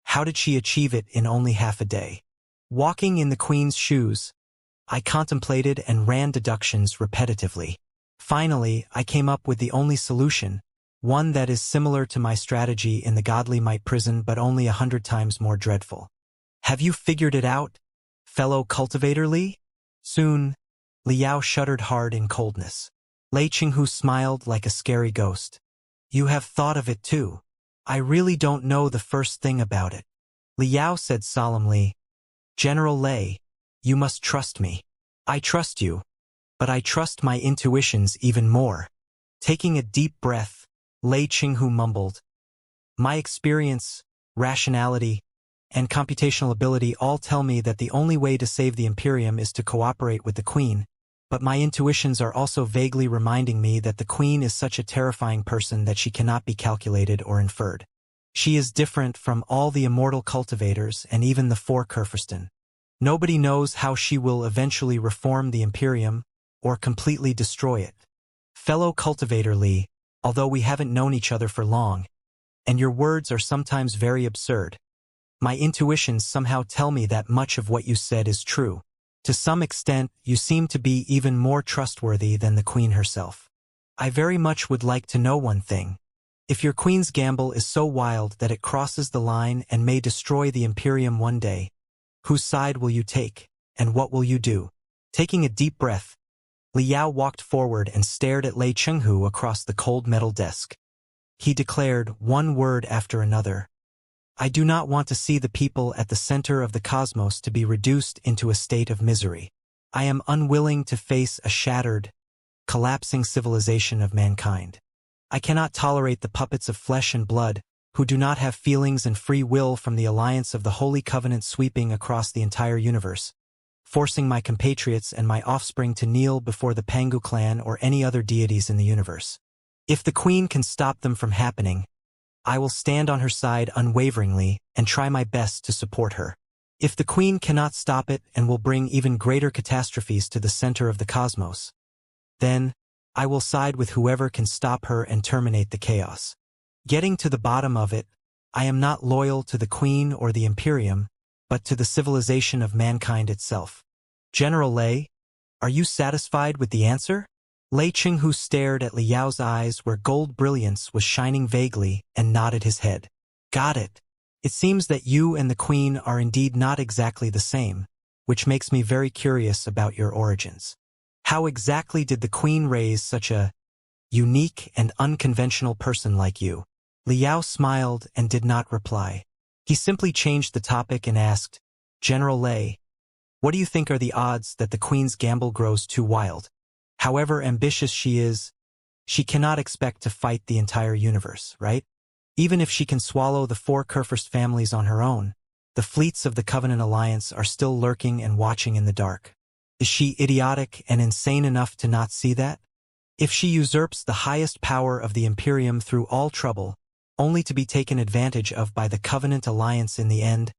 how did she achieve it in only half a day? Walking in the queen's shoes, I contemplated and ran deductions repetitively. Finally, I came up with the only solution, one that is similar to my strategy in the Godly Might prison but only 100 times more dreadful. Have you figured it out, fellow cultivator Li? Soon, Li Yao shuddered hard in coldness. Lei Qinghu smiled like a scary ghost. You have thought of it too. I really don't know the first thing about it. Li Yao said solemnly, General Lei, you must trust me. I trust you, but I trust my intuitions even more. Taking a deep breath, Lei Qinghu mumbled, My experience, rationality, and computational ability all tell me that the only way to save the Imperium is to cooperate with the Queen, but my intuitions are also vaguely reminding me that the Queen is such a terrifying person that she cannot be calculated or inferred. She is different from all the immortal cultivators and even the four Kurfürsten. Nobody knows how she will eventually reform the Imperium or completely destroy it. Fellow cultivator Li, although we haven't known each other for long, and your words are sometimes very absurd, my intuitions somehow tell me that much of what you said is true. To some extent, you seem to be even more trustworthy than the Queen herself. I very much would like to know one thing. If your Queen's gamble is so wild that it crosses the line and may destroy the Imperium one day, whose side will you take, and what will you do? Taking a deep breath, Li Yao walked forward and stared at Lei Qinghu across the cold metal desk. He declared, one word after another, I do not want to see the people at the center of the cosmos to be reduced into a state of misery. I am unwilling to face a shattered, collapsing civilization of mankind. I cannot tolerate the puppets of flesh and blood, who do not have feelings and free will from the alliance of the Holy Covenant sweeping across the entire universe, forcing my compatriots and my offspring to kneel before the Pangu clan or any other deities in the universe. If the Queen can stop them from happening, I will stand on her side unwaveringly and try my best to support her. If the Queen cannot stop it and will bring even greater catastrophes to the center of the cosmos, then I will side with whoever can stop her and terminate the chaos. Getting to the bottom of it, I am not loyal to the Queen or the Imperium, but to the civilization of mankind itself. General Lei, are you satisfied with the answer? Lei Qinghu stared at Li Yao's eyes where gold brilliance was shining vaguely and nodded his head. Got it. It seems that you and the Queen are indeed not exactly the same, which makes me very curious about your origins. How exactly did the Queen raise such a unique and unconventional person like you? Li Yao smiled and did not reply. He simply changed the topic and asked, General Lei, what do you think are the odds that the Queen's gamble grows too wild? However ambitious she is, she cannot expect to fight the entire universe, right? Even if she can swallow the four Kurfürst families on her own, the fleets of the Covenant Alliance are still lurking and watching in the dark. Is she idiotic and insane enough to not see that? If she usurps the highest power of the Imperium through all trouble, only to be taken advantage of by the Covenant Alliance in the end,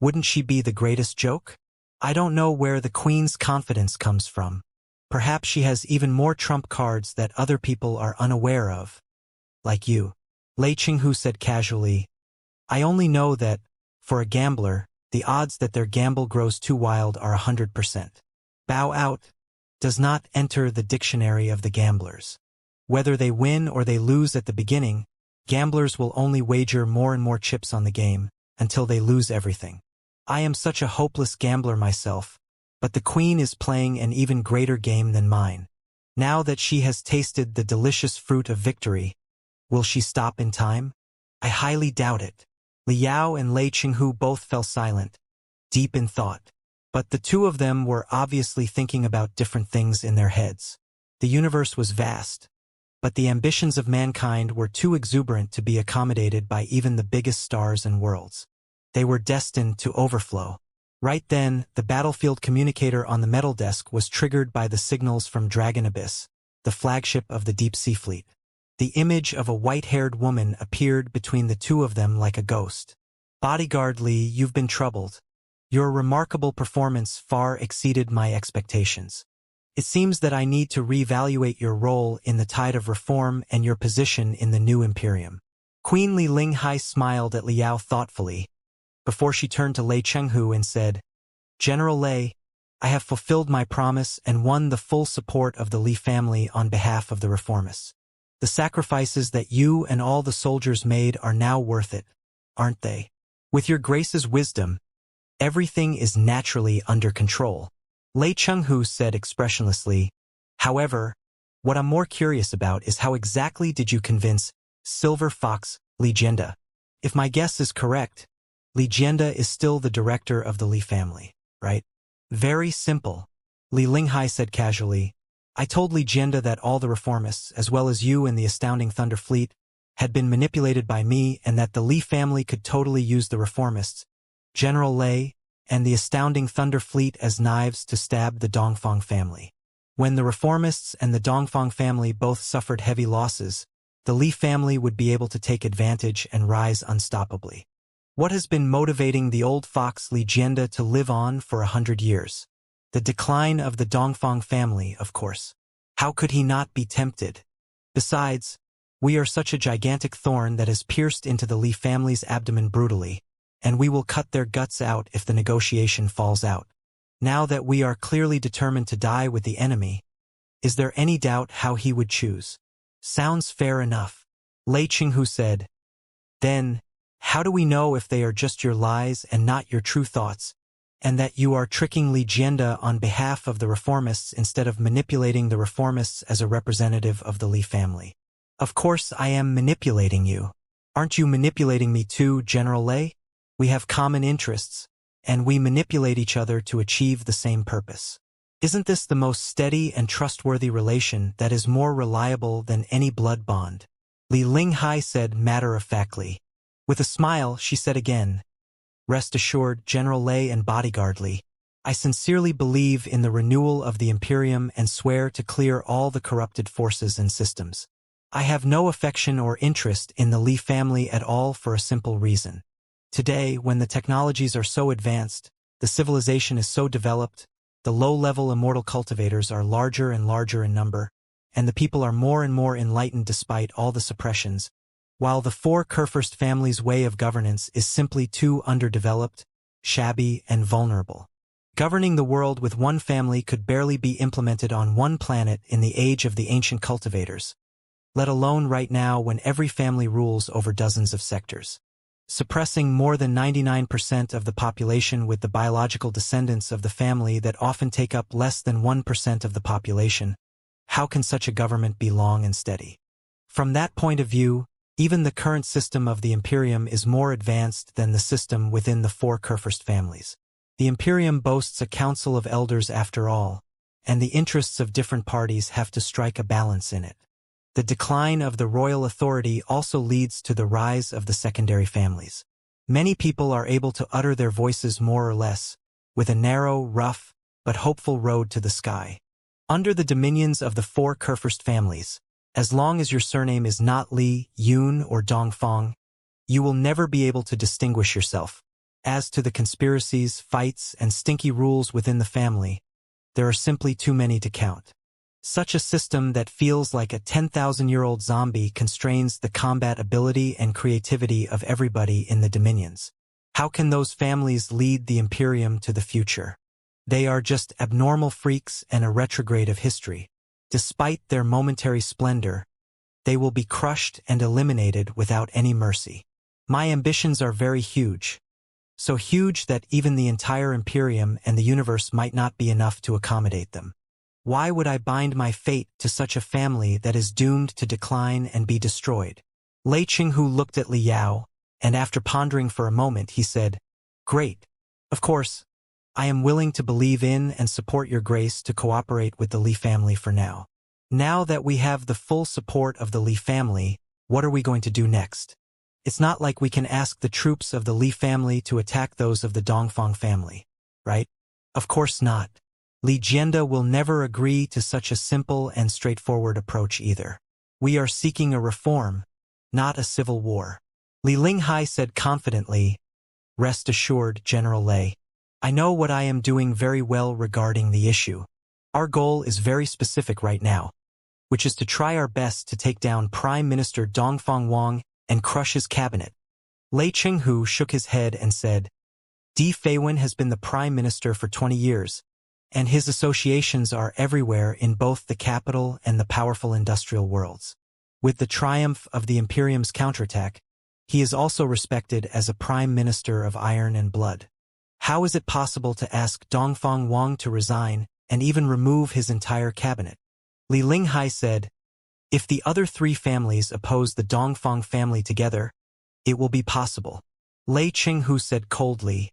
Wouldn't she be the greatest joke? I don't know where the queen's confidence comes from. Perhaps she has even more trump cards that other people are unaware of. Like you. Lei Qinghu said casually. I only know that, for a gambler, the odds that their gamble grows too wild are 100%. Bow out does not enter the dictionary of the gamblers. Whether they win or they lose at the beginning, gamblers will only wager more and more chips on the game, until they lose everything. I am such a hopeless gambler myself, but the queen is playing an even greater game than mine. Now that she has tasted the delicious fruit of victory, will she stop in time? I highly doubt it. Liao and Lei Qinghu both fell silent, deep in thought. But the two of them were obviously thinking about different things in their heads. The universe was vast, but the ambitions of mankind were too exuberant to be accommodated by even the biggest stars and worlds. They were destined to overflow. Right then, the battlefield communicator on the metal desk was triggered by the signals from Dragon Abyss, the flagship of the deep-sea fleet. The image of a white-haired woman appeared between the two of them like a ghost. Bodyguard Li, you've been troubled. Your remarkable performance far exceeded my expectations. It seems that I need to reevaluate your role in the tide of reform and your position in the new Imperium. Queen Li Linghai smiled at Liao thoughtfully, before she turned to Lei Qinghu and said, General Lei, I have fulfilled my promise and won the full support of the Li family on behalf of the reformists. The sacrifices that you and all the soldiers made are now worth it, aren't they? With your grace's wisdom, everything is naturally under control. Lei Qinghu said expressionlessly. However, what I'm more curious about is how exactly did you convince Silver Fox Legenda? If my guess is correct, Legenda is still the director of the Li family, right? Very simple. Li Linghai said casually. I told Legenda that all the reformists, as well as you and the Astounding Thunder Fleet, had been manipulated by me and that the Li family could totally use the reformists, General Lei, and the Astounding Thunder Fleet as knives to stab the Dongfang family. When the reformists and the Dongfang family both suffered heavy losses, the Li family would be able to take advantage and rise unstoppably. What has been motivating the old fox Legenda to live on for 100 years? The decline of the Dongfang family, of course. How could he not be tempted? Besides, we are such a gigantic thorn that has pierced into the Li family's abdomen brutally, and we will cut their guts out if the negotiation falls out. Now that we are clearly determined to die with the enemy, is there any doubt how he would choose? Sounds fair enough. Lei Qinghu said. Then, how do we know if they are just your lies and not your true thoughts, and that you are tricking Legenda on behalf of the reformists instead of manipulating the reformists as a representative of the Li family? Of course I am manipulating you. Aren't you manipulating me too, General Lei? We have common interests, and we manipulate each other to achieve the same purpose. Isn't this the most steady and trustworthy relation that is more reliable than any blood bond? Li Linghai said matter-of-factly. With a smile, she said again, Rest assured, General Lei and Bodyguard Li, I sincerely believe in the renewal of the Imperium and swear to clear all the corrupted forces and systems. I have no affection or interest in the Li family at all for a simple reason. Today, when the technologies are so advanced, the civilization is so developed, the low-level immortal cultivators are larger and larger in number, and the people are more and more enlightened despite all the suppressions, while the four Kurfürst family's way of governance is simply too underdeveloped, shabby, and vulnerable. Governing the world with one family could barely be implemented on one planet in the age of the ancient cultivators, let alone right now when every family rules over dozens of sectors. Suppressing more than 99% of the population with the biological descendants of the family that often take up less than 1% of the population, how can such a government be long and steady? From that point of view, even the current system of the Imperium is more advanced than the system within the four Kurfürst families. The Imperium boasts a council of elders after all, and the interests of different parties have to strike a balance in it. The decline of the royal authority also leads to the rise of the secondary families. Many people are able to utter their voices more or less, with a narrow, rough, but hopeful road to the sky. Under the dominions of the four Kurfürst families, as long as your surname is not Li, Yun, or Dongfang, you will never be able to distinguish yourself. As to the conspiracies, fights, and stinky rules within the family, there are simply too many to count. Such a system that feels like a 10,000-year-old zombie constrains the combat ability and creativity of everybody in the dominions. How can those families lead the Imperium to the future? They are just abnormal freaks and a retrograde of history. Despite their momentary splendor, they will be crushed and eliminated without any mercy. My ambitions are very huge. So huge that even the entire Imperium and the universe might not be enough to accommodate them. Why would I bind my fate to such a family that is doomed to decline and be destroyed? Lei Qinghu looked at Li Yao, and after pondering for a moment he said, "Great. Of course, I am willing to believe in and support your grace to cooperate with the Li family for now. Now that we have the full support of the Li family, what are we going to do next? It's not like we can ask the troops of the Li family to attack those of the Dongfang family, right? Of course not. Li Jianda will never agree to such a simple and straightforward approach either. We are seeking a reform, not a civil war." Li Linghai said confidently, "Rest assured, General Lei. I know what I am doing very well regarding the issue. Our goal is very specific right now, which is to try our best to take down Prime Minister Dongfang Wang and crush his cabinet." Lei Qinghu shook his head and said, "Di Feiwen has been the Prime Minister for 20 years, and his associations are everywhere in both the capital and the powerful industrial worlds. With the triumph of the Imperium's counterattack, he is also respected as a Prime Minister of Iron and Blood. How is it possible to ask Dongfang Wang to resign and even remove his entire cabinet?" Li Linghai said, "If the other three families oppose the Dongfang family together, it will be possible." Lei Qinghu said coldly,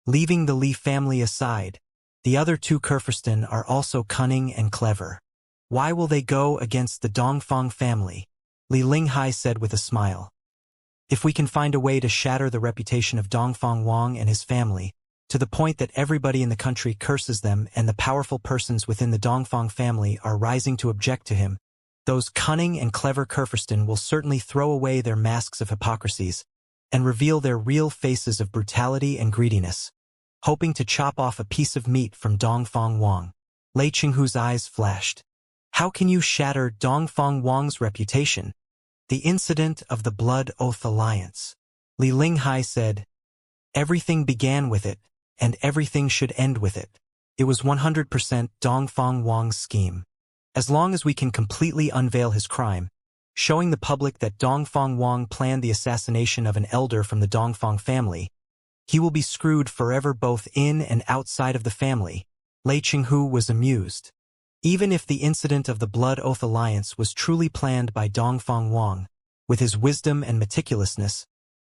"Leaving the Li family aside, the other two Kurfürsten are also cunning and clever. Why will they go against the Dongfang family?" Li Linghai said with a smile, "If we can find a way to shatter the reputation of Dongfang Wang and his family, to the point that everybody in the country curses them and the powerful persons within the Dongfang family are rising to object to him, those cunning and clever Kurfürsten will certainly throw away their masks of hypocrisies and reveal their real faces of brutality and greediness, hoping to chop off a piece of meat from Dongfang Wang." Lei Qinghu's eyes flashed. "How can you shatter Dongfang Wang's reputation? The incident of the Blood Oath Alliance." Li Linghai said, "Everything began with it, and everything should end with it. It was 100% Dongfang Wang's scheme. As long as we can completely unveil his crime, showing the public that Dongfang Wang planned the assassination of an elder from the Dongfang family, he will be screwed forever both in and outside of the family." Lei Qinghu was amused. Even if the incident of the Blood Oath Alliance was truly planned by Dongfang Wang, with his wisdom and meticulousness,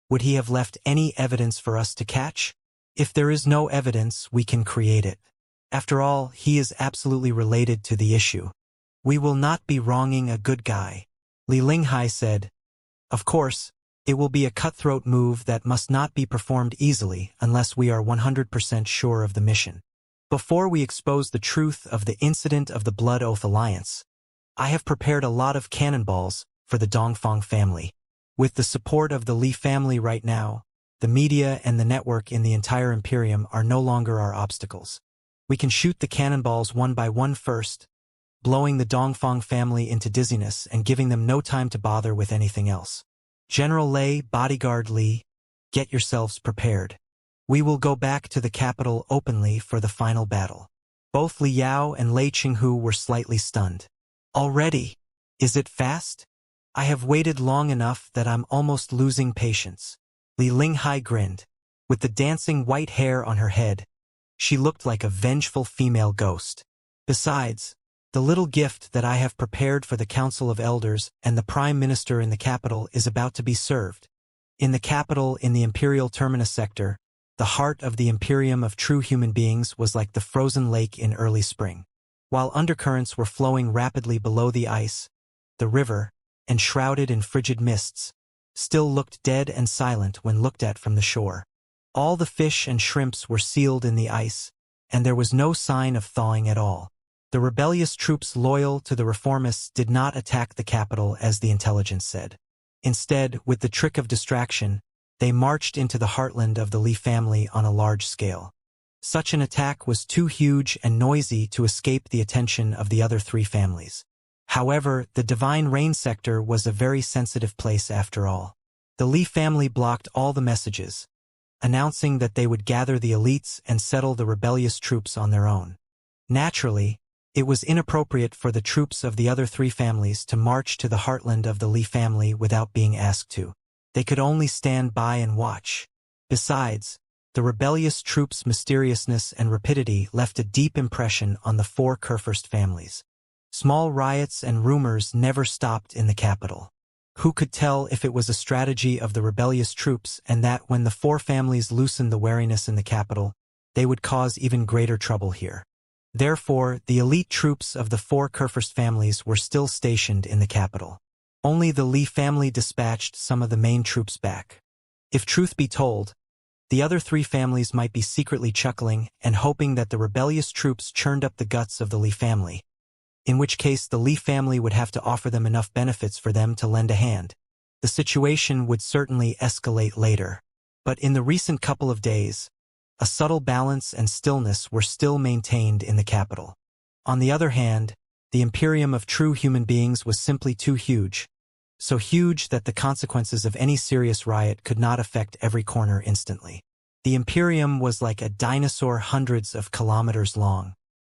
would he have left any evidence for us to catch? If there is no evidence, we can create it. After all, he is absolutely related to the issue. We will not be wronging a good guy." Li Linghai said, "Of course, it will be a cutthroat move that must not be performed easily unless we are 100% sure of the mission. Before we expose the truth of the incident of the Blood Oath Alliance, I have prepared a lot of cannonballs for the Dongfang family. With the support of the Li family right now, the media and the network in the entire Imperium are no longer our obstacles. We can shoot the cannonballs one by one first, blowing the Dongfang family into dizziness and giving them no time to bother with anything else. General Lei, Bodyguard Li, get yourselves prepared. We will go back to the capital openly for the final battle." Both Li Yao and Lei Qinghu were slightly stunned. "Already? Is it fast? I have waited long enough that I'm almost losing patience." Li Linghai grinned. With the dancing white hair on her head, she looked like a vengeful female ghost. "Besides, the little gift that I have prepared for the Council of Elders and the Prime Minister in the capital is about to be served. In the capital, in the Imperial Terminus sector, the heart of the Imperium of true human beings was like the frozen lake in early spring. While undercurrents were flowing rapidly below the ice, the river, enshrouded in frigid mists, still looked dead and silent when looked at from the shore. All the fish and shrimps were sealed in the ice, and there was no sign of thawing at all. The rebellious troops loyal to the reformists did not attack the capital as the intelligence said. Instead, with the trick of distraction, they marched into the heartland of the Li family on a large scale. Such an attack was too huge and noisy to escape the attention of the other three families. However, the Divine Rain sector was a very sensitive place after all. The Li family blocked all the messages, announcing that they would gather the elites and settle the rebellious troops on their own. Naturally, it was inappropriate for the troops of the other three families to march to the heartland of the Li family without being asked to. They could only stand by and watch. Besides, the rebellious troops' mysteriousness and rapidity left a deep impression on the four Kurfürst families. Small riots and rumors never stopped in the capital. Who could tell if it was a strategy of the rebellious troops and that when the four families loosened the wariness in the capital, they would cause even greater trouble here. Therefore, the elite troops of the four Kurfürst families were still stationed in the capital. Only the Li family dispatched some of the main troops back. If truth be told, the other three families might be secretly chuckling and hoping that the rebellious troops churned up the guts of the Li family, in which case the Li family would have to offer them enough benefits for them to lend a hand. The situation would certainly escalate later. But in the recent couple of days, a subtle balance and stillness were still maintained in the capital. On the other hand, the imperium of true human beings was simply too huge, so huge that the consequences of any serious riot could not affect every corner instantly. The imperium was like a dinosaur hundreds of kilometers long.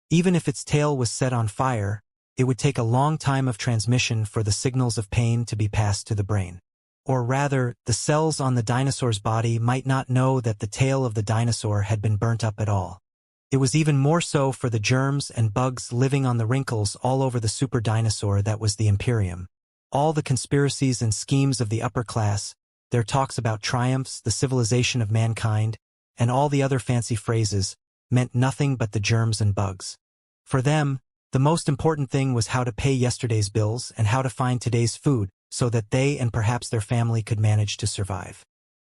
Even if its tail was set on fire, it would take a long time of transmission for the signals of pain to be passed to the brain. Or rather, the cells on the dinosaur's body might not know that the tail of the dinosaur had been burnt up at all. It was even more so for the germs and bugs living on the wrinkles all over the super dinosaur that was the imperium. All the conspiracies and schemes of the upper class, their talks about triumphs, the civilization of mankind, and all the other fancy phrases, meant nothing but the germs and bugs. For them, the most important thing was how to pay yesterday's bills and how to find today's food so that they and perhaps their family could manage to survive.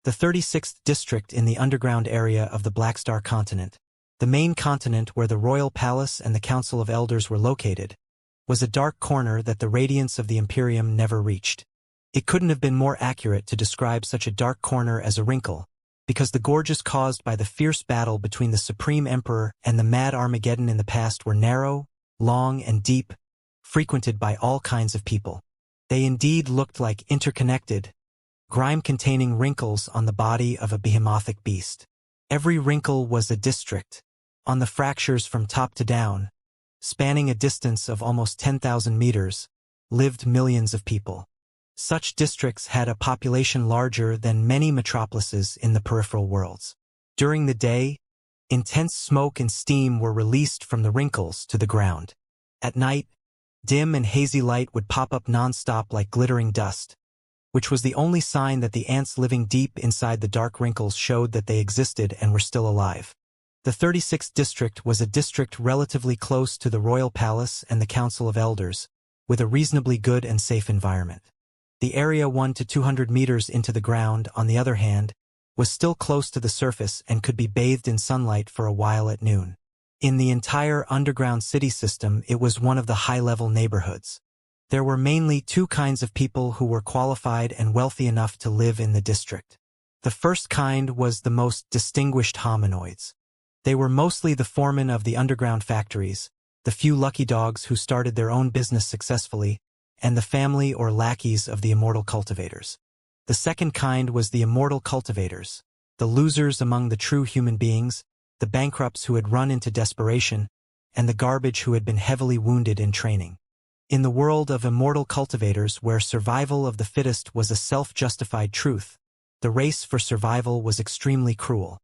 The 36th district in the underground area of the Black Star continent, the main continent where the royal palace and the council of elders were located, was a dark corner that the radiance of the Imperium never reached. It couldn't have been more accurate to describe such a dark corner as a wrinkle, because the gorges caused by the fierce battle between the Supreme Emperor and the Mad Armageddon in the past were narrow, long, and deep, frequented by all kinds of people. They indeed looked like interconnected, grime-containing wrinkles on the body of a behemothic beast. Every wrinkle was a district. On the fractures from top to down, spanning a distance of almost 10,000 meters, lived millions of people. Such districts had a population larger than many metropolises in the peripheral worlds. During the day, intense smoke and steam were released from the wrinkles to the ground. At night, dim and hazy light would pop up non-stop like glittering dust, which was the only sign that the ants living deep inside the dark wrinkles showed that they existed and were still alive. The 36th district was a district relatively close to the royal palace and the council of elders, with a reasonably good and safe environment. The area 1 to 200 meters into the ground, on the other hand, was still close to the surface and could be bathed in sunlight for a while at noon. In the entire underground city system, it was one of the high-level neighborhoods. There were mainly two kinds of people who were qualified and wealthy enough to live in the district. The first kind was the most distinguished hominoids. They were mostly the foremen of the underground factories, the few lucky dogs who started their own business successfully, and the family or lackeys of the immortal cultivators. The second kind was the immortal cultivators, the losers among the true human beings, the bankrupts who had run into desperation, and the garbage who had been heavily wounded in training. In the world of immortal cultivators, where survival of the fittest was a self-justified truth, the race for survival was extremely cruel.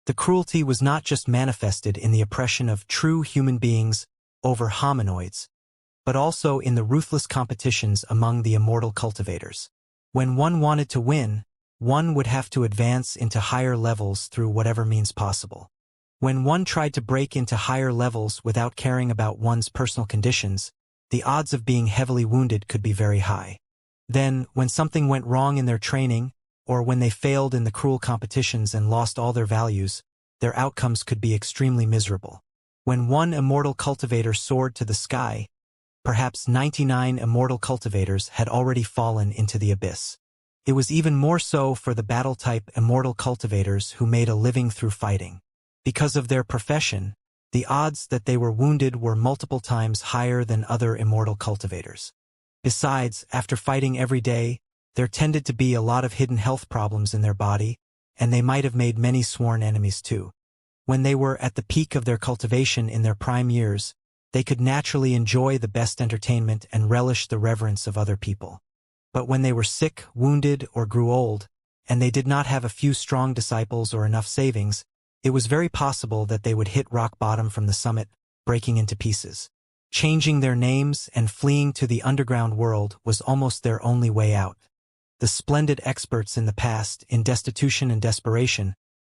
The cruelty was not just manifested in the oppression of true human beings over hominoids, but also in the ruthless competitions among the immortal cultivators. When one wanted to win, one would have to advance into higher levels through whatever means possible. When one tried to break into higher levels without caring about one's personal conditions, the odds of being heavily wounded could be very high. Then, when something went wrong in their training, or when they failed in the cruel competitions and lost all their values, their outcomes could be extremely miserable. When one immortal cultivator soared to the sky, perhaps 99 immortal cultivators had already fallen into the abyss. It was even more so for the battle-type immortal cultivators who made a living through fighting. Because of their profession, the odds that they were wounded were multiple times higher than other immortal cultivators. Besides, after fighting every day, there tended to be a lot of hidden health problems in their body, and they might have made many sworn enemies too. When they were at the peak of their cultivation in their prime years, they could naturally enjoy the best entertainment and relish the reverence of other people. But when they were sick, wounded, or grew old, and they did not have a few strong disciples or enough savings, it was very possible that they would hit rock bottom from the summit, breaking into pieces. Changing their names and fleeing to the underground world was almost their only way out. The splendid experts in the past, in destitution and desperation,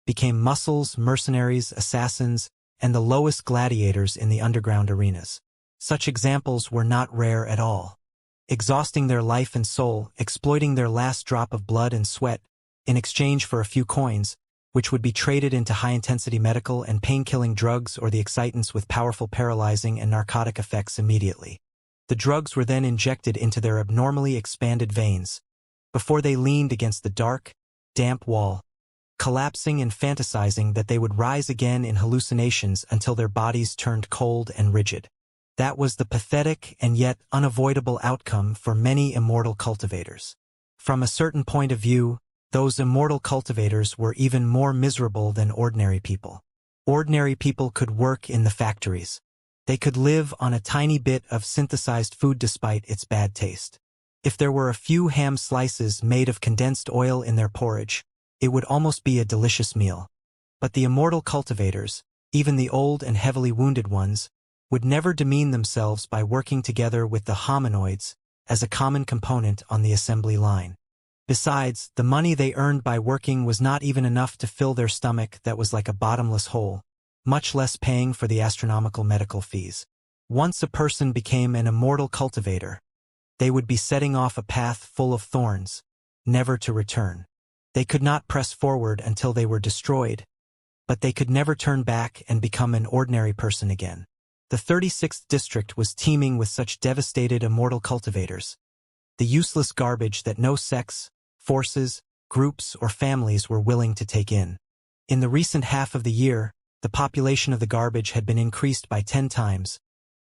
became muscles, mercenaries, assassins, and the lowest gladiators in the underground arenas. Such examples were not rare at all. Exhausting their life and soul, exploiting their last drop of blood and sweat, in exchange for a few coins, which would be traded into high-intensity medical and pain-killing drugs or the excitants with powerful paralyzing and narcotic effects immediately. The drugs were then injected into their abnormally expanded veins, before they leaned against the dark, damp wall, collapsing and fantasizing that they would rise again in hallucinations until their bodies turned cold and rigid. That was the pathetic and yet unavoidable outcome for many immortal cultivators. From a certain point of view, those immortal cultivators were even more miserable than ordinary people. Ordinary people could work in the factories. They could live on a tiny bit of synthesized food despite its bad taste. If there were a few ham slices made of condensed oil in their porridge, it would almost be a delicious meal. But the immortal cultivators, even the old and heavily wounded ones, would never demean themselves by working together with the hominoids as a common component on the assembly line. Besides, the money they earned by working was not even enough to fill their stomach that was like a bottomless hole, much less paying for the astronomical medical fees. Once a person became an immortal cultivator, they would be setting off a path full of thorns, never to return. They could not press forward until they were destroyed, but they could never turn back and become an ordinary person again. The 36th district was teeming with such devastated immortal cultivators, the useless garbage that no sects, forces, groups, or families were willing to take in. In the recent half of the year, the population of the garbage had been increased by 10 times,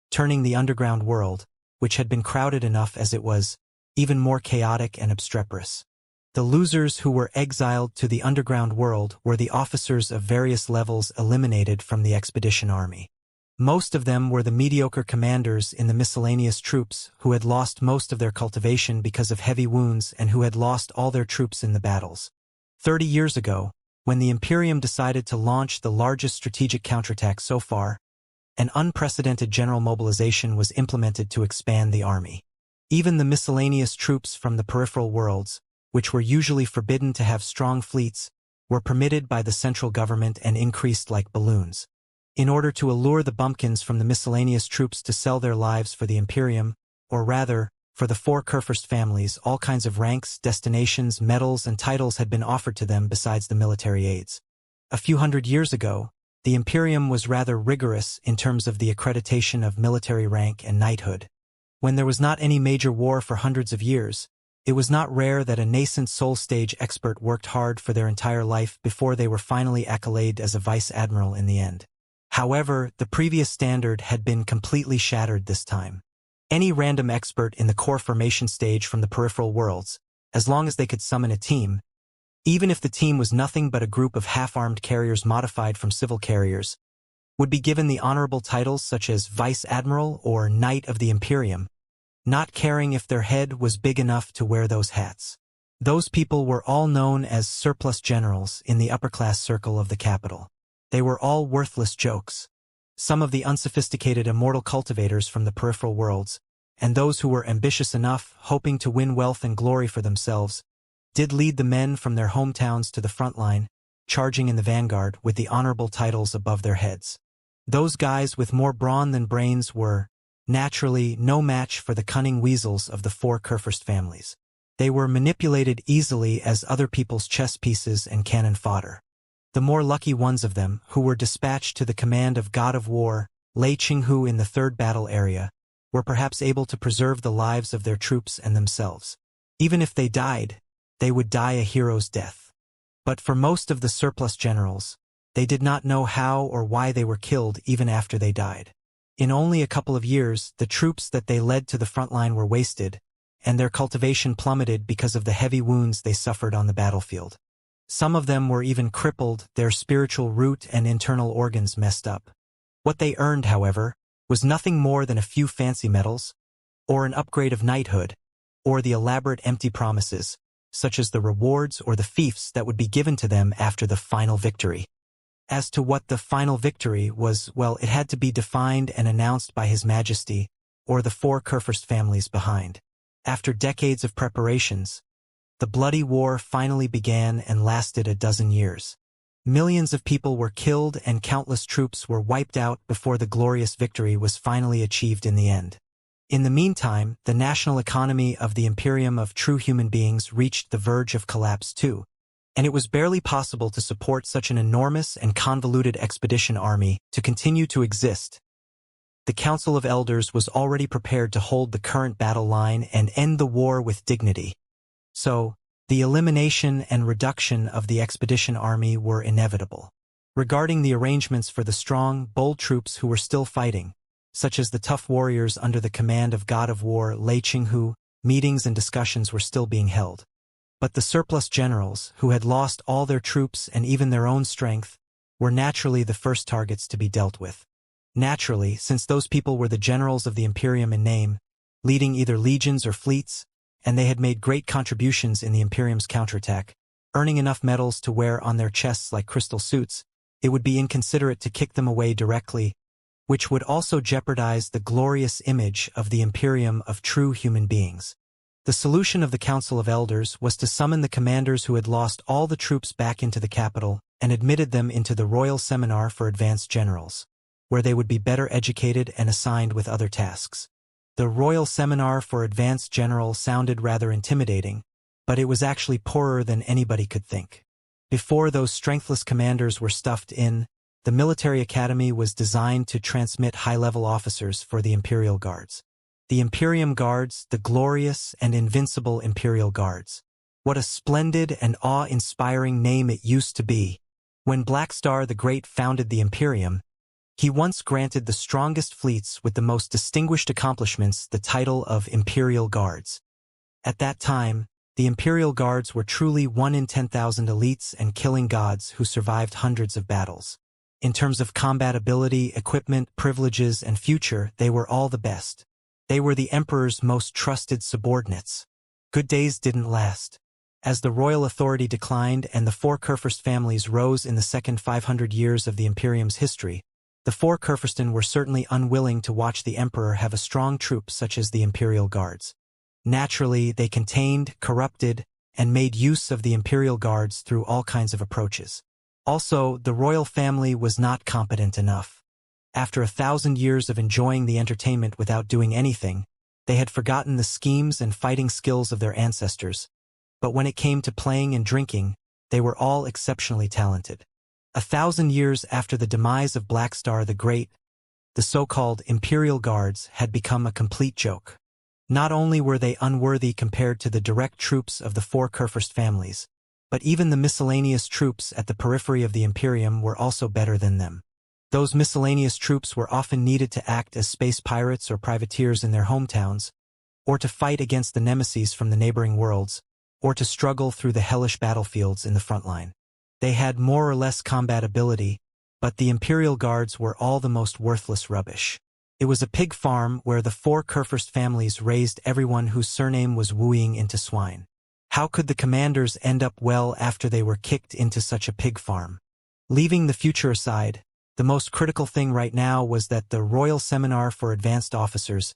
turning the underground world, which had been crowded enough as it was, even more chaotic and obstreperous. The losers who were exiled to the underground world were the officers of various levels eliminated from the expedition army. Most of them were the mediocre commanders in the miscellaneous troops who had lost most of their cultivation because of heavy wounds and who had lost all their troops in the battles. 30 years ago, when the Imperium decided to launch the largest strategic counterattack so far, an unprecedented general mobilization was implemented to expand the army. Even the miscellaneous troops from the peripheral worlds, which were usually forbidden to have strong fleets, were permitted by the central government and increased like balloons. In order to allure the bumpkins from the miscellaneous troops to sell their lives for the Imperium, or rather, for the 4 Kurfürst families, all kinds of ranks, destinations, medals, and titles had been offered to them besides the military aids. A few hundred years ago, the Imperium was rather rigorous in terms of the accreditation of military rank and knighthood. When there was not any major war for hundreds of years, it was not rare that a nascent soul stage expert worked hard for their entire life before they were finally accoladed as a vice admiral in the end. However, the previous standard had been completely shattered this time. Any random expert in the core formation stage from the peripheral worlds, as long as they could summon a team, even if the team was nothing but a group of half-armed carriers modified from civil carriers, would be given the honorable titles such as Vice Admiral or Knight of the Imperium, not caring if their head was big enough to wear those hats. Those people were all known as surplus generals in the upper-class circle of the capital. They were all worthless jokes. Some of the unsophisticated immortal cultivators from the peripheral worlds, and those who were ambitious enough, hoping to win wealth and glory for themselves, did lead the men from their hometowns to the front line, charging in the vanguard with the honorable titles above their heads. Those guys with more brawn than brains were, naturally, no match for the cunning weasels of the 4 Kurfürst families. They were manipulated easily as other people's chess pieces and cannon fodder. The more lucky ones of them, who were dispatched to the command of God of War, Lei Qinghu in the 3rd battle area, were perhaps able to preserve the lives of their troops and themselves. Even if they died, they would die a hero's death. But for most of the surplus generals, they did not know how or why they were killed even after they died. In only a couple of years, the troops that they led to the front line were wasted, and their cultivation plummeted because of the heavy wounds they suffered on the battlefield. Some of them were even crippled, their spiritual root and internal organs messed up. What they earned, however, was nothing more than a few fancy medals, or an upgrade of knighthood, or the elaborate empty promises, such as the rewards or the fiefs that would be given to them after the final victory. As to what the final victory was, well, it had to be defined and announced by His Majesty, or the four Kurfürst families behind. After decades of preparations, the bloody war finally began and lasted a dozen years. Millions of people were killed and countless troops were wiped out before the glorious victory was finally achieved in the end. In the meantime, the national economy of the Imperium of true human beings reached the verge of collapse too, and it was barely possible to support such an enormous and convoluted expedition army to continue to exist. The Council of Elders was already prepared to hold the current battle line and end the war with dignity. So, the elimination and reduction of the expedition army were inevitable. Regarding the arrangements for the strong, bold troops who were still fighting, such as the tough warriors under the command of God of War Lei Qinghu, meetings and discussions were still being held. But the surplus generals, who had lost all their troops and even their own strength, were naturally the first targets to be dealt with. Naturally, since those people were the generals of the Imperium in name, leading either legions or fleets, and they had made great contributions in the Imperium's counterattack, earning enough medals to wear on their chests like crystal suits, it would be inconsiderate to kick them away directly, which would also jeopardize the glorious image of the Imperium of true human beings. The solution of the Council of Elders was to summon the commanders who had lost all the troops back into the capital and admitted them into the Royal Seminar for Advanced Generals, where they would be better educated and assigned with other tasks. The Royal Seminar for Advanced General sounded rather intimidating, but it was actually poorer than anybody could think. Before those strengthless commanders were stuffed in, the military academy was designed to transmit high-level officers for the Imperial Guards. The Imperium Guards, the glorious and invincible Imperial Guards. What a splendid and awe-inspiring name it used to be. When Blackstar the Great founded the Imperium, he once granted the strongest fleets with the most distinguished accomplishments the title of Imperial Guards. At that time, the Imperial Guards were truly 1 in 10,000 elites and killing gods who survived hundreds of battles. In terms of combat ability, equipment, privileges, and future, they were all the best. They were the Emperor's most trusted subordinates. Good days didn't last. As the royal authority declined and the four Kurfürst families rose in the second 500 years of the Imperium's history, the four Kurfürsten were certainly unwilling to watch the Emperor have a strong troop such as the Imperial Guards. Naturally, they contained, corrupted, and made use of the Imperial Guards through all kinds of approaches. Also, the royal family was not competent enough. After 1,000 years of enjoying the entertainment without doing anything, they had forgotten the schemes and fighting skills of their ancestors. But when it came to playing and drinking, they were all exceptionally talented. 1,000 years after the demise of Blackstar the Great, the so-called Imperial Guards had become a complete joke. Not only were they unworthy compared to the direct troops of the four Kurfürst families, but even the miscellaneous troops at the periphery of the Imperium were also better than them. Those miscellaneous troops were often needed to act as space pirates or privateers in their hometowns, or to fight against the nemesis from the neighboring worlds, or to struggle through the hellish battlefields in the front line. They had more or less combat ability, but the Imperial Guards were all the most worthless rubbish. It was a pig farm where the four Kurfürst families raised everyone whose surname was wooing into swine. How could the commanders end up well after they were kicked into such a pig farm? Leaving the future aside, the most critical thing right now was that the Royal Seminar for Advanced Officers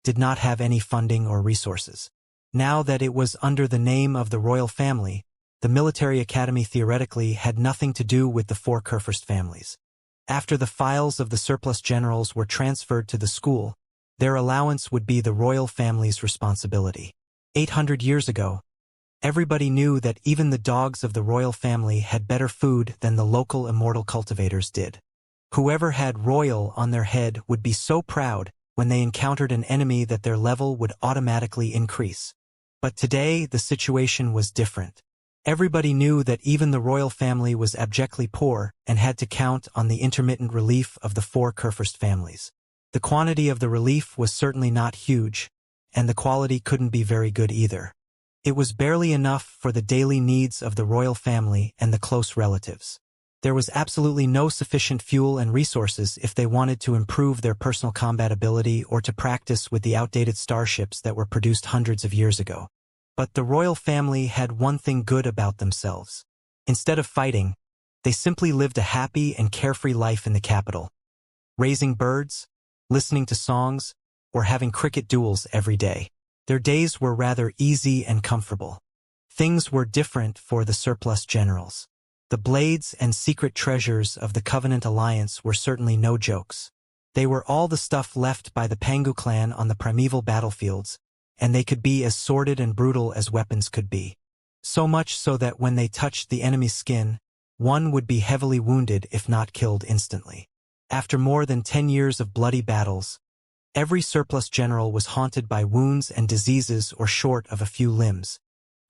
did not have any funding or resources. Now that it was under the name of the royal family, the military academy theoretically had nothing to do with the four Kurfürst families. After the files of the surplus generals were transferred to the school, their allowance would be the royal family's responsibility. 800 years ago, everybody knew that even the dogs of the royal family had better food than the local immortal cultivators did. Whoever had royal on their head would be so proud when they encountered an enemy that their level would automatically increase. But today, the situation was different. Everybody knew that even the royal family was abjectly poor and had to count on the intermittent relief of the four Kurfürst families. The quantity of the relief was certainly not huge, and the quality couldn't be very good either. It was barely enough for the daily needs of the royal family and the close relatives. There was absolutely no sufficient fuel and resources if they wanted to improve their personal combat ability or to practice with the outdated starships that were produced hundreds of years ago. But the royal family had one thing good about themselves. Instead of fighting, they simply lived a happy and carefree life in the capital, raising birds, listening to songs, or having cricket duels every day. Their days were rather easy and comfortable. Things were different for the surplus generals. The blades and secret treasures of the Covenant Alliance were certainly no jokes. They were all the stuff left by the Pangu clan on the primeval battlefields, and they could be as sordid and brutal as weapons could be. So much so that when they touched the enemy's skin, one would be heavily wounded if not killed instantly. After more than 10 years of bloody battles, every surplus general was haunted by wounds and diseases or short of a few limbs.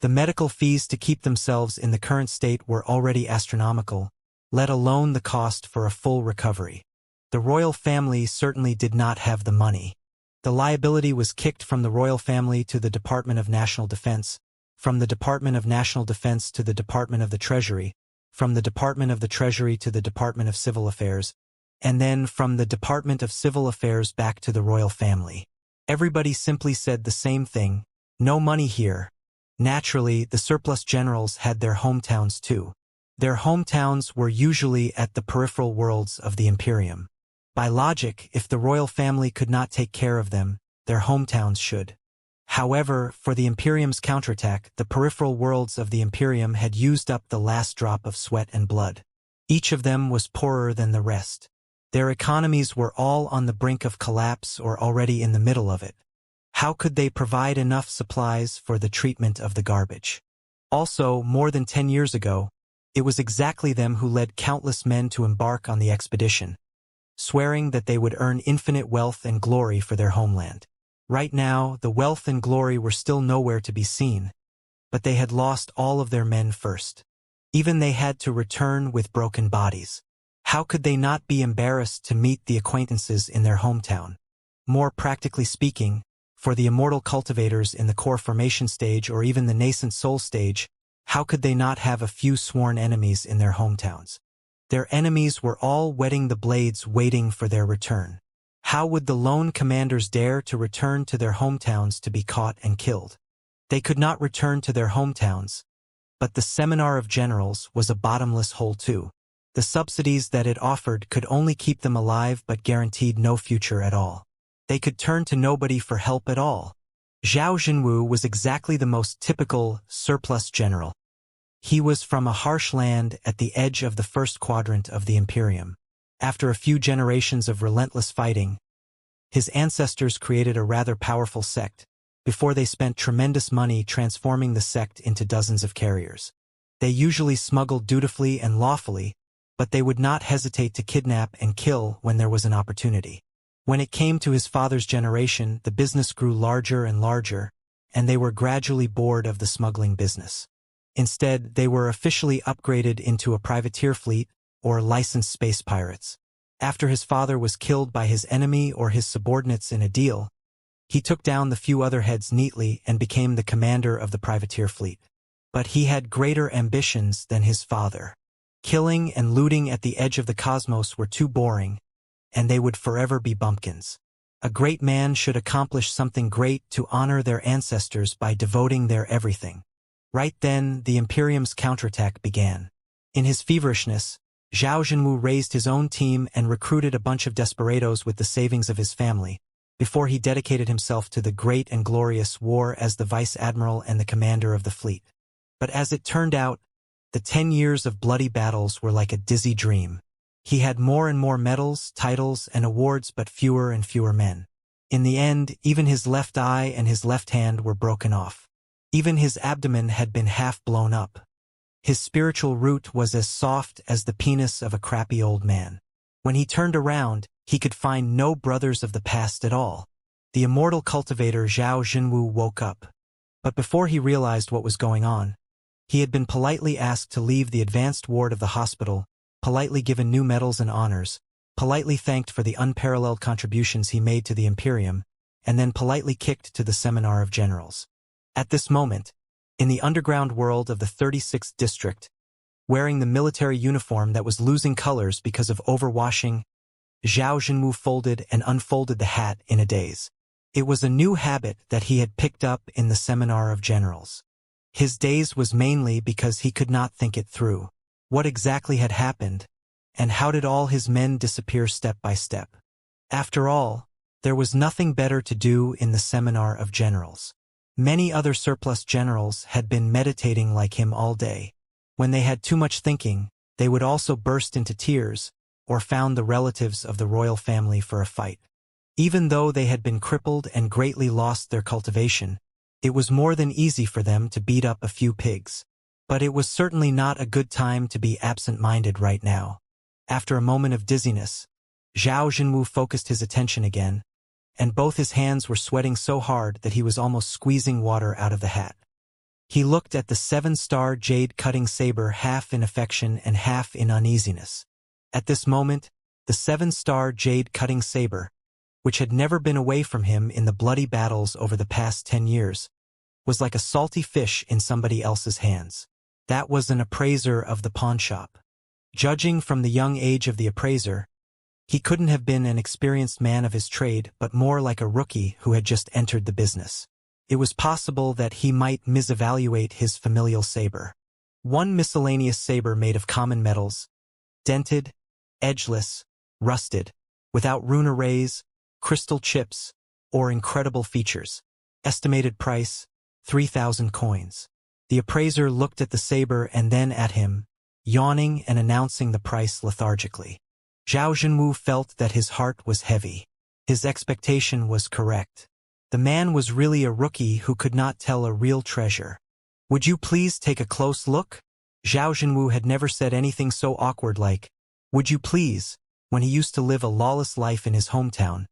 The medical fees to keep themselves in the current state were already astronomical, let alone the cost for a full recovery. The royal family certainly did not have the money. The liability was kicked from the royal family to the Department of National Defense, from the Department of National Defense to the Department of the Treasury, from the Department of the Treasury to the Department of Civil Affairs, and then from the Department of Civil Affairs back to the royal family. Everybody simply said the same thing: no money here. Naturally, the surplus generals had their hometowns too. Their hometowns were usually at the peripheral worlds of the Imperium. By logic, if the royal family could not take care of them, their hometowns should. However, for the Imperium's counterattack, the peripheral worlds of the Imperium had used up the last drop of sweat and blood. Each of them was poorer than the rest. Their economies were all on the brink of collapse or already in the middle of it. How could they provide enough supplies for the treatment of the garbage? Also, more than 10 years ago, it was exactly them who led countless men to embark on the expedition, swearing that they would earn infinite wealth and glory for their homeland. Right now, the wealth and glory were still nowhere to be seen, but they had lost all of their men first. Even they had to return with broken bodies. How could they not be embarrassed to meet the acquaintances in their hometown? More practically speaking, for the immortal cultivators in the core formation stage or even the nascent soul stage, how could they not have a few sworn enemies in their hometowns? Their enemies were all whetting the blades waiting for their return. How would the lone commanders dare to return to their hometowns to be caught and killed? They could not return to their hometowns, but the Seminar of Generals was a bottomless hole too. The subsidies that it offered could only keep them alive but guaranteed no future at all. They could turn to nobody for help at all. Zhao Jinwu was exactly the most typical surplus general. He was from a harsh land at the edge of the first quadrant of the Imperium. After a few generations of relentless fighting, his ancestors created a rather powerful sect, before they spent tremendous money transforming the sect into dozens of carriers. They usually smuggled dutifully and lawfully, but they would not hesitate to kidnap and kill when there was an opportunity. When it came to his father's generation, the business grew larger and larger, and they were gradually bored of the smuggling business. Instead, they were officially upgraded into a privateer fleet or licensed space pirates. After his father was killed by his enemy or his subordinates in a deal, he took down the few other heads neatly and became the commander of the privateer fleet. But he had greater ambitions than his father. Killing and looting at the edge of the cosmos were too boring, and they would forever be bumpkins. A great man should accomplish something great to honor their ancestors by devoting their everything. Right then, the Imperium's counterattack began. In his feverishness, Zhao Jinwu raised his own team and recruited a bunch of desperados with the savings of his family, before he dedicated himself to the great and glorious war as the vice admiral and the commander of the fleet. But as it turned out, the 10 years of bloody battles were like a dizzy dream. He had more and more medals, titles, and awards, but fewer and fewer men. In the end, even his left eye and his left hand were broken off. Even his abdomen had been half blown up. His spiritual root was as soft as the penis of a crappy old man. When he turned around, he could find no brothers of the past at all. The immortal cultivator Zhao Jinwu woke up. But before he realized what was going on, he had been politely asked to leave the advanced ward of the hospital, politely given new medals and honors, politely thanked for the unparalleled contributions he made to the Imperium, and then politely kicked to the Seminar of Generals. At this moment, in the underground world of the 36th district, wearing the military uniform that was losing colors because of overwashing, Zhao Zhenwu folded and unfolded the hat in a daze. It was a new habit that he had picked up in the Seminar of Generals. His daze was mainly because he could not think it through. What exactly had happened, and how did all his men disappear step by step? After all, there was nothing better to do in the Seminar of Generals. Many other surplus generals had been meditating like him all day. When they had too much thinking, they would also burst into tears, or found the relatives of the royal family for a fight. Even though they had been crippled and greatly lost their cultivation, it was more than easy for them to beat up a few pigs. But it was certainly not a good time to be absent-minded right now. After a moment of dizziness, Zhao Zhenwu focused his attention again, and both his hands were sweating so hard that he was almost squeezing water out of the hat. He looked at the 7-star jade cutting saber half in affection and half in uneasiness. At this moment, the 7-star jade cutting saber, which had never been away from him in the bloody battles over the past 10 years, was like a salty fish in somebody else's hands. That was an appraiser of the pawnshop. Judging from the young age of the appraiser, he couldn't have been an experienced man of his trade but more like a rookie who had just entered the business. It was possible that he might misevaluate his familial saber. One miscellaneous saber made of common metals, dented, edgeless, rusted, without rune arrays, crystal chips, or incredible features. Estimated price, 3,000 coins. The appraiser looked at the saber and then at him, yawning and announcing the price lethargically. Zhao Zhenwu felt that his heart was heavy. His expectation was correct. The man was really a rookie who could not tell a real treasure. "Would you please take a close look?" Zhao Zhenwu had never said anything so awkward like, "Would you please," when he used to live a lawless life in his hometown.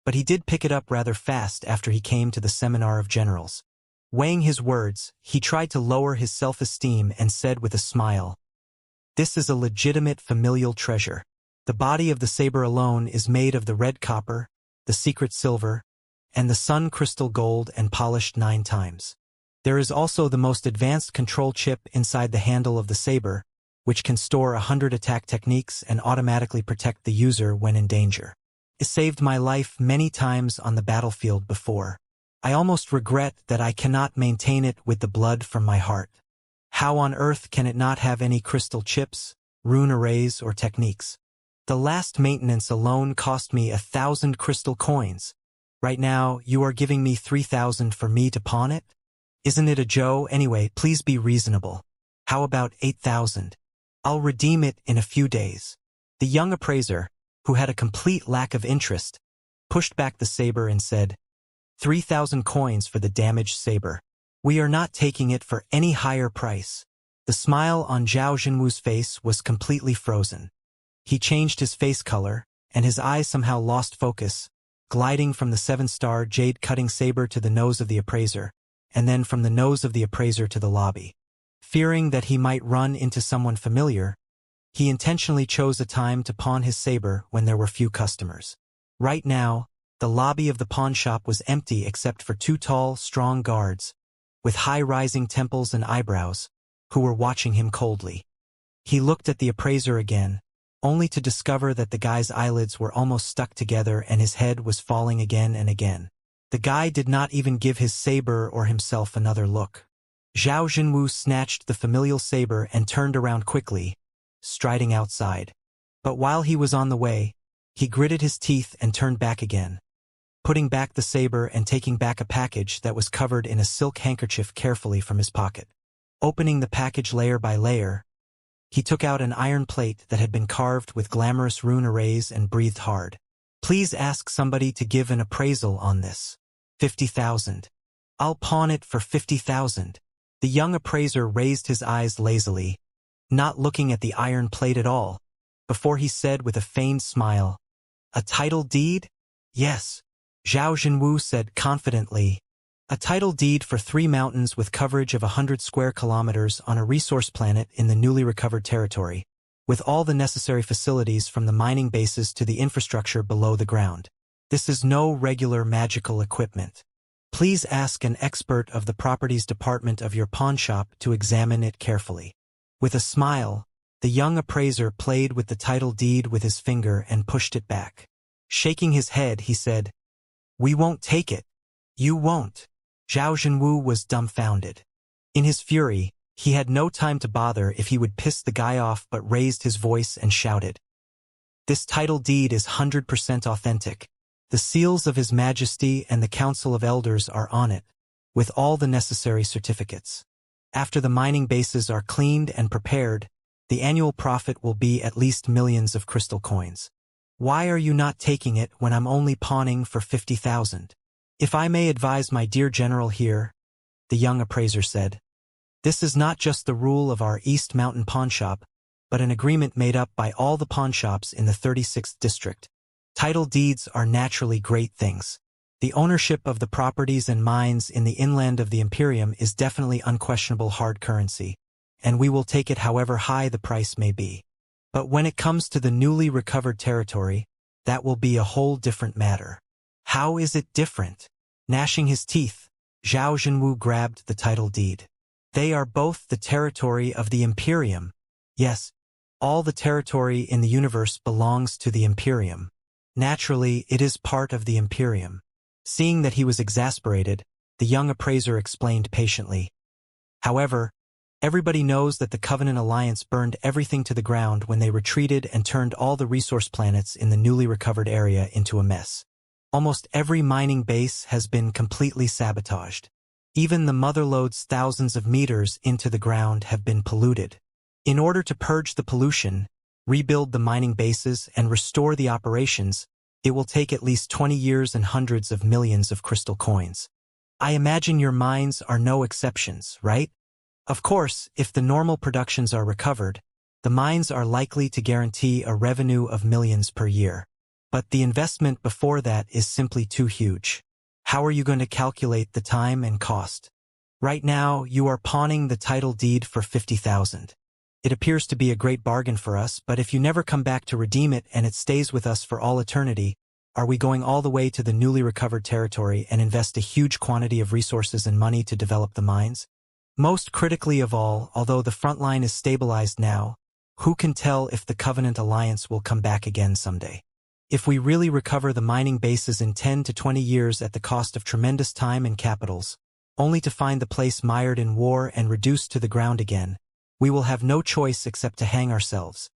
But he did pick it up rather fast after he came to the Seminar of Generals. Weighing his words, he tried to lower his self-esteem and said with a smile, "This is a legitimate familial treasure. The body of the saber alone is made of the red copper, the secret silver, and the sun crystal gold and polished 9 times. There is also the most advanced control chip inside the handle of the saber, which can store 100 attack techniques and automatically protect the user when in danger. It saved my life many times on the battlefield before. I almost regret that I cannot maintain it with the blood from my heart. How on earth can it not have any crystal chips, rune arrays, or techniques? The last maintenance alone cost me 1,000 crystal coins. Right now, you are giving me 3,000 for me to pawn it? Isn't it a joke? Anyway, please be reasonable. How about 8,000? I'll redeem it in a few days." The young appraiser, who had a complete lack of interest, pushed back the saber and said, 3,000 coins for the damaged saber. We are not taking it for any higher price." The smile on Zhao Zhenwu's face was completely frozen. He changed his face color, and his eyes somehow lost focus, gliding from the 7-star jade cutting saber to the nose of the appraiser, and then from the nose of the appraiser to the lobby. Fearing that he might run into someone familiar, he intentionally chose a time to pawn his saber when there were few customers. Right now, the lobby of the pawnshop was empty except for 2 tall, strong guards, with high-rising temples and eyebrows, who were watching him coldly. He looked at the appraiser again, only to discover that the guy's eyelids were almost stuck together and his head was falling again and again. The guy did not even give his saber or himself another look. Zhao Zhenwu snatched the familial saber and turned around quickly, striding outside. But while he was on the way, he gritted his teeth and turned back again, putting back the saber and taking back a package that was covered in a silk handkerchief carefully from his pocket. Opening the package layer by layer, he took out an iron plate that had been carved with glamorous rune arrays and breathed hard. "Please ask somebody to give an appraisal on this. 50,000. I'll pawn it for 50,000. The young appraiser raised his eyes lazily, not looking at the iron plate at all, before he said with a feigned smile, "A title deed?" "Yes," Zhao Zhenwu said confidently, A title deed for 3 mountains with coverage of 100 square kilometers on a resource planet in the newly recovered territory, with all the necessary facilities from the mining bases to the infrastructure below the ground. This is no regular magical equipment. Please ask an expert of the properties department of your pawnshop to examine it carefully. With a smile, the young appraiser played with the title deed with his finger and pushed it back. Shaking his head, he said, "We won't take it. You won't." Zhao Zhenwu was dumbfounded. In his fury, he had no time to bother if he would piss the guy off but raised his voice and shouted, "This title deed is 100% authentic. The seals of His Majesty and the Council of Elders are on it, with all the necessary certificates. After the mining bases are cleaned and prepared, the annual profit will be at least millions of crystal coins. Why are you not taking it when I'm only pawning for 50,000? If I may advise my dear general here," the young appraiser said, "this is not just the rule of our East Mountain pawnshop, but an agreement made up by all the pawnshops in the 36th district. Title deeds are naturally great things. The ownership of the properties and mines in the inland of the Imperium is definitely unquestionable hard currency, and we will take it however high the price may be. But when it comes to the newly recovered territory, that will be a whole different matter." "How is it different?" Gnashing his teeth, Zhao Zhenwu grabbed the title deed. "They are both the territory of the Imperium. Yes, all the territory in the universe belongs to the Imperium. Naturally, it is part of the Imperium." Seeing that he was exasperated, the young appraiser explained patiently. "However, everybody knows that the Covenant Alliance burned everything to the ground when they retreated and turned all the resource planets in the newly recovered area into a mess. Almost every mining base has been completely sabotaged. Even the motherlodes thousands of meters into the ground have been polluted. In order to purge the pollution, rebuild the mining bases, and restore the operations, it will take at least 20 years and hundreds of millions of crystal coins. I imagine your mines are no exceptions, right? Of course, if the normal productions are recovered, the mines are likely to guarantee a revenue of millions per year. But the investment before that is simply too huge. How are you going to calculate the time and cost? Right now, you are pawning the title deed for 50,000. It appears to be a great bargain for us, but if you never come back to redeem it and it stays with us for all eternity, are we going all the way to the newly recovered territory and invest a huge quantity of resources and money to develop the mines? Most critically of all, although the front line is stabilized now, who can tell if the Covenant Alliance will come back again someday? If we really recover the mining bases in 10 to 20 years at the cost of tremendous time and capitals, only to find the place mired in war and reduced to the ground again, we will have no choice except to hang ourselves.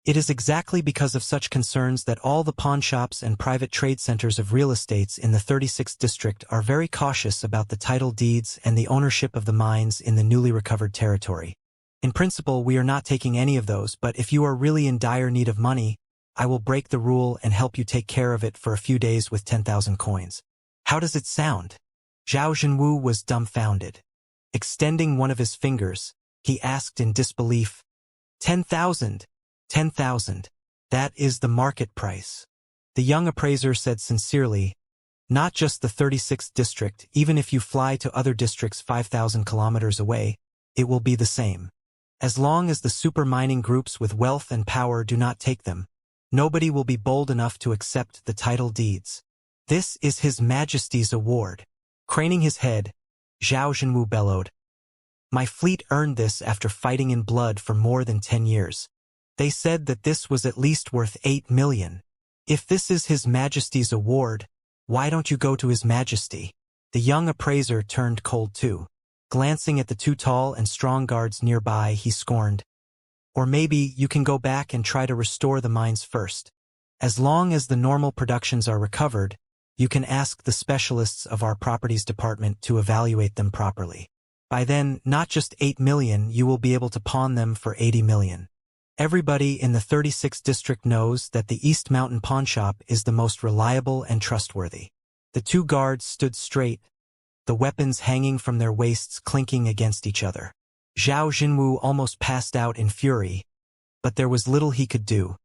It is exactly because of such concerns that all the pawnshops and private trade centers of real estates in the 36th district are very cautious about the title deeds and the ownership of the mines in the newly recovered territory. In principle, we are not taking any of those, but if you are really in dire need of money, I will break the rule and help you take care of it for a few days with 10,000 coins. How does it sound?" Zhao Zhenwu was dumbfounded. Extending one of his fingers, he asked in disbelief, 10,000. 10,000. That is the market price." The young appraiser said sincerely, "Not just the 36th district, even if you fly to other districts 5,000 kilometers away, it will be the same. As long as the super mining groups with wealth and power do not take them, nobody will be bold enough to accept the title deeds. This is His Majesty's award." Craning his head, Zhao Zhenwu bellowed, "My fleet earned this after fighting in blood for more than 10 years. They said that this was at least worth 8 million. If this is His Majesty's award, why don't you go to His Majesty?" The young appraiser turned cold too. Glancing at the 2 tall and strong guards nearby, he scorned, "Or maybe you can go back and try to restore the mines first. As long as the normal productions are recovered, you can ask the specialists of our properties department to evaluate them properly. By then, not just 8 million, you will be able to pawn them for 80 million. Everybody in the 36th district knows that the East Mountain pawnshop is the most reliable and trustworthy." The 2 guards stood straight, the weapons hanging from their waists clinking against each other. Zhao Zhenwu almost passed out in fury, but there was little he could do.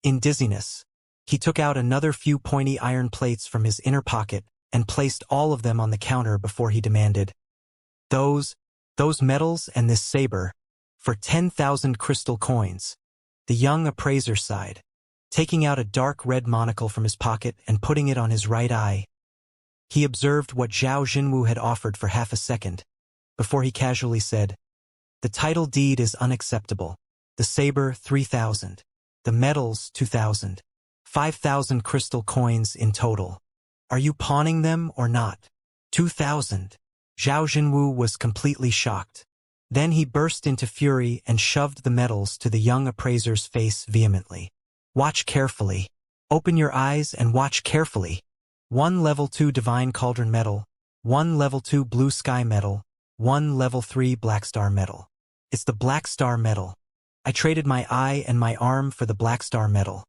In dizziness, he took out another few pointy iron plates from his inner pocket and placed all of them on the counter before he demanded, Those metals and this saber, for 10,000 crystal coins. The young appraiser sighed, taking out a dark red monocle from his pocket and putting it on his right eye. He observed what Zhao Jinwu had offered for half a second, before he casually said, The title deed is unacceptable. The saber, 3,000. The metals, 2,000. 5,000 crystal coins in total. Are you pawning them or not? 2,000. Zhao Jinwu was completely shocked. Then he burst into fury and shoved the metals to the young appraiser's face vehemently. Watch carefully. Open your eyes and watch carefully. 1 level 2 divine cauldron metal, 1 level 2 blue sky metal, 1 level 3 black star metal. It's the black star metal. I traded my eye and my arm for the black star metal.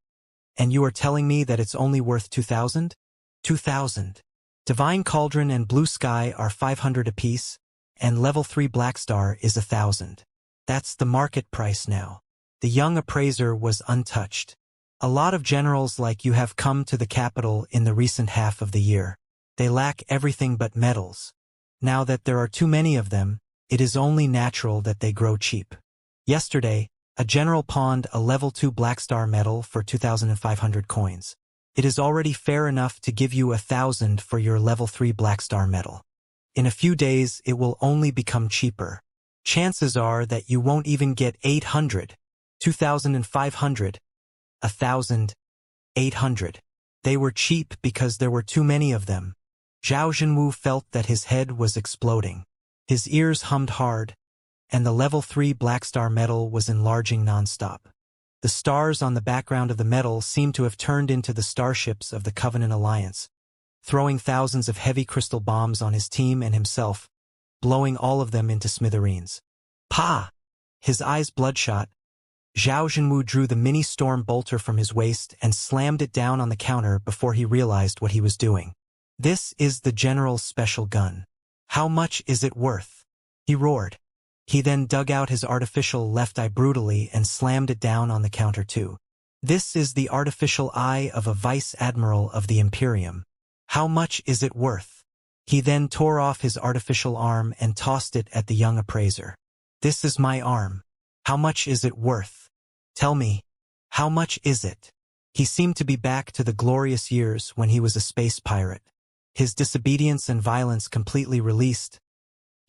And you are telling me that it's only worth 2,000? 2,000. Divine cauldron and blue sky are 500 apiece, and level 3 black star is 1,000. That's the market price now. The young appraiser was untouched. A lot of generals like you have come to the capital in the recent half of the year. They lack everything but metals. Now that there are too many of them, it is only natural that they grow cheap. Yesterday, a general pawned a level 2 black star metal for 2,500 coins. It is already fair enough to give you 1,000 for your level 3 black star metal. In a few days, it will only become cheaper. Chances are that you won't even get 800, 2,500, 1,800. They were cheap because there were too many of them. Zhao Jinwu felt that his head was exploding. His ears hummed hard, and the level 3 black star metal was enlarging nonstop. The stars on the background of the metal seemed to have turned into the starships of the Covenant Alliance, throwing thousands of heavy crystal bombs on his team and himself, blowing all of them into smithereens. Pa! His eyes bloodshot, Zhao Jinwu drew the mini storm bolter from his waist and slammed it down on the counter before he realized what he was doing. This is the general's special gun. How much is it worth? He roared. He then dug out his artificial left eye brutally and slammed it down on the counter too. This is the artificial eye of a vice admiral of the Imperium. How much is it worth? He then tore off his artificial arm and tossed it at the young appraiser. This is my arm. How much is it worth? Tell me, how much is it? He seemed to be back to the glorious years when he was a space pirate. His disobedience and violence completely released.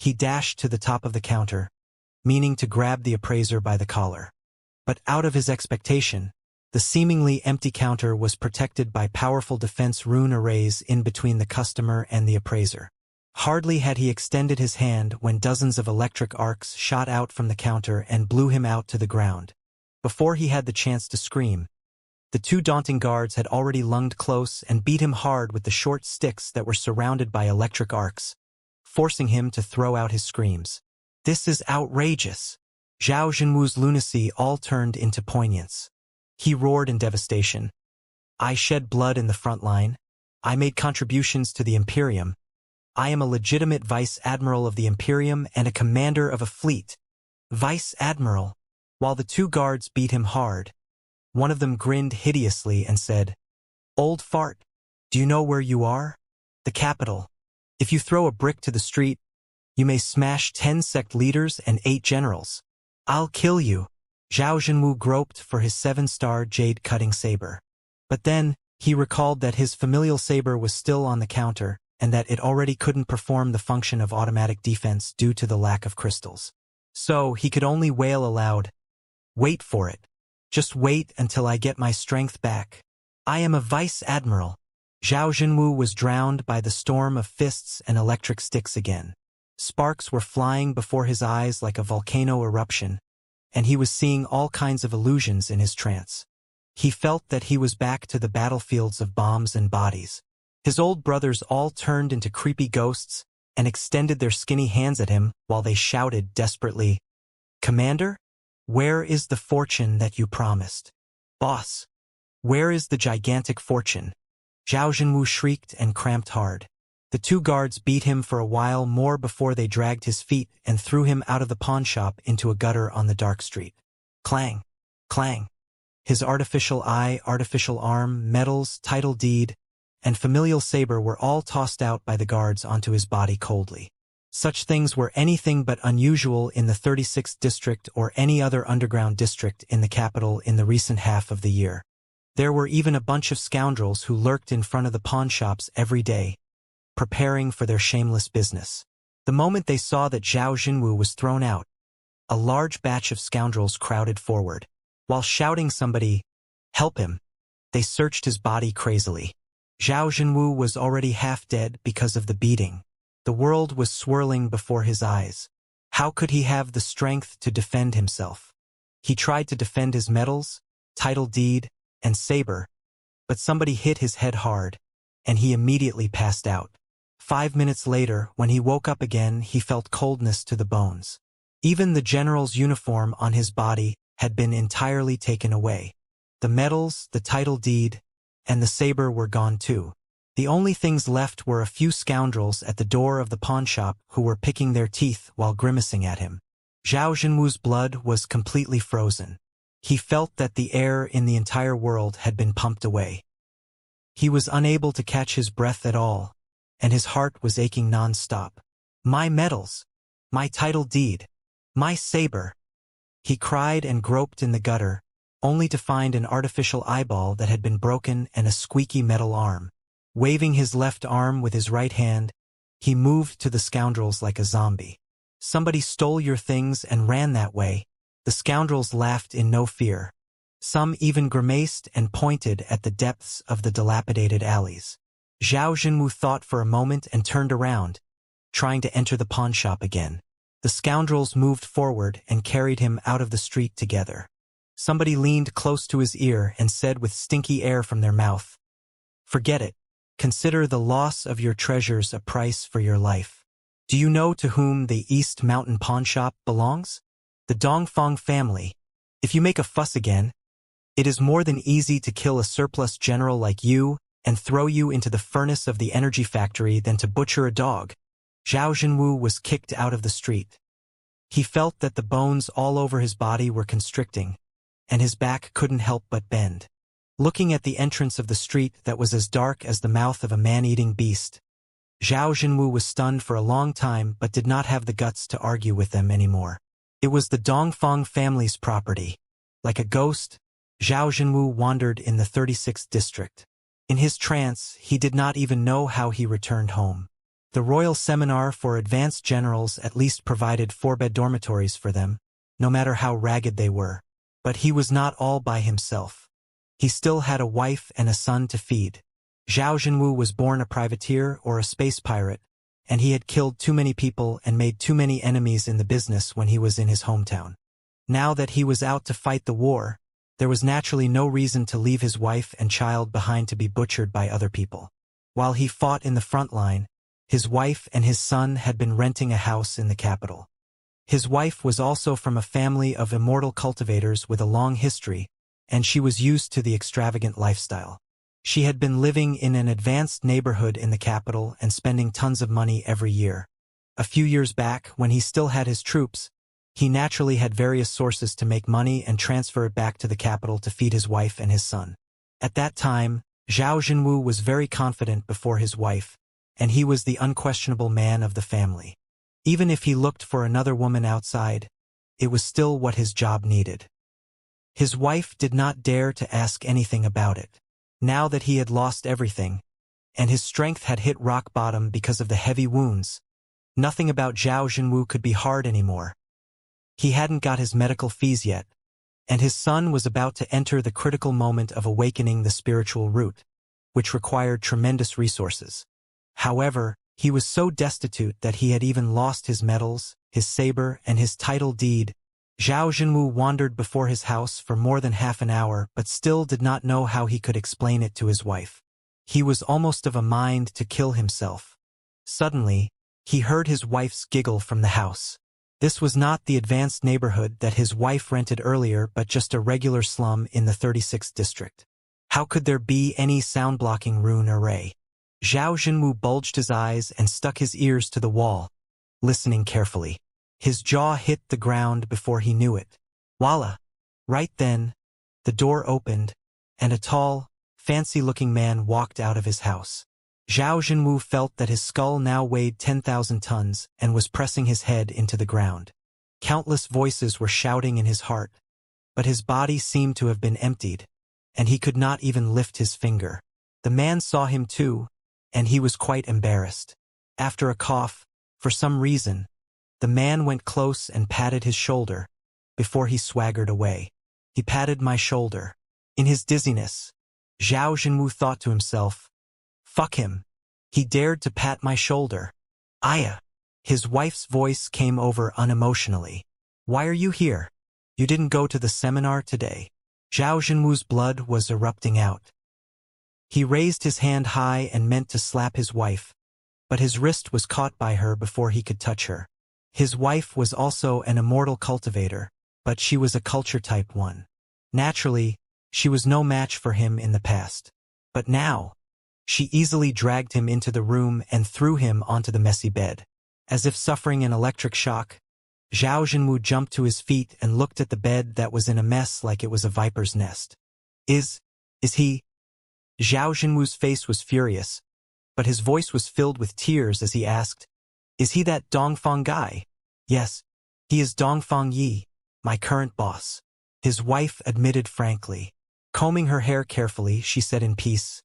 He dashed to the top of the counter, meaning to grab the appraiser by the collar. But out of his expectation, the seemingly empty counter was protected by powerful defense rune arrays in between the customer and the appraiser. Hardly had he extended his hand when dozens of electric arcs shot out from the counter and blew him out to the ground. Before he had the chance to scream, the 2 daunting guards had already lunged close and beat him hard with the short sticks that were surrounded by electric arcs, forcing him to throw out his screams. This is outrageous. Zhao Jinwu's lunacy all turned into poignance. He roared in devastation. I shed blood in the front line. I made contributions to the Imperium. I am a legitimate vice admiral of the Imperium and a commander of a fleet. Vice admiral. While the 2 guards beat him hard, one of them grinned hideously and said, Old fart, do you know where you are? The capital. If you throw a brick to the street, you may smash 10 sect leaders and 8 generals. I'll kill you. Zhao Jinwu groped for his 7-star jade-cutting saber. But then, he recalled that his familial saber was still on the counter and that it already couldn't perform the function of automatic defense due to the lack of crystals. So, he could only wail aloud, Wait for it. Just wait until I get my strength back. I am a vice admiral. Zhao Jinwu was drowned by the storm of fists and electric sticks again. Sparks were flying before his eyes like a volcano eruption, and he was seeing all kinds of illusions in his trance. He felt that he was back to the battlefields of bombs and bodies. His old brothers all turned into creepy ghosts and extended their skinny hands at him while they shouted desperately, Commander? Where is the fortune that you promised? Boss, where is the gigantic fortune? Zhao Jinwu shrieked and cramped hard. The 2 guards beat him for a while more before they dragged his feet and threw him out of the pawn shop into a gutter on the dark street. Clang, clang. His artificial eye, artificial arm, metals, title deed, and familial saber were all tossed out by the guards onto his body coldly. Such things were anything but unusual in the 36th district or any other underground district in the capital in the recent half of the year. There were even a bunch of scoundrels who lurked in front of the pawn shops every day, preparing for their shameless business. The moment they saw that Zhao Jinwu was thrown out, a large batch of scoundrels crowded forward. While shouting somebody, "Help him," they searched his body crazily. Zhao Jinwu was already half dead because of the beating. The world was swirling before his eyes. How could he have the strength to defend himself? He tried to defend his medals, title deed, and saber, but somebody hit his head hard, and he immediately passed out. 5 minutes later, when he woke up again, he felt coldness to the bones. Even the general's uniform on his body had been entirely taken away. The medals, the title deed, and the saber were gone too. The only things left were a few scoundrels at the door of the pawnshop who were picking their teeth while grimacing at him. Zhao Jinwu's blood was completely frozen. He felt that the air in the entire world had been pumped away. He was unable to catch his breath at all, and his heart was aching non-stop. "My medals! My title deed! My saber!" He cried and groped in the gutter, only to find an artificial eyeball that had been broken and a squeaky metal arm. Waving his left arm with his right hand, he moved to the scoundrels like a zombie. "Somebody stole your things and ran that way." The scoundrels laughed in no fear. Some even grimaced and pointed at the depths of the dilapidated alleys. Zhao Jinwu thought for a moment and turned around, trying to enter the pawnshop again. The scoundrels moved forward and carried him out of the street together. Somebody leaned close to his ear and said with stinky air from their mouth, "Forget it. Consider the loss of your treasures a price for your life. Do you know to whom the East Mountain Pawnshop belongs? The Dongfang family. If you make a fuss again, it is more than easy to kill a surplus general like you and throw you into the furnace of the energy factory than to butcher a dog." Zhao Jinwu was kicked out of the street. He felt that the bones all over his body were constricting, and his back couldn't help but bend. Looking at the entrance of the street that was as dark as the mouth of a man-eating beast, Zhao Jinwu was stunned for a long time but did not have the guts to argue with them anymore. It was the Dongfang family's property. Like a ghost, Zhao Jinwu wandered in the 36th district. In his trance, he did not even know how he returned home. The Royal Seminar for Advanced Generals at least provided 4-bed dormitories for them, no matter how ragged they were. But he was not all by himself. He still had a wife and a son to feed. Zhao Jinwu was born a privateer or a space pirate, and he had killed too many people and made too many enemies in the business when he was in his hometown. Now that he was out to fight the war, there was naturally no reason to leave his wife and child behind to be butchered by other people. While he fought in the front line, his wife and his son had been renting a house in the capital. His wife was also from a family of immortal cultivators with a long history, and she was used to the extravagant lifestyle. She had been living in an advanced neighborhood in the capital and spending tons of money every year. A few years back, when he still had his troops, he naturally had various sources to make money and transfer it back to the capital to feed his wife and his son. At that time, Zhao Jinwu was very confident before his wife, and he was the unquestionable man of the family. Even if he looked for another woman outside, it was still what his job needed. His wife did not dare to ask anything about it. Now that he had lost everything, and his strength had hit rock bottom because of the heavy wounds, nothing about Zhao Jinwu could be hard anymore. He hadn't got his medical fees yet, and his son was about to enter the critical moment of awakening the spiritual root, which required tremendous resources. However, he was so destitute that he had even lost his medals, his saber, and his title deed. Zhao Jinwu wandered before his house for more than half an hour but still did not know how he could explain it to his wife. He was almost of a mind to kill himself. Suddenly, he heard his wife's giggle from the house. This was not the advanced neighborhood that his wife rented earlier but just a regular slum in the 36th district. How could there be any sound-blocking rune array? Zhao Jinwu bulged his eyes and stuck his ears to the wall, listening carefully. His jaw hit the ground before he knew it. Voila! Right then, the door opened, and a tall, fancy-looking man walked out of his house. Zhao Jinwu felt that his skull now weighed 10,000 tons and was pressing his head into the ground. Countless voices were shouting in his heart, but his body seemed to have been emptied, and he could not even lift his finger. The man saw him too, and he was quite embarrassed. After a cough, for some reason, the man went close and patted his shoulder before he swaggered away. He patted my shoulder. In his dizziness, Zhao Jinwu thought to himself, "Fuck him. He dared to pat my shoulder." Aya. His wife's voice came over unemotionally. "Why are you here? You didn't go to the seminar today?" Zhao Jinwu's blood was erupting out. He raised his hand high and meant to slap his wife, but his wrist was caught by her before he could touch her. His wife was also an immortal cultivator, but she was a culture type 1. Naturally, she was no match for him in the past. But now, she easily dragged him into the room and threw him onto the messy bed. As if suffering an electric shock, Zhao Jinwu jumped to his feet and looked at the bed that was in a mess like it was a viper's nest. Is he? Zhao Jinwu's face was furious, but his voice was filled with tears as he asked, "Is he that Dongfang guy?" "Yes, he is Dongfang Yi, my current boss," his wife admitted frankly. Combing her hair carefully, she said in peace,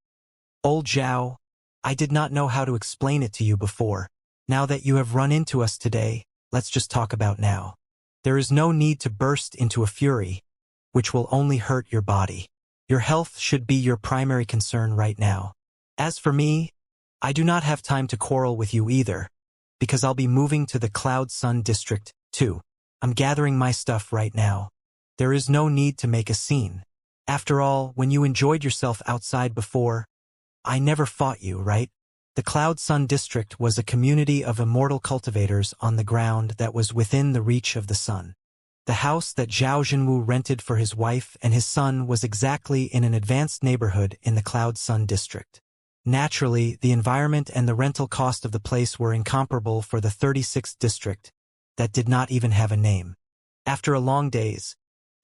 "Old Zhao, I did not know how to explain it to you before. Now that you have run into us today, let's just talk about now. There is no need to burst into a fury, which will only hurt your body. Your health should be your primary concern right now. As for me, I do not have time to quarrel with you either, because I'll be moving to the Cloud Sun district, too. I'm gathering my stuff right now. There is no need to make a scene. After all, when you enjoyed yourself outside before, I never fought you, right?" The Cloud Sun district was a community of immortal cultivators on the ground that was within the reach of the sun. The house that Zhao Jinwu rented for his wife and his son was exactly in an advanced neighborhood in the Cloud Sun district. Naturally, the environment and the rental cost of the place were incomparable for the 36th district, that did not even have a name. After a long days,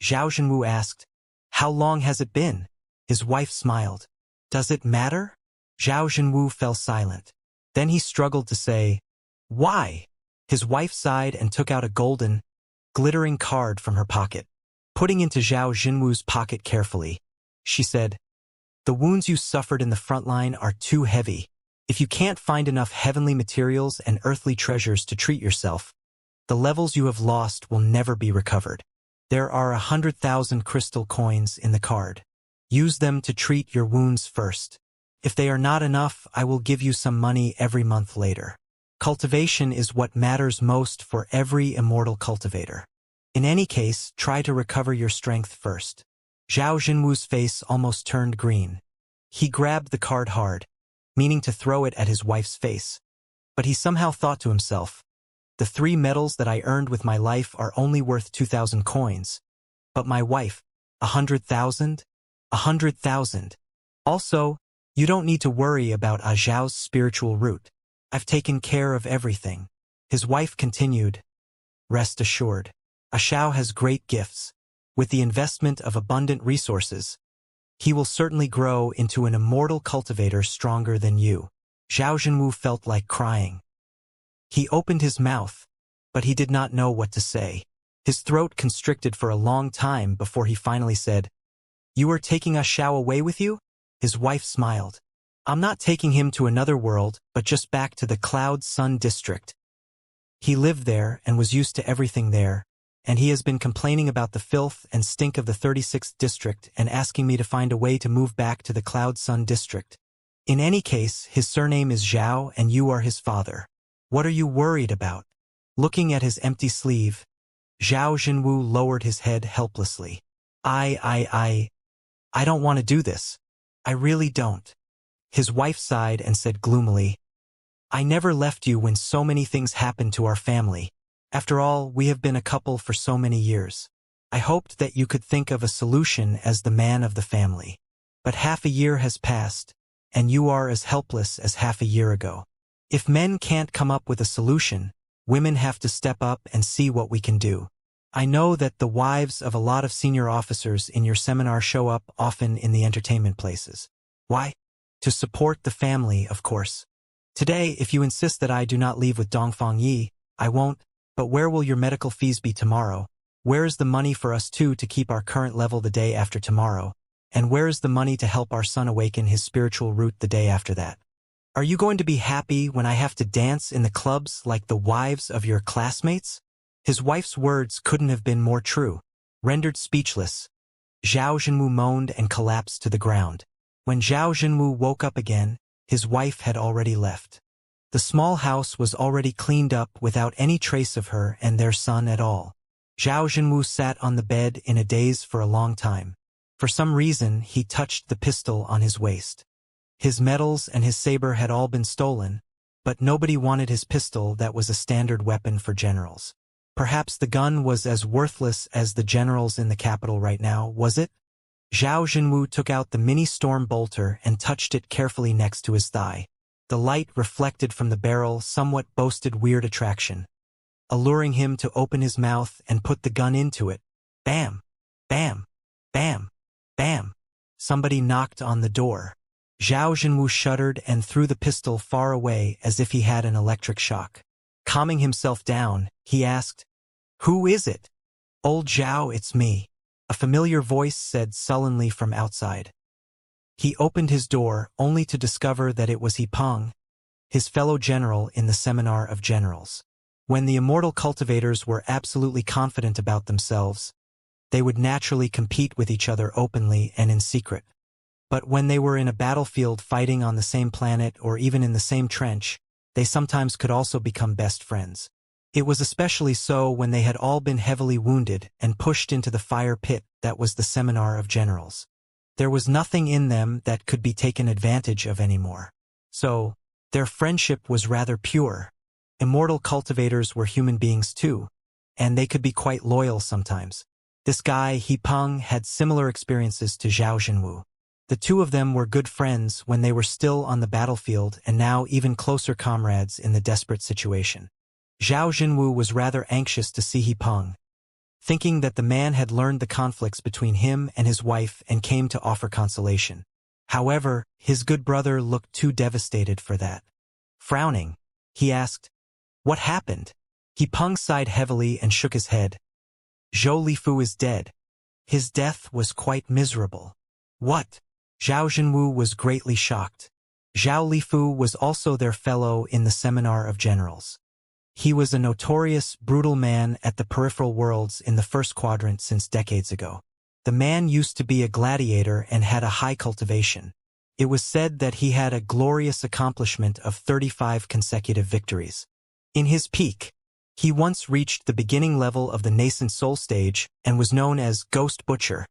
Zhao Jinwu asked, "How long has it been?" His wife smiled. "Does it matter?" Zhao Jinwu fell silent. Then he struggled to say, "Why?" His wife sighed and took out a golden, glittering card from her pocket. Putting into Zhao Jinwu's pocket carefully, she said, "The wounds you suffered in the front line are too heavy. If you can't find enough heavenly materials and earthly treasures to treat yourself, the levels you have lost will never be recovered. There are 100,000 crystal coins in the card. Use them to treat your wounds first. If they are not enough, I will give you some money every month later. Cultivation is what matters most for every immortal cultivator. In any case, try to recover your strength first." Zhao Jinwu's face almost turned green. He grabbed the card hard, meaning to throw it at his wife's face. But he somehow thought to himself, "The 3 medals that I earned with my life are only worth 2,000 coins. But my wife, 100,000? 100,000. Also, you don't need to worry about Zhao's spiritual root. I've taken care of everything." His wife continued, "Rest assured, Zhao has great gifts. With the investment of abundant resources, he will certainly grow into an immortal cultivator stronger than you." Zhao Jinwu felt like crying. He opened his mouth, but he did not know what to say. His throat constricted for a long time before he finally said, "You are taking Zhao away with you?" His wife smiled. "I'm not taking him to another world, but just back to the Cloud Sun district. He lived there and was used to everything there, and he has been complaining about the filth and stink of the 36th district and asking me to find a way to move back to the Cloud Sun district. In any case, his surname is Zhao and you are his father. What are you worried about?" Looking at his empty sleeve, Zhao Jinwu lowered his head helplessly. I don't want to do this. I really don't." His wife sighed and said gloomily, "I never left you when so many things happened to our family. After all, we have been a couple for so many years. I hoped that you could think of a solution as the man of the family. But half a year has passed, and you are as helpless as half a year ago. If men can't come up with a solution, women have to step up and see what we can do. I know that the wives of a lot of senior officers in your seminar show up often in the entertainment places. Why? To support the family, of course. Today, if you insist that I do not leave with Dongfang Yi, I won't, but where will your medical fees be tomorrow? Where is the money for us two to keep our current level the day after tomorrow? And where is the money to help our son awaken his spiritual root the day after that? Are you going to be happy when I have to dance in the clubs like the wives of your classmates? His wife's words couldn't have been more true. Rendered speechless, Zhao Zhenwu moaned and collapsed to the ground. When Zhao Zhenwu woke up again, his wife had already left. The small house was already cleaned up without any trace of her and their son at all. Zhao Zhenwu sat on the bed in a daze for a long time. For some reason, he touched the pistol on his waist. His medals and his saber had all been stolen, but nobody wanted his pistol that was a standard weapon for generals. Perhaps the gun was as worthless as the generals in the capital right now, was it? Zhao Zhenwu took out the mini storm bolter and touched it carefully next to his thigh. The light reflected from the barrel somewhat boasted weird attraction, alluring him to open his mouth and put the gun into it. Bam! Bam! Bam! Bam! Somebody knocked on the door. Zhao Zhenwu shuddered and threw the pistol far away as if he had an electric shock. Calming himself down, he asked, "Who is it?" "Old Zhao, it's me," a familiar voice said sullenly from outside. He opened his door only to discover that it was He Peng, his fellow general in the Seminar of Generals. When the immortal cultivators were absolutely confident about themselves, they would naturally compete with each other openly and in secret. But when they were in a battlefield fighting on the same planet or even in the same trench, they sometimes could also become best friends. It was especially so when they had all been heavily wounded and pushed into the fire pit that was the Seminar of Generals. There was nothing in them that could be taken advantage of anymore. So, their friendship was rather pure. Immortal cultivators were human beings too, and they could be quite loyal sometimes. This guy, He Peng, had similar experiences to Zhao Zhenwu. The two of them were good friends when they were still on the battlefield and now even closer comrades in the desperate situation. Zhao Zhenwu was rather anxious to see He Peng, thinking that the man had learned the conflicts between him and his wife and came to offer consolation. However, his good brother looked too devastated for that. Frowning, he asked, "What happened?" He Peng sighed heavily and shook his head. "Zhou Lifu is dead. His death was quite miserable." "What?" Zhao Zhenwu was greatly shocked. Zhao Lifu was also their fellow in the Seminar of Generals. He was a notorious, brutal man at the peripheral worlds in the first quadrant since decades ago. The man used to be a gladiator and had a high cultivation. It was said that he had a glorious accomplishment of 35 consecutive victories. In his peak, he once reached the beginning level of the nascent soul stage and was known as Ghost Butcher.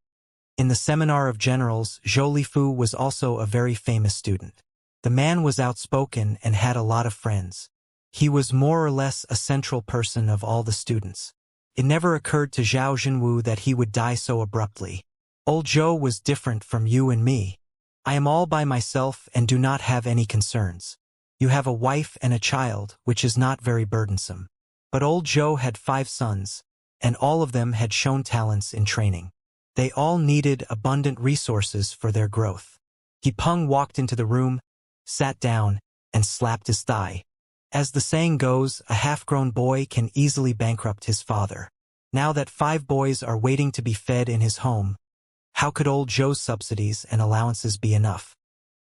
In the Seminar of Generals, Zhou Lifu was also a very famous student. The man was outspoken and had a lot of friends. He was more or less a central person of all the students. It never occurred to Zhao Zhenwu that he would die so abruptly. "Old Zhou was different from you and me. I am all by myself and do not have any concerns. You have a wife and a child, which is not very burdensome. But old Zhou had 5 sons, and all of them had shown talents in training. They all needed abundant resources for their growth." He Peng walked into the room, sat down, and slapped his thigh. As the saying goes, a half-grown boy can easily bankrupt his father. Now that 5 boys are waiting to be fed in his home, how could old Zhou's subsidies and allowances be enough?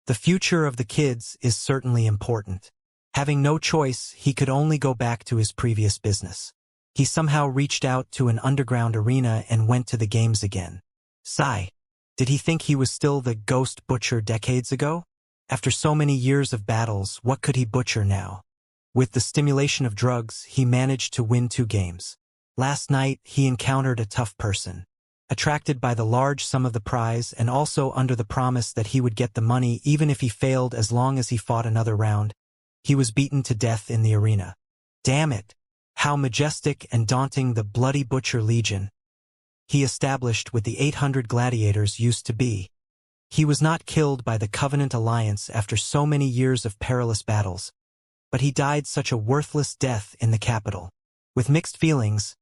The future of the kids is certainly important. Having no choice, he could only go back to his previous business. He somehow reached out to an underground arena and went to the games again. Sigh. Did he think he was still the Ghost Butcher decades ago? After so many years of battles, what could he butcher now? With the stimulation of drugs, he managed to win 2 games. Last night, he encountered a tough person. Attracted by the large sum of the prize and also under the promise that he would get the money even if he failed as long as he fought another round, he was beaten to death in the arena. Damn it! How majestic and daunting the Bloody Butcher Legion he established with the 800 gladiators used to be. He was not killed by the Covenant Alliance after so many years of perilous battles, but he died such a worthless death in the capital. With mixed feelings,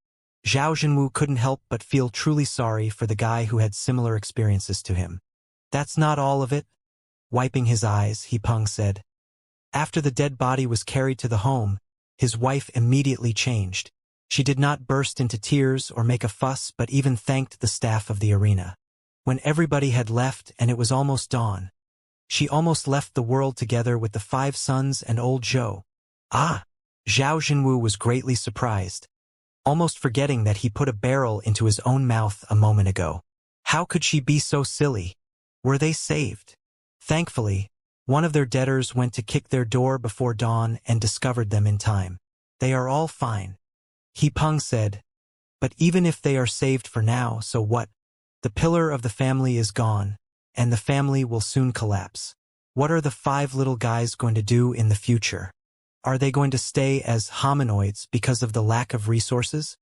Zhao Zhenwu couldn't help but feel truly sorry for the guy who had similar experiences to him. That's not all of it. Wiping his eyes, Peng said. After the dead body was carried to the home, his wife immediately changed. She did not burst into tears or make a fuss but even thanked the staff of the arena. When everybody had left and it was almost dawn, she almost left the world together with the 5 sons and old Zhou. Ah! Zhao Jinwu was greatly surprised, almost forgetting that he put a barrel into his own mouth a moment ago. How could she be so silly? Were they saved? Thankfully, one of their debtors went to kick their door before dawn and discovered them in time. They are all fine. Peng said, but even if they are saved for now, so what? The pillar of the family is gone, and the family will soon collapse. What are the 5 little guys going to do in the future? Are they going to stay as hominoids because of the lack of resources?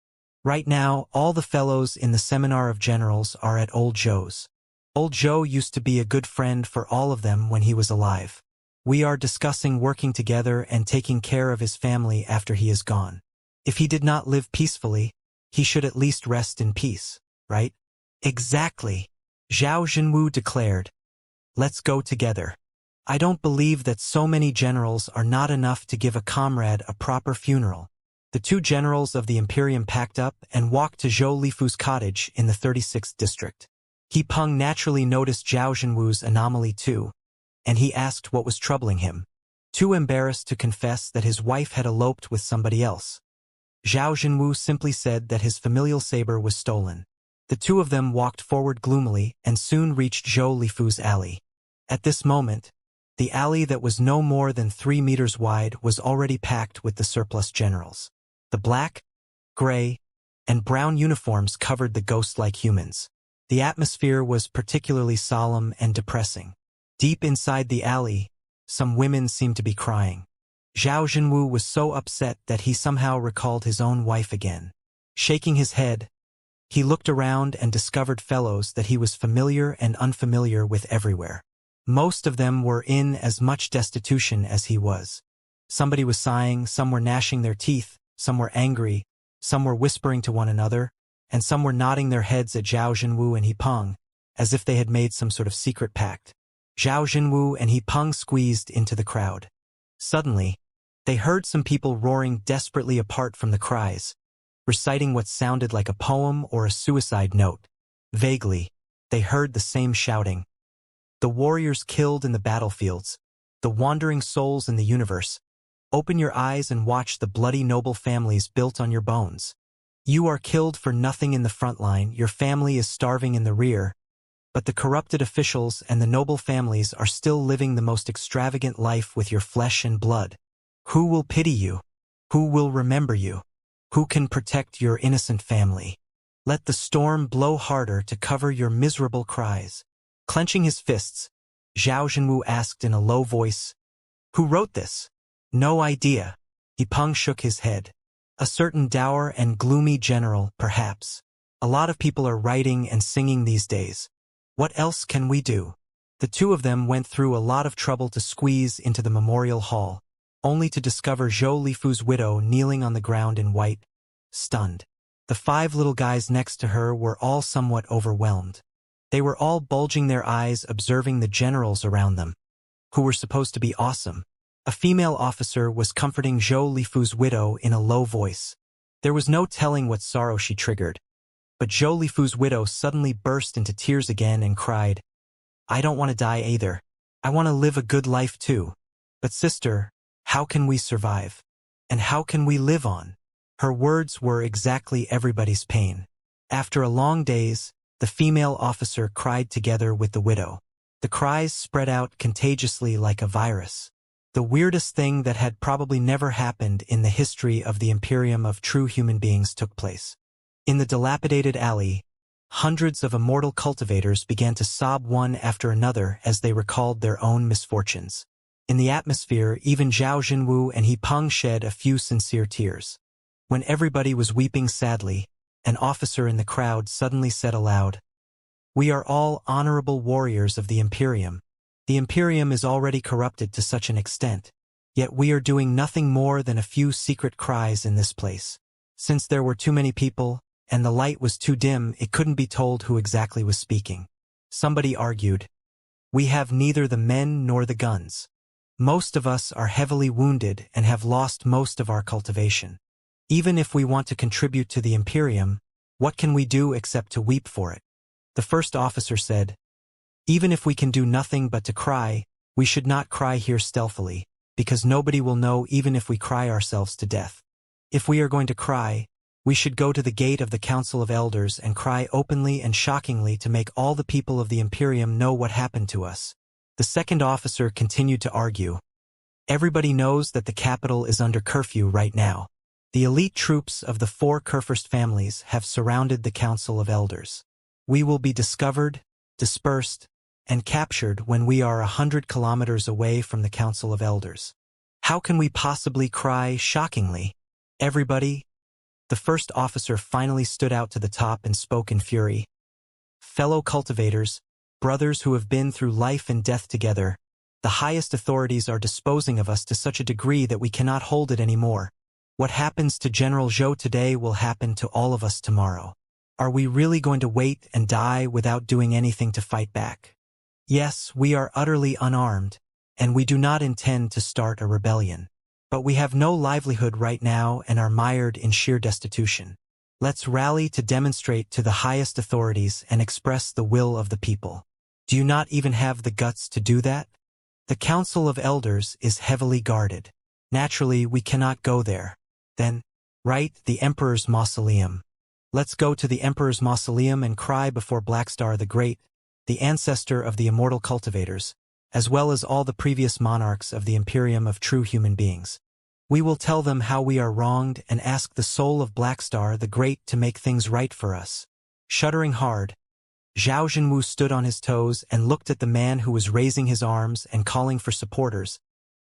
Right now, all the fellows in the Seminar of Generals are at Old Zhou's. Old Zhou used to be a good friend for all of them when he was alive. We are discussing working together and taking care of his family after he is gone. If he did not live peacefully, he should at least rest in peace, right? Exactly, Zhao Jinwu declared. Let's go together. I don't believe that so many generals are not enough to give a comrade a proper funeral. The 2 generals of the Imperium packed up and walked to Zhou Lifu's cottage in the 36th district. Peng naturally noticed Zhao Jinwu's anomaly too, and he asked what was troubling him. Too embarrassed to confess that his wife had eloped with somebody else, Zhao Jinwu simply said that his familial saber was stolen. The 2 of them walked forward gloomily and soon reached Zhou Lifu's alley. At this moment, the alley that was no more than 3 meters wide was already packed with the surplus generals. The black, gray, and brown uniforms covered the ghost-like humans. The atmosphere was particularly solemn and depressing. Deep inside the alley, some women seemed to be crying. Zhao Jinwu was so upset that he somehow recalled his own wife again. Shaking his head, he looked around and discovered fellows that he was familiar and unfamiliar with everywhere. Most of them were in as much destitution as he was. Somebody was sighing, some were gnashing their teeth, some were angry, some were whispering to one another, and some were nodding their heads at Zhao Jinwu and Peng, as if they had made some sort of secret pact. Zhao Jinwu and Peng squeezed into the crowd. Suddenly, they heard some people roaring desperately apart from the cries, reciting what sounded like a poem or a suicide note. Vaguely, they heard the same shouting. The warriors killed in the battlefields, the wandering souls in the universe. Open your eyes and watch the bloody noble families built on your bones. You are killed for nothing in the front line, your family is starving in the rear, but the corrupted officials and the noble families are still living the most extravagant life with your flesh and blood. Who will pity you? Who will remember you? Who can protect your innocent family? Let the storm blow harder to cover your miserable cries. Clenching his fists, Zhao Jinwu asked in a low voice, "Who wrote this?" "No idea." Peng shook his head. "A certain dour and gloomy general, perhaps. A lot of people are writing and singing these days. What else can we do?" The 2 of them went through a lot of trouble to squeeze into the memorial hall, only to discover Zhou Lifu's widow kneeling on the ground in white, stunned. The 5 little guys next to her were all somewhat overwhelmed. They were all bulging their eyes observing the generals around them, who were supposed to be awesome. A female officer was comforting Zhou Lifu's widow in a low voice. There was no telling what sorrow she triggered, but Zhou Lifu's widow suddenly burst into tears again and cried, "I don't want to die either. I want to live a good life too. But sister, how can we survive? And how can we live on?" Her words were exactly everybody's pain. After a long days, the female officer cried together with the widow. The cries spread out contagiously like a virus. The weirdest thing that had probably never happened in the history of the Imperium of true human beings took place. In the dilapidated alley, hundreds of immortal cultivators began to sob one after another as they recalled their own misfortunes. In the atmosphere, even Zhao Jinwu and Peng shed a few sincere tears. When everybody was weeping sadly, an officer in the crowd suddenly said aloud, "We are all honorable warriors of the Imperium. The Imperium is already corrupted to such an extent, yet we are doing nothing more than a few secret cries in this place. Since there were too many people, and the light was too dim, it couldn't be told who exactly was speaking." Somebody argued, We have neither the men nor the guns. Most of us are heavily wounded and have lost most of our cultivation. Even if we want to contribute to the Imperium, what can we do except to weep for it? The first officer said, even if we can do nothing but to cry, we should not cry here stealthily, because nobody will know even if we cry ourselves to death. If we are going to cry, we should go to the gate of the Council of Elders and cry openly and shockingly to make all the people of the Imperium know what happened to us. The second officer continued to argue. Everybody knows that the capital is under curfew right now. The elite troops of the 4 Kurfürst families have surrounded the Council of Elders. We will be discovered, dispersed, and captured when we are 100 kilometers away from the Council of Elders. How can we possibly cry shockingly? Everybody? The first officer finally stood out to the top and spoke in fury. Fellow cultivators, brothers who have been through life and death together, the highest authorities are disposing of us to such a degree that we cannot hold it anymore. What happens to General Zhou today will happen to all of us tomorrow. Are we really going to wait and die without doing anything to fight back? Yes, we are utterly unarmed, and we do not intend to start a rebellion. But we have no livelihood right now and are mired in sheer destitution. Let's rally to demonstrate to the highest authorities and express the will of the people. Do you not even have the guts to do that? The Council of Elders is heavily guarded. Naturally, we cannot go there. Then, right, the Emperor's Mausoleum. Let's go to the Emperor's Mausoleum and cry before Blackstar the Great, the ancestor of the immortal cultivators, as well as all the previous monarchs of the Imperium of true human beings. We will tell them how we are wronged and ask the soul of Blackstar the Great to make things right for us. Shuddering hard, Zhao Zhenwu stood on his toes and looked at the man who was raising his arms and calling for supporters,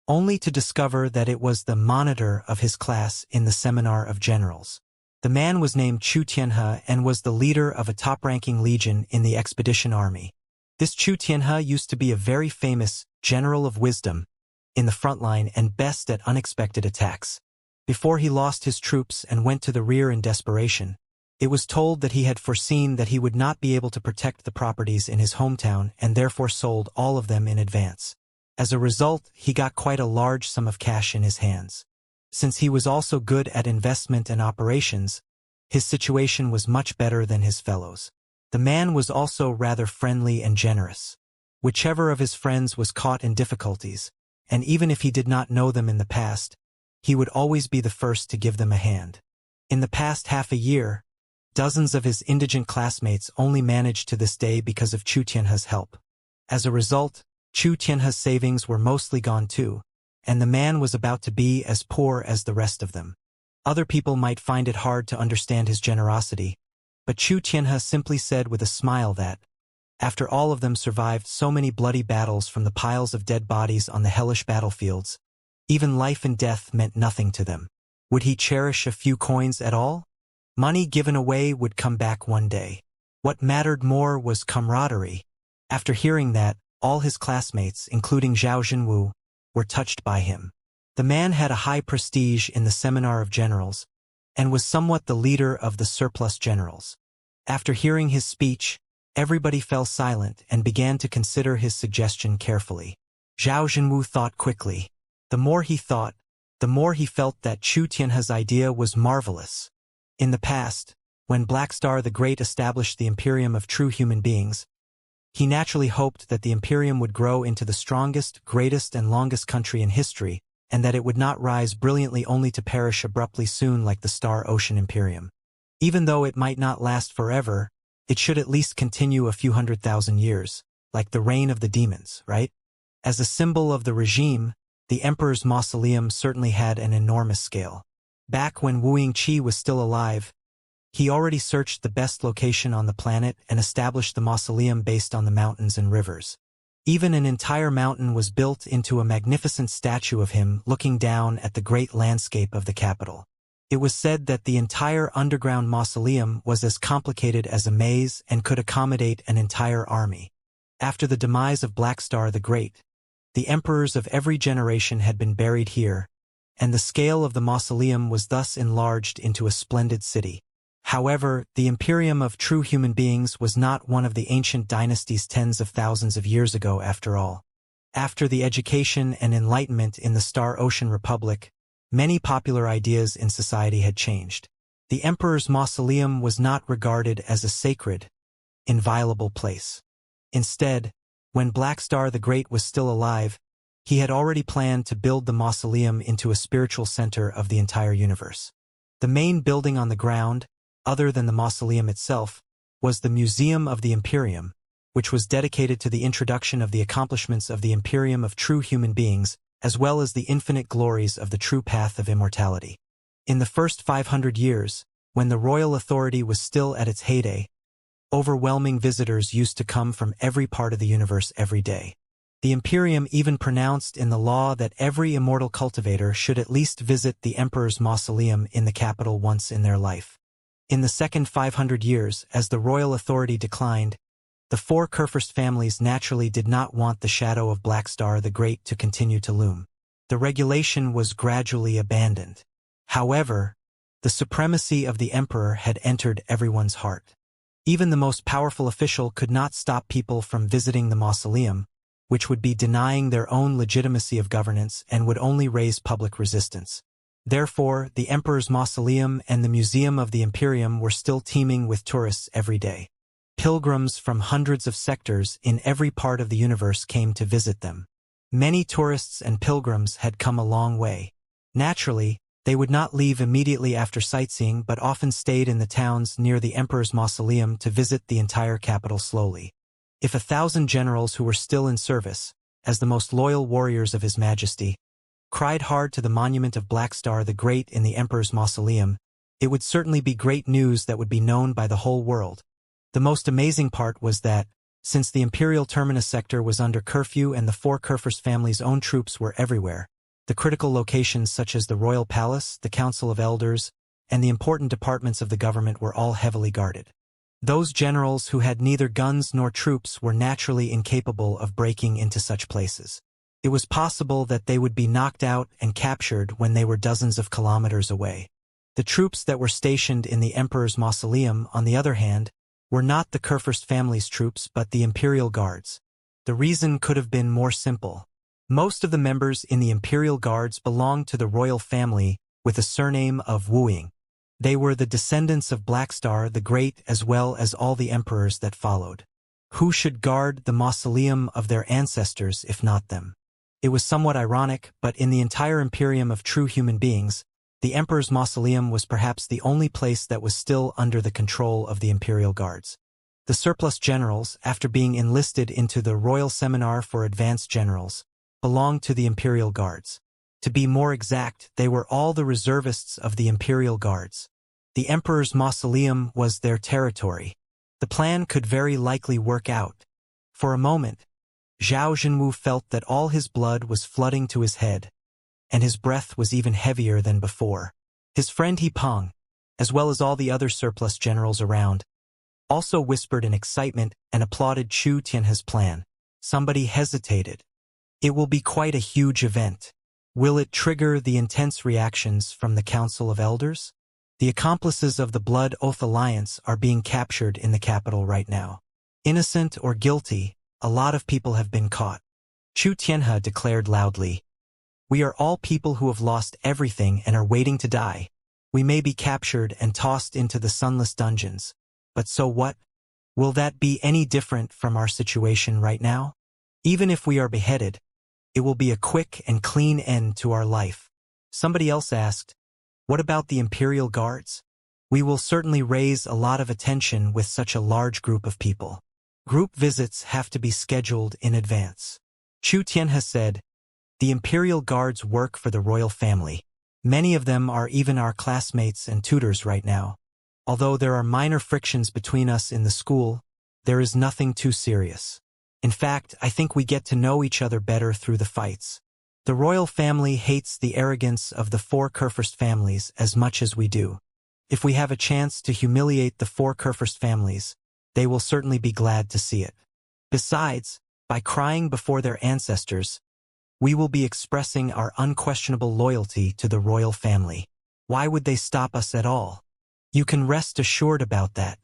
only to discover that it was the monitor of his class in the Seminar of Generals. The man was named Chu Tianhe and was the leader of a top-ranking legion in the expedition army. This Chu Tianhe used to be a very famous general of wisdom in the front line and best at unexpected attacks. Before he lost his troops and went to the rear in desperation, it was told that he had foreseen that he would not be able to protect the properties in his hometown and therefore sold all of them in advance. As a result, he got quite a large sum of cash in his hands. Since he was also good at investment and operations, his situation was much better than his fellows. The man was also rather friendly and generous. Whichever of his friends was caught in difficulties, and even if he did not know them in the past, he would always be the first to give them a hand. In the past half a year, dozens of his indigent classmates only managed to this day because of Chu Tianhe's help. As a result, Chu Tianhe's savings were mostly gone too, and the man was about to be as poor as the rest of them. Other people might find it hard to understand his generosity, but Chu Tianhe simply said with a smile that, after all of them survived so many bloody battles from the piles of dead bodies on the hellish battlefields, even life and death meant nothing to them. Would he cherish a few coins at all? Money given away would come back one day. What mattered more was camaraderie. After hearing that, all his classmates, including Zhao Zhenwu, were touched by him. The man had a high prestige in the Seminar of Generals, and was somewhat the leader of the surplus generals. After hearing his speech, everybody fell silent and began to consider his suggestion carefully. Zhao Zhenwu thought quickly. The more he thought, the more he felt that Chu Tianhe's idea was marvelous. In the past, when Blackstar the Great established the Imperium of true human beings, he naturally hoped that the Imperium would grow into the strongest, greatest, and longest country in history, and that it would not rise brilliantly only to perish abruptly soon like the Star Ocean Imperium. Even though it might not last forever, it should at least continue a few 100,000 years, like the reign of the demons, right? As a symbol of the regime, the Emperor's Mausoleum certainly had an enormous scale. Back when Wu Yingqi was still alive, he already searched the best location on the planet and established the mausoleum based on the mountains and rivers. Even an entire mountain was built into a magnificent statue of him looking down at the great landscape of the capital. It was said that the entire underground mausoleum was as complicated as a maze and could accommodate an entire army. After the demise of Blackstar the Great, the emperors of every generation had been buried here, and the scale of the mausoleum was thus enlarged into a splendid city. However, the Imperium of true human beings was not one of the ancient dynasties tens of thousands of years ago after all. After the education and enlightenment in the Star Ocean Republic, many popular ideas in society had changed. The Emperor's mausoleum was not regarded as a sacred, inviolable place. Instead, when Blackstar the Great was still alive, he had already planned to build the mausoleum into a spiritual center of the entire universe. The main building on the ground, other than the mausoleum itself, was the Museum of the Imperium, which was dedicated to the introduction of the accomplishments of the Imperium of true human beings, as well as the infinite glories of the true path of immortality. In the first 500 years, when the royal authority was still at its heyday, overwhelming visitors used to come from every part of the universe every day. The Imperium even pronounced in the law that every immortal cultivator should at least visit the Emperor's mausoleum in the capital once in their life. In the second 500 years, as the royal authority declined, the four Kurfürst families naturally did not want the shadow of Blackstar the Great to continue to loom. The regulation was gradually abandoned. However, the supremacy of the Emperor had entered everyone's heart. Even the most powerful official could not stop people from visiting the mausoleum, which would be denying their own legitimacy of governance and would only raise public resistance. Therefore, the Emperor's mausoleum and the Museum of the Imperium were still teeming with tourists every day. Pilgrims from hundreds of sectors in every part of the universe came to visit them. Many tourists and pilgrims had come a long way. Naturally, they would not leave immediately after sightseeing but often stayed in the towns near the Emperor's mausoleum to visit the entire capital slowly. If 1,000 generals who were still in service, as the most loyal warriors of His Majesty, cried hard to the monument of Blackstar the Great in the Emperor's mausoleum, it would certainly be great news that would be known by the whole world. The most amazing part was that, since the Imperial Terminus sector was under curfew and the four Kurfürst family's own troops were everywhere, the critical locations such as the Royal Palace, the Council of Elders, and the important departments of the government were all heavily guarded. Those generals who had neither guns nor troops were naturally incapable of breaking into such places. It was possible that they would be knocked out and captured when they were dozens of kilometers away. The troops that were stationed in the Emperor's mausoleum, on the other hand, were not the Kurfürst family's troops but the Imperial Guards. The reason could have been more simple. Most of the members in the Imperial Guards belonged to the royal family with the surname of Wuxia. They were the descendants of Blackstar the Great as well as all the emperors that followed. Who should guard the mausoleum of their ancestors if not them? It was somewhat ironic, but in the entire Imperium of true human beings, the Emperor's mausoleum was perhaps the only place that was still under the control of the Imperial Guards. The surplus generals, after being enlisted into the Royal Seminar for Advanced Generals, belonged to the Imperial Guards. To be more exact, they were all the reservists of the Imperial Guards. The Emperor's mausoleum was their territory. The plan could very likely work out. For a moment, Zhao Zhenwu felt that all his blood was flooding to his head, and his breath was even heavier than before. His friend He Peng, as well as all the other surplus generals around, also whispered in excitement and applauded Chu Tianhe's plan. Somebody hesitated. It will be quite a huge event. Will it trigger the intense reactions from the Council of Elders? The accomplices of the Blood Oath Alliance are being captured in the capital right now. Innocent or guilty, a lot of people have been caught. Chu Tianhe declared loudly. We are all people who have lost everything and are waiting to die. We may be captured and tossed into the sunless dungeons. But so what? Will that be any different from our situation right now? Even if we are beheaded, it will be a quick and clean end to our life. Somebody else asked, what about the Imperial Guards? We will certainly raise a lot of attention with such a large group of people. Group visits have to be scheduled in advance. Chu Tianhe said, the Imperial Guards work for the royal family. Many of them are even our classmates and tutors right now. Although there are minor frictions between us in the school, there is nothing too serious. In fact, I think we get to know each other better through the fights. The royal family hates the arrogance of the four Kurfürst families as much as we do. If we have a chance to humiliate the four Kurfürst families, they will certainly be glad to see it. Besides, by crying before their ancestors, we will be expressing our unquestionable loyalty to the royal family. Why would they stop us at all? You can rest assured about that.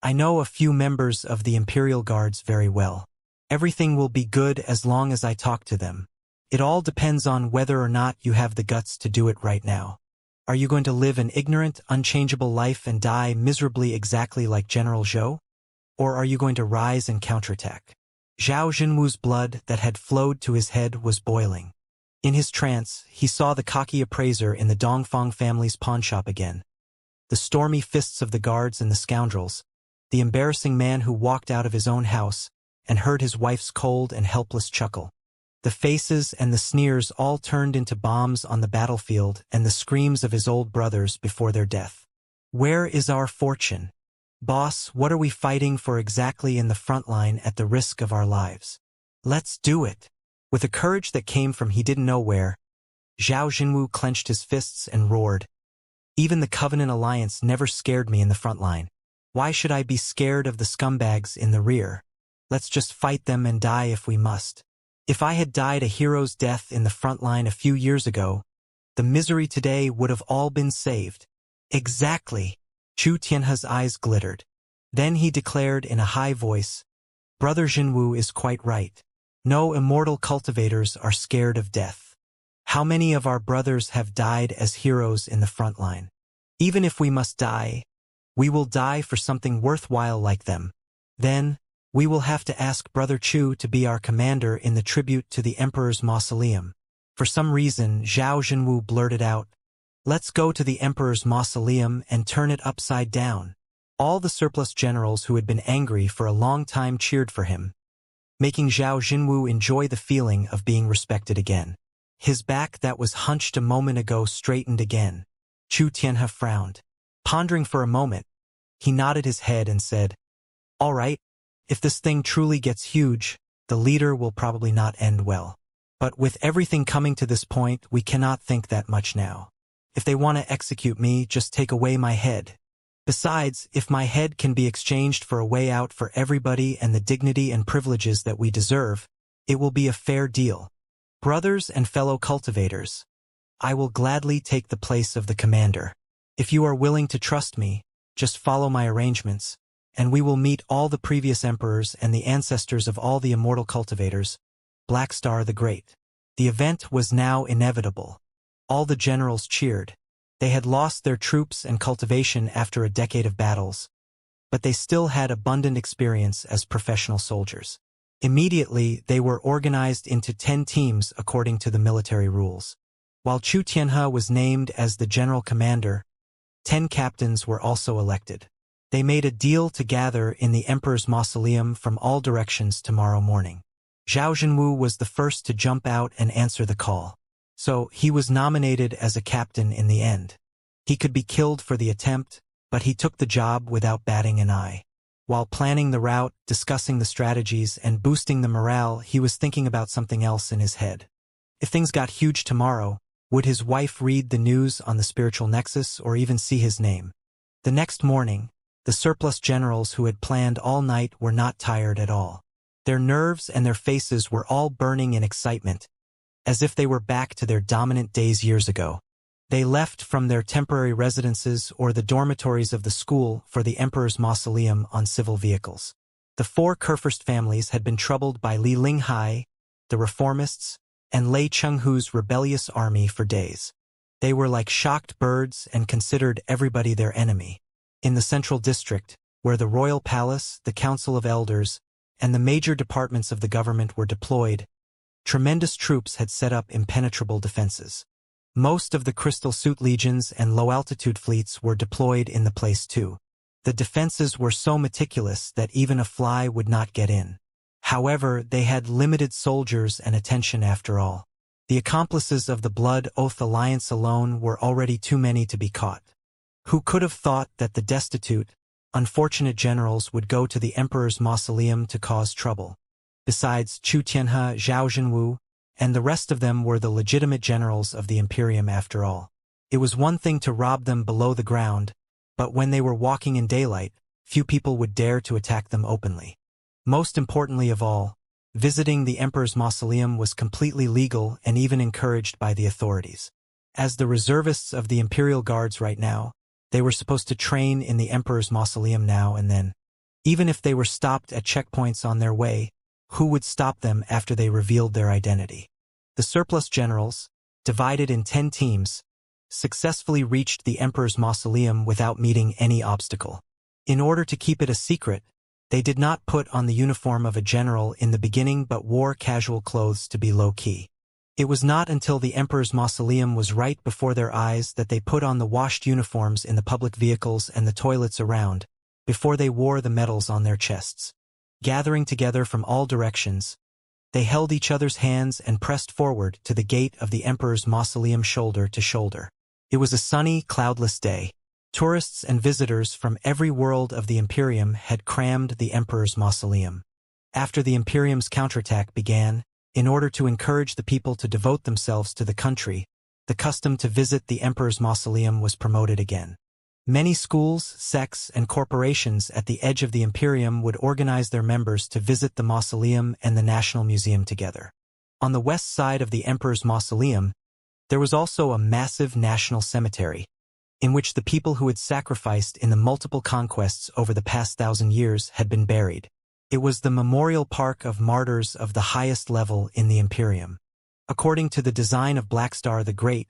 I know a few members of the Imperial Guards very well. Everything will be good as long as I talk to them. It all depends on whether or not you have the guts to do it right now. Are you going to live an ignorant, unchangeable life and die miserably exactly like General Zhou? Or are you going to rise and counterattack? Zhao Jinwu's blood that had flowed to his head was boiling. In his trance, he saw the cocky appraiser in the Dongfang family's pawnshop again. The stormy fists of the guards and the scoundrels, the embarrassing man who walked out of his own house and heard his wife's cold and helpless chuckle. The faces and the sneers all turned into bombs on the battlefield and the screams of his old brothers before their death. Where is our fortune? Boss, what are we fighting for exactly in the front line at the risk of our lives? Let's do it. With a courage that came from he didn't know where, Zhao Jinwu clenched his fists and roared. Even the Covenant Alliance never scared me in the front line. Why should I be scared of the scumbags in the rear? Let's just fight them and die if we must. If I had died a hero's death in the front line a few years ago, the misery today would have all been saved. Exactly. Chu Tianhe's eyes glittered. Then he declared in a high voice, Brother Jinwu is quite right. No immortal cultivators are scared of death. How many of our brothers have died as heroes in the front line? Even if we must die, we will die for something worthwhile like them. Then, we will have to ask Brother Chu to be our commander in the tribute to the Emperor's mausoleum. For some reason, Zhao Jinwu blurted out, Let's go to the Emperor's mausoleum and turn it upside down. All the surplus generals who had been angry for a long time cheered for him, making Zhao Jinwu enjoy the feeling of being respected again. His back that was hunched a moment ago straightened again. Chu Tianhe frowned. Pondering for a moment, he nodded his head and said, All right, if this thing truly gets huge, the leader will probably not end well. But with everything coming to this point, we cannot think that much now. If they want to execute me, just take away my head. Besides, if my head can be exchanged for a way out for everybody and the dignity and privileges that we deserve, it will be a fair deal. Brothers and fellow cultivators, I will gladly take the place of the commander. If you are willing to trust me, just follow my arrangements, and we will meet all the previous emperors and the ancestors of all the immortal cultivators, Black Star the Great. The event was now inevitable. All the generals cheered. They had lost their troops and cultivation after a decade of battles, but they still had abundant experience as professional soldiers. Immediately, they were organized into 10 teams according to the military rules. While Chu Tianhe was named as the general commander, 10 captains were also elected. They made a deal to gather in the Emperor's mausoleum from all directions tomorrow morning. Zhao Jinwu was the first to jump out and answer the call. So, he was nominated as a captain in the end. He could be killed for the attempt, but he took the job without batting an eye. While planning the route, discussing the strategies, and boosting the morale, he was thinking about something else in his head. If things got huge tomorrow, would his wife read the news on the spiritual nexus or even see his name? The next morning, the surplus generals who had planned all night were not tired at all. Their nerves and their faces were all burning in excitement, as if they were back to their dominant days years ago. They left from their temporary residences or the dormitories of the school for the Emperor's mausoleum on civil vehicles. The 4 Kurfürst families had been troubled by Li Linghai, the reformists, and Lei Chenghu's rebellious army for days. They were like shocked birds and considered everybody their enemy. In the central district, where the royal palace, the council of elders, and the major departments of the government were deployed, tremendous troops had set up impenetrable defenses. Most of the Crystal Suit legions and low-altitude fleets were deployed in the place too. The defenses were so meticulous that even a fly would not get in. However, they had limited soldiers and attention after all. The accomplices of the Blood Oath Alliance alone were already too many to be caught. Who could have thought that the destitute, unfortunate generals would go to the Emperor's mausoleum to cause trouble? Besides Chu Tianhe, Zhao Jinwu, and the rest of them were the legitimate generals of the Imperium after all. It was one thing to rob them below the ground, but when they were walking in daylight, few people would dare to attack them openly. Most importantly of all, visiting the Emperor's mausoleum was completely legal and even encouraged by the authorities. As the reservists of the Imperial Guards right now, They were supposed to train in the emperor's mausoleum now and then. Even if they were stopped at checkpoints on their way, who would stop them after they revealed their identity? The surplus generals, divided in 10 teams, successfully reached the emperor's mausoleum without meeting any obstacle. In order to keep it a secret, they did not put on the uniform of a general in the beginning but wore casual clothes to be low-key. It was not until the emperor's mausoleum was right before their eyes that they put on the washed uniforms in the public vehicles and the toilets around, before they wore the medals on their chests. Gathering together from all directions, they held each other's hands and pressed forward to the gate of the emperor's mausoleum shoulder to shoulder. It was a sunny, cloudless day. Tourists and visitors from every world of the Imperium had crammed the emperor's mausoleum. After the Imperium's counterattack began, in order to encourage the people to devote themselves to the country, the custom to visit the emperor's mausoleum was promoted again. Many schools, sects, and corporations at the edge of the Imperium would organize their members to visit the mausoleum and the National Museum together. On the west side of the emperor's mausoleum, there was also a massive national cemetery, in which the people who had sacrificed in the multiple conquests over the past 1,000 years had been buried. It was the memorial park of martyrs of the highest level in the Imperium. According to the design of Blackstar the Great,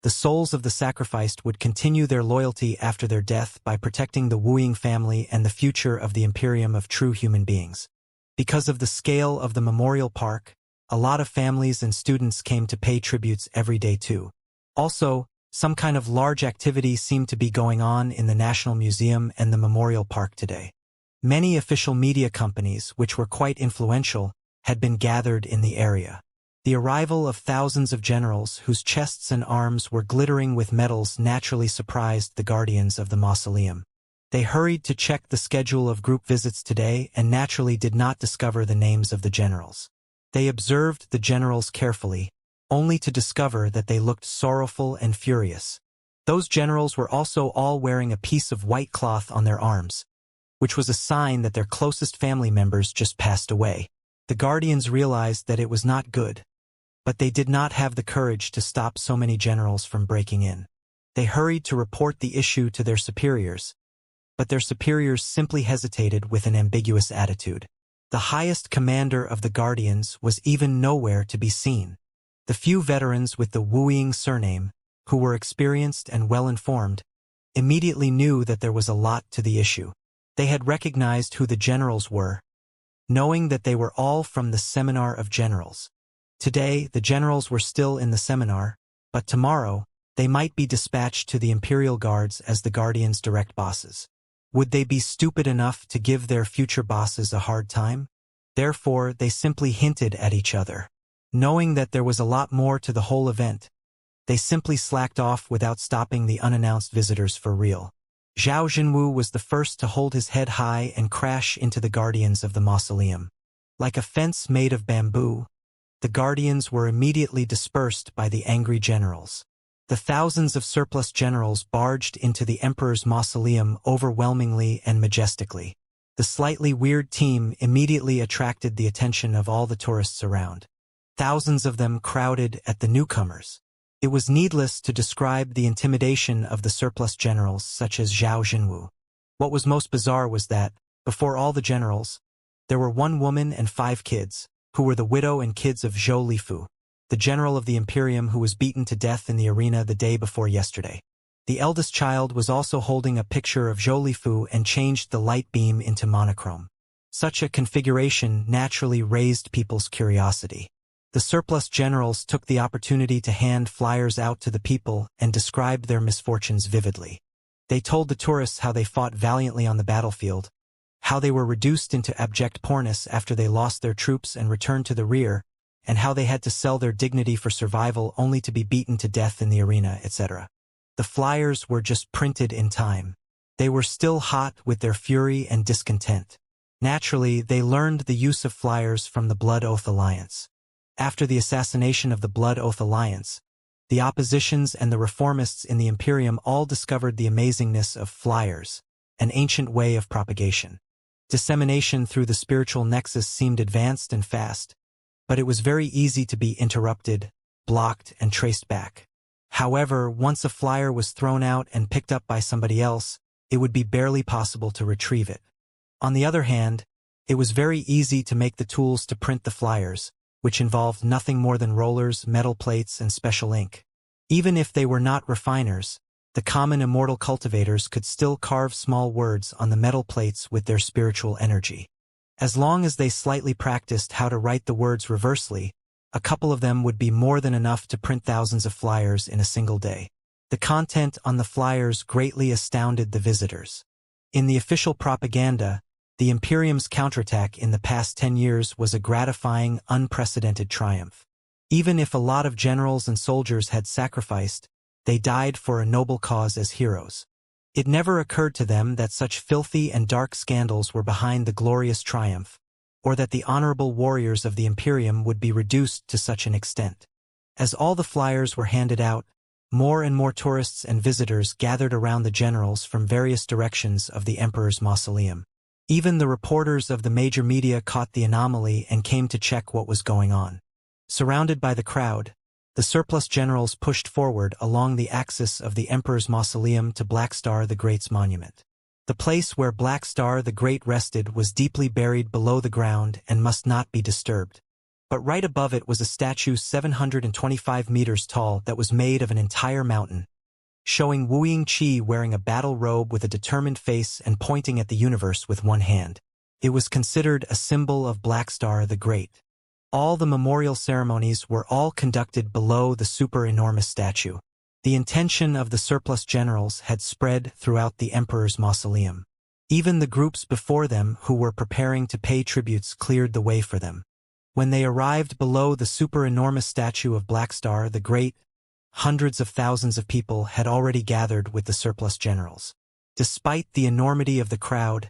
the souls of the sacrificed would continue their loyalty after their death by protecting the Wuxia family and the future of the Imperium of true human beings. Because of the scale of the memorial park, a lot of families and students came to pay tributes every day too. Also, some kind of large activity seemed to be going on in the National Museum and the Memorial Park today. Many official media companies, which were quite influential, had been gathered in the area. The arrival of thousands of generals whose chests and arms were glittering with medals naturally surprised the guardians of the mausoleum. They hurried to check the schedule of group visits today and naturally did not discover the names of the generals. They observed the generals carefully, only to discover that they looked sorrowful and furious. Those generals were also all wearing a piece of white cloth on their arms, which was a sign that their closest family members just passed away. The guardians realized that it was not good, but they did not have the courage to stop so many generals from breaking in. They hurried to report the issue to their superiors, but their superiors simply hesitated with an ambiguous attitude. The highest commander of the guardians was even nowhere to be seen. The few veterans with the Wuxia surname, who were experienced and well-informed, immediately knew that there was a lot to the issue. They had recognized who the generals were, knowing that they were all from the Seminar of Generals. Today, the generals were still in the seminar, but tomorrow, they might be dispatched to the Imperial Guards as the Guardians' direct bosses. Would they be stupid enough to give their future bosses a hard time? Therefore, they simply hinted at each other. Knowing that there was a lot more to the whole event, they simply slacked off without stopping the unannounced visitors for real. Zhao Jinwu was the first to hold his head high and crash into the guardians of the mausoleum. Like a fence made of bamboo, the guardians were immediately dispersed by the angry generals. The thousands of surplus generals barged into the emperor's mausoleum overwhelmingly and majestically. The slightly weird team immediately attracted the attention of all the tourists around. Thousands of them crowded at the newcomers. It was needless to describe the intimidation of the surplus generals such as Zhao Jinwu. What was most bizarre was that, before all the generals, there were 1 woman and 5 kids, who were the widow and kids of Zhou Lifu, the general of the Imperium who was beaten to death in the arena the day before yesterday. The eldest child was also holding a picture of Zhou Lifu and changed the light beam into monochrome. Such a configuration naturally raised people's curiosity. The surplus generals took the opportunity to hand flyers out to the people and described their misfortunes vividly. They told the tourists how they fought valiantly on the battlefield, how they were reduced into abject poorness after they lost their troops and returned to the rear, and how they had to sell their dignity for survival only to be beaten to death in the arena, etc. The flyers were just printed in time. They were still hot with their fury and discontent. Naturally, they learned the use of flyers from the Blood Oath Alliance. After the assassination of the Blood Oath Alliance, the oppositions and the reformists in the Imperium all discovered the amazingness of flyers, an ancient way of propagation. Dissemination through the spiritual nexus seemed advanced and fast, but it was very easy to be interrupted, blocked, and traced back. However, once a flyer was thrown out and picked up by somebody else, it would be barely possible to retrieve it. On the other hand, it was very easy to make the tools to print the flyers, which involved nothing more than rollers, metal plates, and special ink. Even if they were not refiners, the common immortal cultivators could still carve small words on the metal plates with their spiritual energy. As long as they slightly practiced how to write the words reversely, a couple of them would be more than enough to print thousands of flyers in a single day. The content on the flyers greatly astounded the visitors. In the official propaganda, the Imperium's counterattack in the past 10 years was a gratifying, unprecedented triumph. Even if a lot of generals and soldiers had sacrificed, they died for a noble cause as heroes. It never occurred to them that such filthy and dark scandals were behind the glorious triumph, or that the honorable warriors of the Imperium would be reduced to such an extent. As all the flyers were handed out, more and more tourists and visitors gathered around the generals from various directions of the Emperor's mausoleum. Even the reporters of the major media caught the anomaly and came to check what was going on. Surrounded by the crowd, the surplus generals pushed forward along the axis of the Emperor's mausoleum to Black Star the Great's monument. The place where Black Star the Great rested was deeply buried below the ground and must not be disturbed. But right above it was a statue 725 meters tall that was made of an entire mountain, showing Wuxia wearing a battle robe with a determined face and pointing at the universe with one hand. It was considered a symbol of Black Star the Great. All the memorial ceremonies were all conducted below the super-enormous statue. The intention of the surplus generals had spread throughout the Emperor's mausoleum. Even the groups before them who were preparing to pay tributes cleared the way for them. When they arrived below the super-enormous statue of Black Star the Great, hundreds of thousands of people had already gathered with the surplus generals. Despite the enormity of the crowd,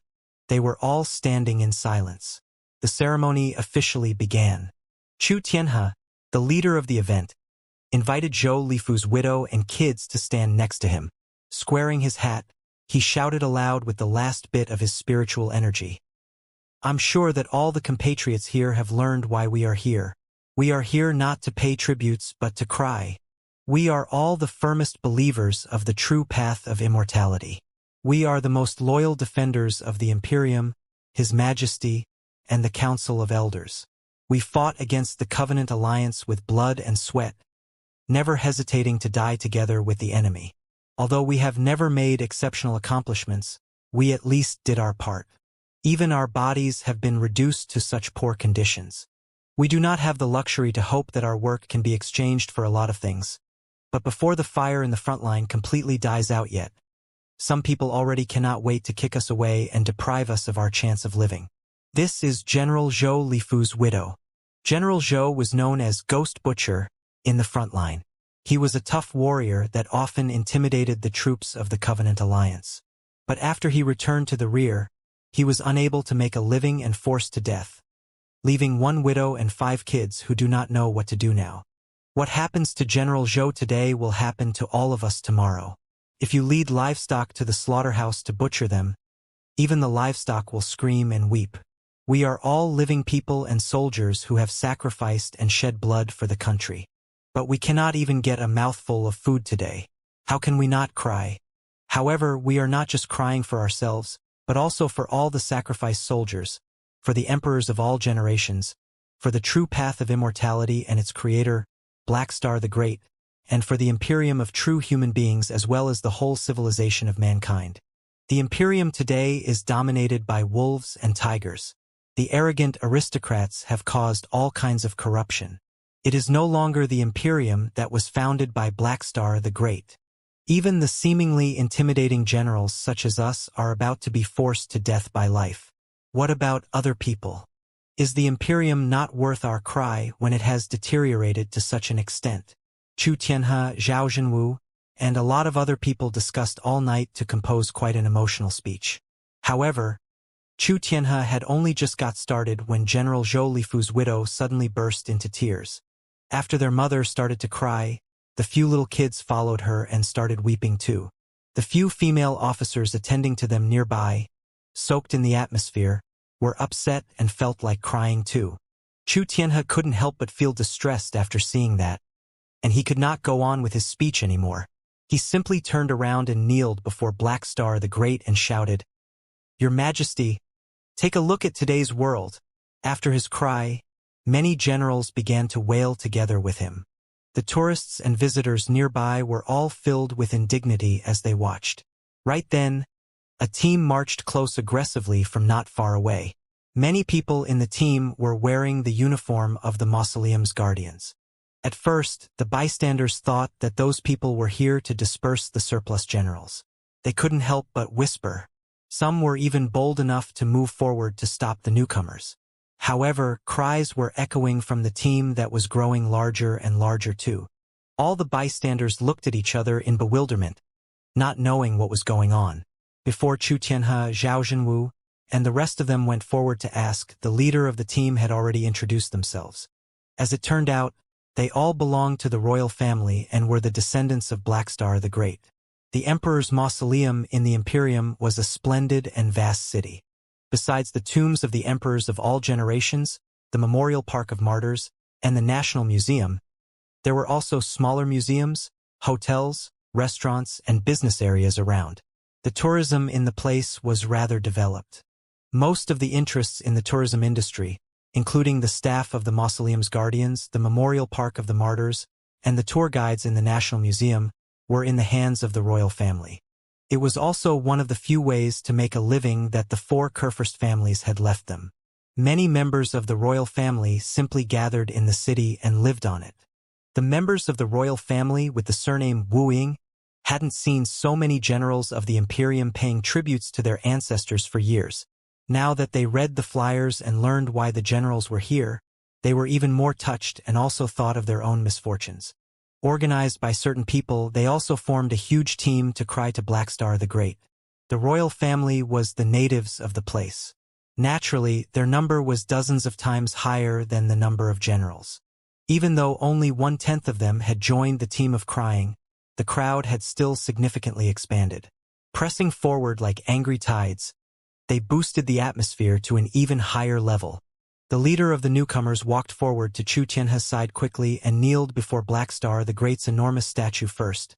they were all standing in silence. The ceremony officially began. Chu Tianhe, the leader of the event, invited Zhou Lifu's widow and kids to stand next to him. Squaring his hat, he shouted aloud with the last bit of his spiritual energy. "I'm sure that all the compatriots here have learned why we are here. We are here not to pay tributes but to cry. We are all the firmest believers of the true path of immortality. We are the most loyal defenders of the Imperium, His Majesty, and the Council of Elders. We fought against the Covenant Alliance with blood and sweat, never hesitating to die together with the enemy. Although we have never made exceptional accomplishments, we at least did our part. Even our bodies have been reduced to such poor conditions. We do not have the luxury to hope that our work can be exchanged for a lot of things. But before the fire in the front line completely dies out yet, some people already cannot wait to kick us away and deprive us of our chance of living. This is General Zhou Lifu's widow. General Zhou was known as Ghost Butcher in the front line. He was a tough warrior that often intimidated the troops of the Covenant Alliance. But after he returned to the rear, he was unable to make a living and forced to death, leaving one widow and 5 kids who do not know what to do now. What happens to General Zhou today will happen to all of us tomorrow. If you lead livestock to the slaughterhouse to butcher them, even the livestock will scream and weep. We are all living people and soldiers who have sacrificed and shed blood for the country. But we cannot even get a mouthful of food today. How can we not cry? However, we are not just crying for ourselves, but also for all the sacrificed soldiers, for the emperors of all generations, for the true path of immortality and its creator, Black Star the Great, and for the Imperium of true human beings as well as the whole civilization of mankind. The Imperium today is dominated by wolves and tigers. The arrogant aristocrats have caused all kinds of corruption. It is no longer the Imperium that was founded by Black Star the Great. Even the seemingly intimidating generals such as us are about to be forced to death by life. What about other people? Is the Imperium not worth our cry when it has deteriorated to such an extent? Chu Tianhe, Zhao Zhenwu, and a lot of other people discussed all night to compose quite an emotional speech. However, Chu Tianhe had only just got started when General Zhou Lifu's widow suddenly burst into tears. After their mother started to cry, the few little kids followed her and started weeping too. The few female officers attending to them nearby, soaked in the atmosphere, were upset and felt like crying too. Chu Tianhe couldn't help but feel distressed after seeing that. and he could not go on with his speech anymore. He simply turned around and kneeled before Black Star the Great and shouted, "Your Majesty, take a look at today's world." After his cry, many generals began to wail together with him. The tourists and visitors nearby were all filled with indignity as they watched. Right then, a team marched close aggressively from not far away. Many people in the team were wearing the uniform of the mausoleum's guardians. At first, the bystanders thought that those people were here to disperse the surplus generals. They couldn't help but whisper. Some were even bold enough to move forward to stop the newcomers. However, cries were echoing from the team that was growing larger and larger too. All the bystanders looked at each other in bewilderment, not knowing what was going on. Before Chu Tianhe, Zhao Zhenwu, and the rest of them went forward to ask, the leader of the team had already introduced themselves. As it turned out, they all belonged to the royal family and were the descendants of Black Star the Great. The emperor's mausoleum in the Imperium was a splendid and vast city. Besides the tombs of the emperors of all generations, the Memorial Park of Martyrs, and the National Museum, there were also smaller museums, hotels, restaurants, and business areas around. The tourism in the place was rather developed. Most of the interests in the tourism industry, including the staff of the Mausoleum's Guardians, the Memorial Park of the Martyrs, and the tour guides in the National Museum, were in the hands of the royal family. It was also one of the few ways to make a living that the four Kurfürst families had left them. Many members of the royal family simply gathered in the city and lived on it. The members of the royal family with the surname Wu hadn't seen so many generals of the Imperium paying tributes to their ancestors for years. Now that they read the flyers and learned why the generals were here, they were even more touched and also thought of their own misfortunes. Organized by certain people, they also formed a huge team to cry to Black Star the Great. The royal family was the natives of the place. Naturally, their number was dozens of times higher than the number of generals. Even though only 1/10 of them had joined the team of crying, the crowd had still significantly expanded. Pressing forward like angry tides, they boosted the atmosphere to an even higher level. The leader of the newcomers walked forward to Chu Tianhe's side quickly and kneeled before Black Star the Great's enormous statue first,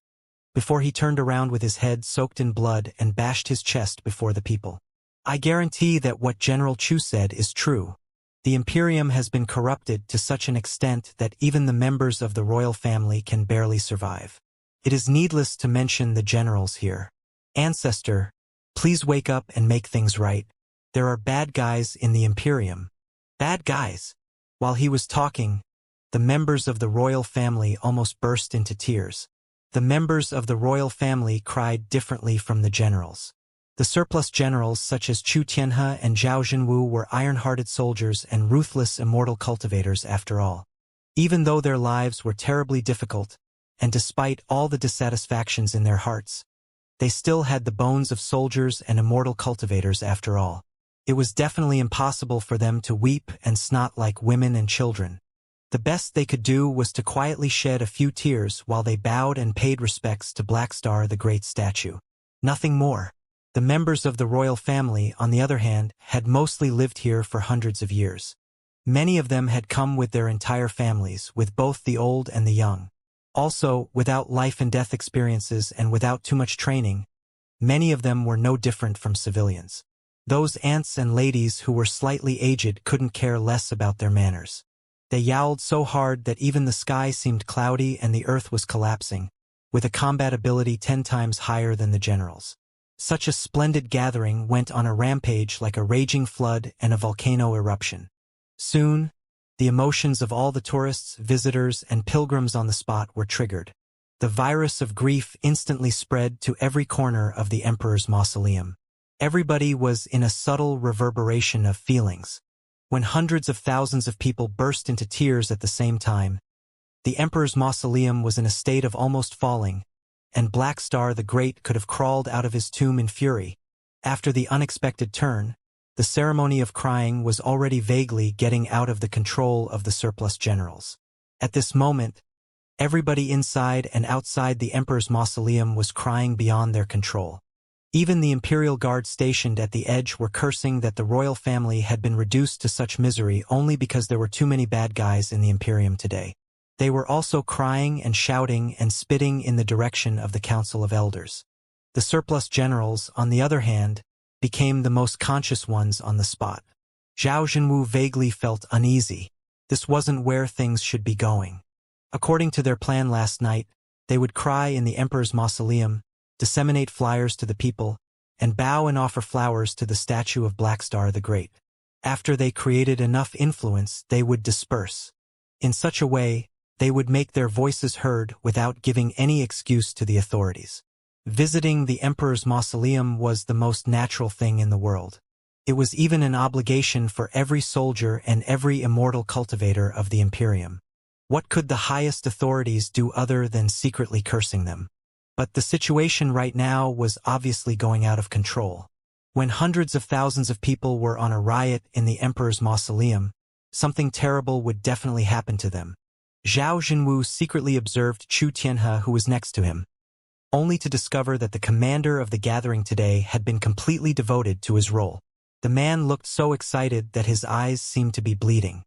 before he turned around with his head soaked in blood and bashed his chest before the people. "I guarantee that what General Chu said is true. The Imperium has been corrupted to such an extent that even the members of the royal family can barely survive. It is needless to mention the generals here. Ancestor, please wake up and make things right. There are bad guys in the Imperium." Bad guys. While he was talking, the members of the royal family almost burst into tears. The members of the royal family cried differently from the generals. The surplus generals such as Chu Tianhe and Zhao Zhenwu were iron-hearted soldiers and ruthless immortal cultivators after all. Even though their lives were terribly difficult, and despite all the dissatisfactions in their hearts, they still had the bones of soldiers and immortal cultivators after all. It was definitely impossible for them to weep and snot like women and children. The best they could do was to quietly shed a few tears while they bowed and paid respects to Black Star the Great statue. Nothing more. The members of the royal family, on the other hand, had mostly lived here for hundreds of years. Many of them had come with their entire families, with both the old and the young. Also, without life and death experiences and without too much training, many of them were no different from civilians. Those aunts and ladies who were slightly aged couldn't care less about their manners. They yowled so hard that even the sky seemed cloudy and the earth was collapsing, with a combat ability 10 times higher than the generals. Such a splendid gathering went on a rampage like a raging flood and a volcano eruption. Soon, the emotions of all the tourists, visitors, and pilgrims on the spot were triggered. The virus of grief instantly spread to every corner of the emperor's mausoleum. Everybody was in a subtle reverberation of feelings. When hundreds of thousands of people burst into tears at the same time, the emperor's mausoleum was in a state of almost falling, and Black Star the Great could have crawled out of his tomb in fury. After the unexpected turn, the ceremony of crying was already vaguely getting out of the control of the surplus generals. At this moment, everybody inside and outside the emperor's mausoleum was crying beyond their control. Even the imperial guard stationed at the edge were cursing that the royal family had been reduced to such misery only because there were too many bad guys in the Imperium today. They were also crying and shouting and spitting in the direction of the Council of Elders. The surplus generals, on the other hand, became the most conscious ones on the spot. Zhao Zhenwu vaguely felt uneasy. This wasn't where things should be going. According to their plan last night, they would cry in the Emperor's mausoleum, disseminate flyers to the people, and bow and offer flowers to the statue of Blackstar the Great. After they created enough influence, they would disperse. In such a way, they would make their voices heard without giving any excuse to the authorities. Visiting the Emperor's mausoleum was the most natural thing in the world. It was even an obligation for every soldier and every immortal cultivator of the Imperium. What could the highest authorities do other than secretly cursing them? But the situation right now was obviously going out of control. When hundreds of thousands of people were on a riot in the Emperor's mausoleum, something terrible would definitely happen to them. Zhao Zhenwu secretly observed Chu Tianhe, who was next to him, only to discover that the commander of the gathering today had been completely devoted to his role. The man looked so excited that his eyes seemed to be bleeding.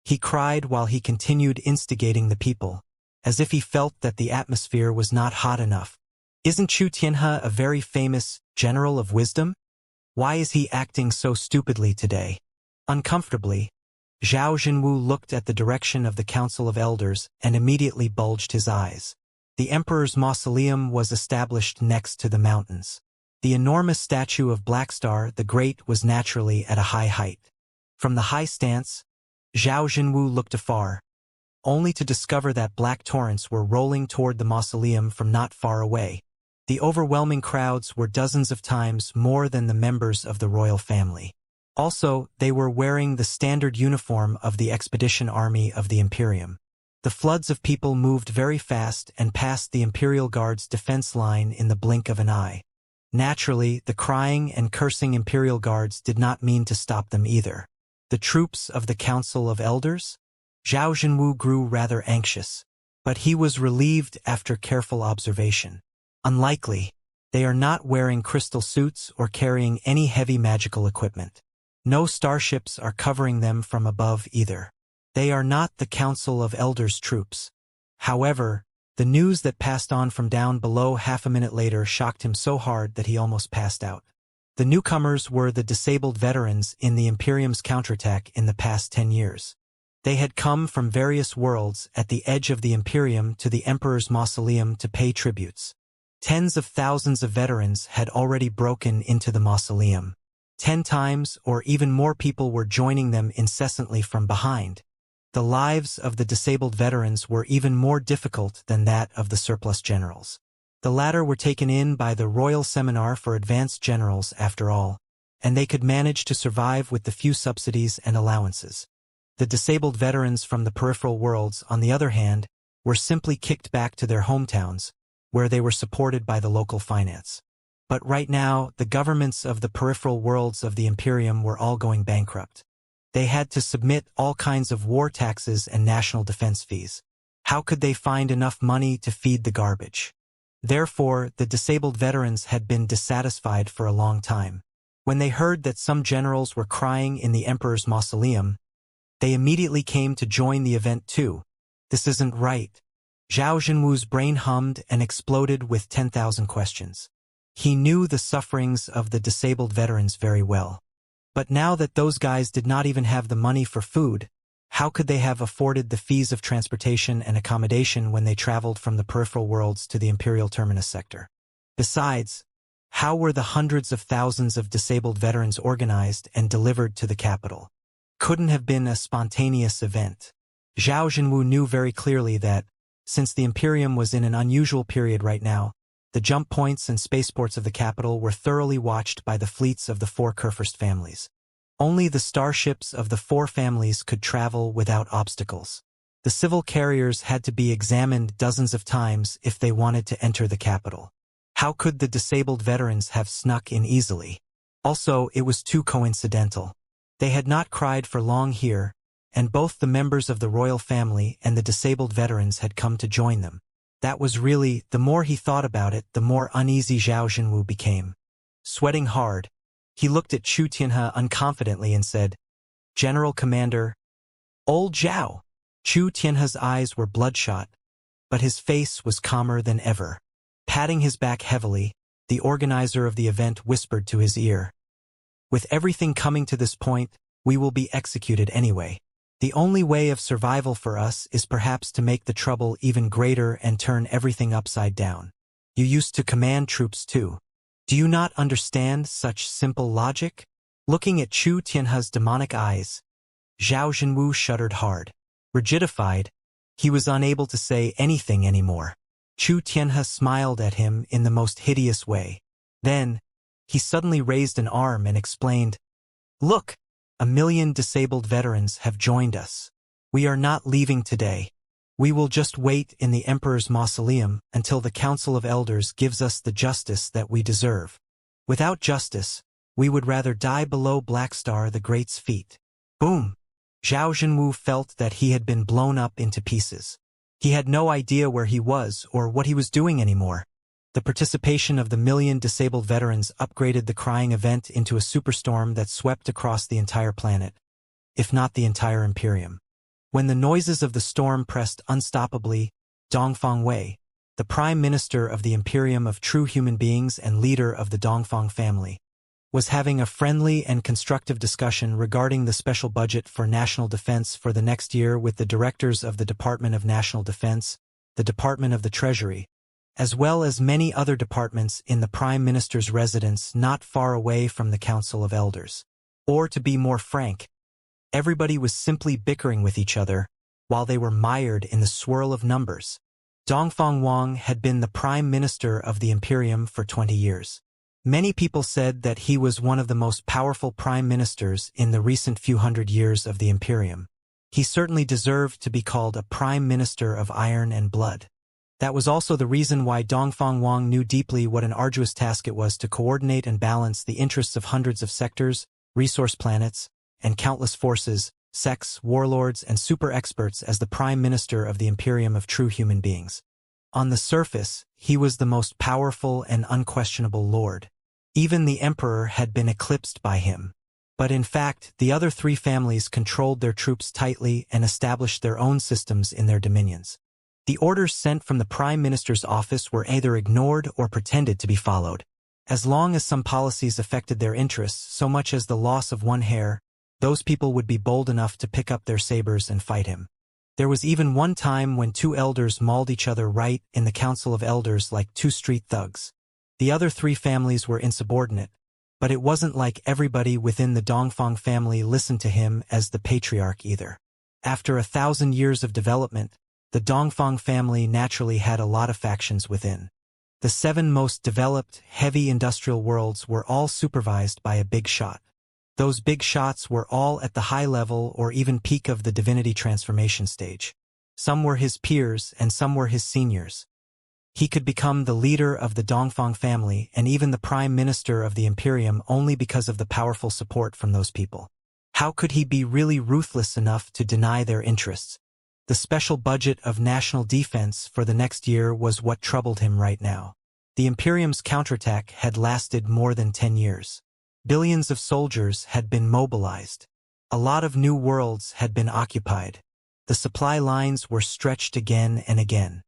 He cried while he continued instigating the people, as if he felt that the atmosphere was not hot enough. Isn't Chu Tianhe a very famous general of wisdom? Why is he acting so stupidly today? Uncomfortably, Zhao Zhenwu looked at the direction of the Council of Elders and immediately bulged his eyes. The Emperor's mausoleum was established next to the mountains. The enormous statue of Blackstar the Great was naturally at a high height. From the high stance, Zhao Zhenwu looked afar, only to discover that black torrents were rolling toward the mausoleum from not far away. The overwhelming crowds were dozens of times more than the members of the royal family. Also, they were wearing the standard uniform of the expedition army of the Imperium. The floods of people moved very fast and passed the Imperial Guard's defense line in the blink of an eye. Naturally, the crying and cursing Imperial Guards did not mean to stop them either. The troops of the Council of Elders? Zhao Zhenwu grew rather anxious, but he was relieved after careful observation. Unlikely. They are not wearing crystal suits or carrying any heavy magical equipment. No starships are covering them from above either. They are not the Council of Elders troops. However, the news that passed on from down below half a minute later shocked him so hard that he almost passed out. The newcomers were the disabled veterans in the Imperium's counterattack in the past 10 years. They had come from various worlds at the edge of the Imperium to the Emperor's mausoleum to pay tributes. Tens of thousands of veterans had already broken into the mausoleum. 10 times or even more people were joining them incessantly from behind. The lives of the disabled veterans were even more difficult than that of the surplus generals. The latter were taken in by the Royal Seminar for Advanced Generals after all, and they could manage to survive with the few subsidies and allowances. The disabled veterans from the peripheral worlds, on the other hand, were simply kicked back to their hometowns, where they were supported by the local finance. But right now, the governments of the peripheral worlds of the Imperium were all going bankrupt. They had to submit all kinds of war taxes and national defense fees. How could they find enough money to feed the garbage? Therefore, the disabled veterans had been dissatisfied for a long time. When they heard that some generals were crying in the Emperor's mausoleum, they immediately came to join the event too. This isn't right. Zhao Zhenwu's brain hummed and exploded with 10,000 questions. He knew the sufferings of the disabled veterans very well. But now that those guys did not even have the money for food, how could they have afforded the fees of transportation and accommodation when they traveled from the peripheral worlds to the Imperial Terminus sector? Besides, how were the hundreds of thousands of disabled veterans organized and delivered to the capital? Couldn't have been a spontaneous event. Zhao Zhenwu knew very clearly that, since the Imperium was in an unusual period right now, the jump points and spaceports of the capital were thoroughly watched by the fleets of the 4 Kurfürst families. Only the starships of the 4 families could travel without obstacles. The civil carriers had to be examined dozens of times if they wanted to enter the capital. How could the disabled veterans have snuck in easily? Also, it was too coincidental. They had not cried for long here, and both the members of the royal family and the disabled veterans had come to join them. That was really, the more he thought about it, the more uneasy Zhao Zhenwu became. Sweating hard, he looked at Chu Tianhe unconfidently and said, "General Commander." "Old Zhao." Chu Tianhe's eyes were bloodshot, but his face was calmer than ever. Patting his back heavily, the organizer of the event whispered to his ear, "With everything coming to this point, we will be executed anyway. The only way of survival for us is perhaps to make the trouble even greater and turn everything upside down. You used to command troops too. Do you not understand such simple logic?" Looking at Chu Tianhe's demonic eyes, Zhao Zhenwu shuddered hard. Rigidified, he was unable to say anything anymore. Chu Tianhe smiled at him in the most hideous way. Then, he suddenly raised an arm and explained, "Look, 1,000,000 disabled veterans have joined us. We are not leaving today. We will just wait in the Emperor's mausoleum until the Council of Elders gives us the justice that we deserve. Without justice, we would rather die below Blackstar the Great's feet." Boom! Zhao Zhenwu felt that he had been blown up into pieces. He had no idea where he was or what he was doing anymore. The participation of the 1,000,000 disabled veterans upgraded the crying event into a superstorm that swept across the entire planet, if not the entire Imperium. When the noises of the storm pressed unstoppably, Dongfang Wei, the Prime Minister of the Imperium of True Human Beings and leader of the Dongfang family, was having a friendly and constructive discussion regarding the special budget for national defense for the next year with the directors of the Department of National Defense, the Department of the Treasury, as well as many other departments in the Prime Minister's residence not far away from the Council of Elders. Or to be more frank, everybody was simply bickering with each other while they were mired in the swirl of numbers. Dongfang Wang had been the Prime Minister of the Imperium for 20 years. Many people said that he was one of the most powerful prime ministers in the recent few hundred years of the Imperium. He certainly deserved to be called a prime minister of iron and blood. That was also the reason why Dongfang Wang knew deeply what an arduous task it was to coordinate and balance the interests of hundreds of sectors, resource planets, and countless forces, sects, warlords, and super experts as the prime minister of the Imperium of True Human Beings. On the surface, he was the most powerful and unquestionable lord. Even the emperor had been eclipsed by him. But in fact, the other three families controlled their troops tightly and established their own systems in their dominions. The orders sent from the prime minister's office were either ignored or pretended to be followed. As long as some policies affected their interests so much as the loss of one hair, those people would be bold enough to pick up their sabers and fight him. There was even one time when two elders mauled each other right in the Council of Elders like two street thugs. The other three families were insubordinate, but it wasn't like everybody within the Dongfang family listened to him as the patriarch either. After 1,000 years of development, the Dongfang family naturally had a lot of factions within. The 7 most developed, heavy industrial worlds were all supervised by a big shot. Those big shots were all at the high level or even peak of the divinity transformation stage. Some were his peers and some were his seniors. He could become the leader of the Dongfang family and even the prime minister of the Imperium only because of the powerful support from those people. How could he be really ruthless enough to deny their interests? The special budget of national defense for the next year was what troubled him right now. The Imperium's counterattack had lasted more than 10 years. Billions of soldiers had been mobilized. A lot of new worlds had been occupied. The supply lines were stretched again and again.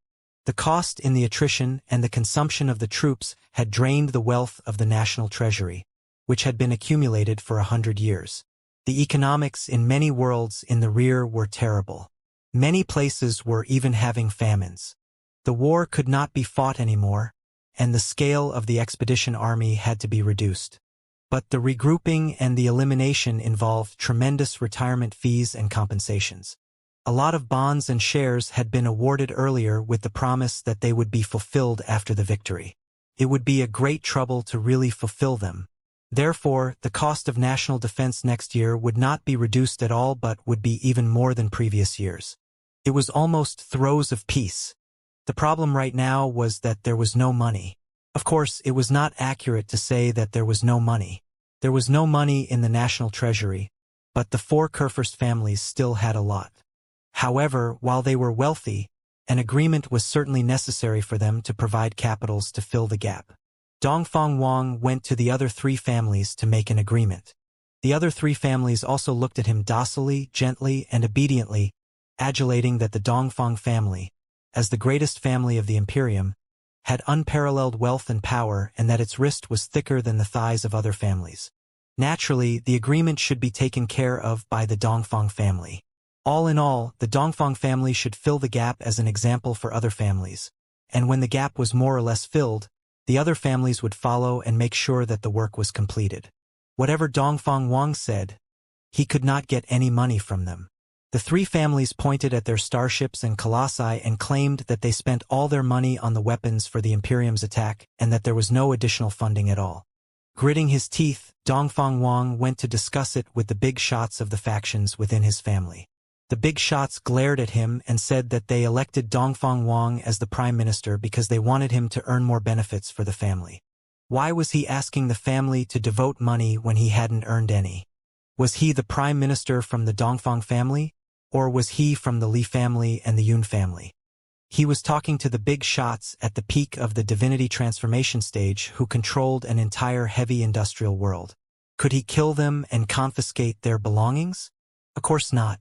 The cost in the attrition and the consumption of the troops had drained the wealth of the national treasury, which had been accumulated for 100 years. The economics in many worlds in the rear were terrible. Many places were even having famines. The war could not be fought anymore, and the scale of the expedition army had to be reduced. But the regrouping and the elimination involved tremendous retirement fees and compensations. A lot of bonds and shares had been awarded earlier with the promise that they would be fulfilled after the victory. It would be a great trouble to really fulfill them. Therefore, the cost of national defense next year would not be reduced at all but would be even more than previous years. It was almost throes of peace. The problem right now was that there was no money. Of course, it was not accurate to say that there was no money. There was no money in the national treasury, but the 4 Kurfürst families still had a lot. However, while they were wealthy, an agreement was certainly necessary for them to provide capitals to fill the gap. Dongfang Wang went to the other 3 families to make an agreement. The other 3 families also looked at him docilely, gently, and obediently, adulating that the Dongfang family, as the greatest family of the Imperium, had unparalleled wealth and power and that its wrist was thicker than the thighs of other families. Naturally, the agreement should be taken care of by the Dongfang family. All in all, the Dongfang family should fill the gap as an example for other families, and when the gap was more or less filled, the other families would follow and make sure that the work was completed. Whatever Dongfang Wang said, he could not get any money from them. The three families pointed at their starships and colossi and claimed that they spent all their money on the weapons for the Imperium's attack and that there was no additional funding at all. Gritting his teeth, Dongfang Wang went to discuss it with the big shots of the factions within his family. The big shots glared at him and said that they elected Dongfang Wang as the prime minister because they wanted him to earn more benefits for the family. Why was he asking the family to devote money when he hadn't earned any? Was he the prime minister from the Dongfang family? Or was he from the Li family and the Yun family? He was talking to the big shots at the peak of the divinity transformation stage who controlled an entire heavy industrial world. Could he kill them and confiscate their belongings? Of course not.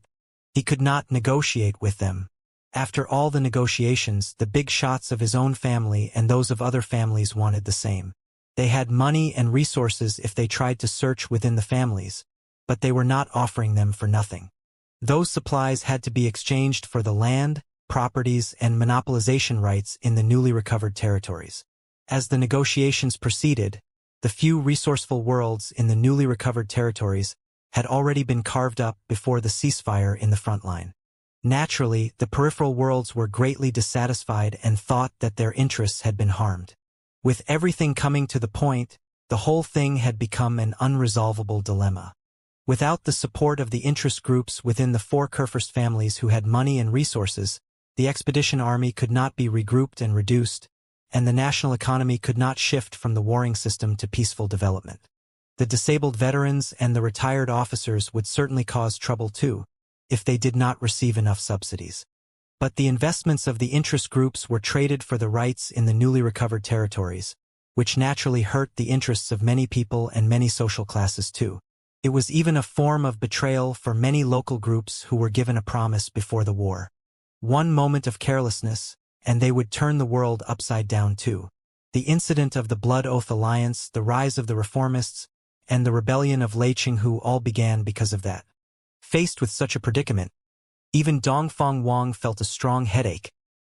He could not negotiate with them. After all the negotiations, the big shots of his own family and those of other families wanted the same. They had money and resources if they tried to search within the families, but they were not offering them for nothing. Those supplies had to be exchanged for the land, properties, and monopolization rights in the newly recovered territories. As the negotiations proceeded, the few resourceful worlds in the newly recovered territories had already been carved up before the ceasefire in the front line. Naturally, the peripheral worlds were greatly dissatisfied and thought that their interests had been harmed. With everything coming to the point, the whole thing had become an unresolvable dilemma. Without the support of the interest groups within the four Kurfürst families who had money and resources, the expedition army could not be regrouped and reduced, and the national economy could not shift from the warring system to peaceful development. The disabled veterans and the retired officers would certainly cause trouble too, if they did not receive enough subsidies. But the investments of the interest groups were traded for the rights in the newly recovered territories, which naturally hurt the interests of many people and many social classes too. It was even a form of betrayal for many local groups who were given a promise before the war. One moment of carelessness, and they would turn the world upside down too. The incident of the Blood Oath Alliance, the rise of the reformists, and the rebellion of Lei Qinghu all began because of that. Faced with such a predicament, even Dongfang Wang felt a strong headache,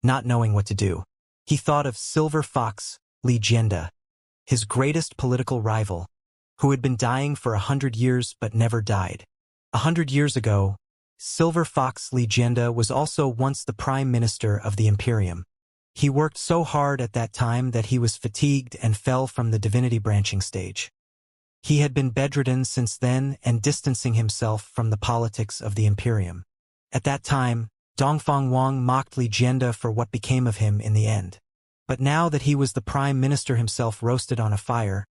not knowing what to do. He thought of Silver Fox, Li Jianda, his greatest political rival, who had been dying for 100 years but never died. 100 years ago, Silver Fox Li Jianda was also once the prime minister of the Imperium. He worked so hard at that time that he was fatigued and fell from the divinity branching stage. He had been bedridden since then and distancing himself from the politics of the Imperium. At that time, Dongfang Wang mocked Li Jianda for what became of him in the end. But now that he was the prime minister himself roasted on a fire,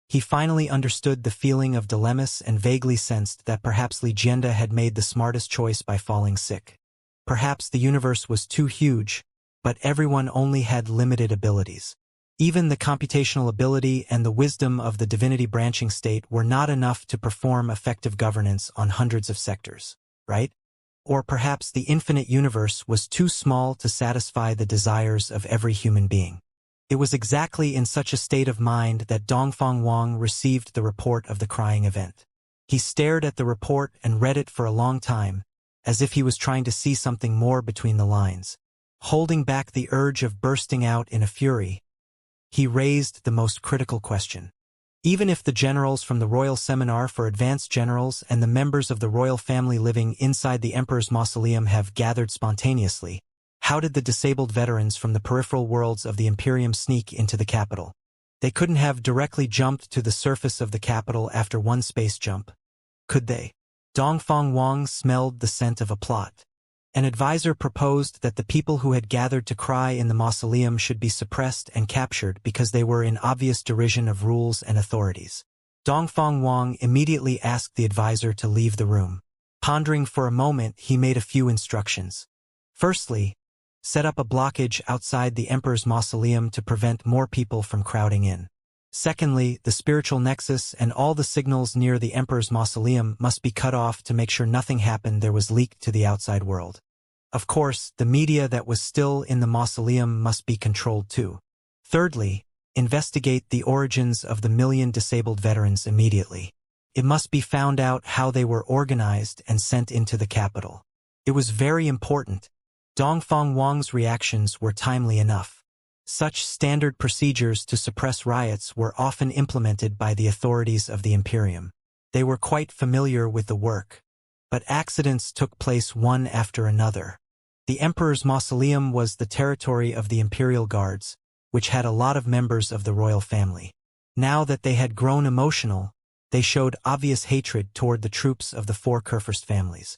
he finally understood the feeling of dilemmas and vaguely sensed that perhaps Li Jianda had made the smartest choice by falling sick. Perhaps the universe was too huge, but everyone only had limited abilities. Even the computational ability and the wisdom of the divinity branching state were not enough to perform effective governance on hundreds of sectors, right? Or perhaps the infinite universe was too small to satisfy the desires of every human being. It was exactly in such a state of mind that Dongfang Wang received the report of the crying event. He stared at the report and read it for a long time, as if he was trying to see something more between the lines. Holding back the urge of bursting out in a fury, he raised the most critical question. Even if the generals from the Royal Seminar for Advanced Generals and the members of the royal family living inside the Emperor's mausoleum have gathered spontaneously, how did the disabled veterans from the peripheral worlds of the Imperium sneak into the capital? They couldn't have directly jumped to the surface of the capital after one space jump, could they? Dongfang Wang smelled the scent of a plot. An advisor proposed that the people who had gathered to cry in the mausoleum should be suppressed and captured because they were in obvious derision of rules and authorities. Dongfang Wang immediately asked the advisor to leave the room. Pondering for a moment, he made a few instructions. Firstly, set up a blockage outside the Emperor's mausoleum to prevent more people from crowding in. Secondly, the spiritual nexus and all the signals near the Emperor's mausoleum must be cut off to make sure nothing happened there was leaked to the outside world. Of course, the media that was still in the mausoleum must be controlled too. Thirdly, investigate the origins of the million disabled veterans immediately. It must be found out how they were organized and sent into the capital. It was very important. Dongfang Wang's reactions were timely enough. Such standard procedures to suppress riots were often implemented by the authorities of the Imperium. They were quite familiar with the work. But accidents took place one after another. The Emperor's mausoleum was the territory of the Imperial Guards, which had a lot of members of the royal family. Now that they had grown emotional, they showed obvious hatred toward the troops of the four Kurfürst families.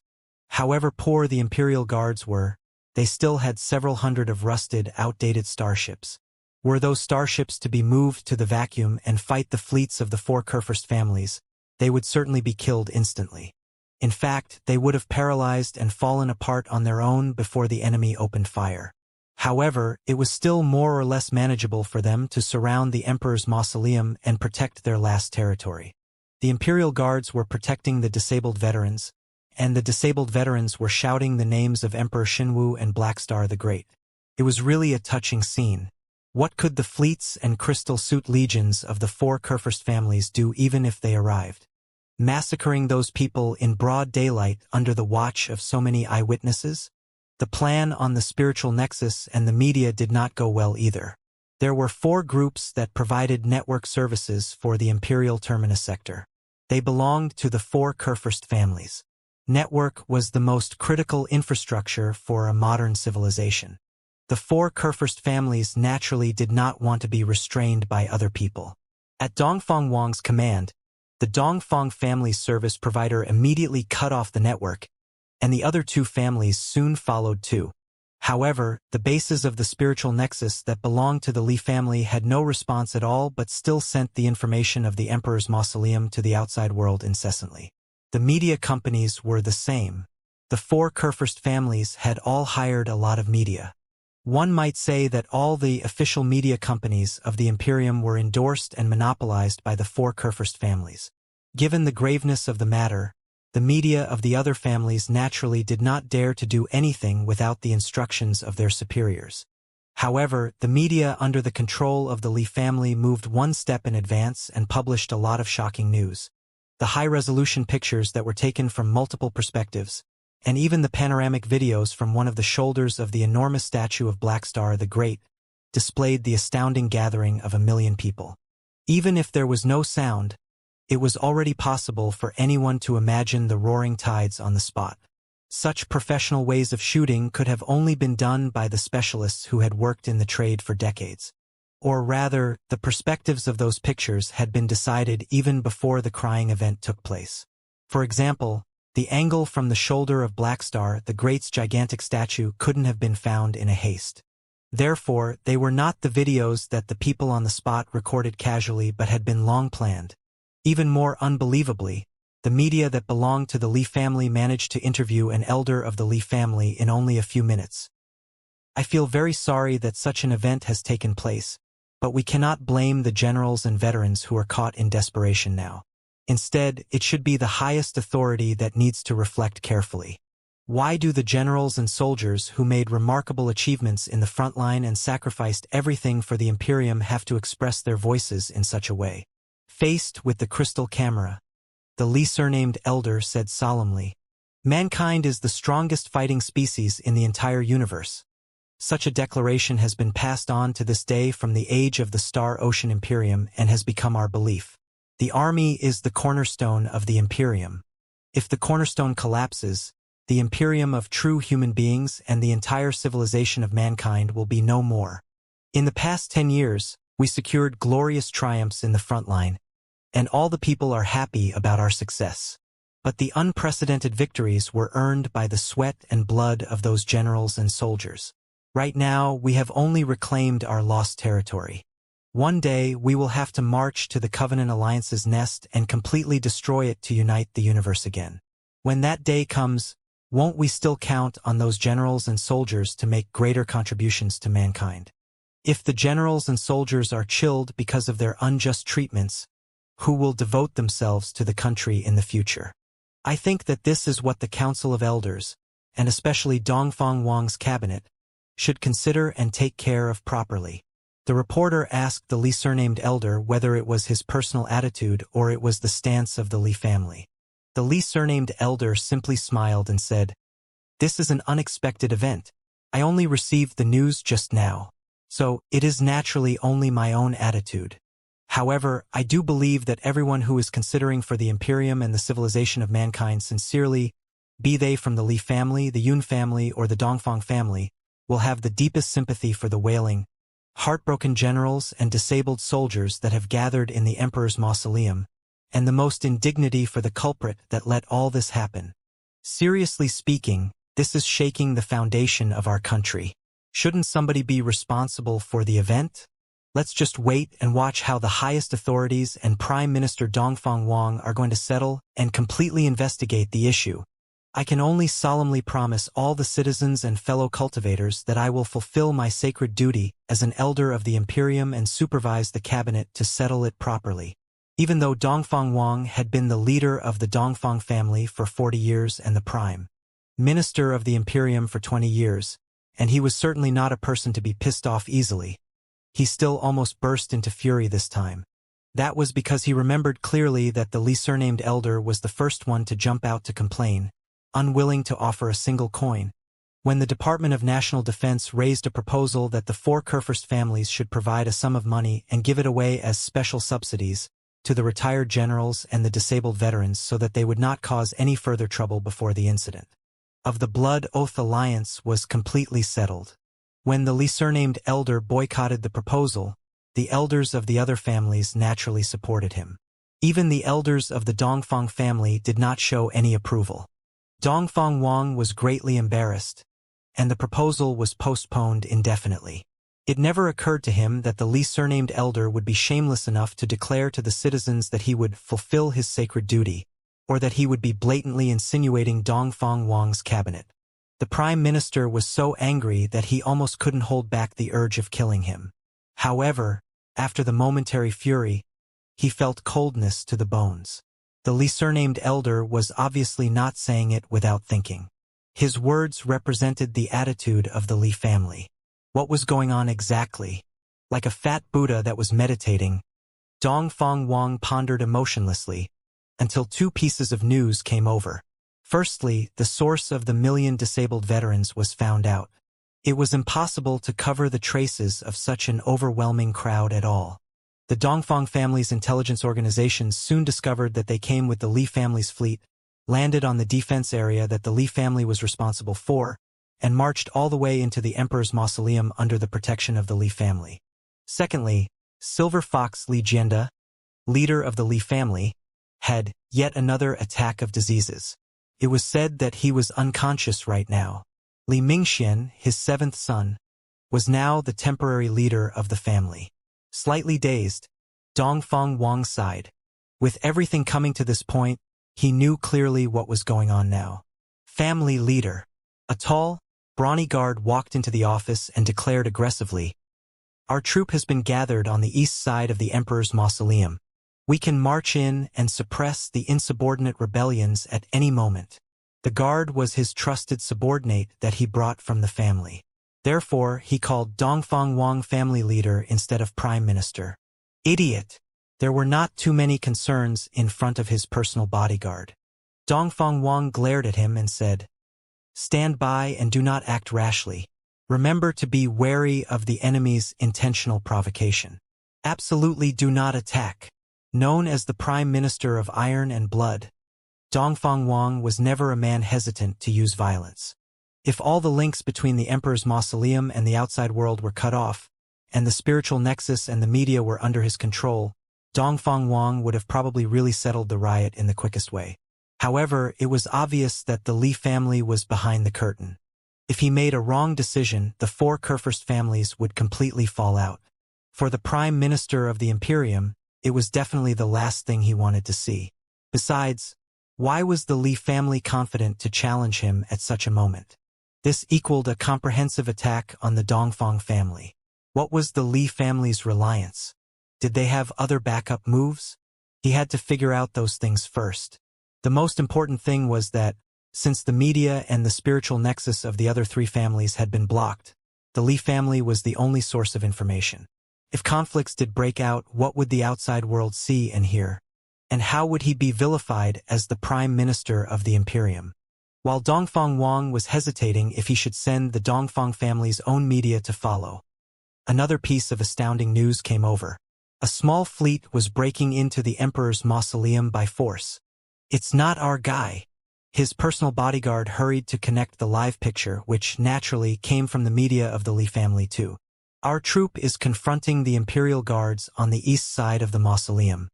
However poor the Imperial Guards were, they still had several hundred of rusted, outdated starships. Were those starships to be moved to the vacuum and fight the fleets of the four Kurfürst families, they would certainly be killed instantly. In fact, they would have paralyzed and fallen apart on their own before the enemy opened fire. However, it was still more or less manageable for them to surround the Emperor's mausoleum and protect their last territory. The Imperial Guards were protecting the disabled veterans, and the disabled veterans were shouting the names of Emperor Xinwu and Blackstar the Great. It was really a touching scene. What could the fleets and crystal suit legions of the four Kurfürst families do even if they arrived? Massacring those people in broad daylight under the watch of so many eyewitnesses? The plan on the spiritual nexus and the media did not go well either. There were four groups that provided network services for the Imperial Terminus sector. They belonged to the four Kurfürst families. Network was the most critical infrastructure for a modern civilization. The four Kurfürst families naturally did not want to be restrained by other people. At Dongfang Wang's command, the Dongfang family service provider immediately cut off the network, and the other two families soon followed too. However, the bases of the spiritual nexus that belonged to the Li family had no response at all but still sent the information of the Emperor's mausoleum to the outside world incessantly. The media companies were the same. The four Kurfürst families had all hired a lot of media. One might say that all the official media companies of the Imperium were endorsed and monopolized by the four Kurfürst families. Given the graveness of the matter, the media of the other families naturally did not dare to do anything without the instructions of their superiors. However, the media under the control of the Li family moved one step in advance and published a lot of shocking news. The high-resolution pictures that were taken from multiple perspectives, and even the panoramic videos from one of the shoulders of the enormous statue of Blackstar the Great, displayed the astounding gathering of 1 million people. Even if there was no sound, it was already possible for anyone to imagine the roaring tides on the spot. Such professional ways of shooting could have only been done by the specialists who had worked in the trade for decades. Or rather, the perspectives of those pictures had been decided even before the crying event took place. For example, the angle from the shoulder of Blackstar the Great's gigantic statue couldn't have been found in a haste. Therefore, they were not the videos that the people on the spot recorded casually but had been long planned. Even more unbelievably, the media that belonged to the Li family managed to interview an elder of the Li family in only a few minutes. I feel very sorry that such an event has taken place, but we cannot blame the generals and veterans who are caught in desperation now. Instead, it should be the highest authority that needs to reflect carefully. Why do the generals and soldiers who made remarkable achievements in the front line and sacrificed everything for the Imperium have to express their voices in such a way? Faced with the crystal camera, the Li surnamed elder said solemnly, "Mankind is the strongest fighting species in the entire universe. Such a declaration has been passed on to this day from the age of the Star Ocean Imperium and has become our belief. The army is the cornerstone of the Imperium. If the cornerstone collapses, the Imperium of true human beings and the entire civilization of mankind will be no more. In the past 10 years, we secured glorious triumphs in the front line, and all the people are happy about our success. But the unprecedented victories were earned by the sweat and blood of those generals and soldiers. Right now, we have only reclaimed our lost territory. One day, we will have to march to the Covenant Alliance's nest and completely destroy it to unite the universe again. When that day comes, won't we still count on those generals and soldiers to make greater contributions to mankind? If the generals and soldiers are chilled because of their unjust treatments, who will devote themselves to the country in the future? I think that this is what the Council of Elders, and especially Dongfang Wang's cabinet, should consider and take care of properly. The reporter asked the Li surnamed elder whether it was his personal attitude or it was the stance of the Li family. The Li surnamed elder simply smiled and said, "This is an unexpected event. I only received the news just now, so it is naturally only my own attitude. However, I do believe that everyone who is considering for the Imperium and the civilization of mankind sincerely, be they from the Li family, the Yun family, or the Dongfang family, will have the deepest sympathy for the wailing, heartbroken generals and disabled soldiers that have gathered in the Emperor's mausoleum, and the most indignity for the culprit that let all this happen. Seriously speaking, this is shaking the foundation of our country. Shouldn't somebody be responsible for the event? Let's just wait and watch how the highest authorities and Prime Minister Dongfang Wang are going to settle and completely investigate the issue. I can only solemnly promise all the citizens and fellow cultivators that I will fulfill my sacred duty as an elder of the Imperium and supervise the cabinet to settle it properly." Even though Dongfang Wang had been the leader of the Dongfang family for 40 years and the Prime Minister of the Imperium for 20 years, and he was certainly not a person to be pissed off easily, he still almost burst into fury this time. That was because he remembered clearly that the Li surnamed elder was the first one to jump out to complain, unwilling to offer a single coin, when the Department of National Defense raised a proposal that the 4 Kurfürst families should provide a sum of money and give it away as special subsidies to the retired generals and the disabled veterans so that they would not cause any further trouble before the incident of the Blood Oath Alliance was completely settled. When the Li surnamed elder boycotted the proposal, the elders of the other families naturally supported him. Even the elders of the Dongfang family did not show any approval. Dongfang Wang was greatly embarrassed, and the proposal was postponed indefinitely. It never occurred to him that the Li surnamed elder would be shameless enough to declare to the citizens that he would fulfill his sacred duty, or that he would be blatantly insinuating Dongfang Wang's cabinet. The Prime Minister was so angry that he almost couldn't hold back the urge of killing him. However, after the momentary fury, he felt coldness to the bones. The Li surnamed elder was obviously not saying it without thinking. His words represented the attitude of the Li family. What was going on exactly? Like a fat Buddha that was meditating, Dongfang Wang pondered emotionlessly until 2 pieces of news came over. Firstly, the source of the million disabled veterans was found out. It was impossible to cover the traces of such an overwhelming crowd at all. The Dongfang family's intelligence organizations soon discovered that they came with the Li family's fleet, landed on the defense area that the Li family was responsible for, and marched all the way into the Emperor's mausoleum under the protection of the Li family. Secondly, Silver Fox Li Jianda, leader of the Li family, had yet another attack of diseases. It was said that he was unconscious right now. Li Mingxian, his 7th son, was now the temporary leader of the family. Slightly dazed, Dongfang Wang sighed. With everything coming to this point, he knew clearly what was going on now. Family leader. A tall, brawny guard walked into the office and declared aggressively, "Our troop has been gathered on the east side of the Emperor's mausoleum. We can march in and suppress the insubordinate rebellions at any moment." The guard was his trusted subordinate that he brought from the family. Therefore, he called Dongfang Wang family leader instead of prime minister. Idiot! There were not too many concerns in front of his personal bodyguard. Dongfang Wang glared at him and said, "Stand by and do not act rashly. Remember to be wary of the enemy's intentional provocation. Absolutely do not attack." Known as the Prime Minister of Iron and Blood, Dongfang Wang was never a man hesitant to use violence. If all the links between the Emperor's mausoleum and the outside world were cut off, and the spiritual nexus and the media were under his control, Dongfang Wang would have probably really settled the riot in the quickest way. However, it was obvious that the Li family was behind the curtain. If he made a wrong decision, the 4 Kurfürst families would completely fall out. For the Prime Minister of the Imperium, it was definitely the last thing he wanted to see. Besides, why was the Li family confident to challenge him at such a moment? This equaled a comprehensive attack on the Dongfang family. What was the Li family's reliance? Did they have other backup moves? He had to figure out those things first. The most important thing was that, Since the media and the spiritual nexus of the other three families had been blocked, the Li family was the only source of information. If conflicts did break out, what would the outside world see and hear? And how would he be vilified as the prime minister of the Imperium? While Dongfang Wang was hesitating if he should send the Dongfang family's own media to follow, another piece of astounding news came over. A small fleet was breaking into the Emperor's mausoleum by force. "It's not our guy." His personal bodyguard hurried to connect the live picture, which naturally came from the media of the Li family too. "Our troop is confronting the Imperial Guards on the east side of the mausoleum.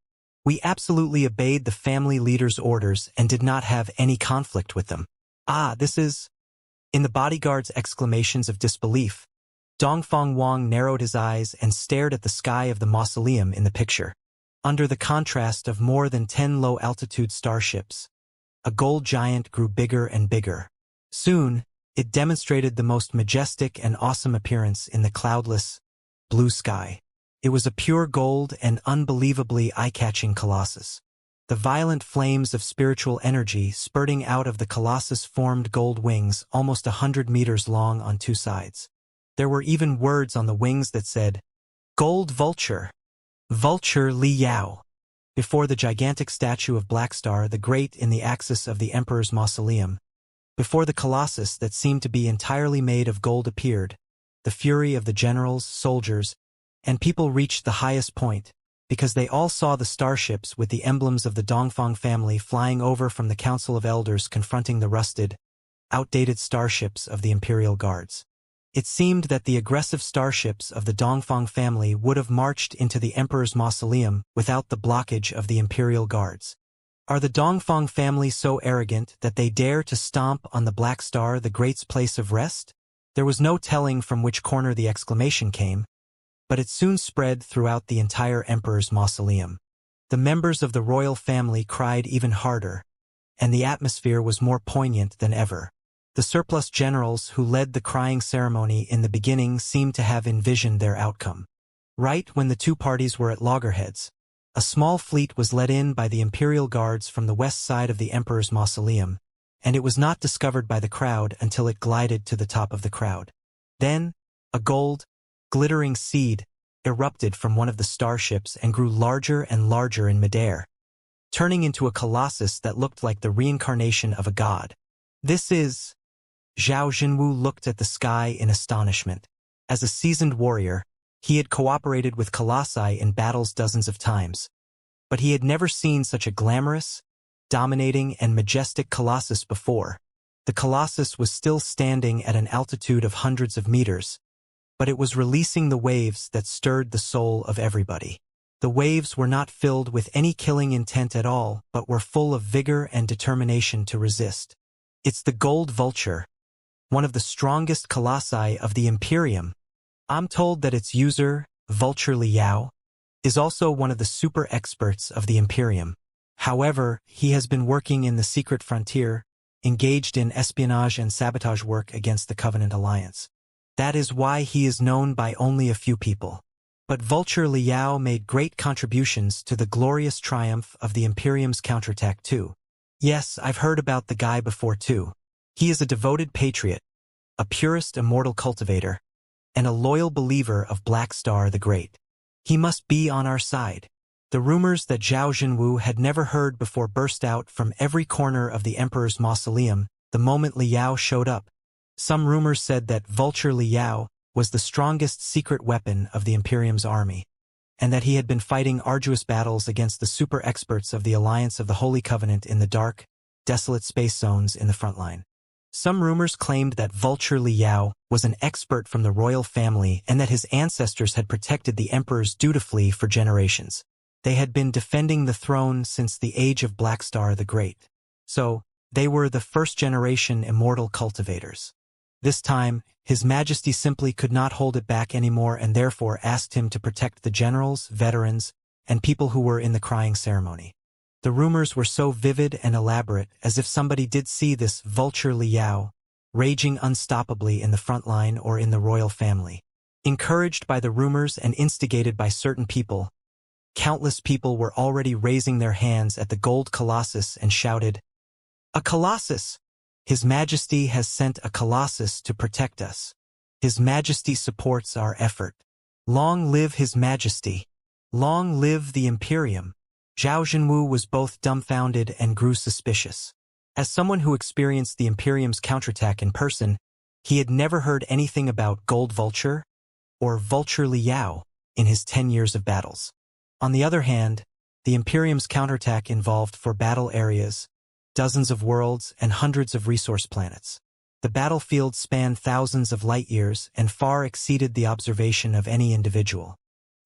We absolutely obeyed the family leader's orders and did not have any conflict with them." This is... In the bodyguard's exclamations of disbelief, Dongfang Wang narrowed his eyes and stared at the sky of the mausoleum in the picture. Under the contrast of more than 10 low-altitude starships, a gold giant grew bigger and bigger. Soon, it demonstrated the most majestic and awesome appearance in the cloudless, blue sky. It was a pure gold and unbelievably eye-catching colossus. The violent flames of spiritual energy spurting out of the colossus formed gold wings almost 100 meters long on two sides. There were even words on the wings that said, "Gold Vulture, Vulture Li Yao." Before the gigantic statue of Blackstar the Great in the axis of the Emperor's mausoleum, before the colossus that seemed to be entirely made of gold appeared, the fury of the generals, soldiers, and people reached the highest point, because they all saw the starships with the emblems of the Dongfang family flying over from the Council of Elders confronting the rusted, outdated starships of the Imperial Guards. It seemed that the aggressive starships of the Dongfang family would have marched into the Emperor's mausoleum without the blockage of the Imperial Guards. Are the Dongfang family so arrogant that they dare to stomp on the Black Star, the Great's place of rest? There was no telling from which corner the exclamation came, but it soon spread throughout the entire Emperor's mausoleum. The members of the royal family cried even harder, and the atmosphere was more poignant than ever. The surplus generals who led the crying ceremony in the beginning seemed to have envisioned their outcome. Right when the two parties were at loggerheads, a small fleet was led in by the Imperial Guards from the west side of the Emperor's mausoleum, and it was not discovered by the crowd until it glided to the top of the crowd. Then, a gold, glittering seed erupted from one of the starships and grew larger and larger in midair, turning into a colossus that looked like the reincarnation of a god. "This is..." Zhao Jinwu looked at the sky in astonishment. As a seasoned warrior, he had cooperated with colossi in battles dozens of times, but he had never seen such a glamorous, dominating, and majestic colossus before. The colossus was still standing at an altitude of hundreds of meters, but it was releasing the waves that stirred the soul of everybody. The waves were not filled with any killing intent at all, but were full of vigor and determination to resist. "It's the Gold Vulture, one of the strongest colossi of the Imperium. I'm told that its user, Vulture Li Yao, is also one of the super experts of the Imperium. However, he has been working in the secret frontier, engaged in espionage and sabotage work against the Covenant Alliance. That is why he is known by only a few people. But Vulture Li Yao made great contributions to the glorious triumph of the Imperium's counterattack too. Yes, I've heard about the guy before too. He is a devoted patriot, a purist immortal cultivator, and a loyal believer of Black Star the Great. He must be on our side." The rumors that Zhao Jinwu had never heard before burst out from every corner of the Emperor's mausoleum the moment Li Yao showed up. Some rumors said that Vulture Li Yao was the strongest secret weapon of the Imperium's army, and that he had been fighting arduous battles against the super experts of the Alliance of the Holy Covenant in the dark, desolate space zones in the front line. Some rumors claimed that Vulture Li Yao was an expert from the royal family and that his ancestors had protected the emperors dutifully for generations. They had been defending the throne since the age of Black Star the Great. So, they were the first-generation immortal cultivators. This time, His Majesty simply could not hold it back anymore and therefore asked him to protect the generals, veterans, and people who were in the crying ceremony. The rumors were so vivid and elaborate, as if somebody did see this Vulture Li Yao raging unstoppably in the front line or in the royal family. Encouraged by the rumors and instigated by certain people, countless people were already raising their hands at the gold colossus and shouted, "A colossus! His Majesty has sent a colossus to protect us. His Majesty supports our effort. Long live His Majesty. Long live the Imperium. Zhao Zhenwu was both dumbfounded and grew suspicious. As someone who experienced the Imperium's counterattack in person, he had never heard anything about Gold Vulture or Vulture Liao in his 10 years of battles. On the other hand, the Imperium's counterattack involved 4 battle areas, dozens of worlds, and hundreds of resource planets. The battlefield spanned thousands of light years and far exceeded the observation of any individual.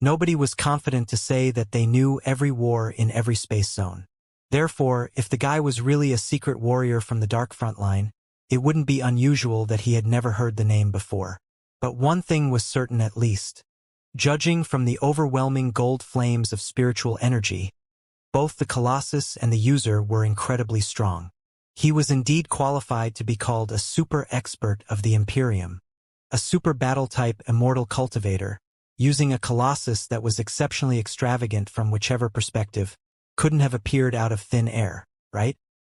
Nobody was confident to say that they knew every war in every space zone. Therefore, if the guy was really a secret warrior from the Dark Frontline, it wouldn't be unusual that he had never heard the name before. But one thing was certain at least. Judging from the overwhelming gold flames of spiritual energy, both the Colossus and the user were incredibly strong. He was indeed qualified to be called a super expert of the Imperium, a super battle-type immortal cultivator, using a Colossus that was exceptionally extravagant from whichever perspective, couldn't have appeared out of thin air, right?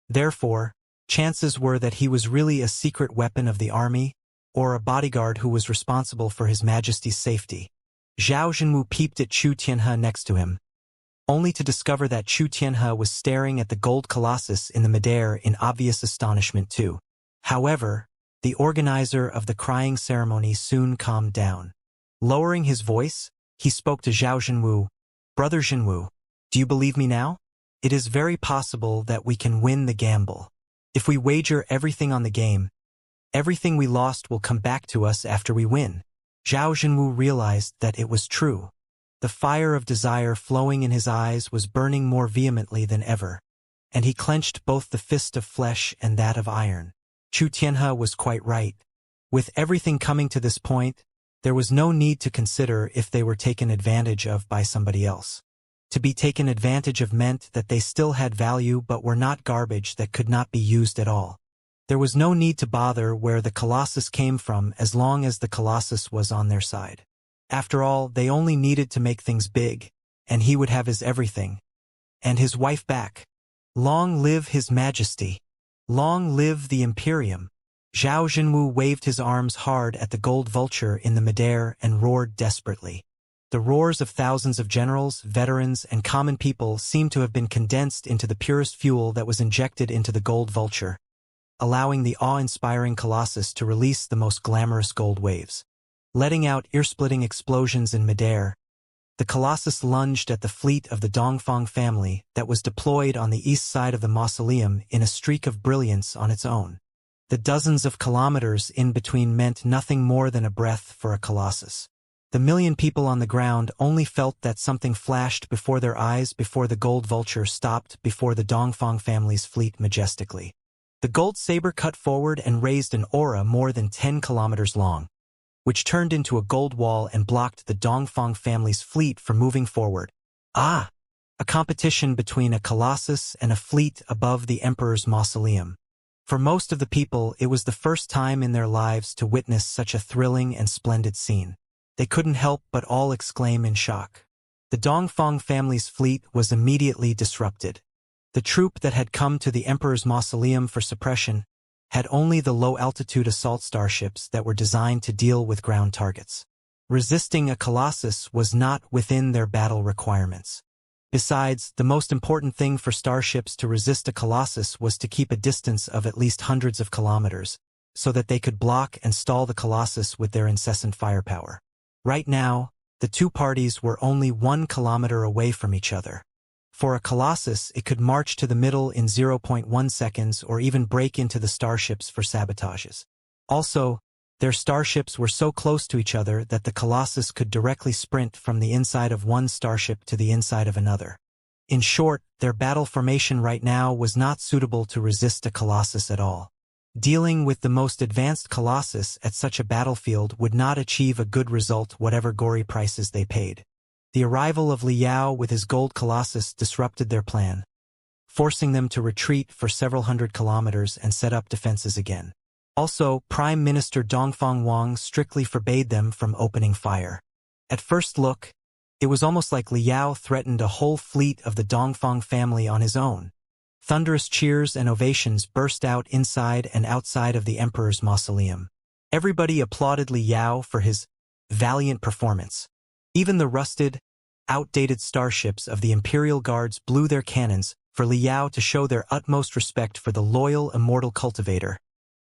Therefore, chances were that he was really a secret weapon of the army, or a bodyguard who was responsible for His Majesty's safety. Zhao Zhenwu peeped at Chu Tianhe next to him, only to discover that Chu Tianhe was staring at the gold colossus in the midair in obvious astonishment too. However, the organizer of the crying ceremony soon calmed down. Lowering his voice, he spoke to Zhao Zhenwu. "Brother Zhenwu, do you believe me now? It is very possible that we can win the gamble. If we wager everything on the game, everything we lost will come back to us after we win." Zhao Zhenwu realized that it was true. The fire of desire flowing in his eyes was burning more vehemently than ever, and he clenched both the fist of flesh and that of iron. Chu Tianhe was quite right. With everything coming to this point, there was no need to consider if they were taken advantage of by somebody else. To be taken advantage of meant that they still had value but were not garbage that could not be used at all. There was no need to bother where the Colossus came from as long as the Colossus was on their side. After all, they only needed to make things big, and he would have his everything. And his wife back. Long live His Majesty. Long live the Imperium. Zhao Zhenwu waved his arms hard at the gold vulture in the midair and roared desperately. The roars of thousands of generals, veterans, and common people seemed to have been condensed into the purest fuel that was injected into the gold vulture, allowing the awe-inspiring Colossus to release the most glamorous gold waves. Letting out ear-splitting explosions in midair, the Colossus lunged at the fleet of the Dongfang family that was deployed on the east side of the mausoleum in a streak of brilliance on its own. The dozens of kilometers in between meant nothing more than a breath for a Colossus. The million people on the ground only felt that something flashed before their eyes before the gold vulture stopped before the Dongfang family's fleet majestically. The gold saber cut forward and raised an aura more than 10 kilometers long, which turned into a gold wall and blocked the Dongfang family's fleet from moving forward. Ah! A competition between a Colossus and a fleet above the Emperor's mausoleum. For most of the people, it was the first time in their lives to witness such a thrilling and splendid scene. They couldn't help but all exclaim in shock. The Dongfang family's fleet was immediately disrupted. The troop that had come to the Emperor's mausoleum for suppression had only the low-altitude assault starships that were designed to deal with ground targets. Resisting a Colossus was not within their battle requirements. Besides, the most important thing for starships to resist a Colossus was to keep a distance of at least hundreds of kilometers, so that they could block and stall the Colossus with their incessant firepower. Right now, the two parties were only 1 kilometer away from each other. For a Colossus, it could march to the middle in 0.1 seconds or even break into the starships for sabotages. Also, their starships were so close to each other that the Colossus could directly sprint from the inside of one starship to the inside of another. In short, their battle formation right now was not suitable to resist a Colossus at all. Dealing with the most advanced Colossus at such a battlefield would not achieve a good result whatever gory prices they paid. The arrival of Liao with his gold Colossus disrupted their plan, forcing them to retreat for several hundred kilometers and set up defenses again. Also, Prime Minister Dongfang Wang strictly forbade them from opening fire. At first look, it was almost like Liao threatened a whole fleet of the Dongfang family on his own. Thunderous cheers and ovations burst out inside and outside of the emperor's mausoleum. Everybody applauded Li Yao for his valiant performance. Even the rusted, outdated starships of the Imperial Guards blew their cannons for Li Yao to show their utmost respect for the loyal, immortal cultivator,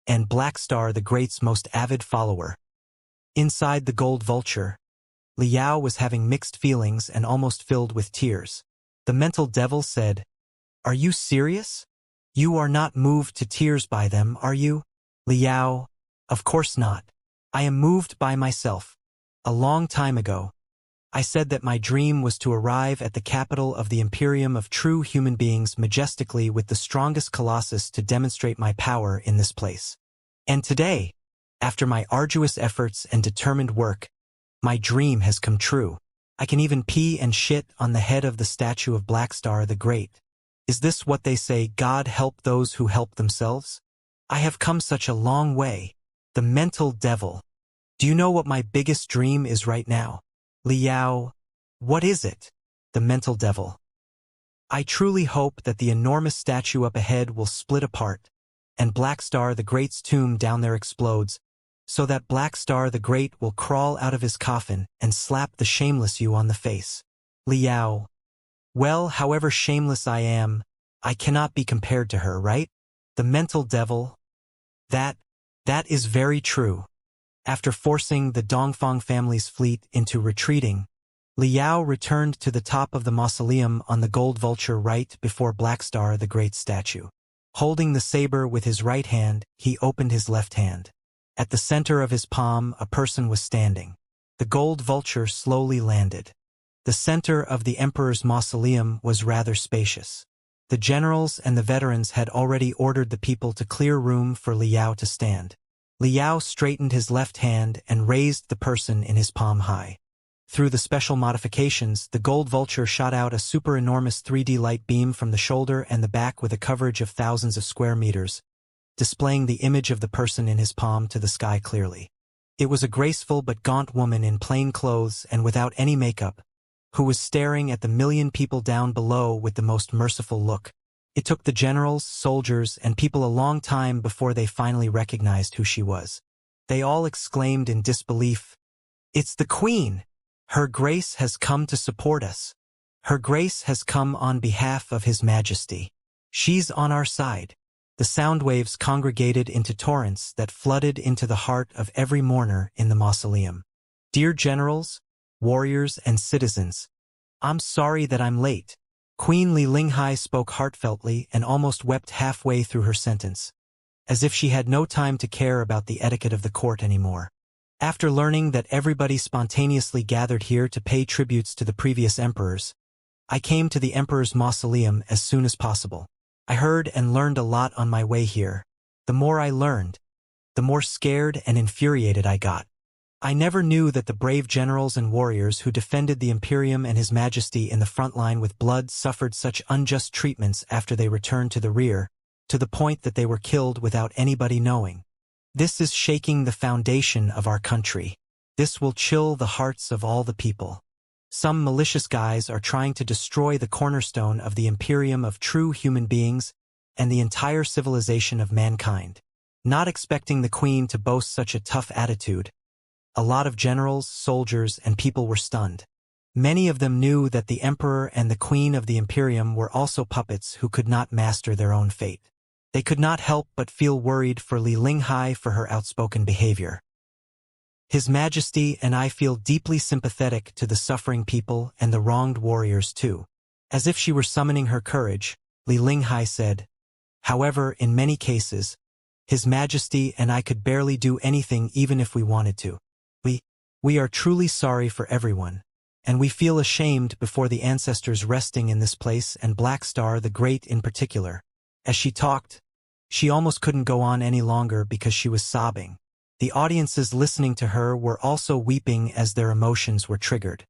and Black Star the Great's most avid follower. Inside the gold vulture, Li Yao was having mixed feelings and almost filled with tears. The mental devil said, "Are you serious? You are not moved to tears by them, are you?" Li Yao, "Of course not. I am moved by myself. A long time ago, I said that my dream was to arrive at the capital of the Imperium of true human beings majestically with the strongest colossus to demonstrate my power in this place. And today, after my arduous efforts and determined work, my dream has come true. I can even pee and shit on the head of the statue of Black Star the Great. Is this what they say, God help those who help themselves? I have come such a long way." The mental devil. "Do you know what my biggest dream is right now?" Li Yao, "What is it?" The mental devil. "I truly hope that the enormous statue up ahead will split apart, and Black Star the Great's tomb down there explodes, so that Black Star the Great will crawl out of his coffin and slap the shameless you on the face." Li Yao, "Well, however shameless I am, I cannot be compared to her, right?" The mental devil. That is very true." After forcing the Dongfang family's fleet into retreating, Li Yao returned to the top of the mausoleum on the gold vulture right before Black Star the Great statue. Holding the saber with his right hand, he opened his left hand. At the center of his palm, a person was standing. The gold vulture slowly landed. The center of the emperor's mausoleum was rather spacious. The generals and the veterans had already ordered the people to clear room for Li Yao to stand. Li Yao straightened his left hand and raised the person in his palm high. Through the special modifications, the gold vulture shot out a super-enormous 3D light beam from the shoulder and the back with a coverage of thousands of square meters, displaying the image of the person in his palm to the sky clearly. It was a graceful but gaunt woman in plain clothes and without any makeup, who was staring at the million people down below with the most merciful look. It took the generals, soldiers, and people a long time before they finally recognized who she was. They all exclaimed in disbelief, "It's the Queen! Her Grace has come to support us. Her Grace has come on behalf of His Majesty. She's on our side." The sound waves congregated into torrents that flooded into the heart of every mourner in the mausoleum. "Dear generals, warriors, and citizens, I'm sorry that I'm late." Queen Li Linghai spoke heartfeltly and almost wept halfway through her sentence, as if she had no time to care about the etiquette of the court anymore. "After learning that everybody spontaneously gathered here to pay tributes to the previous emperors, I came to the emperor's mausoleum as soon as possible. I heard and learned a lot on my way here. The more I learned, the more scared and infuriated I got. I never knew that the brave generals and warriors who defended the Imperium and His Majesty in the front line with blood suffered such unjust treatments after they returned to the rear, to the point that they were killed without anybody knowing. This is shaking the foundation of our country. This will chill the hearts of all the people. Some malicious guys are trying to destroy the cornerstone of the Imperium of true human beings and the entire civilization of mankind. Not expecting the Queen to boast such a tough attitude, a lot of generals, soldiers, and people were stunned. Many of them knew that the Emperor and the Queen of the Imperium were also puppets who could not master their own fate. They could not help but feel worried for Li Linghai for her outspoken behavior. "His Majesty and I feel deeply sympathetic to the suffering people and the wronged warriors too." As if she were summoning her courage, Li Linghai said, "However, in many cases, His Majesty and I could barely do anything even if we wanted to. We are truly sorry for everyone, and we feel ashamed before the ancestors resting in this place and Black Star the Great in particular." As she talked, she almost couldn't go on any longer because she was sobbing. The audiences listening to her were also weeping as their emotions were triggered.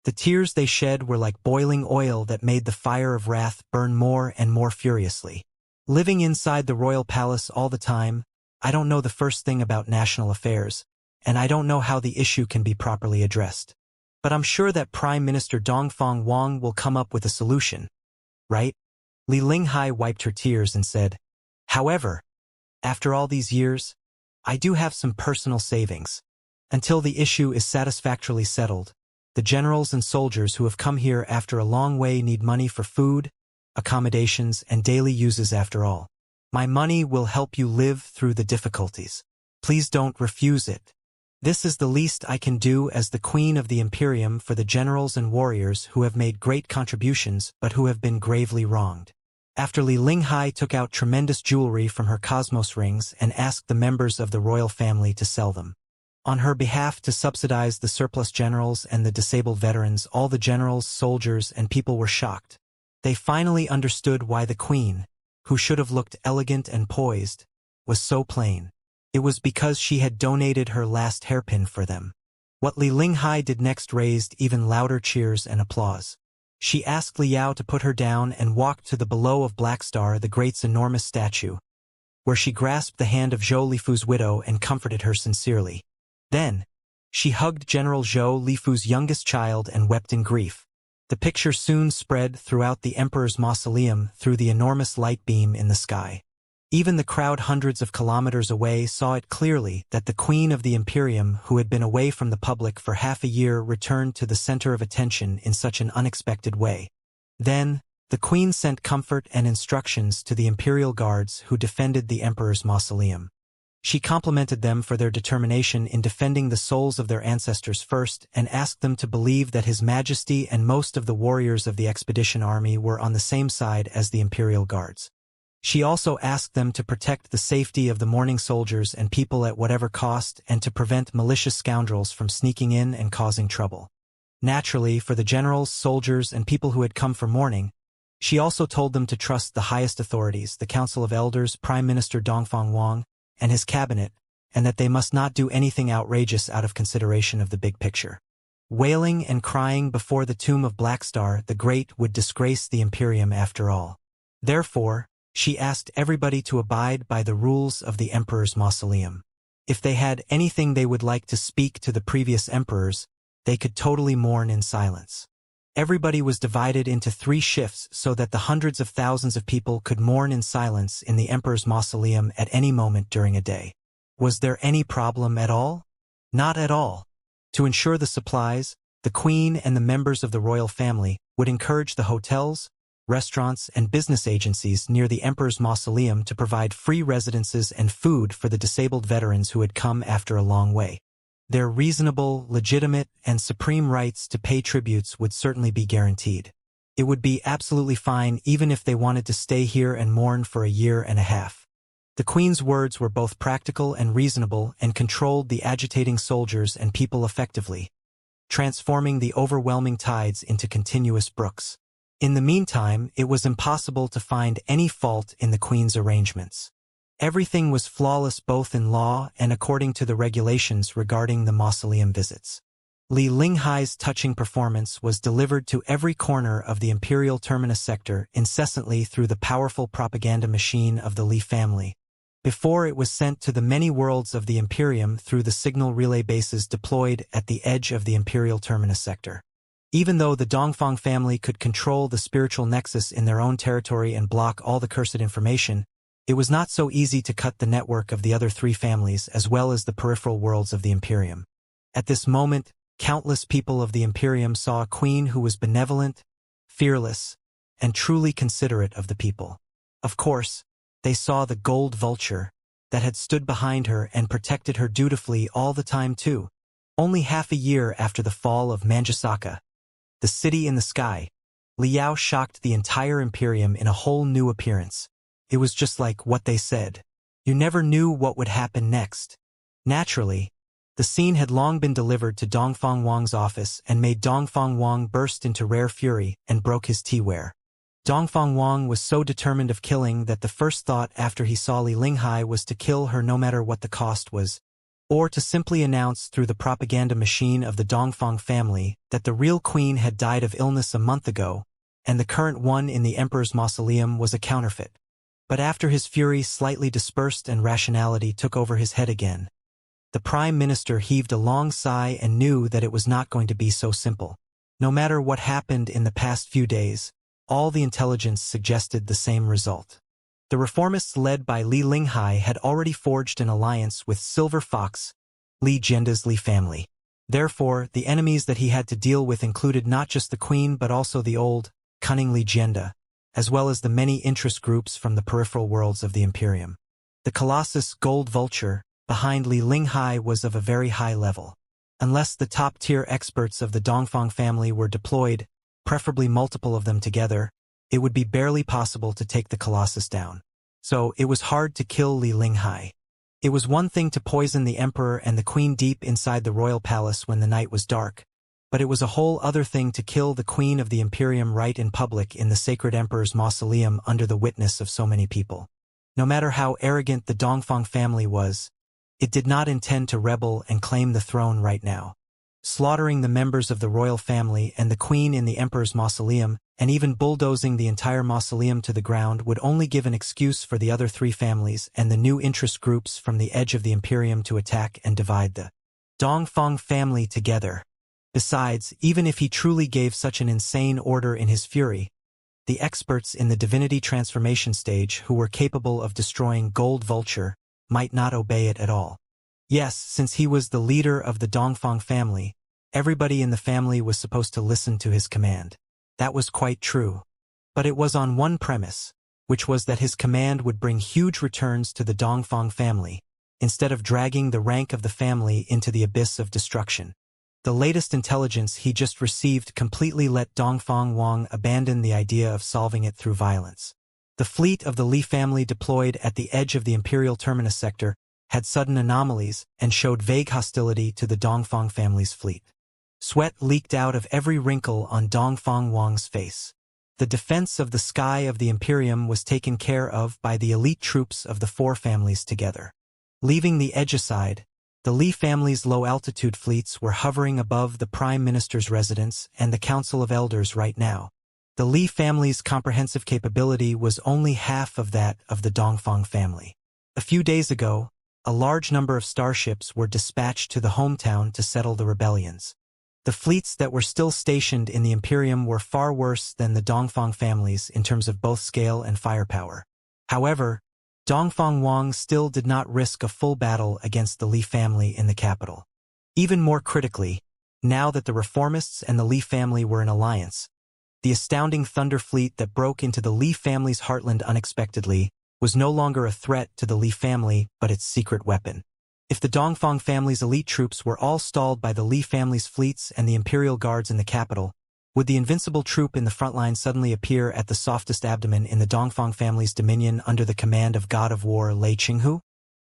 The tears they shed were like boiling oil that made the fire of wrath burn more and more furiously. Living inside the royal palace all the time, I don't know the first thing about national affairs, and I don't know how the issue can be properly addressed. But I'm sure that Prime Minister Dongfang Wang will come up with a solution, right? Li Linghai wiped her tears and said, "However, after all these years, I do have some personal savings. Until the issue is satisfactorily settled, the generals and soldiers who have come here after a long way need money for food, accommodations, and daily uses after all. My money will help you live through the difficulties. Please don't refuse it. This is the least I can do as the Queen of the Imperium for the generals and warriors who have made great contributions but who have been gravely wronged." After Li Linghai took out tremendous jewelry from her cosmos rings and asked the members of the royal family to sell them on her behalf to subsidize the surplus generals and the disabled veterans, all the generals, soldiers, and people were shocked. They finally understood why the Queen, who should have looked elegant and poised, was so plain. It was because she had donated her last hairpin for them. What Li Linghai did next raised even louder cheers and applause. She asked Liao to put her down and walked to the below of Black Star, the great's enormous statue, where she grasped the hand of Zhou Lifu's widow and comforted her sincerely. Then, she hugged General Zhou Lifu's youngest child and wept in grief. The picture soon spread throughout the emperor's mausoleum through the enormous light beam in the sky. Even the crowd hundreds of kilometers away saw it clearly that the Queen of the Imperium, who had been away from the public for half a year, returned to the center of attention in such an unexpected way. Then, the Queen sent comfort and instructions to the Imperial Guards who defended the Emperor's mausoleum. She complimented them for their determination in defending the souls of their ancestors first and asked them to believe that His Majesty and most of the warriors of the expedition army were on the same side as the Imperial Guards. She also asked them to protect the safety of the mourning soldiers and people at whatever cost and to prevent malicious scoundrels from sneaking in and causing trouble. Naturally, for the generals, soldiers, and people who had come for mourning, she also told them to trust the highest authorities, the Council of Elders, Prime Minister Dongfang Wang, and his cabinet, and that they must not do anything outrageous out of consideration of the big picture. Wailing and crying before the tomb of Black Star the Great would disgrace the Imperium after all. Therefore, she asked everybody to abide by the rules of the Emperor's mausoleum. If they had anything they would like to speak to the previous emperors, they could totally mourn in silence. Everybody was divided into 3 shifts so that the hundreds of thousands of people could mourn in silence in the Emperor's mausoleum at any moment during a day. Was there any problem at all? Not at all. To ensure the supplies, the Queen and the members of the royal family would encourage the hotels, restaurants, and business agencies near the Emperor's mausoleum to provide free residences and food for the disabled veterans who had come after a long way. Their reasonable, legitimate, and supreme rights to pay tributes would certainly be guaranteed. It would be absolutely fine even if they wanted to stay here and mourn for a year and a half. The Queen's words were both practical and reasonable and controlled the agitating soldiers and people effectively, transforming the overwhelming tides into continuous brooks. In the meantime, it was impossible to find any fault in the Queen's arrangements. Everything was flawless both in law and according to the regulations regarding the mausoleum visits. Li Linghai's touching performance was delivered to every corner of the imperial terminus sector incessantly through the powerful propaganda machine of the Li family, before it was sent to the many worlds of the Imperium through the signal relay bases deployed at the edge of the imperial terminus sector. Even though the Dongfang family could control the spiritual nexus in their own territory and block all the cursed information, it was not so easy to cut the network of the other 3 families as well as the peripheral worlds of the Imperium. At this moment, countless people of the Imperium saw a queen who was benevolent, fearless, and truly considerate of the people. Of course, they saw the gold vulture that had stood behind her and protected her dutifully all the time too. Only half a year after the fall of Manjusaka, the city in the sky, Liao shocked the entire Imperium in a whole new appearance. It was just like what they said. You never knew what would happen next. Naturally, the scene had long been delivered to Dongfang Wang's office and made Dongfang Wang burst into rare fury and broke his teaware. Dongfang Wang was so determined of killing that the first thought after he saw Li Linghai was to kill her no matter what the cost was, or to simply announce through the propaganda machine of the Dongfang family that the real queen had died of illness a month ago, and the current one in the emperor's mausoleum was a counterfeit. But after his fury slightly dispersed and rationality took over his head again, the prime minister heaved a long sigh and knew that it was not going to be so simple. No matter what happened in the past few days, all the intelligence suggested the same result. The reformists led by Li Linghai had already forged an alliance with Silver Fox, Li Jianda's Li family. Therefore, the enemies that he had to deal with included not just the queen but also the old, cunning Li Jianda, as well as the many interest groups from the peripheral worlds of the Imperium. The Colossus Gold Vulture, behind Li Linghai, was of a very high level. Unless the top-tier experts of the Dongfang family were deployed, preferably multiple of them together, it would be barely possible to take the Colossus down. So, it was hard to kill Li Linghai. It was one thing to poison the emperor and the queen deep inside the royal palace when the night was dark, but it was a whole other thing to kill the queen of the Imperium right in public in the sacred emperor's mausoleum under the witness of so many people. No matter how arrogant the Dongfang family was, it did not intend to rebel and claim the throne right now. Slaughtering the members of the royal family and the queen in the emperor's mausoleum, and even bulldozing the entire mausoleum to the ground would only give an excuse for the other three families and the new interest groups from the edge of the Imperium to attack and divide the Dongfang family together. Besides, even if he truly gave such an insane order in his fury, the experts in the divinity transformation stage who were capable of destroying Gold Vulture might not obey it at all. Yes, since he was the leader of the Dongfang family, everybody in the family was supposed to listen to his command. That was quite true. But it was on one premise, which was that his command would bring huge returns to the Dongfang family, instead of dragging the rank of the family into the abyss of destruction. The latest intelligence he just received completely let Dongfang Wang abandon the idea of solving it through violence. The fleet of the Li family deployed at the edge of the Imperial Terminus sector had sudden anomalies and showed vague hostility to the Dongfang family's fleet. Sweat leaked out of every wrinkle on Dongfang Wang's face. The defense of the sky of the Imperium was taken care of by the elite troops of the four families together. Leaving the edge aside, the Li family's low-altitude fleets were hovering above the Prime Minister's residence and the Council of Elders right now. The Li family's comprehensive capability was only half of that of the Dongfang family. A few days ago, a large number of starships were dispatched to the hometown to settle the rebellions. The fleets that were still stationed in the Imperium were far worse than the Dongfang families in terms of both scale and firepower. However, Dongfang Wang still did not risk a full battle against the Li family in the capital. Even more critically, now that the reformists and the Li family were in alliance, the astounding Thunder Fleet that broke into the Li family's heartland unexpectedly was no longer a threat to the Li family but its secret weapon. If the Dongfang family's elite troops were all stalled by the Li family's fleets and the Imperial Guards in the capital, would the invincible troop in the front line suddenly appear at the softest abdomen in the Dongfang family's dominion under the command of God of War Lei Qinghu?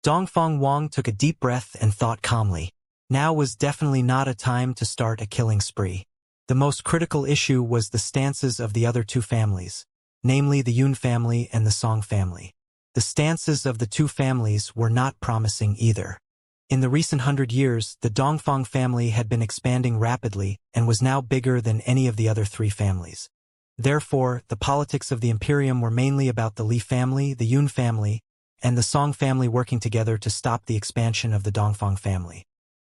Dongfang Wang took a deep breath and thought calmly. Now was definitely not a time to start a killing spree. The most critical issue was the stances of the other two families, namely the Yun family and the Song family. The stances of the two families were not promising either. In the recent 100 years, the Dongfang family had been expanding rapidly and was now bigger than any of the other three families. Therefore, the politics of the Imperium were mainly about the Li family, the Yun family, and the Song family working together to stop the expansion of the Dongfang family.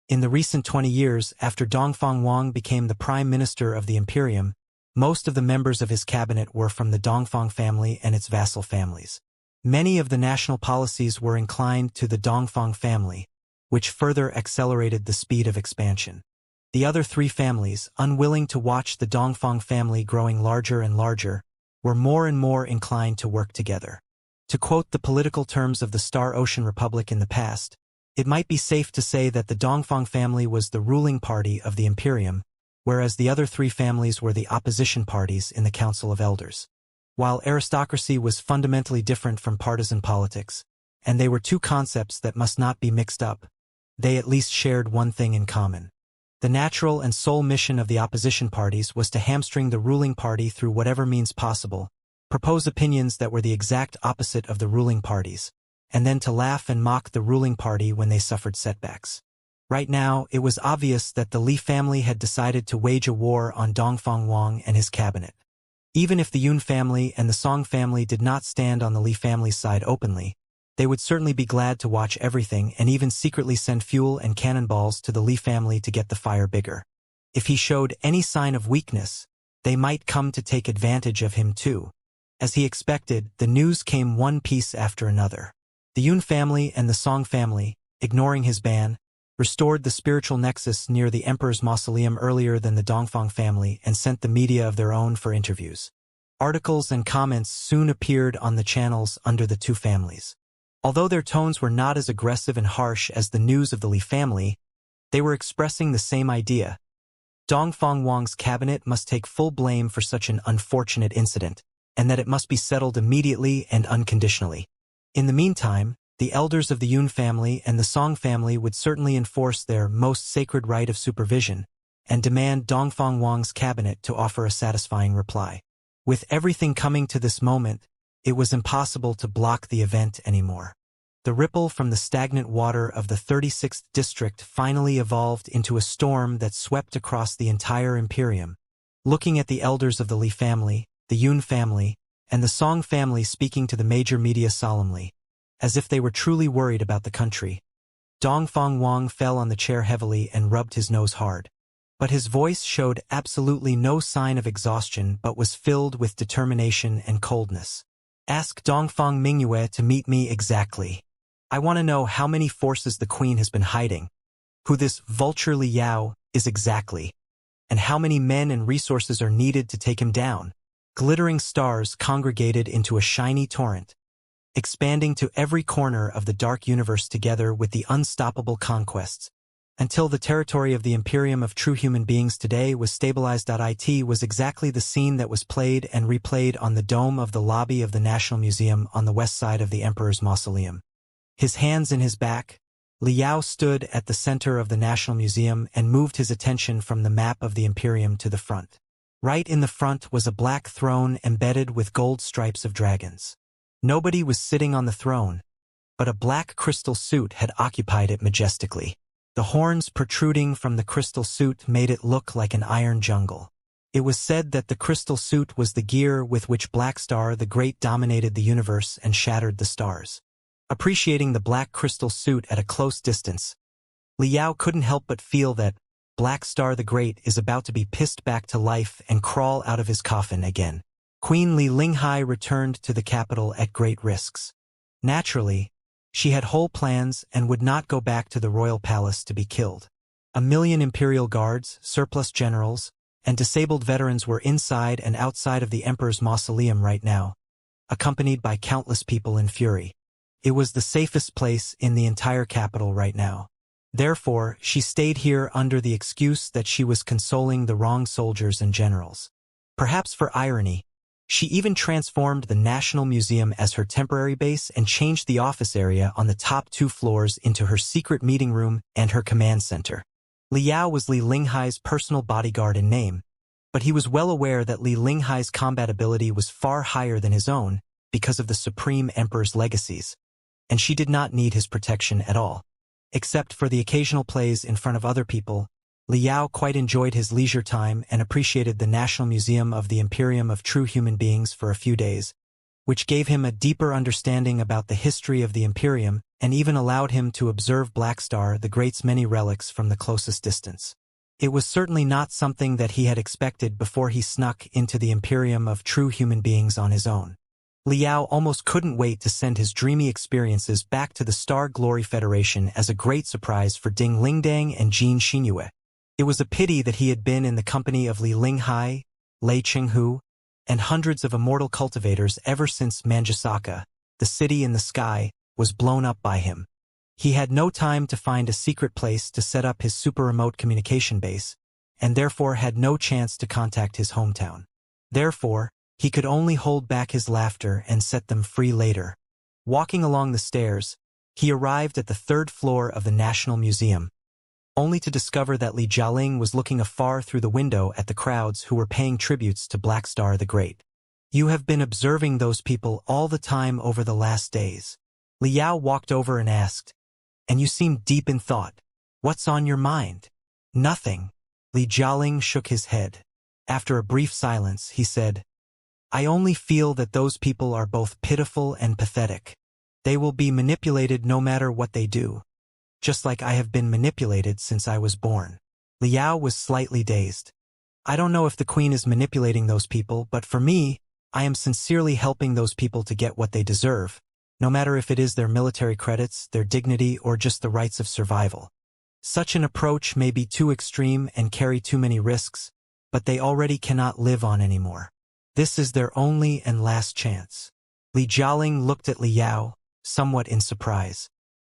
In the recent 20 years after Dongfang Wang became the Prime Minister of the Imperium, most of the members of his cabinet were from the Dongfang family and its vassal families. Many of the national policies were inclined to the Dongfang family, which further accelerated the speed of expansion. The other three families, unwilling to watch the Dongfang family growing larger and larger, were more and more inclined to work together. To quote the political terms of the Star Ocean Republic in the past, it might be safe to say that the Dongfang family was the ruling party of the Imperium, whereas the other three families were the opposition parties in the Council of Elders. While aristocracy was fundamentally different from partisan politics, and they were two concepts that must not be mixed up, they at least shared one thing in common. The natural and sole mission of the opposition parties was to hamstring the ruling party through whatever means possible, propose opinions that were the exact opposite of the ruling parties, and then to laugh and mock the ruling party when they suffered setbacks. Right now, it was obvious that the Li family had decided to wage a war on Dongfang Wang and his cabinet. Even if the Yun family and the Song family did not stand on the Li family's side openly, they would certainly be glad to watch everything and even secretly send fuel and cannonballs to the Li family to get the fire bigger. If he showed any sign of weakness, They might come to take advantage of him too. As he expected, the news came one piece after another. The Yun family and the Song family, ignoring his ban, restored the spiritual nexus near the emperor's mausoleum earlier than the Dongfang family and sent the media of their own for interviews. Articles and comments soon appeared on the channels under the two families. Although their tones were not as aggressive and harsh as the news of the Li family, they were expressing the same idea. Dongfang Wang's cabinet must take full blame for such an unfortunate incident, and that it must be settled immediately and unconditionally. In the meantime, the elders of the Yun family and the Song family would certainly enforce their most sacred right of supervision and demand Dongfang Wang's cabinet to offer a satisfying reply. With everything coming to this moment, it was impossible to block the event anymore. The ripple from the stagnant water of the 36th district finally evolved into a storm that swept across the entire imperium. Looking at the elders of the Li family, the Yun family, and the Song family speaking to the major media solemnly, as if they were truly worried about the country, Dongfang Wang fell on the chair heavily and rubbed his nose hard. But his voice showed absolutely no sign of exhaustion but was filled with determination and coldness. Ask Dongfang Mingyue to meet me exactly. I want to know how many forces the queen has been hiding, who this vulture Li Yao is exactly, and how many men and resources are needed to take him down. Glittering stars congregated into a shiny torrent, expanding to every corner of the dark universe together with the unstoppable conquests, until the territory of the Imperium of true human beings today was stabilized. It was exactly the scene that was played and replayed on the dome of the lobby of the National Museum on the west side of the Emperor's mausoleum. His hands in his back, Li Yao stood at the center of the National Museum and moved his attention from the map of the Imperium to the front. Right in the front was a black throne embedded with gold stripes of dragons. Nobody was sitting on the throne, but a black crystal suit had occupied it majestically. The horns protruding from the crystal suit made it look like an iron jungle. It was said that the crystal suit was the gear with which Black Star the Great dominated the universe and shattered the stars. Appreciating the black crystal suit at a close distance, Li Yao couldn't help but feel that Black Star the Great is about to be pissed back to life and crawl out of his coffin again. Queen Li Linghai returned to the capital at great risks. Naturally, she had whole plans and would not go back to the royal palace to be killed. 1,000,000 imperial guards, surplus generals, and disabled veterans were inside and outside of the emperor's mausoleum right now, accompanied by countless people in fury. It was the safest place in the entire capital right now. Therefore, she stayed here under the excuse that she was consoling the wrong soldiers and generals. Perhaps for irony, she even transformed the National Museum as her temporary base and changed the office area on the top 2 floors into her secret meeting room and her command center. Li Yao was Li Linghai's personal bodyguard in name, but he was well aware that Li Linghai's combat ability was far higher than his own because of the Supreme Emperor's legacies, and she did not need his protection at all. Except for the occasional plays in front of other people, Li Yao quite enjoyed his leisure time and appreciated the National Museum of the Imperium of True Human Beings for a few days, which gave him a deeper understanding about the history of the Imperium and even allowed him to observe Black Star the Great's many relics from the closest distance. It was certainly not something that he had expected before he snuck into the Imperium of True Human Beings on his own. Li Yao almost couldn't wait to send his dreamy experiences back to the Star Glory Federation as a great surprise for Ding Lingdang and Jin Xinyue. It was a pity that he had been in the company of Li Linghai, Lei Qinghu, and hundreds of immortal cultivators ever since Manjusaka, the city in the sky, was blown up by him. He had no time to find a secret place to set up his super remote communication base, and therefore had no chance to contact his hometown. Therefore, he could only hold back his laughter and set them free later. Walking along the stairs, he arrived at the 3rd floor of the National Museum, only to discover that Li Jialing was looking afar through the window at the crowds who were paying tributes to Black Star the Great. You have been observing those people all the time over the last days. Li Yao walked over and asked, and you seem deep in thought. What's on your mind? Nothing. Li Jialing shook his head. After a brief silence, he said, I only feel that those people are both pitiful and pathetic. They will be manipulated no matter what they do, just like I have been manipulated since I was born. Li Yao was slightly dazed. I don't know if the queen is manipulating those people, but for me, I am sincerely helping those people to get what they deserve, no matter if it is their military credits, their dignity, or just the rights of survival. Such an approach may be too extreme and carry too many risks, but they already cannot live on anymore. This is their only and last chance. Li Jialing looked at Li Yao, somewhat in surprise.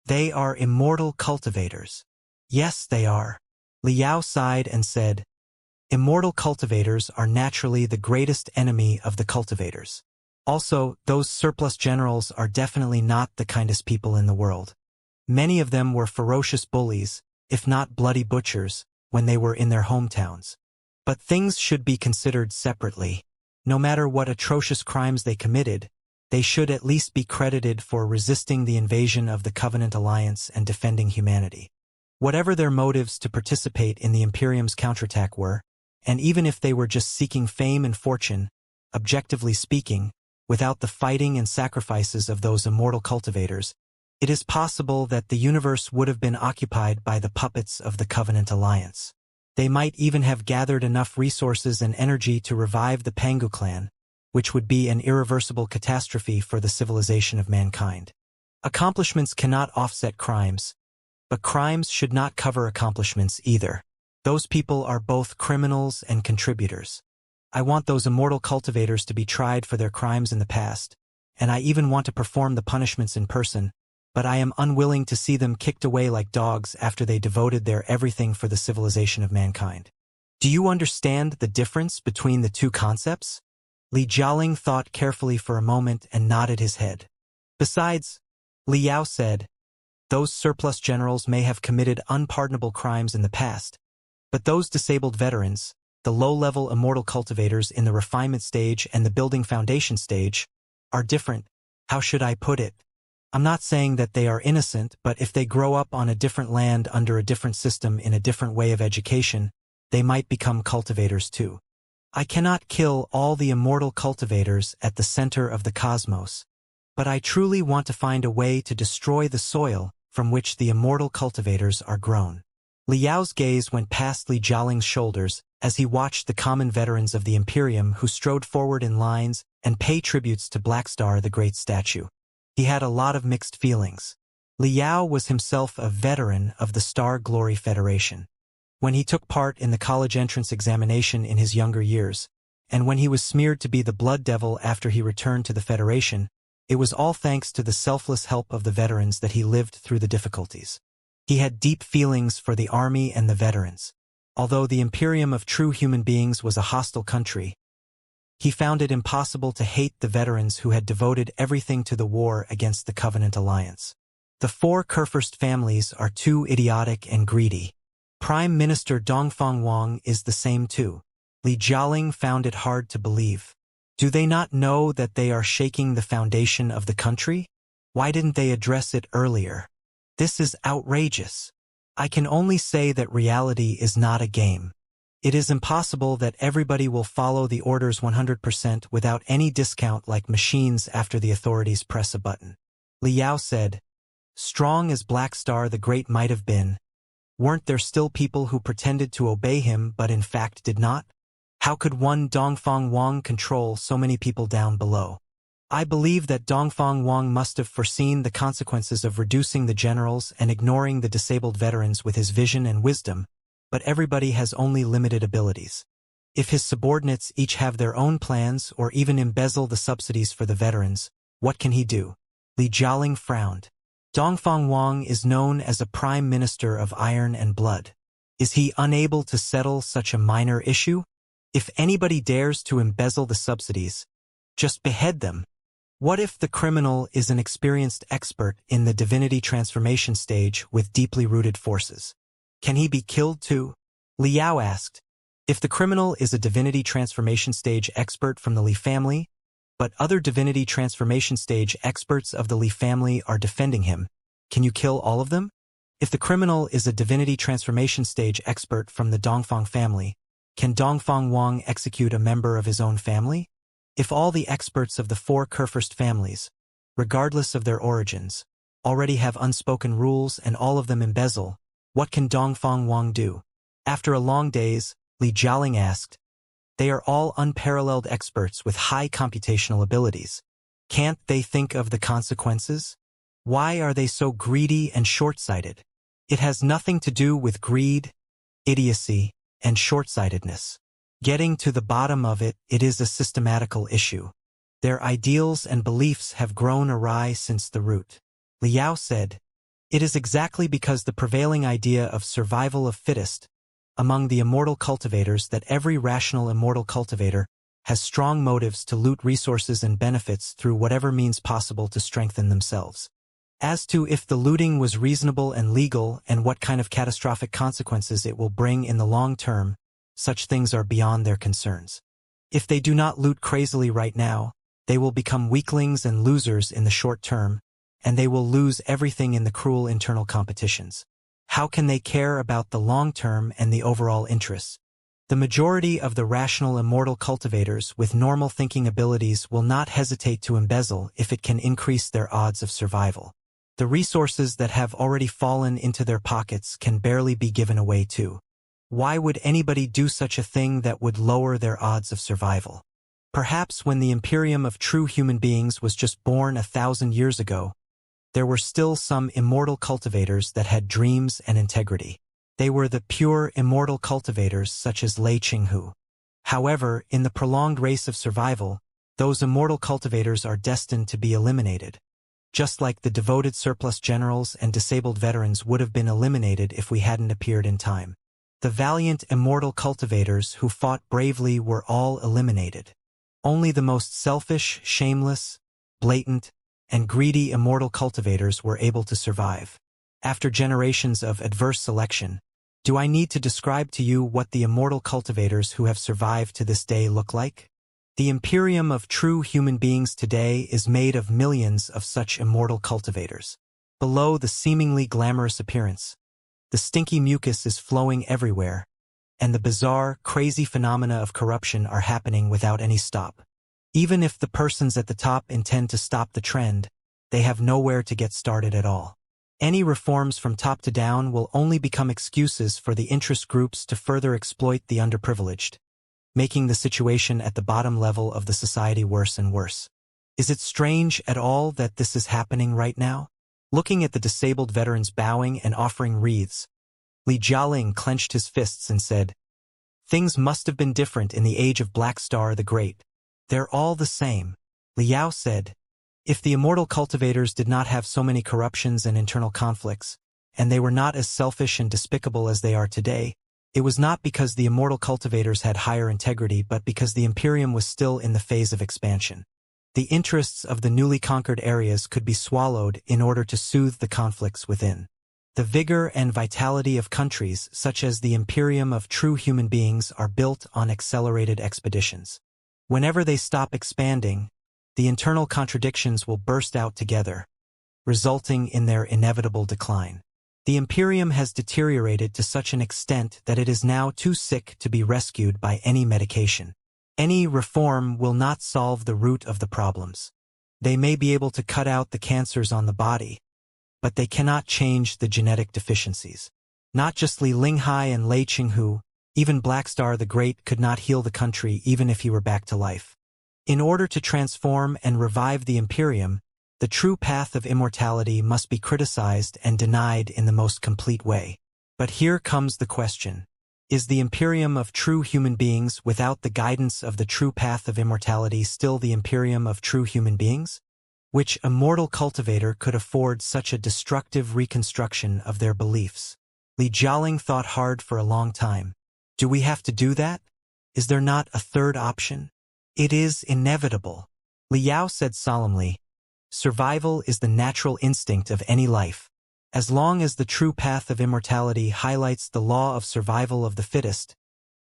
They are immortal cultivators. Yes, they are. Li Yao sighed and said, immortal cultivators are naturally the greatest enemy of the cultivators. Also, those surplus generals are definitely not the kindest people in the world. Many of them were ferocious bullies, if not bloody butchers, when they were in their hometowns. But things should be considered separately. No matter what atrocious crimes they committed, they should at least be credited for resisting the invasion of the Covenant Alliance and defending humanity. Whatever their motives to participate in the Imperium's counterattack were, and even if they were just seeking fame and fortune, objectively speaking, without the fighting and sacrifices of those immortal cultivators, it is possible that the universe would have been occupied by the puppets of the Covenant Alliance. They might even have gathered enough resources and energy to revive the Pangu clan, which would be an irreversible catastrophe for the civilization of mankind. Accomplishments cannot offset crimes, but crimes should not cover accomplishments either. Those people are both criminals and contributors. I want those immortal cultivators to be tried for their crimes in the past, and I even want to perform the punishments in person, but I am unwilling to see them kicked away like dogs after they devoted their everything for the civilization of mankind. Do you understand the difference between the two concepts? Li Jialing thought carefully for a moment and nodded his head. Besides, Li Yao said, those surplus generals may have committed unpardonable crimes in the past, but those disabled veterans, the low-level immortal cultivators in the refinement stage and the building foundation stage, are different. How should I put it? I'm not saying that they are innocent, but if they grow up on a different land under a different system in a different way of education, they might become cultivators too. I cannot kill all the immortal cultivators at the center of the cosmos, but I truly want to find a way to destroy the soil from which the immortal cultivators are grown. Li Yao's gaze went past Li Jialing's shoulders as he watched the common veterans of the Imperium who strode forward in lines and pay tributes to Blackstar the Great Statue. He had a lot of mixed feelings. Li Yao was himself a veteran of the Star Glory Federation. When he took part in the college entrance examination in his younger years, and when he was smeared to be the Blood Devil after he returned to the Federation, it was all thanks to the selfless help of the veterans that he lived through the difficulties. He had deep feelings for the army and the veterans. Although the Imperium of true human beings was a hostile country, he found it impossible to hate the veterans who had devoted everything to the war against the Covenant Alliance. The four Kurfürst families are too idiotic and greedy. Prime Minister Dongfang Wang is the same too. Li Jialing found it hard to believe. Do they not know that they are shaking the foundation of the country? Why didn't they address it earlier? This is outrageous. I can only say that reality is not a game. It is impossible that everybody will follow the orders 100% without any discount like machines after the authorities press a button. Li Yao said, strong as Blackstar the Great might have been, weren't there still people who pretended to obey him but in fact did not? How could one Dongfang Wang control so many people down below? I believe that Dongfang Wang must have foreseen the consequences of reducing the generals and ignoring the disabled veterans with his vision and wisdom, but everybody has only limited abilities. If his subordinates each have their own plans or even embezzle the subsidies for the veterans, what can he do? Li Jialing frowned. Dongfang Wang is known as a prime minister of iron and blood. Is he unable to settle such a minor issue? If anybody dares to embezzle the subsidies, just behead them. What if the criminal is an experienced expert in the divinity transformation stage with deeply rooted forces? Can he be killed too? Li Yao asked. If the criminal is a divinity transformation stage expert from the Li family, but other divinity transformation stage experts of the Li family are defending him, can you kill all of them? If the criminal is a divinity transformation stage expert from the Dongfang family, can Dongfang Wang execute a member of his own family? If all the experts of the four Kurfürst families, regardless of their origins, already have unspoken rules and all of them embezzle, what can Dongfang Wang do? After a long daze, Li Jialing asked. They are all unparalleled experts with high computational abilities. Can't they think of the consequences? Why are they so greedy and short-sighted? It has nothing to do with greed, idiocy, and short-sightedness. Getting to the bottom of it, it is a systematical issue. Their ideals and beliefs have grown awry since the root. Liao said, it is exactly because the prevailing idea of survival of fittest among the immortal cultivators that every rational immortal cultivator has strong motives to loot resources and benefits through whatever means possible to strengthen themselves. As to if the looting was reasonable and legal and what kind of catastrophic consequences it will bring in the long term, such things are beyond their concerns. If they do not loot crazily right now, they will become weaklings and losers in the short term, and they will lose everything in the cruel internal competitions. How can they care about the long term and the overall interests? The majority of the rational immortal cultivators with normal thinking abilities will not hesitate to embezzle if it can increase their odds of survival. The resources that have already fallen into their pockets can barely be given away too. Why would anybody do such a thing that would lower their odds of survival? Perhaps when the Imperium of true human beings was just born 1,000 years ago, there were still some immortal cultivators that had dreams and integrity. They were the pure immortal cultivators such as Lei Qinghu. However, in the prolonged race of survival, those immortal cultivators are destined to be eliminated. Just like the devoted surplus generals and disabled veterans would have been eliminated if we hadn't appeared in time. The valiant immortal cultivators who fought bravely were all eliminated. Only the most selfish, shameless, blatant, and greedy immortal cultivators were able to survive. After generations of adverse selection, do I need to describe to you what the immortal cultivators who have survived to this day look like? The Imperium of true human beings today is made of millions of such immortal cultivators. Below the seemingly glamorous appearance, the stinky mucus is flowing everywhere, and the bizarre, crazy phenomena of corruption are happening without any stop. Even if the persons at the top intend to stop the trend, they have nowhere to get started at all. Any reforms from top to down will only become excuses for the interest groups to further exploit the underprivileged, making the situation at the bottom level of the society worse and worse. Is it strange at all that this is happening right now? Looking at the disabled veterans bowing and offering wreaths, Li Jialing clenched his fists and said, things must have been different in the age of Black Star the Great. They're all the same. Liao said, if the immortal cultivators did not have so many corruptions and internal conflicts, and they were not as selfish and despicable as they are today, it was not because the immortal cultivators had higher integrity but because the Imperium was still in the phase of expansion. The interests of the newly conquered areas could be swallowed in order to soothe the conflicts within. The vigor and vitality of countries such as the Imperium of true human beings are built on accelerated expeditions. Whenever they stop expanding, the internal contradictions will burst out together, resulting in their inevitable decline. The Imperium has deteriorated to such an extent that it is now too sick to be rescued by any medication. Any reform will not solve the root of the problems. They may be able to cut out the cancers on the body, but they cannot change the genetic deficiencies. Not just Li Linghai and Lei Qinghu, even Black Star the Great could not heal the country even if he were back to life. In order to transform and revive the Imperium, the true path of immortality must be criticized and denied in the most complete way. But here comes the question. Is the Imperium of true human beings without the guidance of the true path of immortality still the Imperium of true human beings? Which immortal cultivator could afford such a destructive reconstruction of their beliefs? Li Jialing thought hard for a long time. Do we have to do that? Is there not a third option? It is inevitable. Liao said solemnly, survival is the natural instinct of any life. As long as the true path of immortality highlights the law of survival of the fittest,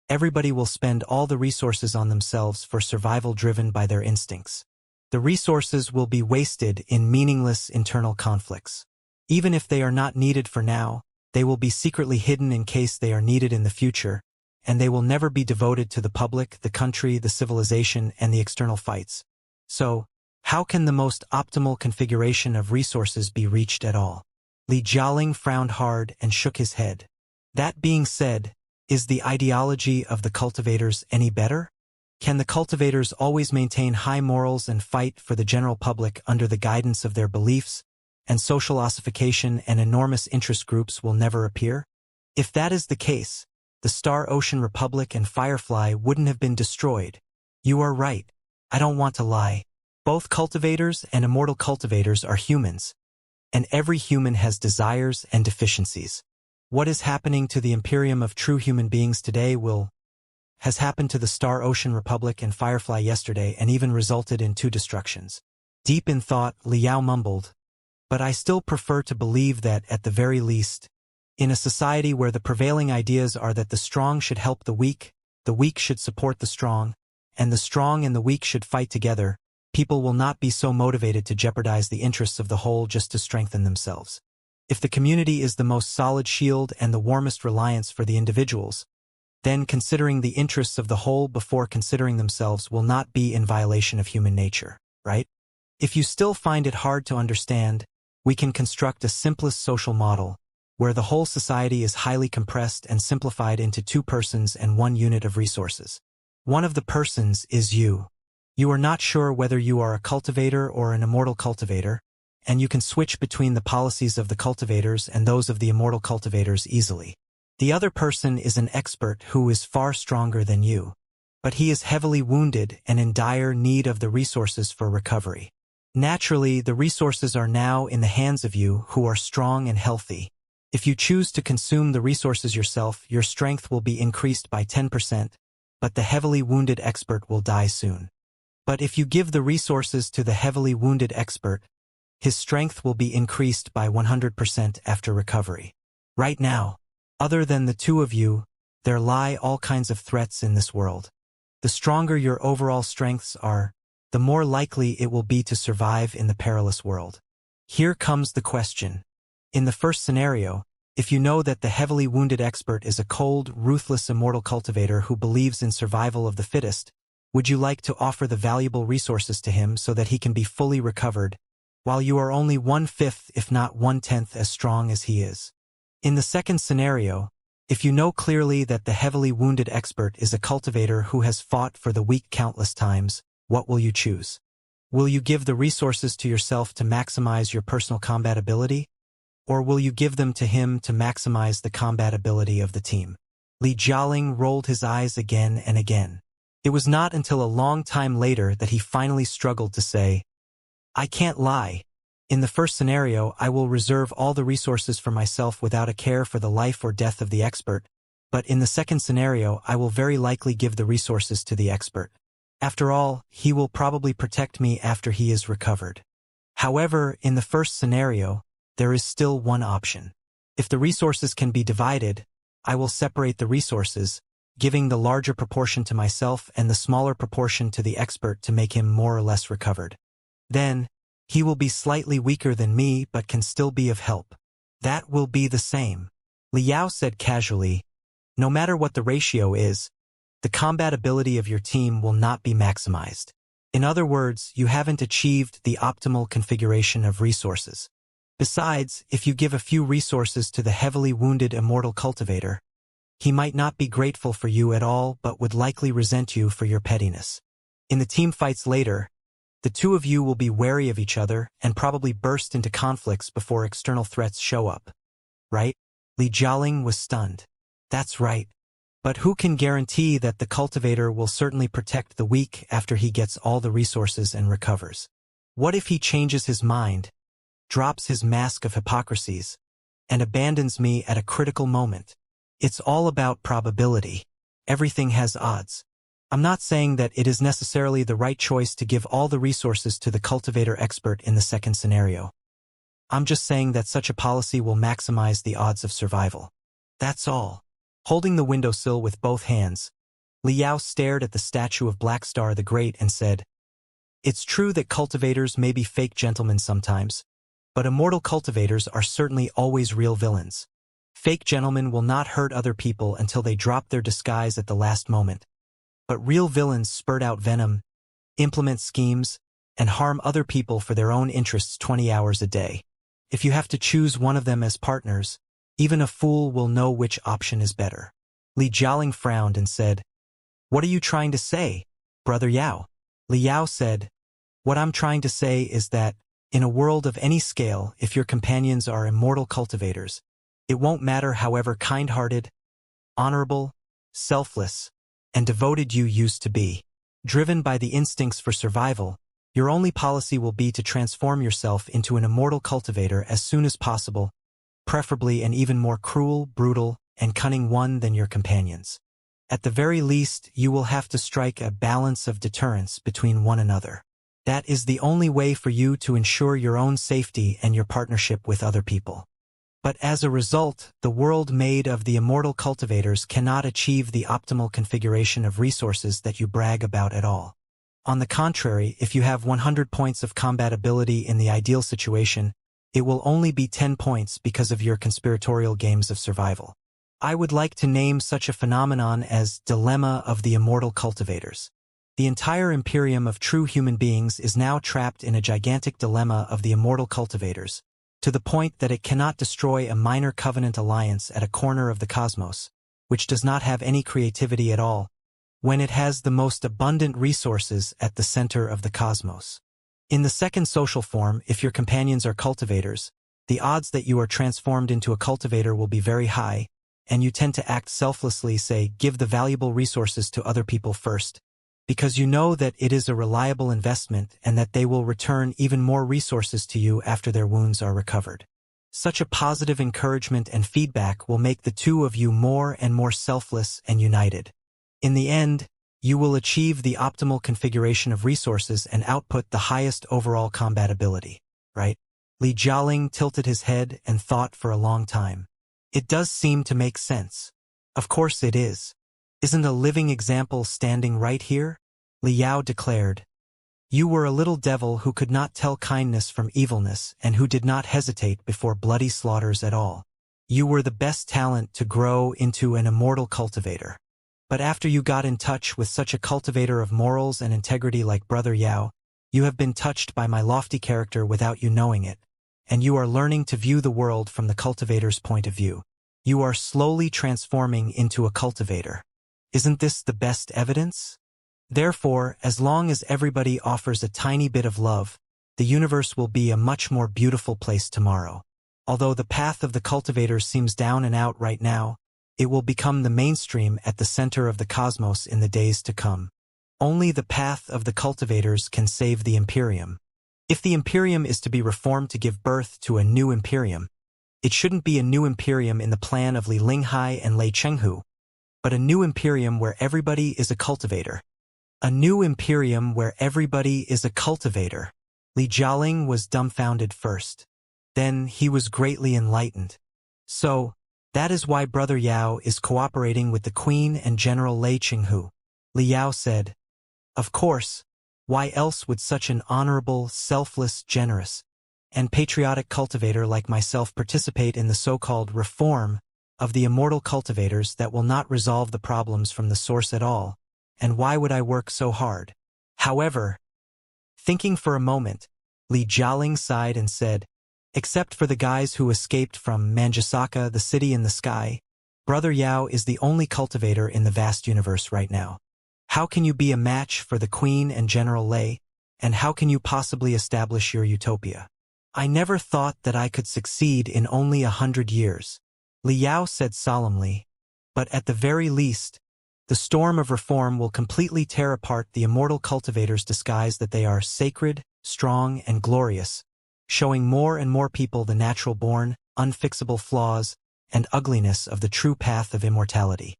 everybody will spend all the resources on themselves for survival driven by their instincts. The resources will be wasted in meaningless internal conflicts. Even if they are not needed for now, they will be secretly hidden in case they are needed in the future, and they will never be devoted to the public, the country, the civilization, and the external fights. So, how can the most optimal configuration of resources be reached at all? Li Jialing frowned hard and shook his head. That being said, Is the ideology of the cultivators any better? Can the cultivators always maintain high morals and fight for the general public under the guidance of their beliefs, and social ossification and enormous interest groups will never appear? If that is the case, the Star Ocean Republic and Firefly wouldn't have been destroyed. You are right. I don't want to lie. Both cultivators and immortal cultivators are humans, and every human has desires and deficiencies. What is happening to the Imperium of true human beings today has happened to the Star Ocean Republic and Firefly yesterday and even resulted in 2 destructions. Deep in thought, Liao mumbled, but I still prefer to believe that, at the very least, in a society where the prevailing ideas are that the strong should help the weak should support the strong, and the strong and the weak should fight together, people will not be so motivated to jeopardize the interests of the whole just to strengthen themselves. If the community is the most solid shield and the warmest reliance for the individuals, then considering the interests of the whole before considering themselves will not be in violation of human nature, right? If you still find it hard to understand, we can construct a simplest social model, where the whole society is highly compressed and simplified into 2 persons and 1 unit of resources. One of the persons is you. You are not sure whether you are a cultivator or an immortal cultivator, and you can switch between the policies of the cultivators and those of the immortal cultivators easily. The other person is an expert who is far stronger than you, but he is heavily wounded and in dire need of the resources for recovery. Naturally, the resources are now in the hands of you who are strong and healthy. If you choose to consume the resources yourself, your strength will be increased by 10%, but the heavily wounded expert will die soon. But if you give the resources to the heavily wounded expert, his strength will be increased by 100% after recovery. Right now, other than the 2 of you, there lie all kinds of threats in this world. The stronger your overall strengths are, the more likely it will be to survive in the perilous world. Here comes the question. In the first scenario, if you know that the heavily wounded expert is a cold, ruthless immortal cultivator who believes in survival of the fittest, would you like to offer the valuable resources to him so that he can be fully recovered, while you are only 1/5 if not 1/10 as strong as he is? In the second scenario, if you know clearly that the heavily wounded expert is a cultivator who has fought for the weak countless times, what will you choose? Will you give the resources to yourself to maximize your personal combat ability? Or will you give them to him to maximize the combat ability of the team? Li Jialing rolled his eyes again and again. It was not until a long time later that he finally struggled to say, I can't lie. In the first scenario, I will reserve all the resources for myself without a care for the life or death of the expert, but in the second scenario, I will very likely give the resources to the expert. After all, he will probably protect me after he is recovered. However, in the first scenario, there is still one option. If the resources can be divided, I will separate the resources, giving the larger proportion to myself and the smaller proportion to the expert to make him more or less recovered. Then, he will be slightly weaker than me but can still be of help. That will be the same. Liao said casually, no matter what the ratio is, the combat ability of your team will not be maximized. In other words, you haven't achieved the optimal configuration of resources. Besides, if you give a few resources to the heavily wounded immortal cultivator, he might not be grateful for you at all but would likely resent you for your pettiness. In the team fights later, the 2 of you will be wary of each other and probably burst into conflicts before external threats show up. Right? Li Jialing was stunned. That's right. But who can guarantee that the cultivator will certainly protect the weak after he gets all the resources and recovers? What if he changes his mind, drops his mask of hypocrisies, and abandons me at a critical moment? It's all about probability. Everything has odds. I'm not saying that it is necessarily the right choice to give all the resources to the cultivator expert in the second scenario. I'm just saying that such a policy will maximize the odds of survival. That's all. Holding the windowsill with both hands, Liao stared at the statue of Blackstar the Great and said, It's true that cultivators may be fake gentlemen sometimes, but immortal cultivators are certainly always real villains. Fake gentlemen will not hurt other people until they drop their disguise at the last moment. But real villains spurt out venom, implement schemes, and harm other people for their own interests 20 hours a day. If you have to choose one of them as partners, even a fool will know which option is better. Li Jialing frowned and said, "What are you trying to say, Brother Yao?" Li Yao said, "What I'm trying to say is that, in a world of any scale, if your companions are immortal cultivators, it won't matter however kind-hearted, honorable, selfless, and devoted you used to be. Driven by the instincts for survival, your only policy will be to transform yourself into an immortal cultivator as soon as possible, preferably an even more cruel, brutal, and cunning one than your companions. At the very least, you will have to strike a balance of deterrence between one another. That is the only way for you to ensure your own safety and your partnership with other people. But as a result, the world made of the immortal cultivators cannot achieve the optimal configuration of resources that you brag about at all. On the contrary, if you have 100 points of combat ability in the ideal situation, it will only be 10 points because of your conspiratorial games of survival. I would like to name such a phenomenon as Dilemma of the Immortal Cultivators. The entire Imperium of true human beings is now trapped in a gigantic dilemma of the immortal cultivators, to the point that it cannot destroy a minor covenant alliance at a corner of the cosmos, which does not have any creativity at all, when it has the most abundant resources at the center of the cosmos. In the second social form, if your companions are cultivators, the odds that you are transformed into a cultivator will be very high, and you tend to act selflessly, say, give the valuable resources to other people first, because you know that it is a reliable investment and that they will return even more resources to you after their wounds are recovered. Such a positive encouragement and feedback will make the two of you more and more selfless and united. In the end, you will achieve the optimal configuration of resources and output the highest overall combat ability, right? Li Jialing tilted his head and thought for a long time. It does seem to make sense. Of course it is. Isn't a living example standing right here? Li Yao declared. You were a little devil who could not tell kindness from evilness and who did not hesitate before bloody slaughters at all. You were the best talent to grow into an immortal cultivator. But after you got in touch with such a cultivator of morals and integrity like Brother Yao, you have been touched by my lofty character without you knowing it, and you are learning to view the world from the cultivator's point of view. You are slowly transforming into a cultivator. Isn't this the best evidence? Therefore, as long as everybody offers a tiny bit of love, the universe will be a much more beautiful place tomorrow. Although the path of the cultivators seems down and out right now, it will become the mainstream at the center of the cosmos in the days to come. Only the path of the cultivators can save the Imperium. If the Imperium is to be reformed to give birth to a new Imperium, it shouldn't be a new Imperium in the plan of Li Linghai and Lei Chenghu, but a new Imperium where everybody is a cultivator. A new Imperium where everybody is a cultivator. Li Jialing was dumbfounded first. Then he was greatly enlightened. So, that is why Brother Yao is cooperating with the Queen and General Lei Chenghu. Li Yao said, Of course, why else would such an honorable, selfless, generous, and patriotic cultivator like myself participate in the so-called reform of the immortal cultivators that will not resolve the problems from the source at all, and why would I work so hard? However, thinking for a moment, Li Jialing sighed and said, Except for the guys who escaped from Manjasaka, the city in the sky, Brother Yao is the only cultivator in the vast universe right now. How can you be a match for the Queen and General Lei, and how can you possibly establish your utopia? I never thought that I could succeed in only 100 years. Li Yao said solemnly, but at the very least, the storm of reform will completely tear apart the immortal cultivators' disguise that they are sacred, strong, and glorious, showing more and more people the natural-born, unfixable flaws and ugliness of the true path of immortality.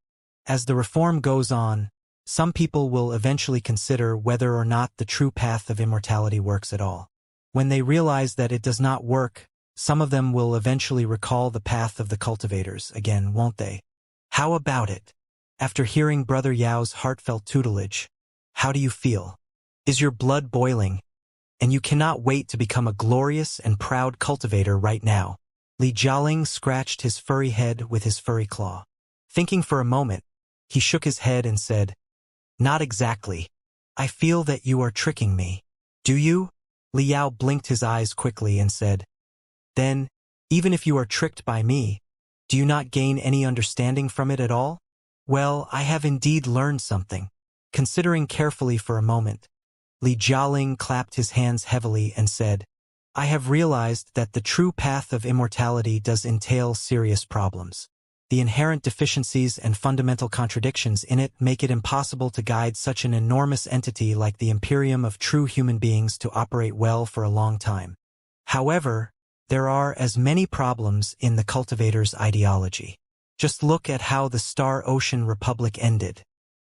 As the reform goes on, some people will eventually consider whether or not the true path of immortality works at all. When they realize that it does not work, some of them will eventually recall the path of the cultivators again, won't they? How about it? After hearing Brother Yao's heartfelt tutelage, how do you feel? Is your blood boiling? And you cannot wait to become a glorious and proud cultivator right now. Li Jialing scratched his furry head with his furry claw. Thinking for a moment, he shook his head and said, Not exactly. I feel that you are tricking me. Do you? Li Yao blinked his eyes quickly and said, Then, even if you are tricked by me, do you not gain any understanding from it at all? Well, I have indeed learned something. Considering carefully for a moment, Li Jialing clapped his hands heavily and said, I have realized that the true path of immortality does entail serious problems. The inherent deficiencies and fundamental contradictions in it make it impossible to guide such an enormous entity like the Imperium of true human beings to operate well for a long time. However, there are as many problems in the Cultivators' ideology. Just look at how the Star Ocean Republic ended.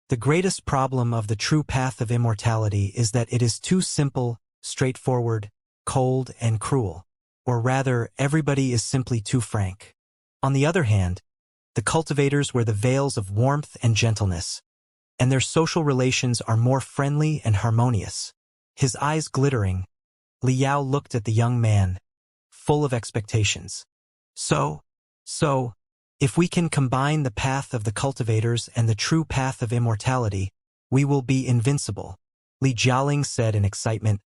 The greatest problem of the true path of immortality is that it is too simple, straightforward, cold, and cruel. Or rather, everybody is simply too frank. On the other hand, the cultivators wear the veils of warmth and gentleness, and their social relations are more friendly and harmonious. His eyes glittering, Liao looked at the young man, full of expectations. So, if we can combine the path of the cultivators and the true path of immortality, we will be invincible, Li Jialing said in excitement.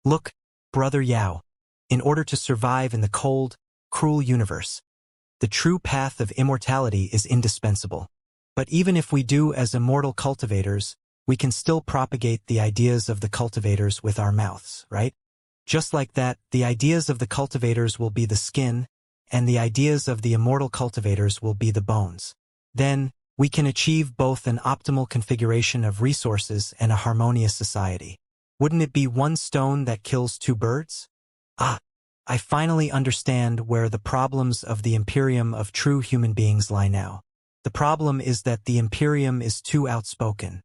Look, Brother Yao, in order to survive in the cold, cruel universe, the true path of immortality is indispensable. But even if we do as immortal cultivators, we can still propagate the ideas of the cultivators with our mouths, right? Just like that, the ideas of the cultivators will be the skin, and the ideas of the immortal cultivators will be the bones. Then, we can achieve both an optimal configuration of resources and a harmonious society. Wouldn't it be one stone that kills two birds? I finally understand where the problems of the Imperium of true human beings lie now. The problem is that the Imperium is too outspoken.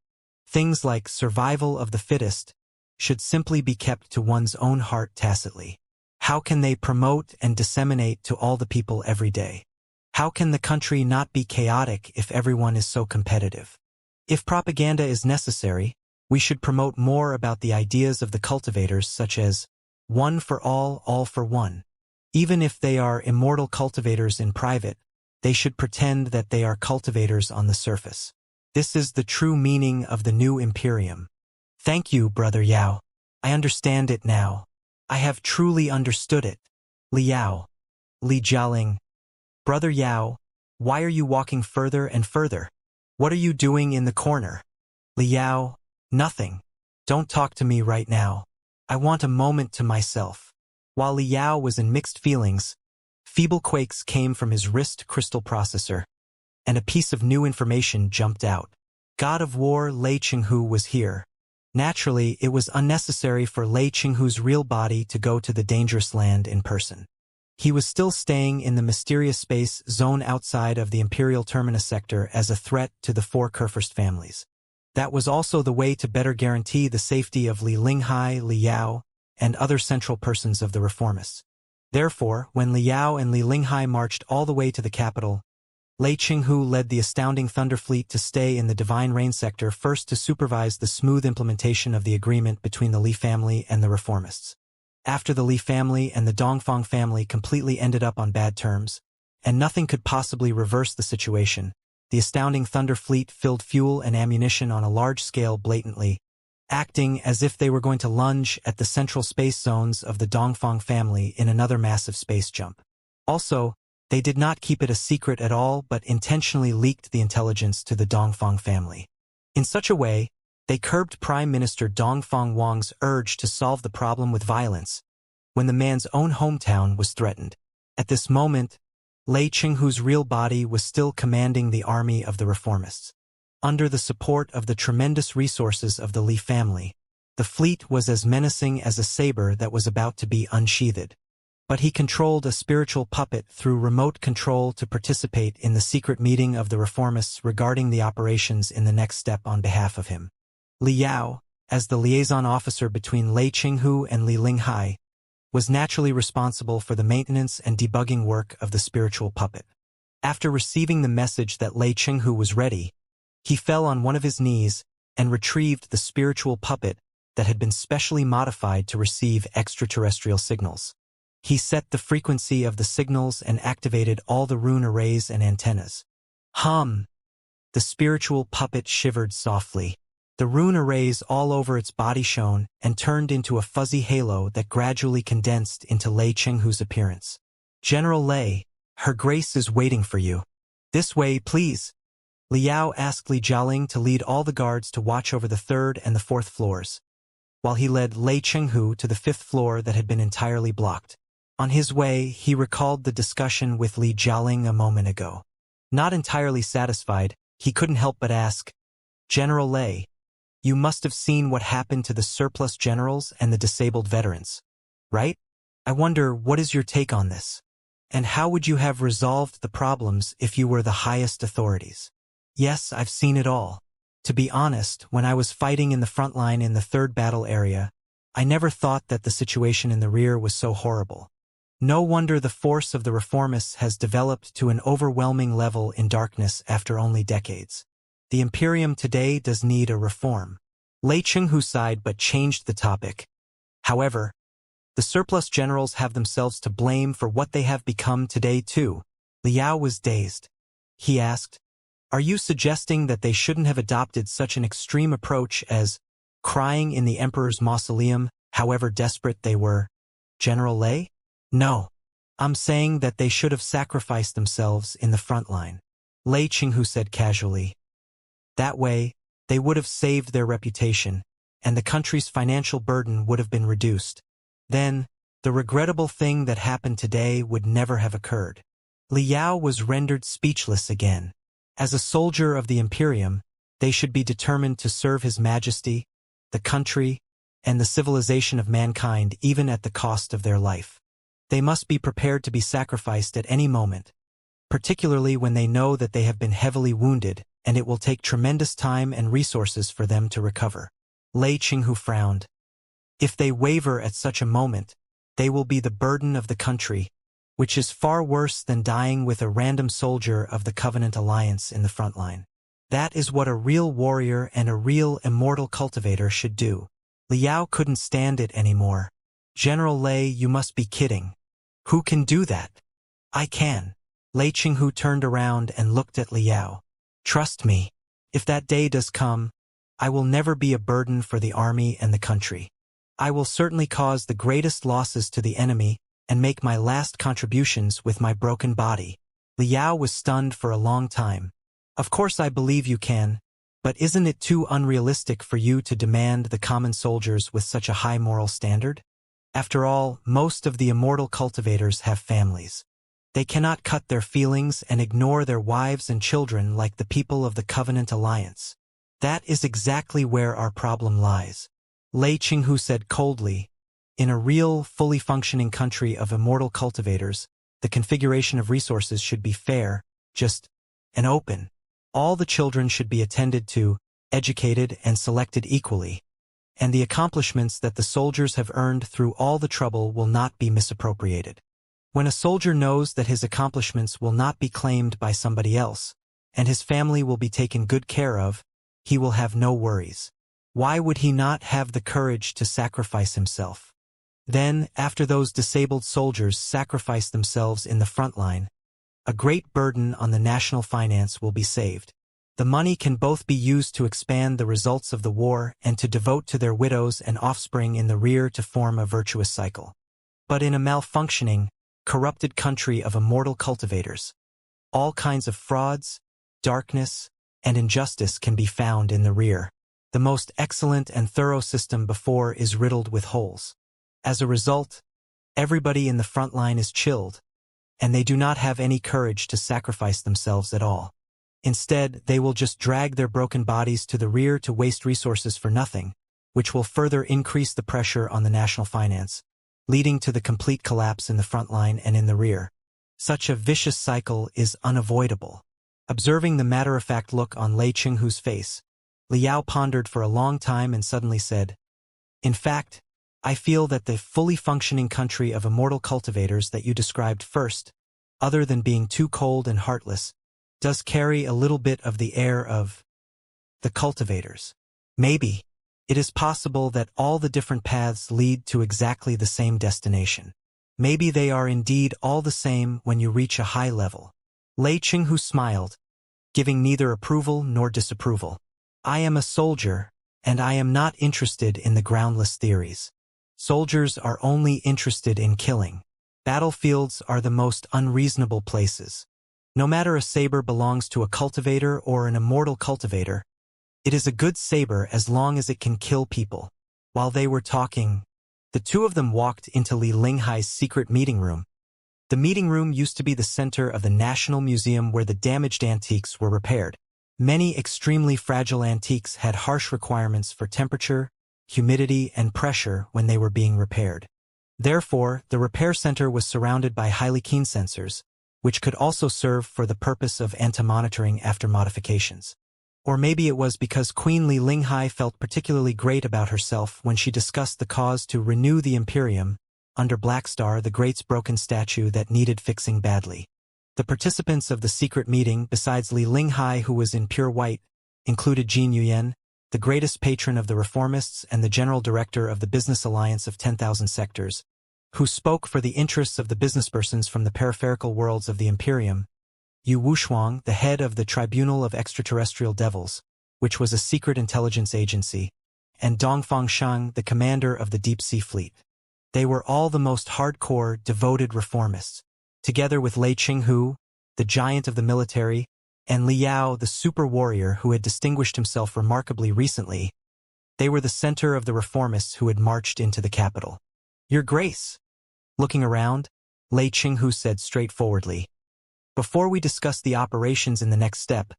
Things like survival of the fittest should simply be kept to one's own heart tacitly. How can they promote and disseminate to all the people every day? How can the country not be chaotic if everyone is so competitive? If propaganda is necessary, we should promote more about the ideas of the cultivators such as one for all for one. Even if they are immortal cultivators in private, they should pretend that they are cultivators on the surface. This is the true meaning of the new Imperium. Thank you, Brother Yao. I understand it now. I have truly understood it. Li Jialing. Brother Yao, why are you walking further and further? What are you doing in the corner? Liao, nothing. Don't talk to me right now. I want a moment to myself. While Liao was in mixed feelings, feeble quakes came from his wrist crystal processor, and a piece of new information jumped out. God of War Lei Qinghu was here. Naturally, it was unnecessary for Lei Qinghu's real body to go to the dangerous land in person. He was still staying in the mysterious space zone outside of the Imperial Terminus sector as a threat to the four Kurfürst families. That was also the way to better guarantee the safety of Li Linghai, Li Yao, and other central persons of the reformists. Therefore, when Li Yao and Li Linghai marched all the way to the capital, Lei Qinghu led the astounding Thunder Fleet to stay in the Divine Rain sector first to supervise the smooth implementation of the agreement between the Li family and the reformists. After the Li family and the Dongfang family completely ended up on bad terms, and nothing could possibly reverse the situation, the astounding Thunder Fleet filled fuel and ammunition on a large scale blatantly, acting as if they were going to lunge at the central space zones of the Dongfang family in another massive space jump. Also, they did not keep it a secret at all but intentionally leaked the intelligence to the Dongfang family. In such a way, they curbed Prime Minister Dongfang Wang's urge to solve the problem with violence, when the man's own hometown was threatened. At this moment, Lei Qinghu's real body was still commanding the army of the reformists. Under the support of the tremendous resources of the Li family, the fleet was as menacing as a saber that was about to be unsheathed. But he controlled a spiritual puppet through remote control to participate in the secret meeting of the reformists regarding the operations in the next step on behalf of him. Li Yao, as the liaison officer between Lei Qinghu and Li Linghai, was naturally responsible for the maintenance and debugging work of the spiritual puppet. After receiving the message that Lei Qinghu was ready, he fell on one of his knees and retrieved the spiritual puppet that had been specially modified to receive extraterrestrial signals. He set the frequency of the signals and activated all the rune arrays and antennas. Hum! The spiritual puppet shivered softly. The rune arrays all over its body shone and turned into a fuzzy halo that gradually condensed into Lei Qinghu's appearance. General Lei, Her Grace is waiting for you. This way, please. Liao asked Li Jialing to lead all the guards to watch over the third and the fourth floors, while he led Lei Chenghu to the fifth floor that had been entirely blocked. On his way, he recalled the discussion with Li Jialing a moment ago. Not entirely satisfied, he couldn't help but ask, "General Lei, you must have seen what happened to the surplus generals and the disabled veterans, right? I wonder, what is your take on this? And how would you have resolved the problems if you were the highest authorities?" "Yes, I've seen it all. To be honest, when I was fighting in the front line in the third battle area, I never thought that the situation in the rear was so horrible. No wonder the force of the reformists has developed to an overwhelming level in darkness after only decades. The Imperium today does need a reform." Lei Chenghu sighed but changed the topic. "However, the surplus generals have themselves to blame for what they have become today too." Liao was dazed. He asked, "Are you suggesting that they shouldn't have adopted such an extreme approach as crying in the Emperor's mausoleum, however desperate they were, General Lei?" "No. I'm saying that they should have sacrificed themselves in the front line," Lei Chenghu said casually. "That way, they would have saved their reputation, and the country's financial burden would have been reduced. Then, the regrettable thing that happened today would never have occurred." Liao was rendered speechless again. As a soldier of the Imperium, they should be determined to serve His Majesty, the country, and the civilization of mankind even at the cost of their life. They must be prepared to be sacrificed at any moment, particularly when they know that they have been heavily wounded and it will take tremendous time and resources for them to recover. Lei Chenghu frowned. "If they waver at such a moment, they will be the burden of the country, which is far worse than dying with a random soldier of the Covenant Alliance in the front line. That is what a real warrior and a real immortal cultivator should do." Liao couldn't stand it anymore. "General Lei, you must be kidding. Who can do that?" "I can." Lei Chenghu turned around and looked at Liao. "Trust me, if that day does come, I will never be a burden for the army and the country. I will certainly cause the greatest losses to the enemy and make my last contributions with my broken body." Liao was stunned for a long time. "Of course I believe you can, but isn't it too unrealistic for you to demand the common soldiers with such a high moral standard? After all, most of the immortal cultivators have families. They cannot cut their feelings and ignore their wives and children like the people of the Covenant Alliance. That is exactly where our problem lies." Lei Chenghu said coldly, "In a real, fully functioning country of immortal cultivators, the configuration of resources should be fair, just, and open. All the children should be attended to, educated, and selected equally. And the accomplishments that the soldiers have earned through all the trouble will not be misappropriated. When a soldier knows that his accomplishments will not be claimed by somebody else, and his family will be taken good care of, he will have no worries. Why would he not have the courage to sacrifice himself? Then, after those disabled soldiers sacrifice themselves in the front line, a great burden on the national finance will be saved. The money can both be used to expand the results of the war and to devote to their widows and offspring in the rear to form a virtuous cycle. But in a malfunctioning, corrupted country of immortal cultivators, all kinds of frauds, darkness, and injustice can be found in the rear. The most excellent and thorough system before is riddled with holes. As a result, everybody in the front line is chilled, and they do not have any courage to sacrifice themselves at all. Instead, they will just drag their broken bodies to the rear to waste resources for nothing, which will further increase the pressure on the national finance, leading to the complete collapse in the front line and in the rear. Such a vicious cycle is unavoidable." Observing the matter-of-fact look on Lei Chenghu's face, Liao pondered for a long time and suddenly said, "In fact, I feel that the fully functioning country of immortal cultivators that you described first, other than being too cold and heartless, does carry a little bit of the air of the cultivators. Maybe it is possible that all the different paths lead to exactly the same destination. Maybe they are indeed all the same when you reach a high level." Lei Chenghu smiled, giving neither approval nor disapproval. "I am a soldier, and I am not interested in the groundless theories. Soldiers are only interested in killing. Battlefields are the most unreasonable places. No matter a saber belongs to a cultivator or an immortal cultivator, it is a good saber as long as it can kill people. While they were talking, the two of them walked into Li Linghai's secret meeting room. The meeting room used to be the center of the National Museum where the damaged antiques were repaired. Many extremely fragile antiques had harsh requirements for temperature, humidity, and pressure when they were being repaired. Therefore, the repair center was surrounded by highly keen sensors, which could also serve for the purpose of anti-monitoring after modifications. Or maybe it was because Queen Li Linghai felt particularly great about herself when she discussed the cause to renew the Imperium under Black Star, the Great's broken statue that needed fixing badly. The participants of the secret meeting, besides Li Linghai, who was in pure white, included Jin Yuyen, the greatest patron of the reformists and the general director of the Business Alliance of 10,000 Sectors, who spoke for the interests of the businesspersons from the peripheral worlds of the Imperium, Yu Wushuang, the head of the Tribunal of Extraterrestrial Devils, which was a secret intelligence agency, and Dongfang Shang, the commander of the Deep-Sea Fleet. They were all the most hardcore, devoted reformists, together with Lei Qinghu, the giant of the military, and Li Yao, the super warrior who had distinguished himself remarkably recently. They were the center of the reformists who had marched into the capital. "Your Grace." Looking around, Lei Qinghu said straightforwardly, "Before we discuss the operations in the next step,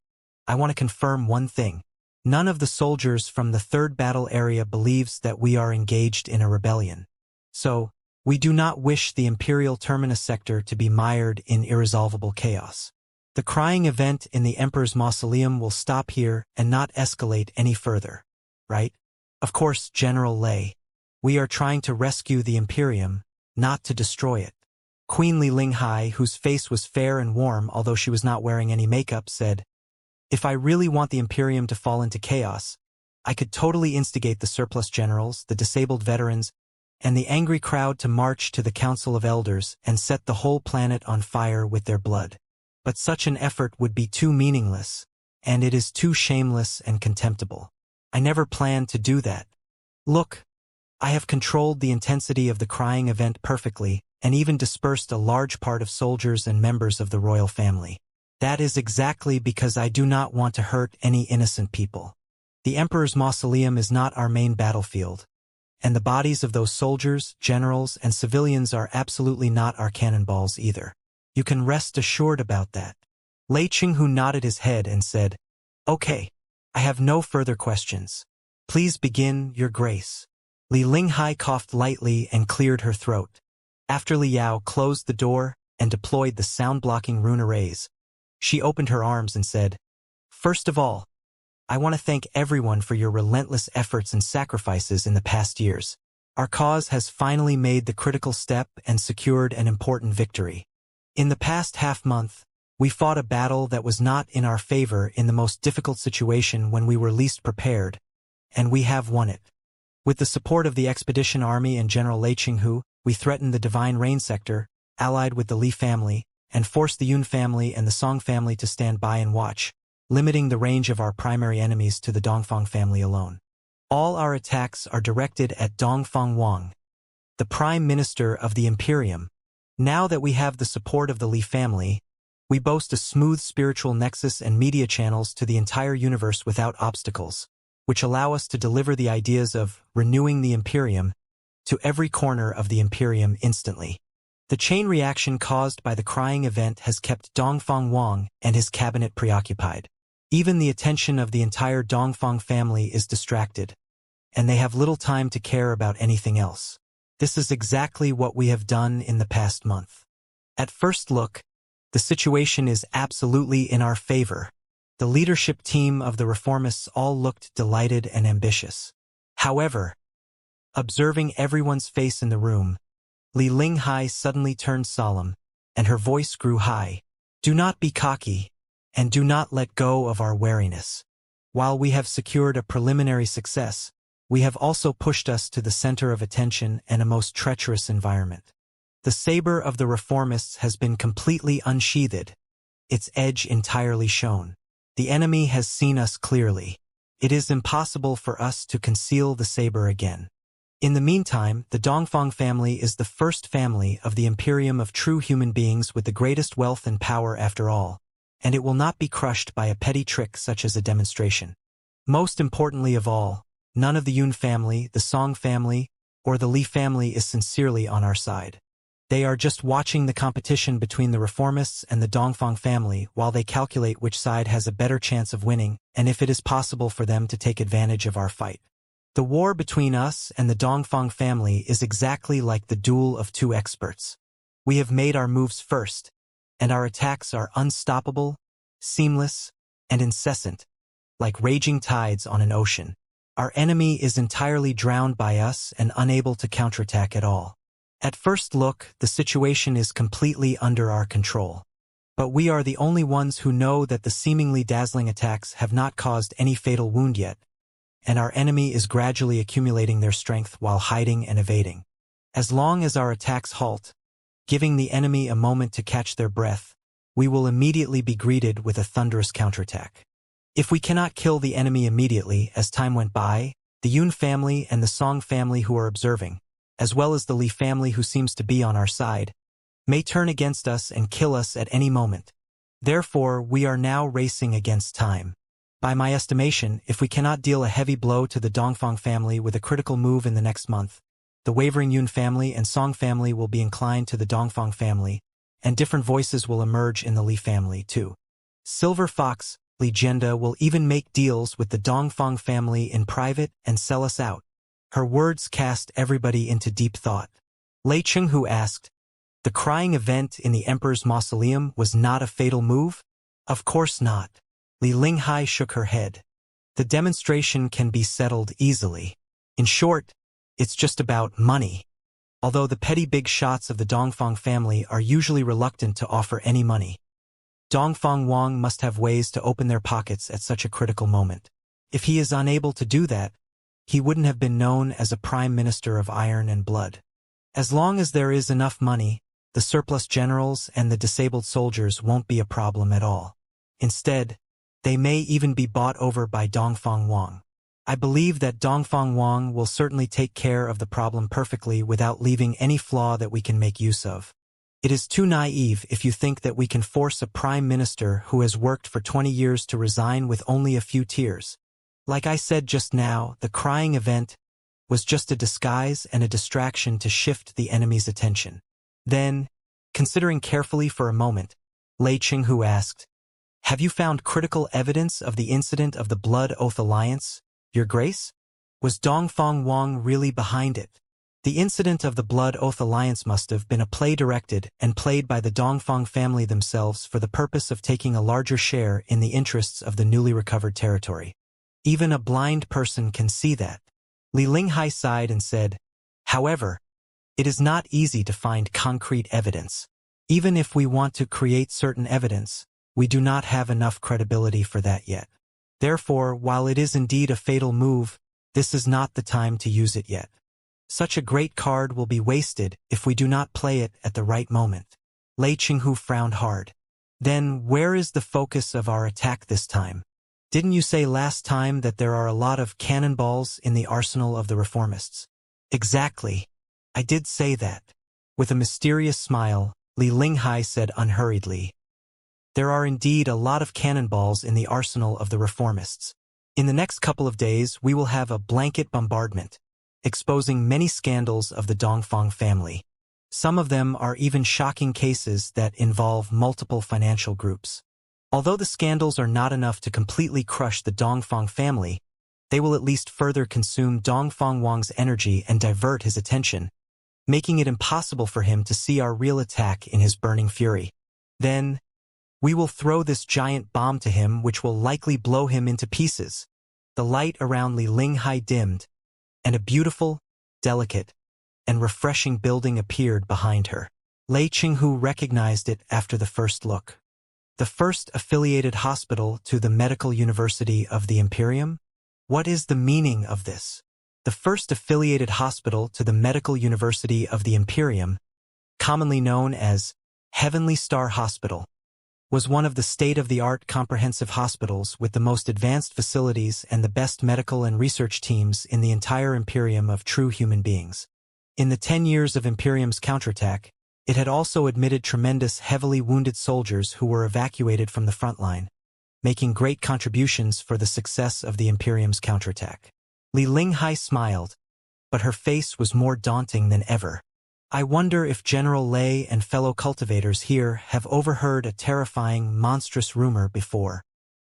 I want to confirm one thing. None of the soldiers from the third battle area believes that we are engaged in a rebellion. So, we do not wish the Imperial Terminus sector to be mired in irresolvable chaos. The crying event in the Emperor's Mausoleum will stop here and not escalate any further. Right? Of course, General Lei. We are trying to rescue the Imperium, not to destroy it." Queen Li Linghai, whose face was fair and warm although she was not wearing any makeup, said, "If I really want the Imperium to fall into chaos, I could totally instigate the surplus generals, the disabled veterans, and the angry crowd to march to the Council of Elders and set the whole planet on fire with their blood. But such an effort would be too meaningless, and it is too shameless and contemptible. I never planned to do that. Look, I have controlled the intensity of the crying event perfectly, and even dispersed a large part of soldiers and members of the royal family. That is exactly because I do not want to hurt any innocent people. The Emperor's Mausoleum is not our main battlefield, and the bodies of those soldiers, generals, and civilians are absolutely not our cannonballs either. You can rest assured about that." Lei Qinghu nodded his head and said, "Okay, I have no further questions. Please begin, Your Grace." Li Linghai coughed lightly and cleared her throat. After Li Yao closed the door and deployed the sound-blocking rune arrays, she opened her arms and said, "First of all, I want to thank everyone for your relentless efforts and sacrifices in the past years. Our cause has finally made the critical step and secured an important victory. In the past half-month, we fought a battle that was not in our favor in the most difficult situation when we were least prepared, and we have won it. With the support of the Expedition Army and General Lei Qinghu, we threatened the Divine Rain sector, allied with the Li family, and forced the Yun family and the Song family to stand by and watch, limiting the range of our primary enemies to the Dongfang family alone. All our attacks are directed at Dongfang Wang, the Prime Minister of the Imperium. Now that we have the support of the Li family, we boast a smooth spiritual nexus and media channels to the entire universe without obstacles, which allow us to deliver the ideas of renewing the Imperium to every corner of the Imperium instantly. The chain reaction caused by the crying event has kept Dongfang Wang and his cabinet preoccupied. Even the attention of the entire Dongfang family is distracted, and they have little time to care about anything else. This is exactly what we have done in the past month. At first look, the situation is absolutely in our favor. The leadership team of the reformists all looked delighted and ambitious. However, observing everyone's face in the room, Li Linghai suddenly turned solemn, and her voice grew high. "Do not be cocky, and do not let go of our wariness. While we have secured a preliminary success, we have also pushed us to the center of attention and a most treacherous environment. The saber of the reformists has been completely unsheathed, its edge entirely shown. The enemy has seen us clearly. It is impossible for us to conceal the saber again. In the meantime, the Dongfang family is the first family of the Imperium of true human beings with the greatest wealth and power after all, and it will not be crushed by a petty trick such as a demonstration. Most importantly of all, none of the Yun family, the Song family, or the Li family is sincerely on our side. They are just watching the competition between the reformists and the Dongfang family while they calculate which side has a better chance of winning and if it is possible for them to take advantage of our fight. The war between us and the Dongfang family is exactly like the duel of two experts. We have made our moves first, and our attacks are unstoppable, seamless, and incessant, like raging tides on an ocean. Our enemy is entirely drowned by us and unable to counterattack at all. At first look, the situation is completely under our control. But we are the only ones who know that the seemingly dazzling attacks have not caused any fatal wound yet, and our enemy is gradually accumulating their strength while hiding and evading. As long as our attacks halt, giving the enemy a moment to catch their breath, we will immediately be greeted with a thunderous counterattack. If we cannot kill the enemy immediately as time went by, the Yun family and the Song family who are observing, as well as the Li family who seems to be on our side, may turn against us and kill us at any moment. Therefore, we are now racing against time. By my estimation, if we cannot deal a heavy blow to the Dongfang family with a critical move in the next month, the wavering Yun family and Song family will be inclined to the Dongfang family, and different voices will emerge in the Li family too. Silver Fox, Legenda will even make deals with the Dongfang family in private and sell us out. Her words cast everybody into deep thought. Lei Chenghu asked, "The crying event in the Emperor's mausoleum was not a fatal move?" "Of course not." Li Linghai shook her head. "The demonstration can be settled easily. In short, it's just about money." Although the petty big shots of the Dongfang family are usually reluctant to offer any money, Dongfang Wang must have ways to open their pockets at such a critical moment. If he is unable to do that, he wouldn't have been known as a prime minister of iron and blood. As long as there is enough money, the surplus generals and the disabled soldiers won't be a problem at all. Instead, they may even be bought over by Dongfang Wang. I believe that Dongfang Wang will certainly take care of the problem perfectly without leaving any flaw that we can make use of. It is too naive if you think that we can force a prime minister who has worked for 20 years to resign with only a few tears. Like I said just now, the crying event was just a disguise and a distraction to shift the enemy's attention. Then, considering carefully for a moment, Lei Chenghu asked, "Have you found critical evidence of the incident of the Blood Oath Alliance, Your Grace? Was Dongfang Wang really behind it?" The incident of the Blood Oath Alliance must have been a play directed and played by the Dongfang family themselves for the purpose of taking a larger share in the interests of the newly recovered territory. Even a blind person can see that. Li Linghai sighed and said, "However, it is not easy to find concrete evidence. Even if we want to create certain evidence, we do not have enough credibility for that yet. Therefore, while it is indeed a fatal move, this is not the time to use it yet. Such a great card will be wasted if we do not play it at the right moment." Lei Chenghu frowned hard. "Then where is the focus of our attack this time? Didn't you say last time that there are a lot of cannonballs in the arsenal of the reformists?" "Exactly. I did say that." With a mysterious smile, Li Linghai said unhurriedly, "There are indeed a lot of cannonballs in the arsenal of the reformists. In the next couple of days we will have a blanket bombardment, exposing many scandals of the Dongfang family. Some of them are even shocking cases that involve multiple financial groups. Although the scandals are not enough to completely crush the Dongfang family, they will at least further consume Dongfang Wang's energy and divert his attention, making it impossible for him to see our real attack in his burning fury. Then, we will throw this giant bomb to him which will likely blow him into pieces." The light around Li Linghai dimmed, and a beautiful, delicate, and refreshing building appeared behind her. Lei Chenghu recognized it after the first look. The first affiliated hospital to the Medical University of the Imperium? What is the meaning of this? The first affiliated hospital to the Medical University of the Imperium, commonly known as Heavenly Star Hospital, was one of the state-of-the-art comprehensive hospitals with the most advanced facilities and the best medical and research teams in the entire Imperium of true human beings. In the 10 years of Imperium's counterattack, It had also admitted tremendous heavily wounded soldiers who were evacuated from the front line, making great contributions for the success of the Imperium's counterattack. Li Linghai smiled, but her face was more daunting than ever. I wonder if General Lei and fellow cultivators here have overheard a terrifying, monstrous rumor before.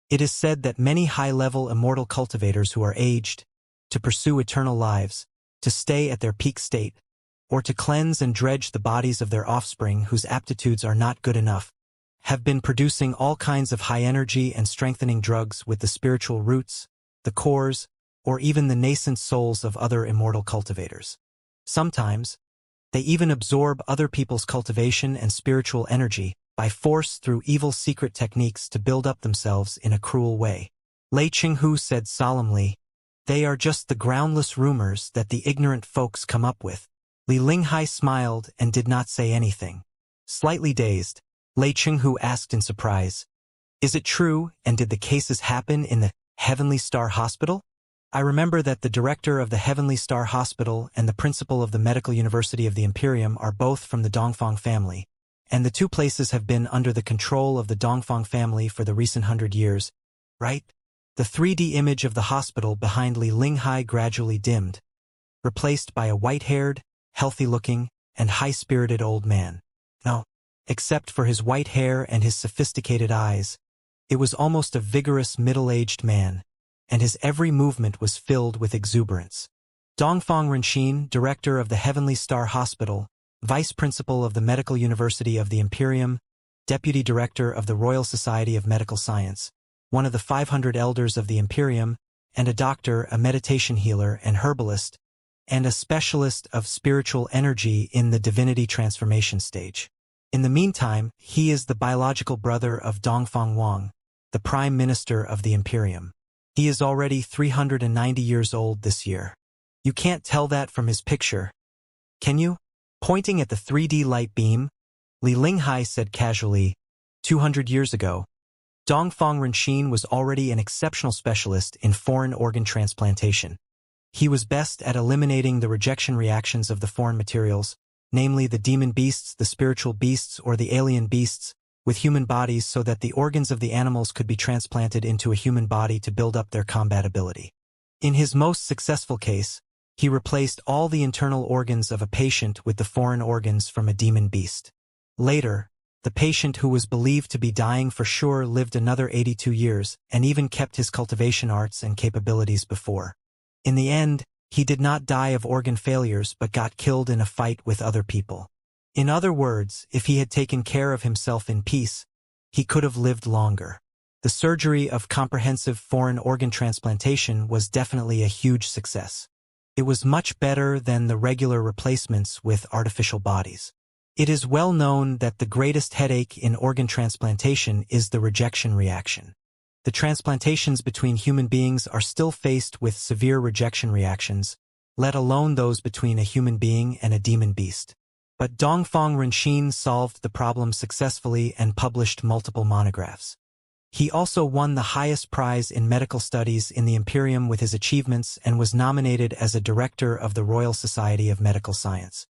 It is said that many high-level immortal cultivators who are aged, to pursue eternal lives, to stay at their peak state, or to cleanse and dredge the bodies of their offspring whose aptitudes are not good enough, have been producing all kinds of high-energy and strengthening drugs with the spiritual roots, the cores, or even the nascent souls of other immortal cultivators. Sometimes, they even absorb other people's cultivation and spiritual energy by force through evil secret techniques to build up themselves in a cruel way. Lei Qinghu said solemnly, "They are just the groundless rumors that the ignorant folks come up with." Li Linghai smiled and did not say anything. Slightly dazed, Lei Qinghu asked in surprise, "Is it true, and did the cases happen in the Heavenly Star Hospital?" I remember that the director of the Heavenly Star Hospital and the principal of the Medical University of the Imperium are both from the Dongfang family, and the two places have been under the control of the Dongfang family for the recent 100 years, right? The 3D image of the hospital behind Li Linghai gradually dimmed, replaced by a white-haired, healthy-looking, and high-spirited old man. No, except for his white hair and his sophisticated eyes, it was almost a vigorous middle-aged man, and his every movement was filled with exuberance. Dongfang Renxin, director of the Heavenly Star Hospital, vice principal of the Medical University of the Imperium, deputy director of the Royal Society of Medical Science, one of the 500 elders of the Imperium, and a doctor, a meditation healer and herbalist, and a specialist of spiritual energy in the divinity transformation stage. In the meantime, he is the biological brother of Dongfang Wang, the Prime Minister of the Imperium. He is already 390 years old this year. You can't tell that from his picture, can you? Pointing at the 3D light beam, Li Linghai said casually, 200 years ago, Dongfang Renxin was already an exceptional specialist in foreign organ transplantation. He was best at eliminating the rejection reactions of the foreign materials, namely the demon beasts, the spiritual beasts, or the alien beasts, with human bodies so that the organs of the animals could be transplanted into a human body to build up their compatibility. In his most successful case, he replaced all the internal organs of a patient with the foreign organs from a demon beast. Later, the patient who was believed to be dying for sure lived another 82 years and even kept his cultivation arts and capabilities before. In the end, he did not die of organ failures but got killed in a fight with other people. In other words, if he had taken care of himself in peace, he could have lived longer. The surgery of comprehensive foreign organ transplantation was definitely a huge success. It was much better than the regular replacements with artificial bodies. It is well known that the greatest headache in organ transplantation is the rejection reaction. The transplantations between human beings are still faced with severe rejection reactions, let alone those between a human being and a demon beast. But Dongfang Renxin solved the problem successfully and published multiple monographs. He also won the highest prize in medical studies in the Imperium with his achievements and was nominated as a director of the Royal Society of Medical Science.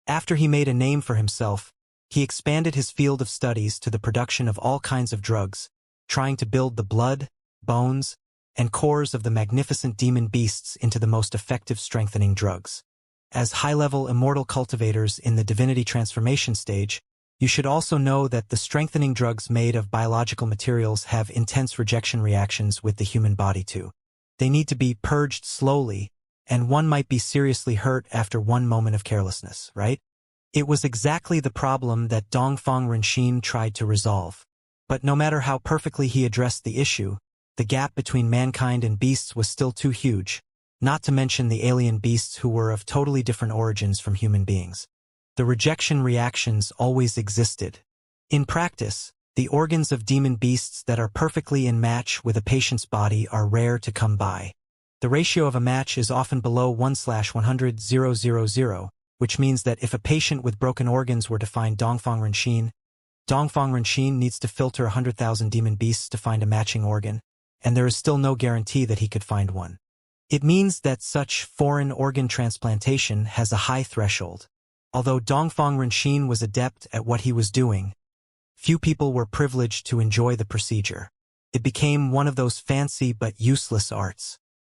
After he made a name for himself, he expanded his field of studies to the production of all kinds of drugs, trying to build the blood, bones, and cores of the magnificent demon beasts into the most effective strengthening drugs. As high-level immortal cultivators in the divinity transformation stage, you should also know that the strengthening drugs made of biological materials have intense rejection reactions with the human body too. They need to be purged slowly, and one might be seriously hurt after one moment of carelessness, right? It was exactly the problem that Dongfang Renxin tried to resolve. But no matter how perfectly he addressed the issue, the gap between mankind and beasts was still too huge, not to mention the alien beasts who were of totally different origins from human beings. The rejection reactions always existed. In practice, the organs of demon beasts that are perfectly in match with a patient's body are rare to come by. The ratio of a match is often below 1/100,000, which means that if a patient with broken organs were to find Dongfang Renxin needs to filter 100,000 demon beasts to find a matching organ, and there is still no guarantee that he could find one. It means that such foreign organ transplantation has a high threshold. Although Dongfang Renxin was adept at what he was doing, few people were privileged to enjoy the procedure. It became one of those fancy but useless arts.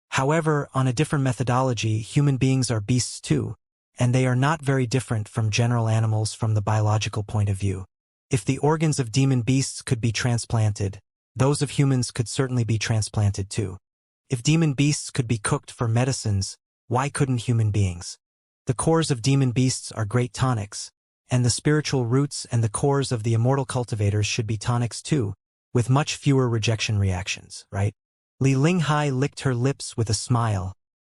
However, on a different methodology, human beings are beasts too, and they are not very different from general animals from the biological point of view. If the organs of demon beasts could be transplanted, those of humans could certainly be transplanted too. If demon beasts could be cooked for medicines, why couldn't human beings? The cores of demon beasts are great tonics, and the spiritual roots and the cores of the immortal cultivators should be tonics too, with much fewer rejection reactions, right? Li Linghai licked her lips with a smile,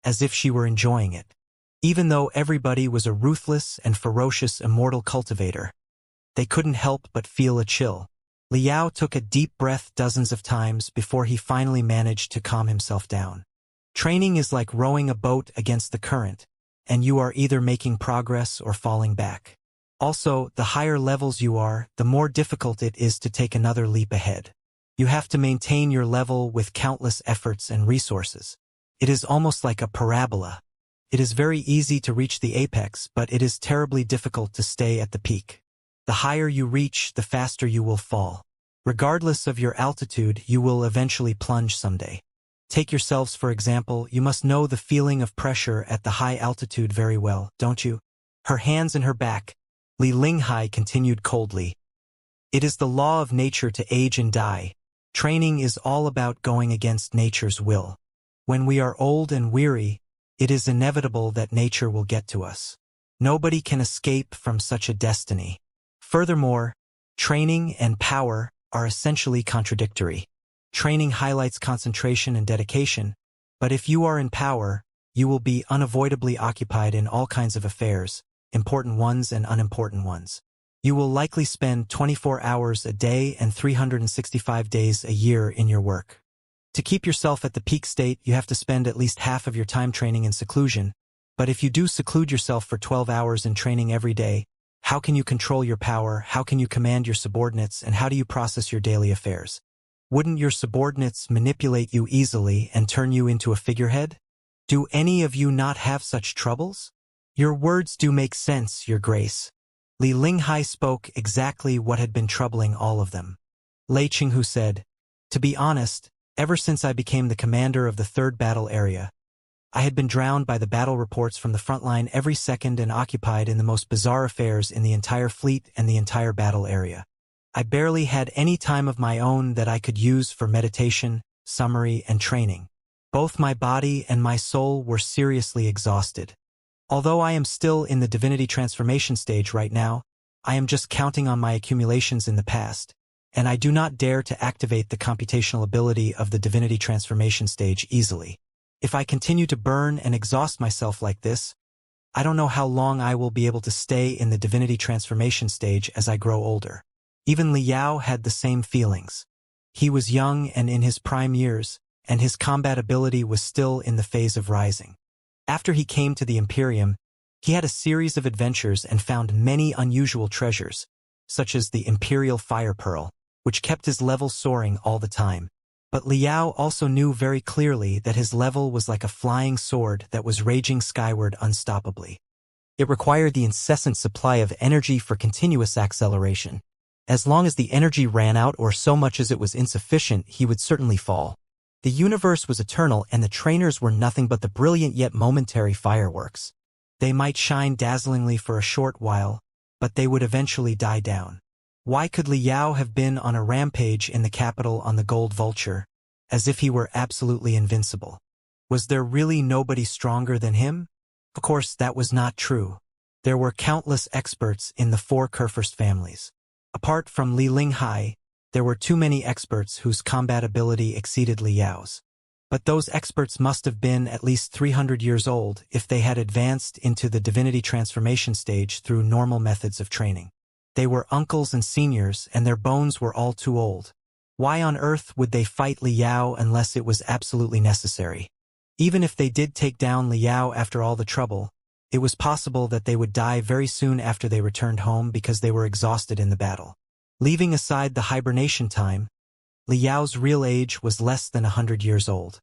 as if she were enjoying it. Even though everybody was a ruthless and ferocious immortal cultivator, they couldn't help but feel a chill. Liao took a deep breath dozens of times before he finally managed to calm himself down. Training is like rowing a boat against the current, and you are either making progress or falling back. Also, the higher levels you are, the more difficult it is to take another leap ahead. You have to maintain your level with countless efforts and resources. It is almost like a parabola. It is very easy to reach the apex, but it is terribly difficult to stay at the peak. The higher you reach, the faster you will fall. Regardless of your altitude, you will eventually plunge someday. Take yourselves for example, you must know the feeling of pressure at the high altitude very well, don't you? Her hands in her back, Li Linghai continued coldly. It is the law of nature to age and die. Training is all about going against nature's will. When we are old and weary, it is inevitable that nature will get to us. Nobody can escape from such a destiny. Furthermore, training and power are essentially contradictory. Training highlights concentration and dedication, but if you are in power, you will be unavoidably occupied in all kinds of affairs, important ones and unimportant ones. You will likely spend 24 hours a day and 365 days a year in your work. To keep yourself at the peak state, you have to spend at least half of your time training in seclusion, but if you do seclude yourself for 12 hours in training every day, how can you control your power, how can you command your subordinates, and how do you process your daily affairs? Wouldn't your subordinates manipulate you easily and turn you into a figurehead? Do any of you not have such troubles? Your words do make sense, Your Grace. Li Linghai spoke exactly what had been troubling all of them. Lei Qinghu said, "To be honest, ever since I became the commander of the 3rd battle area, I had been drowned by the battle reports from the front line every second and occupied in the most bizarre affairs in the entire fleet and the entire battle area. I barely had any time of my own that I could use for meditation, summary, and training. Both my body and my soul were seriously exhausted. Although I am still in the divinity transformation stage right now, I am just counting on my accumulations in the past, and I do not dare to activate the computational ability of the divinity transformation stage easily. If I continue to burn and exhaust myself like this, I don't know how long I will be able to stay in the divinity transformation stage as I grow older." Even Liao had the same feelings. He was young and in his prime years, and his combat ability was still in the phase of rising. After he came to the Imperium, he had a series of adventures and found many unusual treasures, such as the Imperial Fire Pearl, which kept his level soaring all the time. But Liao also knew very clearly that his level was like a flying sword that was raging skyward unstoppably. It required the incessant supply of energy for continuous acceleration. As long as the energy ran out or so much as it was insufficient, he would certainly fall. The universe was eternal and the trainers were nothing but the brilliant yet momentary fireworks. They might shine dazzlingly for a short while, but they would eventually die down. Why could Liao have been on a rampage in the capital on the Gold Vulture, as if he were absolutely invincible? Was there really nobody stronger than him? Of course, that was not true. There were countless experts in the 4 Kurfürst families. Apart from Li Linghai, there were too many experts whose combat ability exceeded Liao's. But those experts must have been at least 300 years old if they had advanced into the divinity transformation stage through normal methods of training. They were uncles and seniors, and their bones were all too old. Why on earth would they fight Liao unless it was absolutely necessary? Even if they did take down Liao after all the trouble, it was possible that they would die very soon after they returned home because they were exhausted in the battle. Leaving aside the hibernation time, Liao's real age was less than 100 years old.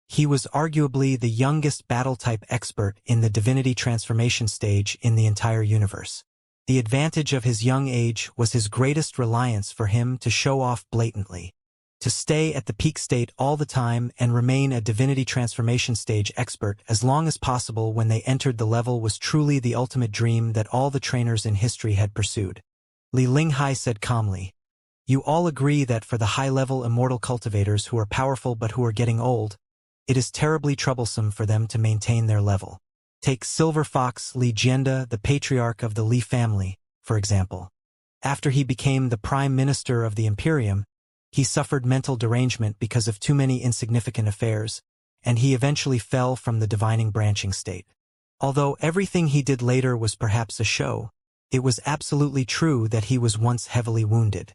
He was arguably the youngest battle-type expert in the divinity transformation stage in the entire universe. The advantage of his young age was his greatest reliance for him to show off blatantly. To stay at the peak state all the time and remain a divinity transformation stage expert as long as possible when they entered the level was truly the ultimate dream that all the trainers in history had pursued. Li Linghai said calmly, "You all agree that for the high-level immortal cultivators who are powerful but who are getting old, it is terribly troublesome for them to maintain their level. Take Silver Fox Li Jianda, the patriarch of the Li family, for example. After he became the prime minister of the Imperium, he suffered mental derangement because of too many insignificant affairs, and he eventually fell from the divining branching state. Although everything he did later was perhaps a show, it was absolutely true that he was once heavily wounded.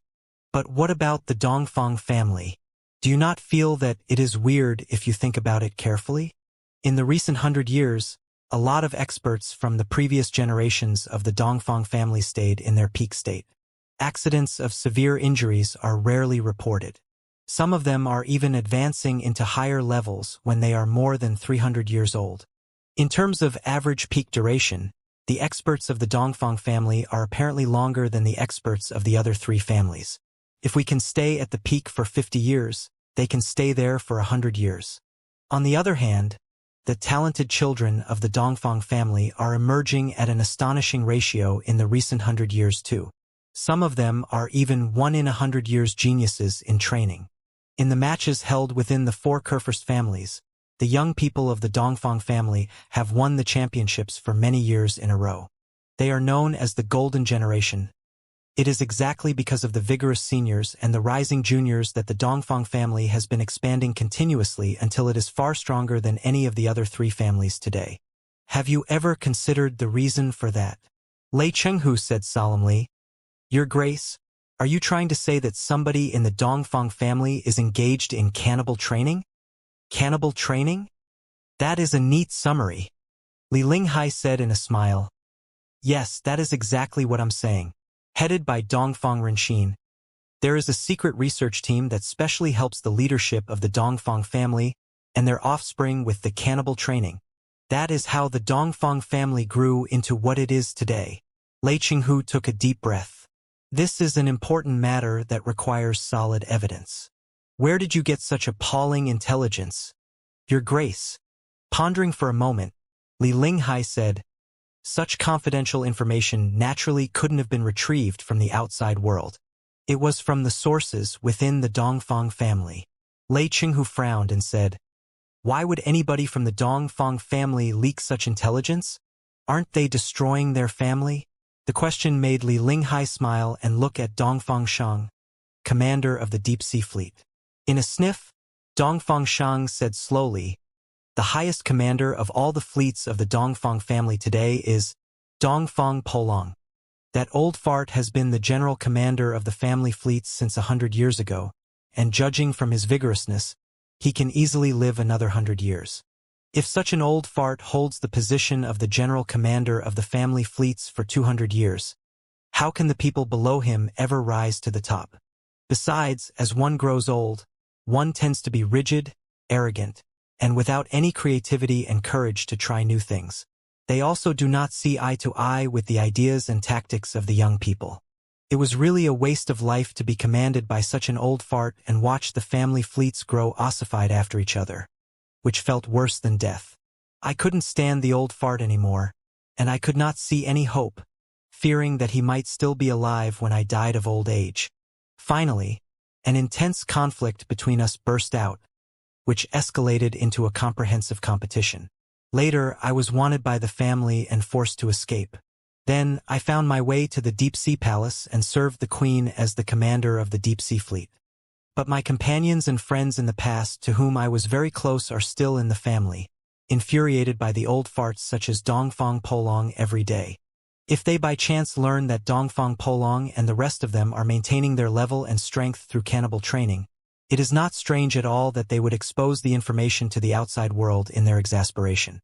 But what about the Dongfang family? Do you not feel that it is weird if you think about it carefully? In the recent 100 years, a lot of experts from the previous generations of the Dongfang family stayed in their peak state. Accidents of severe injuries are rarely reported. Some of them are even advancing into higher levels when they are more than 300 years old. In terms of average peak duration, the experts of the Dongfang family are apparently longer than the experts of the other three families. If we can stay at the peak for 50 years, they can stay there for 100 years. On the other hand, the talented children of the Dongfang family are emerging at an astonishing ratio in the recent 100 years too. Some of them are even 1 in 100 years geniuses in training. In the matches held within the four Kurfürst families, the young people of the Dongfang family have won the championships for many years in a row. They are known as the Golden Generation. It is exactly because of the vigorous seniors and the rising juniors that the Dongfang family has been expanding continuously until it is far stronger than any of the other three families today. Have you ever considered the reason for that? Lei Chenghu said solemnly, "Your Grace, are you trying to say that somebody in the Dongfang family is engaged in cannibal training? Cannibal training? That is a neat summary." Li Linghai said in a smile. "Yes, that is exactly what I'm saying. Headed by Dongfang Renxin, there is a secret research team that specially helps the leadership of the Dongfang family and their offspring with the cannibal training. That is how the Dongfang family grew into what it is today." Lei Chenghu took a deep breath. "This is an important matter that requires solid evidence. Where did you get such appalling intelligence, Your Grace?" Pondering for a moment, Li Linghai said, "Such confidential information naturally couldn't have been retrieved from the outside world. It was from the sources within the Dongfang family." Lei Chenghu frowned and said, "Why would anybody from the Dongfang family leak such intelligence? Aren't they destroying their family?" The question made Li Linghai smile and look at Dongfang Shang, commander of the deep-sea fleet. In a sniff, Dongfang Shang said slowly, "The highest commander of all the fleets of the Dongfang family today is Dongfang Polong. That old fart has been the general commander of the family fleets since 100 years ago, and judging from his vigorousness, he can easily live another 100 years. If such an old fart holds the position of the general commander of the family fleets for 200 years, how can the people below him ever rise to the top? Besides, as one grows old, one tends to be rigid, arrogant, and without any creativity and courage to try new things. They also do not see eye to eye with the ideas and tactics of the young people. It was really a waste of life to be commanded by such an old fart and watch the family fleets grow ossified after each other, which felt worse than death. I couldn't stand the old fart anymore, and I could not see any hope, fearing that he might still be alive when I died of old age. Finally, an intense conflict between us burst out, which escalated into a comprehensive competition. Later, I was wanted by the family and forced to escape. Then, I found my way to the deep-sea palace and served the queen as the commander of the deep-sea fleet. But my companions and friends in the past to whom I was very close are still in the family, infuriated by the old farts such as Dongfang Polong every day. If they by chance learn that Dongfang Polong and the rest of them are maintaining their level and strength through cannibal training, it is not strange at all that they would expose the information to the outside world in their exasperation.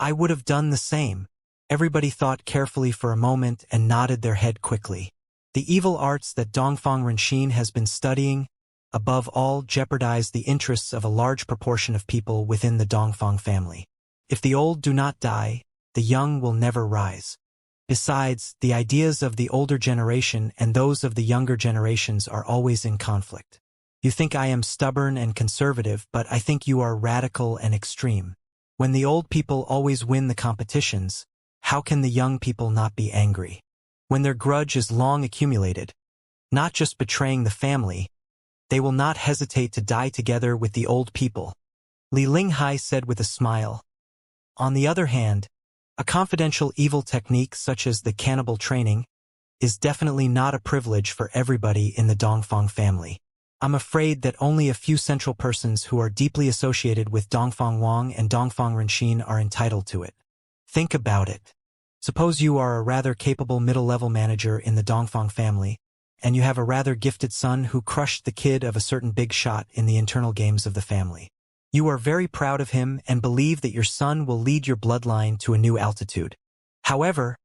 I would have done the same. Everybody thought carefully for a moment and nodded their head quickly. The evil arts that Dongfang Renxin has been studying, above all, jeopardize the interests of a large proportion of people within the Dongfang family. If the old do not die, the young will never rise. Besides, the ideas of the older generation and those of the younger generations are always in conflict. You think I am stubborn and conservative, but I think you are radical and extreme. When the old people always win the competitions, how can the young people not be angry? When their grudge is long accumulated, not just betraying the family, they will not hesitate to die together with the old people. Li Linghai said with a smile. On the other hand, a confidential evil technique such as the cannibal training is definitely not a privilege for everybody in the Dongfang family. I'm afraid that only a few central persons who are deeply associated with Dongfang Wang and Dongfang Renxin are entitled to it. Think about it. Suppose you are a rather capable middle-level manager in the Dongfang family, and you have a rather gifted son who crushed the kid of a certain big shot in the internal games of the family. You are very proud of him and believe that your son will lead your bloodline to a new altitude. However,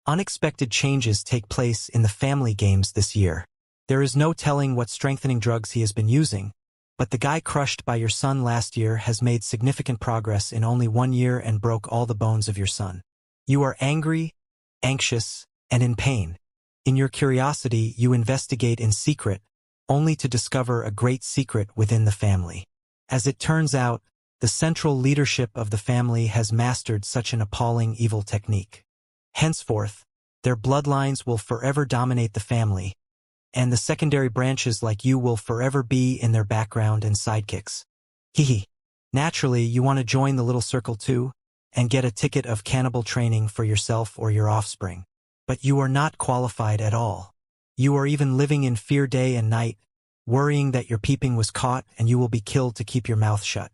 unexpected changes take place in the family games this year. There is no telling what strengthening drugs he has been using, but the guy crushed by your son last year has made significant progress in only 1 year and broke all the bones of your son. You are angry, anxious, and in pain. In your curiosity, you investigate in secret, only to discover a great secret within the family. As it turns out, the central leadership of the family has mastered such an appalling evil technique. Henceforth, their bloodlines will forever dominate the family, and the secondary branches like you will forever be in their background and sidekicks. Hehe. Naturally, you want to join the little circle too, and get a ticket of cannibal training for yourself or your offspring. But you are not qualified at all. You are even living in fear day and night, worrying that your peeping was caught and you will be killed to keep your mouth shut.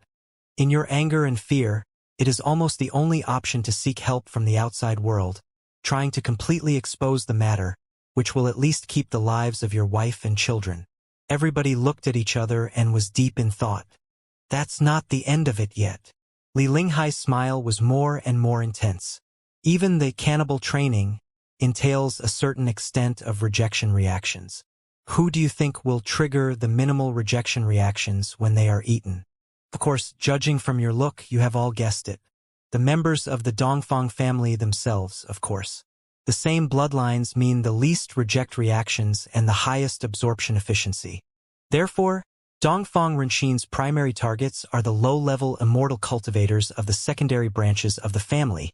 In your anger and fear, it is almost the only option to seek help from the outside world, trying to completely expose the matter, which will at least keep the lives of your wife and children. Everybody looked at each other and was deep in thought. That's not the end of it yet. Li Linghai's smile was more and more intense. Even the cannibal training entails a certain extent of rejection reactions. Who do you think will trigger the minimal rejection reactions when they are eaten? Of course, judging from your look, you have all guessed it. The members of the Dongfang family themselves, of course. The same bloodlines mean the least reject reactions and the highest absorption efficiency. Therefore, Dongfang Renxin's primary targets are the low-level immortal cultivators of the secondary branches of the family,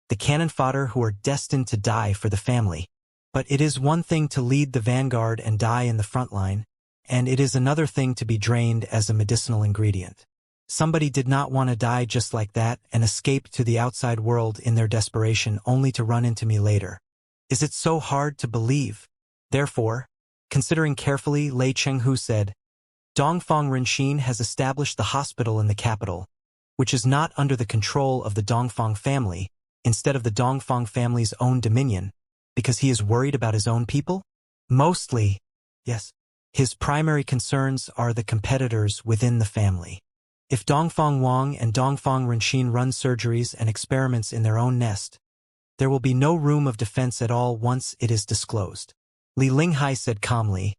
the cannon fodder who are destined to die for the family. But it is one thing to lead the vanguard and die in the front line, and it is another thing to be drained as a medicinal ingredient. Somebody did not want to die just like that and escape to the outside world in their desperation only to run into me later. Is it so hard to believe? Therefore, considering carefully, Lei Chenghu said, Dongfang Renxin has established the hospital in the capital, which is not under the control of the Dongfang family, instead of the Dongfang family's own dominion, because he is worried about his own people? Mostly, yes. His primary concerns are the competitors within the family. If Dongfang Wang and Dongfang Renxin run surgeries and experiments in their own nest, there will be no room of defense at all once it is disclosed. Li Linghai said calmly,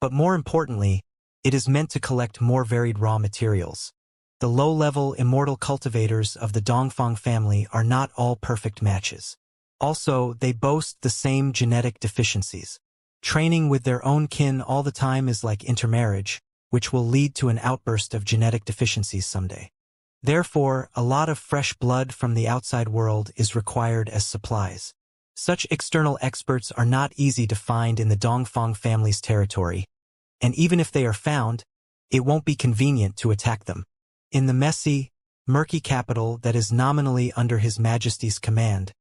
but more importantly, it is meant to collect more varied raw materials. The low-level immortal cultivators of the Dongfang family are not all perfect matches. Also, they boast the same genetic deficiencies. Training with their own kin all the time is like intermarriage, which will lead to an outburst of genetic deficiencies someday. Therefore, a lot of fresh blood from the outside world is required as supplies. Such external experts are not easy to find in the Dongfang family's territory, and even if they are found, it won't be convenient to attack them. In the messy, murky capital that is nominally under His Majesty's command,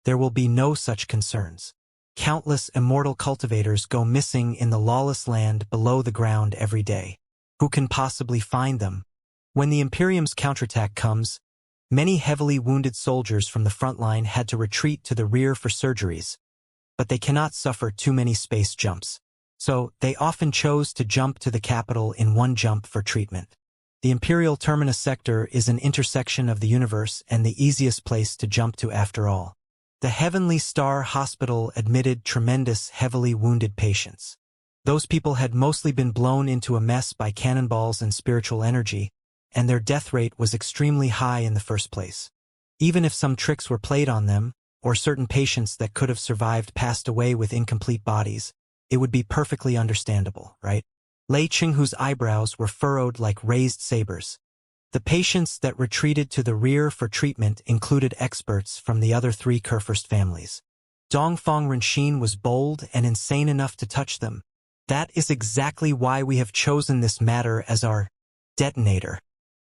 there will be no such concerns. Countless immortal cultivators go missing in the lawless land below the ground every day. Who can possibly find them? When the Imperium's counterattack comes, many heavily wounded soldiers from the front line had to retreat to the rear for surgeries, but they cannot suffer too many space jumps. So, they often chose to jump to the capital in one jump for treatment. The Imperial Terminus sector is an intersection of the universe and the easiest place to jump to after all. The Heavenly Star Hospital admitted tremendous heavily wounded patients. Those people had mostly been blown into a mess by cannonballs and spiritual energy, and their death rate was extremely high in the first place. Even if some tricks were played on them, or certain patients that could have survived passed away with incomplete bodies, it would be perfectly understandable, right? Lei Qinghu's eyebrows were furrowed like raised sabers. The patients that retreated to the rear for treatment included experts from the other three Kurfürst families. Dongfang Renxin was bold and insane enough to touch them. That is exactly why we have chosen this matter as our detonator,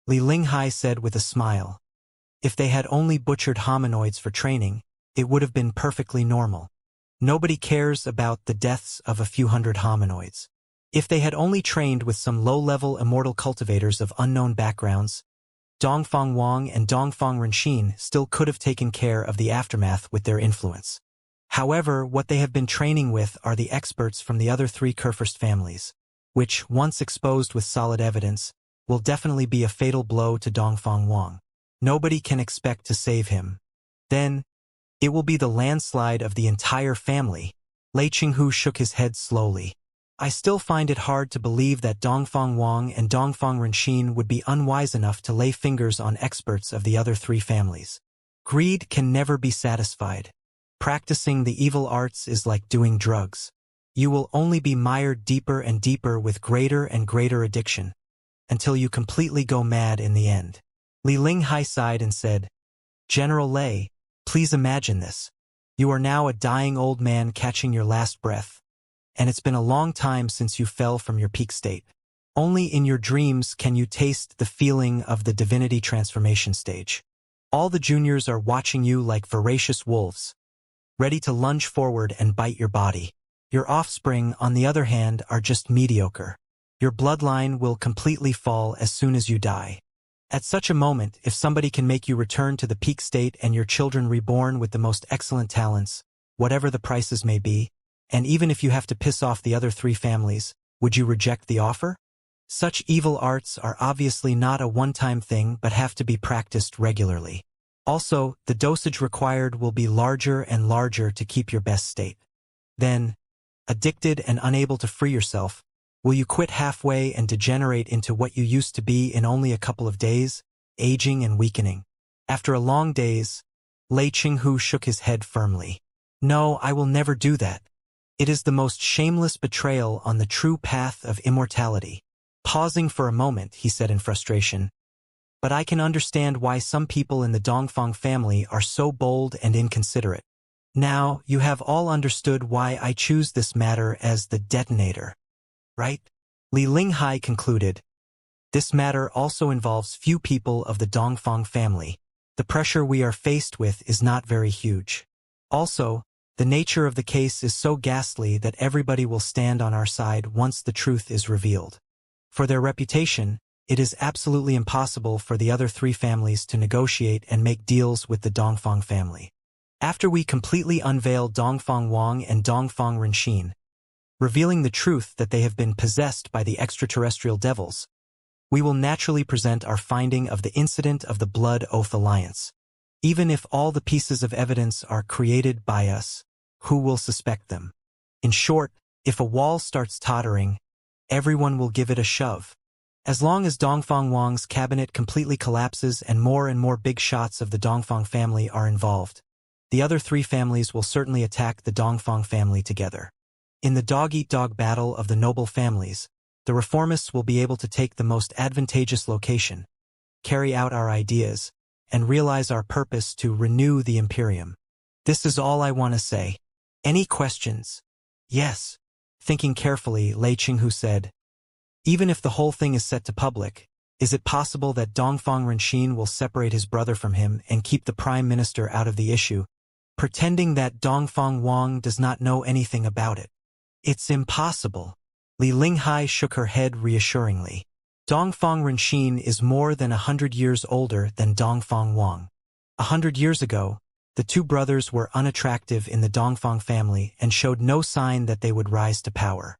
Li Linghai said with a smile. If they had only butchered hominoids for training, it would have been perfectly normal. Nobody cares about the deaths of a few hundred hominoids. If they had only trained with some low-level immortal cultivators of unknown backgrounds, Dongfang Wang and Dongfang Renxin still could have taken care of the aftermath with their influence. However, what they have been training with are the experts from the other three Kurfürst families, which, once exposed with solid evidence, will definitely be a fatal blow to Dongfang Wang. Nobody can expect to save him. Then, it will be the landslide of the entire family. Lei Qinghu shook his head slowly. I still find it hard to believe that Dongfang Wang and Dongfang Renxin would be unwise enough to lay fingers on experts of the other three families. Greed can never be satisfied. Practicing the evil arts is like doing drugs. You will only be mired deeper and deeper with greater and greater addiction, until you completely go mad in the end. Li Linghai sighed and said, General Lei, please imagine this. You are now a dying old man catching your last breath, and it's been a long time since you fell from your peak state. Only in your dreams can you taste the feeling of the divinity transformation stage. All the juniors are watching you like voracious wolves, ready to lunge forward and bite your body. Your offspring, on the other hand, are just mediocre. Your bloodline will completely fall as soon as you die. At such a moment, if somebody can make you return to the peak state and your children reborn with the most excellent talents, whatever the prices may be, and even if you have to piss off the other three families, would you reject the offer? Such evil arts are obviously not a one-time thing but have to be practiced regularly. Also, the dosage required will be larger and larger to keep your best state. Then, addicted and unable to free yourself, will you quit halfway and degenerate into what you used to be in only a couple of days, aging and weakening? After a long daze, Lei Qinghu shook his head firmly. No, I will never do that. It is the most shameless betrayal on the true path of immortality. Pausing for a moment, he said in frustration, but I can understand why some people in the Dongfang family are so bold and inconsiderate. Now, you have all understood why I choose this matter as the detonator, right? Li Linghai concluded. This matter also involves few people of the Dongfang family. The pressure we are faced with is not very huge. Also, the nature of the case is so ghastly that everybody will stand on our side once the truth is revealed. For their reputation, it is absolutely impossible for the other three families to negotiate and make deals with the Dongfang family. After we completely unveil Dongfang Wang and Dongfang Renxin, revealing the truth that they have been possessed by the extraterrestrial devils, we will naturally present our finding of the incident of the Blood Oath Alliance. Even if all the pieces of evidence are created by us, who will suspect them? In short, if a wall starts tottering, everyone will give it a shove. As long as Dongfang Wang's cabinet completely collapses and more big shots of the Dongfang family are involved, the other three families will certainly attack the Dongfang family together. In the dog-eat-dog battle of the noble families, the reformists will be able to take the most advantageous location, carry out our ideas, and realize our purpose to renew the Imperium. This is all I want to say. Any questions? Yes. Thinking carefully, Lei Qinghu said, even if the whole thing is set to public, is it possible that Dongfang Renxin will separate his brother from him and keep the Prime Minister out of the issue, pretending that Dongfang Wang does not know anything about it? It's impossible. Li Linghai shook her head reassuringly. Dongfang Renxin is more than 100 years older than Dongfang Wang. 100 years ago, the two brothers were unattractive in the Dongfang family and showed no sign that they would rise to power.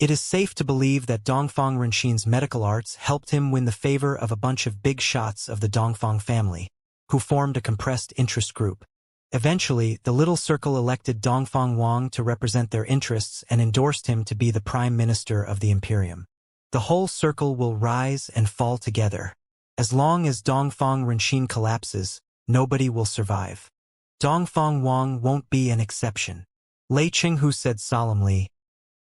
It is safe to believe that Dongfang Renxin's medical arts helped him win the favor of a bunch of big shots of the Dongfang family, who formed a compressed interest group. Eventually, the little circle elected Dongfang Wang to represent their interests and endorsed him to be the prime minister of the Imperium. The whole circle will rise and fall together. As long as Dongfang Renxin collapses, nobody will survive. Dongfang Wang won't be an exception. Lei Qinghu said solemnly,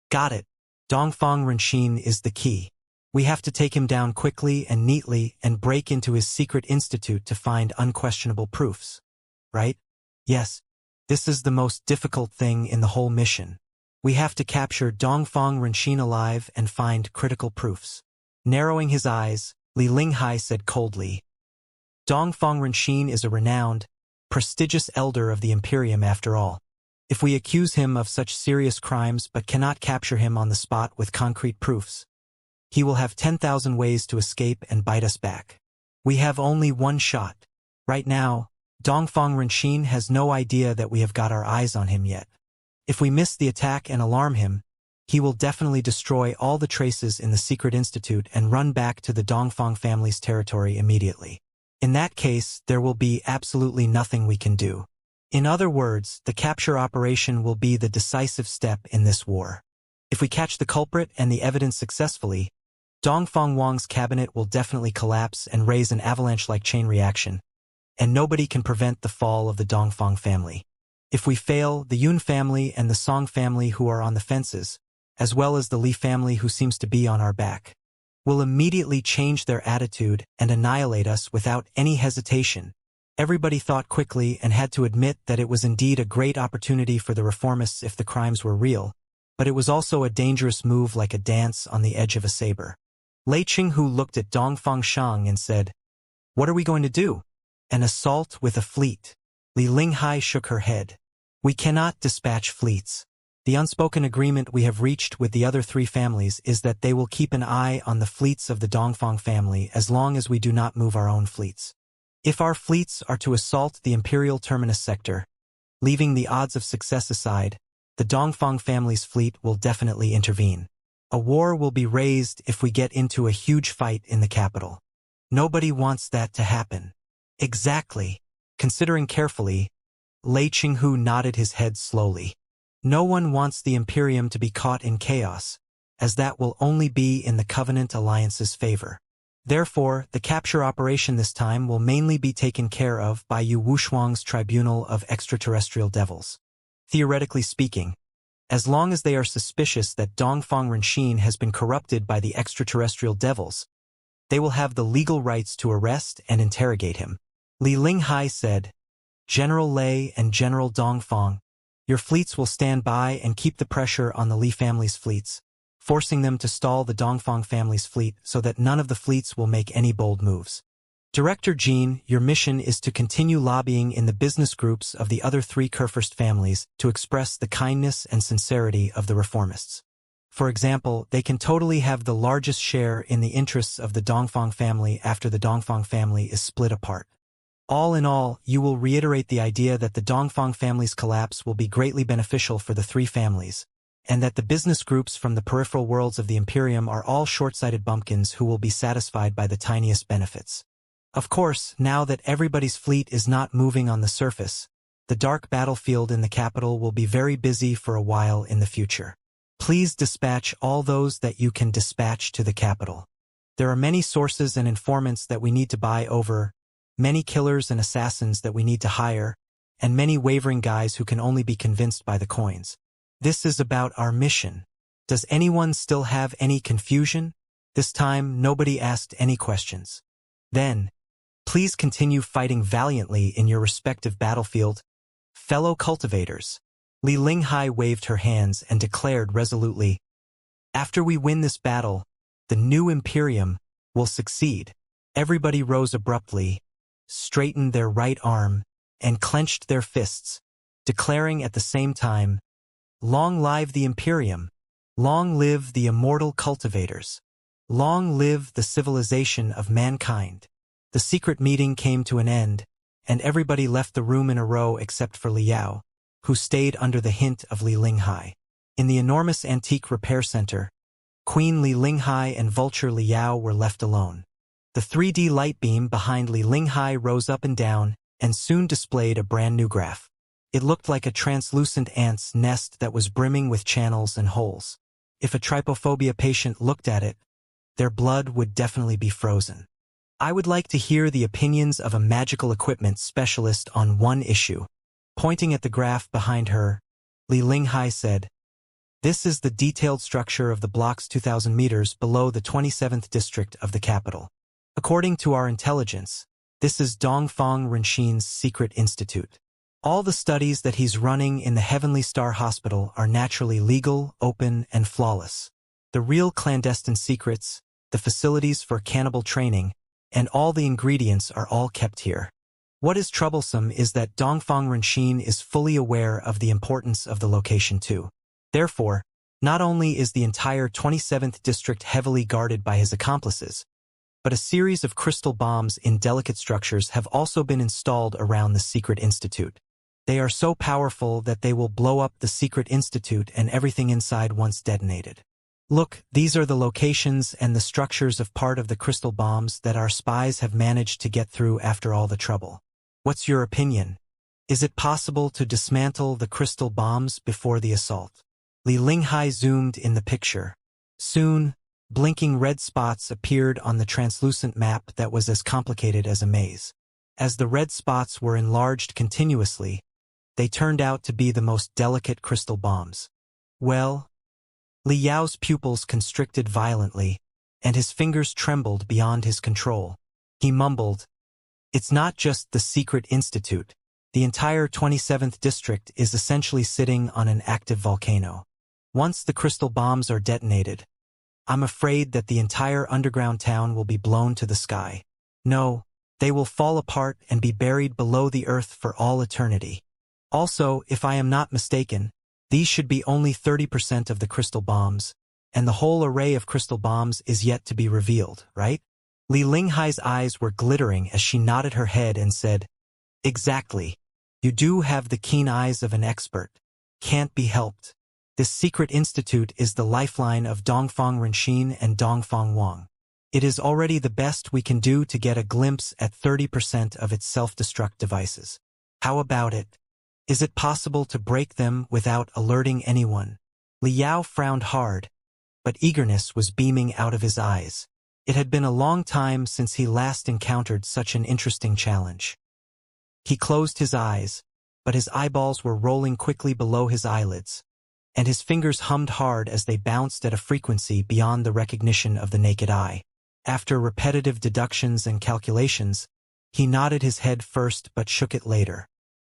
"Got it. Dongfang Renxin is the key. We have to take him down quickly and neatly and break into his secret institute to find unquestionable proofs. Right? Yes. This is the most difficult thing in the whole mission. We have to capture Dongfang Renxin alive and find critical proofs." Narrowing his eyes, Li Linghai said coldly, "Dongfang Renxin is a renowned, prestigious elder of the Imperium after all. If we accuse him of such serious crimes but cannot capture him on the spot with concrete proofs, he will have 10,000 ways to escape and bite us back. We have only one shot. Right now, Dongfang Renxin has no idea that we have got our eyes on him yet. If we miss the attack and alarm him, he will definitely destroy all the traces in the secret institute and run back to the Dongfang family's territory immediately. In that case, there will be absolutely nothing we can do. In other words, the capture operation will be the decisive step in this war. If we catch the culprit and the evidence successfully, Dongfang Wang's cabinet will definitely collapse and raise an avalanche-like chain reaction, and nobody can prevent the fall of the Dongfang family. If we fail, the Yun family and the Song family who are on the fences, as well as the Li family who seems to be on our back, will immediately change their attitude and annihilate us without any hesitation. Everybody thought quickly and had to admit that it was indeed a great opportunity for the reformists if the crimes were real, but it was also a dangerous move like a dance on the edge of a saber. Lei Qinghu looked at Dongfang Shang and said, "What are we going to do? An assault with a fleet?" Li Linghai shook her head. "We cannot dispatch fleets. The unspoken agreement we have reached with the other three families is that they will keep an eye on the fleets of the Dongfang family as long as we do not move our own fleets. If our fleets are to assault the Imperial Terminus sector, leaving the odds of success aside, the Dongfang family's fleet will definitely intervene. A war will be raised if we get into a huge fight in the capital. Nobody wants that to happen." "Exactly." Considering carefully, Lei Qinghu nodded his head slowly. "No one wants the Imperium to be caught in chaos, as that will only be in the Covenant Alliance's favor. Therefore, the capture operation this time will mainly be taken care of by Yu Wushuang's Tribunal of Extraterrestrial Devils. Theoretically speaking, as long as they are suspicious that Dongfang Renxin has been corrupted by the extraterrestrial devils, they will have the legal rights to arrest and interrogate him." Li Linghai said, "General Lei and General Dongfang, your fleets will stand by and keep the pressure on the Li family's fleets, forcing them to stall the Dongfang family's fleet so that none of the fleets will make any bold moves. Director Jean, your mission is to continue lobbying in the business groups of the other three Kurfürst families to express the kindness and sincerity of the reformists. For example, they can totally have the largest share in the interests of the Dongfang family after the Dongfang family is split apart. All in all, you will reiterate the idea that the Dongfang family's collapse will be greatly beneficial for the three families, and that the business groups from the peripheral worlds of the Imperium are all short-sighted bumpkins who will be satisfied by the tiniest benefits. Of course, now that everybody's fleet is not moving on the surface, the dark battlefield in the capital will be very busy for a while in the future. Please dispatch all those that you can dispatch to the capital. There are many sources and informants that we need to buy over, many killers and assassins that we need to hire, and many wavering guys who can only be convinced by the coins. This is about our mission. Does anyone still have any confusion?" This time, nobody asked any questions. "Then, please continue fighting valiantly in your respective battlefield, fellow cultivators." Li Linghai waved her hands and declared resolutely, "After we win this battle, the new Imperium will succeed." Everybody rose abruptly, straightened their right arm, and clenched their fists, declaring at the same time, "Long live the Imperium! Long live the immortal cultivators! Long live the civilization of mankind!" The secret meeting came to an end, and everybody left the room in a row except for Liao, who stayed under the hint of Li Linghai. In the enormous antique repair center, Queen Li Linghai and Vulture Liao were left alone. The 3D light beam behind Li Linghai rose up and down and soon displayed a brand new graph. It looked like a translucent ant's nest that was brimming with channels and holes. If a trypophobia patient looked at it, their blood would definitely be frozen. I would like to hear the opinions of a magical equipment specialist on one issue. Pointing at the graph behind her, Li Linghai said, "This is the detailed structure of the blocks 2,000 meters below the 27th district of the capital. According to our intelligence, this is Dongfang Renxin's secret institute. All the studies that he's running in the Heavenly Star Hospital are naturally legal, open, and flawless. The real clandestine secrets, the facilities for cannibal training, and all the ingredients are all kept here. What is troublesome is that Dongfang Renxin is fully aware of the importance of the location too. Therefore, not only is the entire 27th district heavily guarded by his accomplices, but a series of crystal bombs in delicate structures have also been installed around the secret institute. They are so powerful that they will blow up the secret institute and everything inside once detonated. Look, these are the locations and the structures of part of the crystal bombs that our spies have managed to get through after all the trouble. What's your opinion? Is it possible to dismantle the crystal bombs before the assault?" Li Linghai zoomed in the picture. Soon, blinking red spots appeared on the translucent map that was as complicated as a maze. As the red spots were enlarged continuously, they turned out to be the most delicate crystal bombs. Well, Li Yao's pupils constricted violently, and his fingers trembled beyond his control. He mumbled, "It's not just the secret institute. The entire 27th district is essentially sitting on an active volcano. Once the crystal bombs are detonated, I'm afraid that the entire underground town will be blown to the sky. No, they will fall apart and be buried below the earth for all eternity. Also, if I am not mistaken, these should be only 30% of the crystal bombs, and the whole array of crystal bombs is yet to be revealed, right?" Li Linghai's eyes were glittering as she nodded her head and said, "Exactly. You do have the keen eyes of an expert. Can't be helped. This secret institute is the lifeline of Dongfang Renxin and Dongfang Wang. It is already the best we can do to get a glimpse at 30% of its self-destruct devices. How about it? Is it possible to break them without alerting anyone?" Li Yao frowned hard, but eagerness was beaming out of his eyes. It had been a long time since he last encountered such an interesting challenge. He closed his eyes, but his eyeballs were rolling quickly below his eyelids, and his fingers hummed hard as they bounced at a frequency beyond the recognition of the naked eye. After repetitive deductions and calculations, he nodded his head first but shook it later.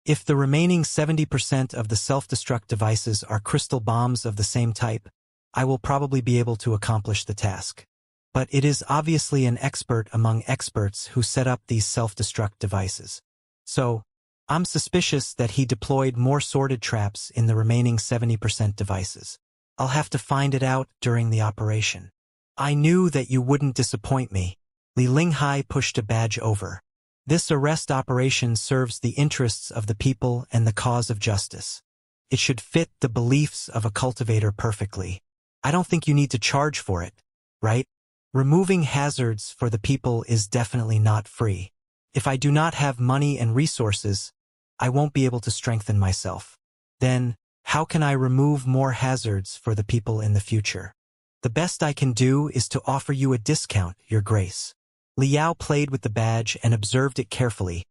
If the remaining 70% of the self-destruct devices are crystal bombs of the same type, I will probably be able to accomplish the task. But it is obviously an expert among experts who set up these self-destruct devices. So, I'm suspicious that he deployed more sorted traps in the remaining 70% devices. I'll have to find it out during the operation. I knew that you wouldn't disappoint me. Li Linghai pushed a badge over. This arrest operation serves the interests of the people and the cause of justice. It should fit the beliefs of a cultivator perfectly. I don't think you need to charge for it, right? Removing hazards for the people is definitely not free. If I do not have money and resources, I won't be able to strengthen myself. Then, how can I remove more hazards for the people in the future? The best I can do is to offer you a discount, Your Grace." Li Yao played with the badge and observed it carefully,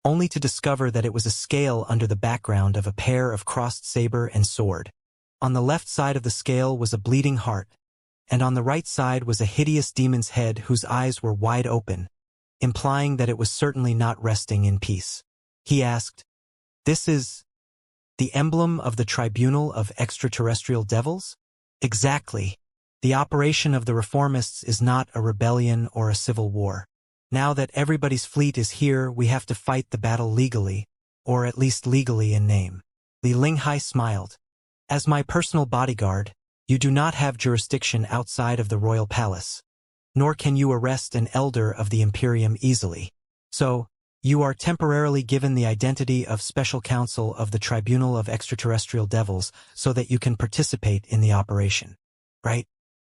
only to discover that it was a scale under the background of a pair of crossed saber and sword. On the left side of the scale was a bleeding heart, and on the right side was a hideous demon's head whose eyes were wide open, implying that it was certainly not resting in peace. He asked, "This is the emblem of the Tribunal of Extraterrestrial Devils?" "Exactly. The operation of the reformists is not a rebellion or a civil war. Now that everybody's fleet is here, we have to fight the battle legally, or at least legally in name." Li Linghai smiled. "As my personal bodyguard, you do not have jurisdiction outside of the royal palace, nor can you arrest an elder of the Imperium easily. So, you are temporarily given the identity of Special Counsel of the Tribunal of Extraterrestrial Devils so that you can participate in the operation. Right?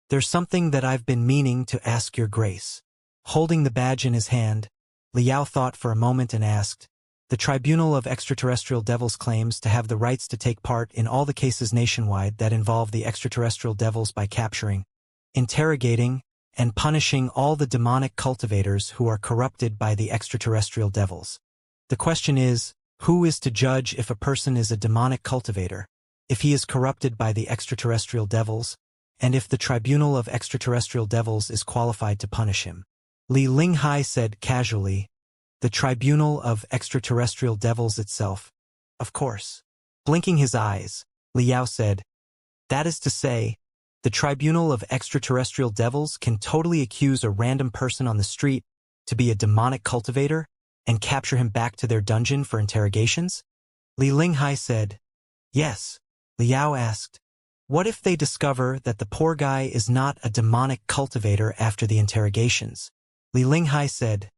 There's something that I've been meaning to ask Your Grace." Holding the badge in his hand, Li Yao thought for a moment and asked, The Tribunal of Extraterrestrial Devils claims to have the rights to take part in all the cases nationwide that involve the extraterrestrial devils by capturing, interrogating, and punishing all the demonic cultivators who are corrupted by the extraterrestrial devils. The question is, who is to judge if a person is a demonic cultivator, if he is corrupted by the extraterrestrial devils, and if the Tribunal of Extraterrestrial Devils is qualified to punish him? Li Linghai said casually, "The Tribunal of Extraterrestrial Devils itself, of course." Blinking his eyes, Liao said, "That is to say, the Tribunal of Extraterrestrial Devils can totally accuse a random person on the street to be a demonic cultivator and capture him back to their dungeon for interrogations?" Li Linghai said, "Yes." Liao asked, "What if they discover that the poor guy is not a demonic cultivator after the interrogations?" Li Linghai said,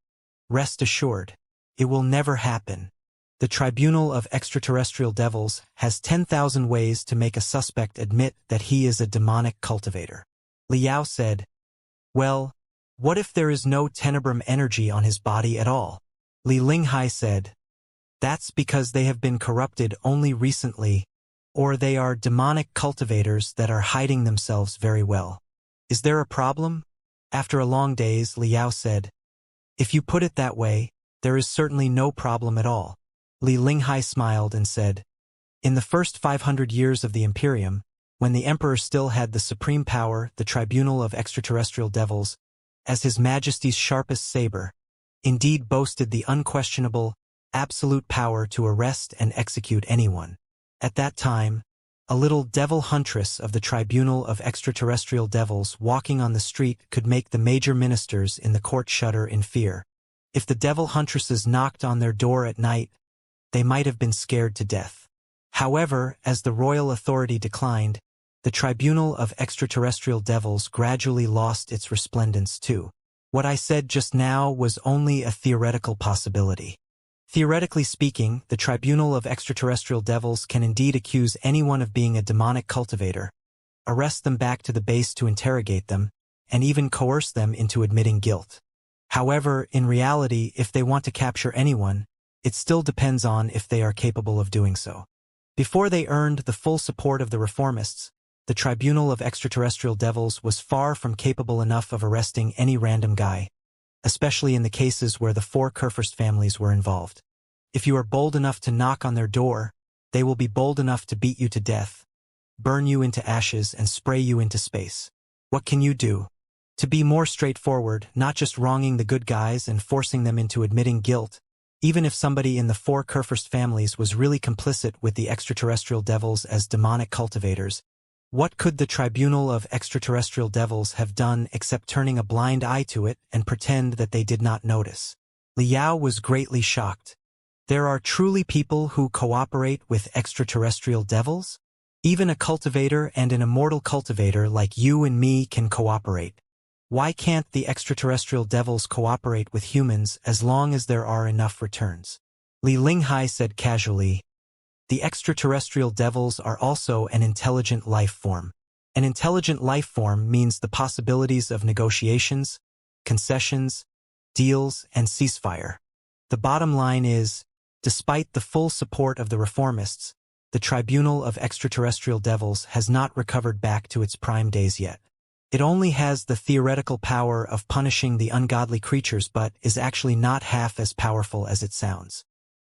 "Rest assured, it will never happen. The Tribunal of Extraterrestrial Devils has 10,000 ways to make a suspect admit that he is a demonic cultivator." Liao said, "Well, what if there is no tenebrum energy on his body at all?" Li Linghai said, "That's because they have been corrupted only recently, or they are demonic cultivators that are hiding themselves very well." "Is there a problem?" After a long daze, Liao said, "If you put it that way, there is certainly no problem at all." Li Linghai smiled and said, "In the first 500 years of the Imperium, when the Emperor still had the supreme power, the Tribunal of Extraterrestrial Devils, as His Majesty's sharpest saber, indeed boasted the unquestionable, absolute power to arrest and execute anyone. At that time, a little devil huntress of the Tribunal of Extraterrestrial Devils walking on the street could make the major ministers in the court shudder in fear. If the devil huntresses knocked on their door at night, they might have been scared to death. However, as the royal authority declined, the Tribunal of Extraterrestrial Devils gradually lost its resplendence too. What I said just now was only a theoretical possibility. Theoretically speaking, the Tribunal of Extraterrestrial Devils can indeed accuse anyone of being a demonic cultivator, arrest them back to the base to interrogate them, and even coerce them into admitting guilt. However, in reality, if they want to capture anyone, it still depends on if they are capable of doing so. Before they earned the full support of the reformists, the Tribunal of Extraterrestrial Devils was far from capable enough of arresting any random guy, especially in the cases where the 4 Kurfürst families were involved. If you are bold enough to knock on their door, they will be bold enough to beat you to death, burn you into ashes, and spray you into space. What can you do? To be more straightforward, not just wronging the good guys and forcing them into admitting guilt, even if somebody in the 4 Kurfürst families was really complicit with the extraterrestrial devils as demonic cultivators, what could the Tribunal of Extraterrestrial Devils have done except turning a blind eye to it and pretend that they did not notice? Liao was greatly shocked. There are truly people who cooperate with extraterrestrial devils? Even a cultivator and an immortal cultivator like you and me can cooperate. Why can't the extraterrestrial devils cooperate with humans as long as there are enough returns? Li Linghai said casually, "The extraterrestrial devils are also an intelligent life form. An intelligent life form means the possibilities of negotiations, concessions, deals, and ceasefire. The bottom line is, despite the full support of the reformists, the Tribunal of Extraterrestrial Devils has not recovered back to its prime days yet. It only has the theoretical power of punishing the ungodly creatures but is actually not half as powerful as it sounds.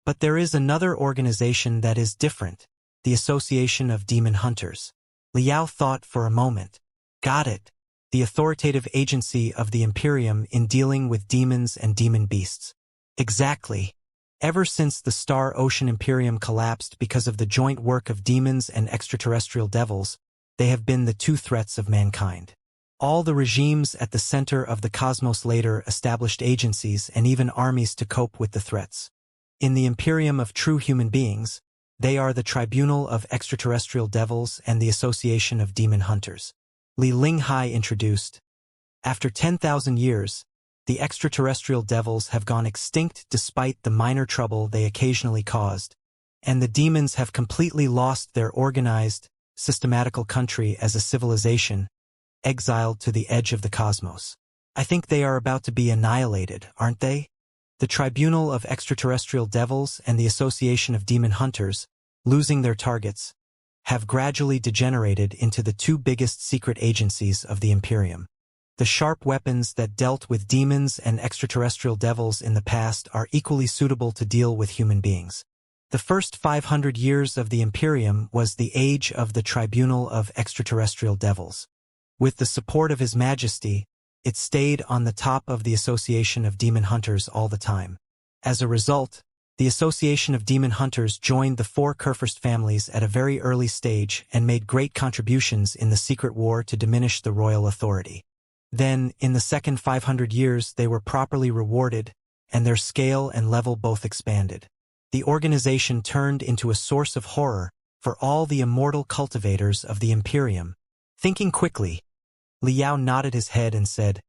But there is another organization that is different, the Association of Demon Hunters." Liao thought for a moment. Got it. The authoritative agency of the Imperium in dealing with demons and demon beasts. Exactly. Ever since the Star Ocean Imperium collapsed because of the joint work of demons and extraterrestrial devils, they have been the 2 threats of mankind. All the regimes at the center of the cosmos later established agencies and even armies to cope with the threats. In the Imperium of true human beings, they are the Tribunal of Extraterrestrial Devils and the Association of Demon Hunters. Li Linghai introduced. After 10,000 years, the extraterrestrial devils have gone extinct despite the minor trouble they occasionally caused, and the demons have completely lost their organized, systematical country as a civilization, exiled to the edge of the cosmos. I think they are about to be annihilated, aren't they? The Tribunal of Extraterrestrial Devils and the Association of Demon Hunters, losing their targets, have gradually degenerated into the two biggest secret agencies of the Imperium. The sharp weapons that dealt with demons and extraterrestrial devils in the past are equally suitable to deal with human beings. The first 500 years of the Imperium was the age of the Tribunal of Extraterrestrial Devils. With the support of His Majesty, it stayed on the top of the Association of Demon Hunters all the time. As a result, the Association of Demon Hunters joined the four Kurfürst families at a very early stage and made great contributions in the secret war to diminish the royal authority. Then, in the second 500 years, they were properly rewarded, and their scale and level both expanded. The organization turned into a source of horror for all the immortal cultivators of the Imperium. Thinking quickly, Liao nodded his head and said,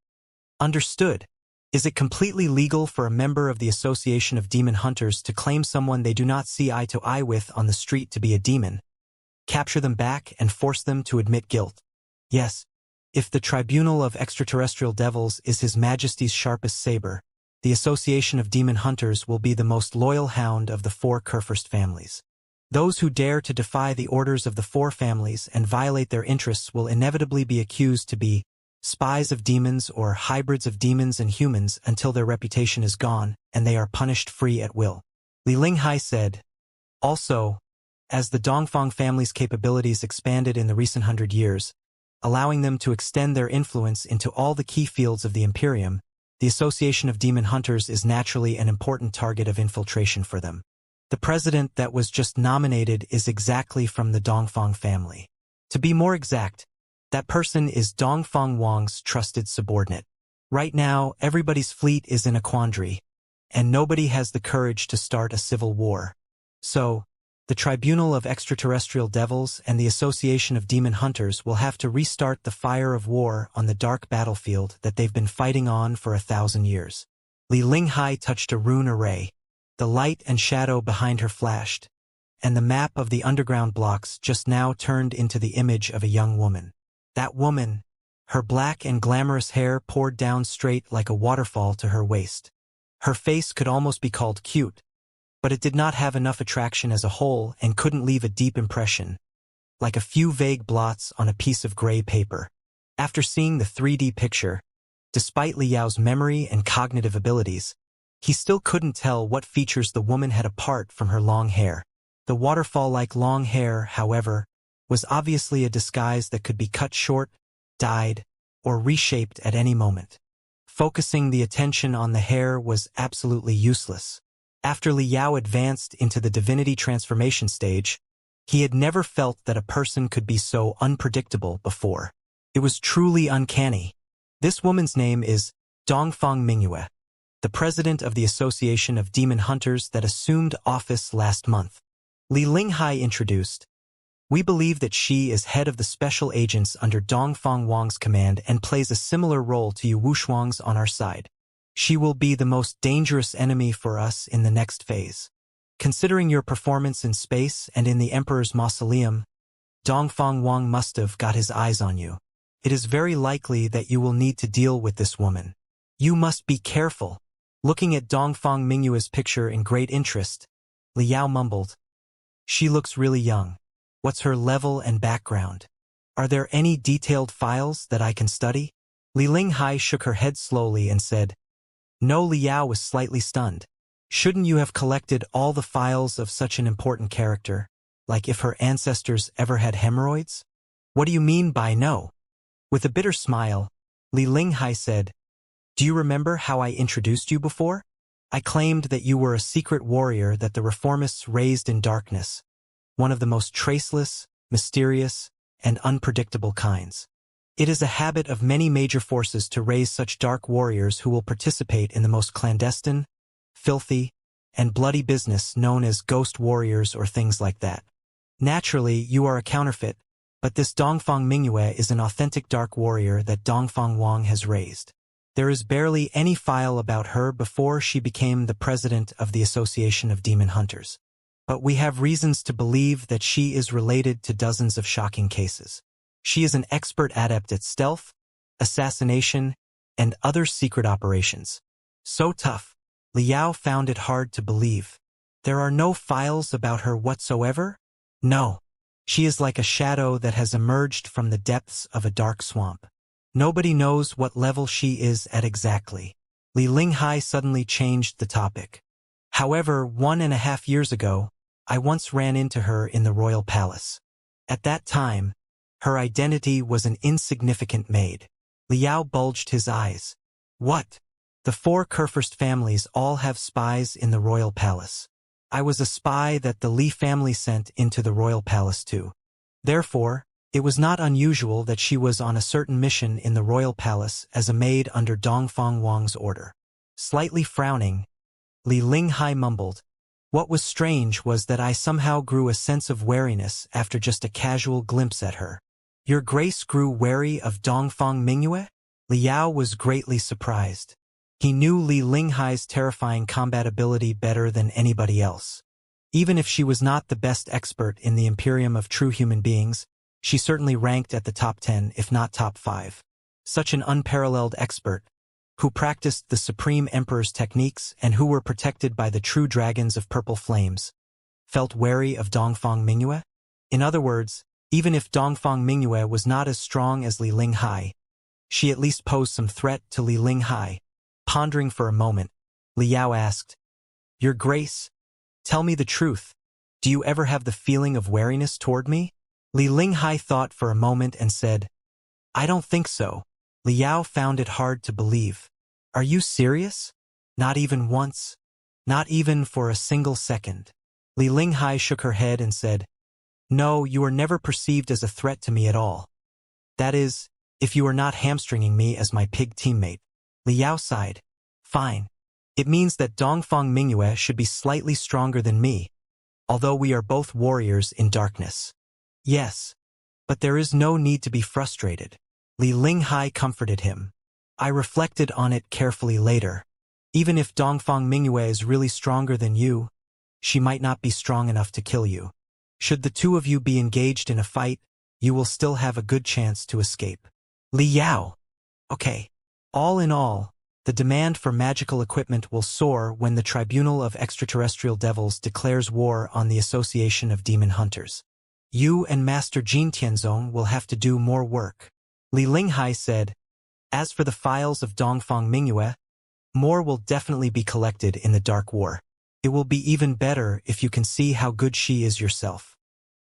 "Understood. Is it completely legal for a member of the Association of Demon Hunters to claim someone they do not see eye to eye with on the street to be a demon, capture them back and force them to admit guilt?" "Yes. If the Tribunal of Extraterrestrial Devils is His Majesty's sharpest saber, the Association of Demon Hunters will be the most loyal hound of the four Kurfürst families. Those who dare to defy the orders of the four families and violate their interests will inevitably be accused to be spies of demons or hybrids of demons and humans until their reputation is gone and they are punished free at will." Li Linghai said, "Also, as the Dongfang family's capabilities expanded in the recent 100 years, allowing them to extend their influence into all the key fields of the Imperium, the Association of Demon Hunters is naturally an important target of infiltration for them. The president that was just nominated is exactly from the Dongfang family. To be more exact, that person is Dongfang Wang's trusted subordinate. Right now, everybody's fleet is in a quandary, and nobody has the courage to start a civil war. So, the Tribunal of Extraterrestrial Devils and the Association of Demon Hunters will have to restart the fire of war on the dark battlefield that they've been fighting on for 1,000 years. Li Linghai touched a rune array. The light and shadow behind her flashed, and the map of the underground blocks just now turned into the image of a young woman. That woman, her black and glamorous hair poured down straight like a waterfall to her waist. Her face could almost be called cute, but it did not have enough attraction as a whole and couldn't leave a deep impression, like a few vague blots on a piece of gray paper. After seeing the 3D picture, despite Liao's memory and cognitive abilities, he still couldn't tell what features the woman had apart from her long hair. The waterfall-like long hair, however, was obviously a disguise that could be cut short, dyed, or reshaped at any moment. Focusing the attention on the hair was absolutely useless. After Liao advanced into the divinity transformation stage, he had never felt that a person could be so unpredictable before. It was truly uncanny. This woman's name is Dongfang Mingyue, the president of the Association of Demon Hunters that assumed office last month. Li Linghai introduced, "We believe that she is head of the special agents under Dongfang Wang's command and plays a similar role to you Wushuang's on our side. She will be the most dangerous enemy for us in the next phase. Considering your performance in space and in the Emperor's mausoleum, Dongfang Wang must have got his eyes on you. It is very likely that you will need to deal with this woman. You must be careful." Looking at Dongfang Mingyue's picture in great interest, Liao mumbled, "She looks really young. What's her level and background? Are there any detailed files that I can study?" Li Linghai shook her head slowly and said, "No." Liao was slightly stunned. "Shouldn't you have collected all the files of such an important character, like if her ancestors ever had hemorrhoids?" "What do you mean by no?" With a bitter smile, Li Linghai said, "Do you remember how I introduced you before? I claimed that you were a secret warrior that the reformists raised in darkness, one of the most traceless, mysterious, and unpredictable kinds. It is a habit of many major forces to raise such dark warriors who will participate in the most clandestine, filthy, and bloody business known as ghost warriors or things like that. Naturally, you are a counterfeit, but this Dongfang Mingyue is an authentic dark warrior that Dongfang Wang has raised. There is barely any file about her before she became the president of the Association of Demon Hunters. But we have reasons to believe that she is related to dozens of shocking cases. She is an expert adept at stealth, assassination, and other secret operations. So tough, Liao found it hard to believe. There are no files about her whatsoever? No. She is like a shadow that has emerged from the depths of a dark swamp. Nobody knows what level she is at exactly. Li Linghai suddenly changed the topic. However, 1.5 years ago, I once ran into her in the royal palace. At that time, her identity was an insignificant maid. Liao bulged his eyes. What? The 4 Kurfürst families all have spies in the royal palace. I was a spy that the Li family sent into the royal palace too. Therefore, it was not unusual that she was on a certain mission in the royal palace as a maid under Dongfang Wang's order. Slightly frowning, Li Linghai mumbled, "What was strange was that I somehow grew a sense of wariness after just a casual glimpse at her." "Your Grace grew wary of Dongfang Mingyue?" Liao was greatly surprised. He knew Li Linghai's terrifying combat ability better than anybody else. Even if she was not the best expert in the Imperium of true human beings, she certainly ranked at the top 10, if not top 5. Such an unparalleled expert, who practiced the Supreme Emperor's techniques and who were protected by the true dragons of purple flames, felt wary of Dongfang Mingyue? In other words, even if Dongfang Mingyue was not as strong as Li Linghai, she at least posed some threat to Li Linghai. Pondering for a moment, Liao asked, "Your Grace, tell me the truth. Do you ever have the feeling of wariness toward me?" Li Linghai thought for a moment and said, "I don't think so." Liao found it hard to believe. "Are you serious? Not even once? Not even for a single second?" Li Linghai shook her head and said, "No, you are never perceived as a threat to me at all. That is, if you are not hamstringing me as my pig teammate." Liao sighed. "Fine. It means that Dongfang Mingyue should be slightly stronger than me, although we are both warriors in darkness." "Yes. But there is no need to be frustrated." Li Linghai comforted him. "I reflected on it carefully later. Even if Dongfang Mingyue is really stronger than you, she might not be strong enough to kill you. Should the two of you be engaged in a fight, you will still have a good chance to escape." Liao. Okay. All in all, the demand for magical equipment will soar when the Tribunal of Extraterrestrial Devils declares war on the Association of Demon Hunters. You and Master Jin Tianzong will have to do more work. Li Linghai said, "As for the files of Dongfang Mingyue, more will definitely be collected in the Dark War. It will be even better if you can see how good she is yourself.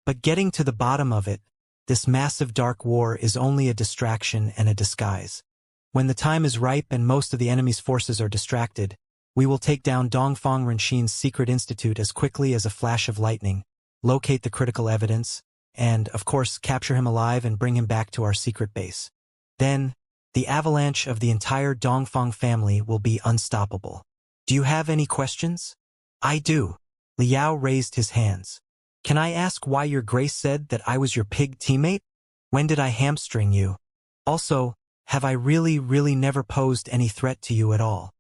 But getting to the bottom of it, this massive Dark War is only a distraction and a disguise. When the time is ripe and most of the enemy's forces are distracted, we will take down Dongfang Renxin's secret institute as quickly as a flash of lightning, locate the critical evidence, and, of course, capture him alive and bring him back to our secret base. Then, the avalanche of the entire Dongfang family will be unstoppable. Do you have any questions?" "I do." Liao raised his hands. "Can I ask why your Grace said that I was your pig teammate? When did I hamstring you? Also, have I really never posed any threat to you at all?"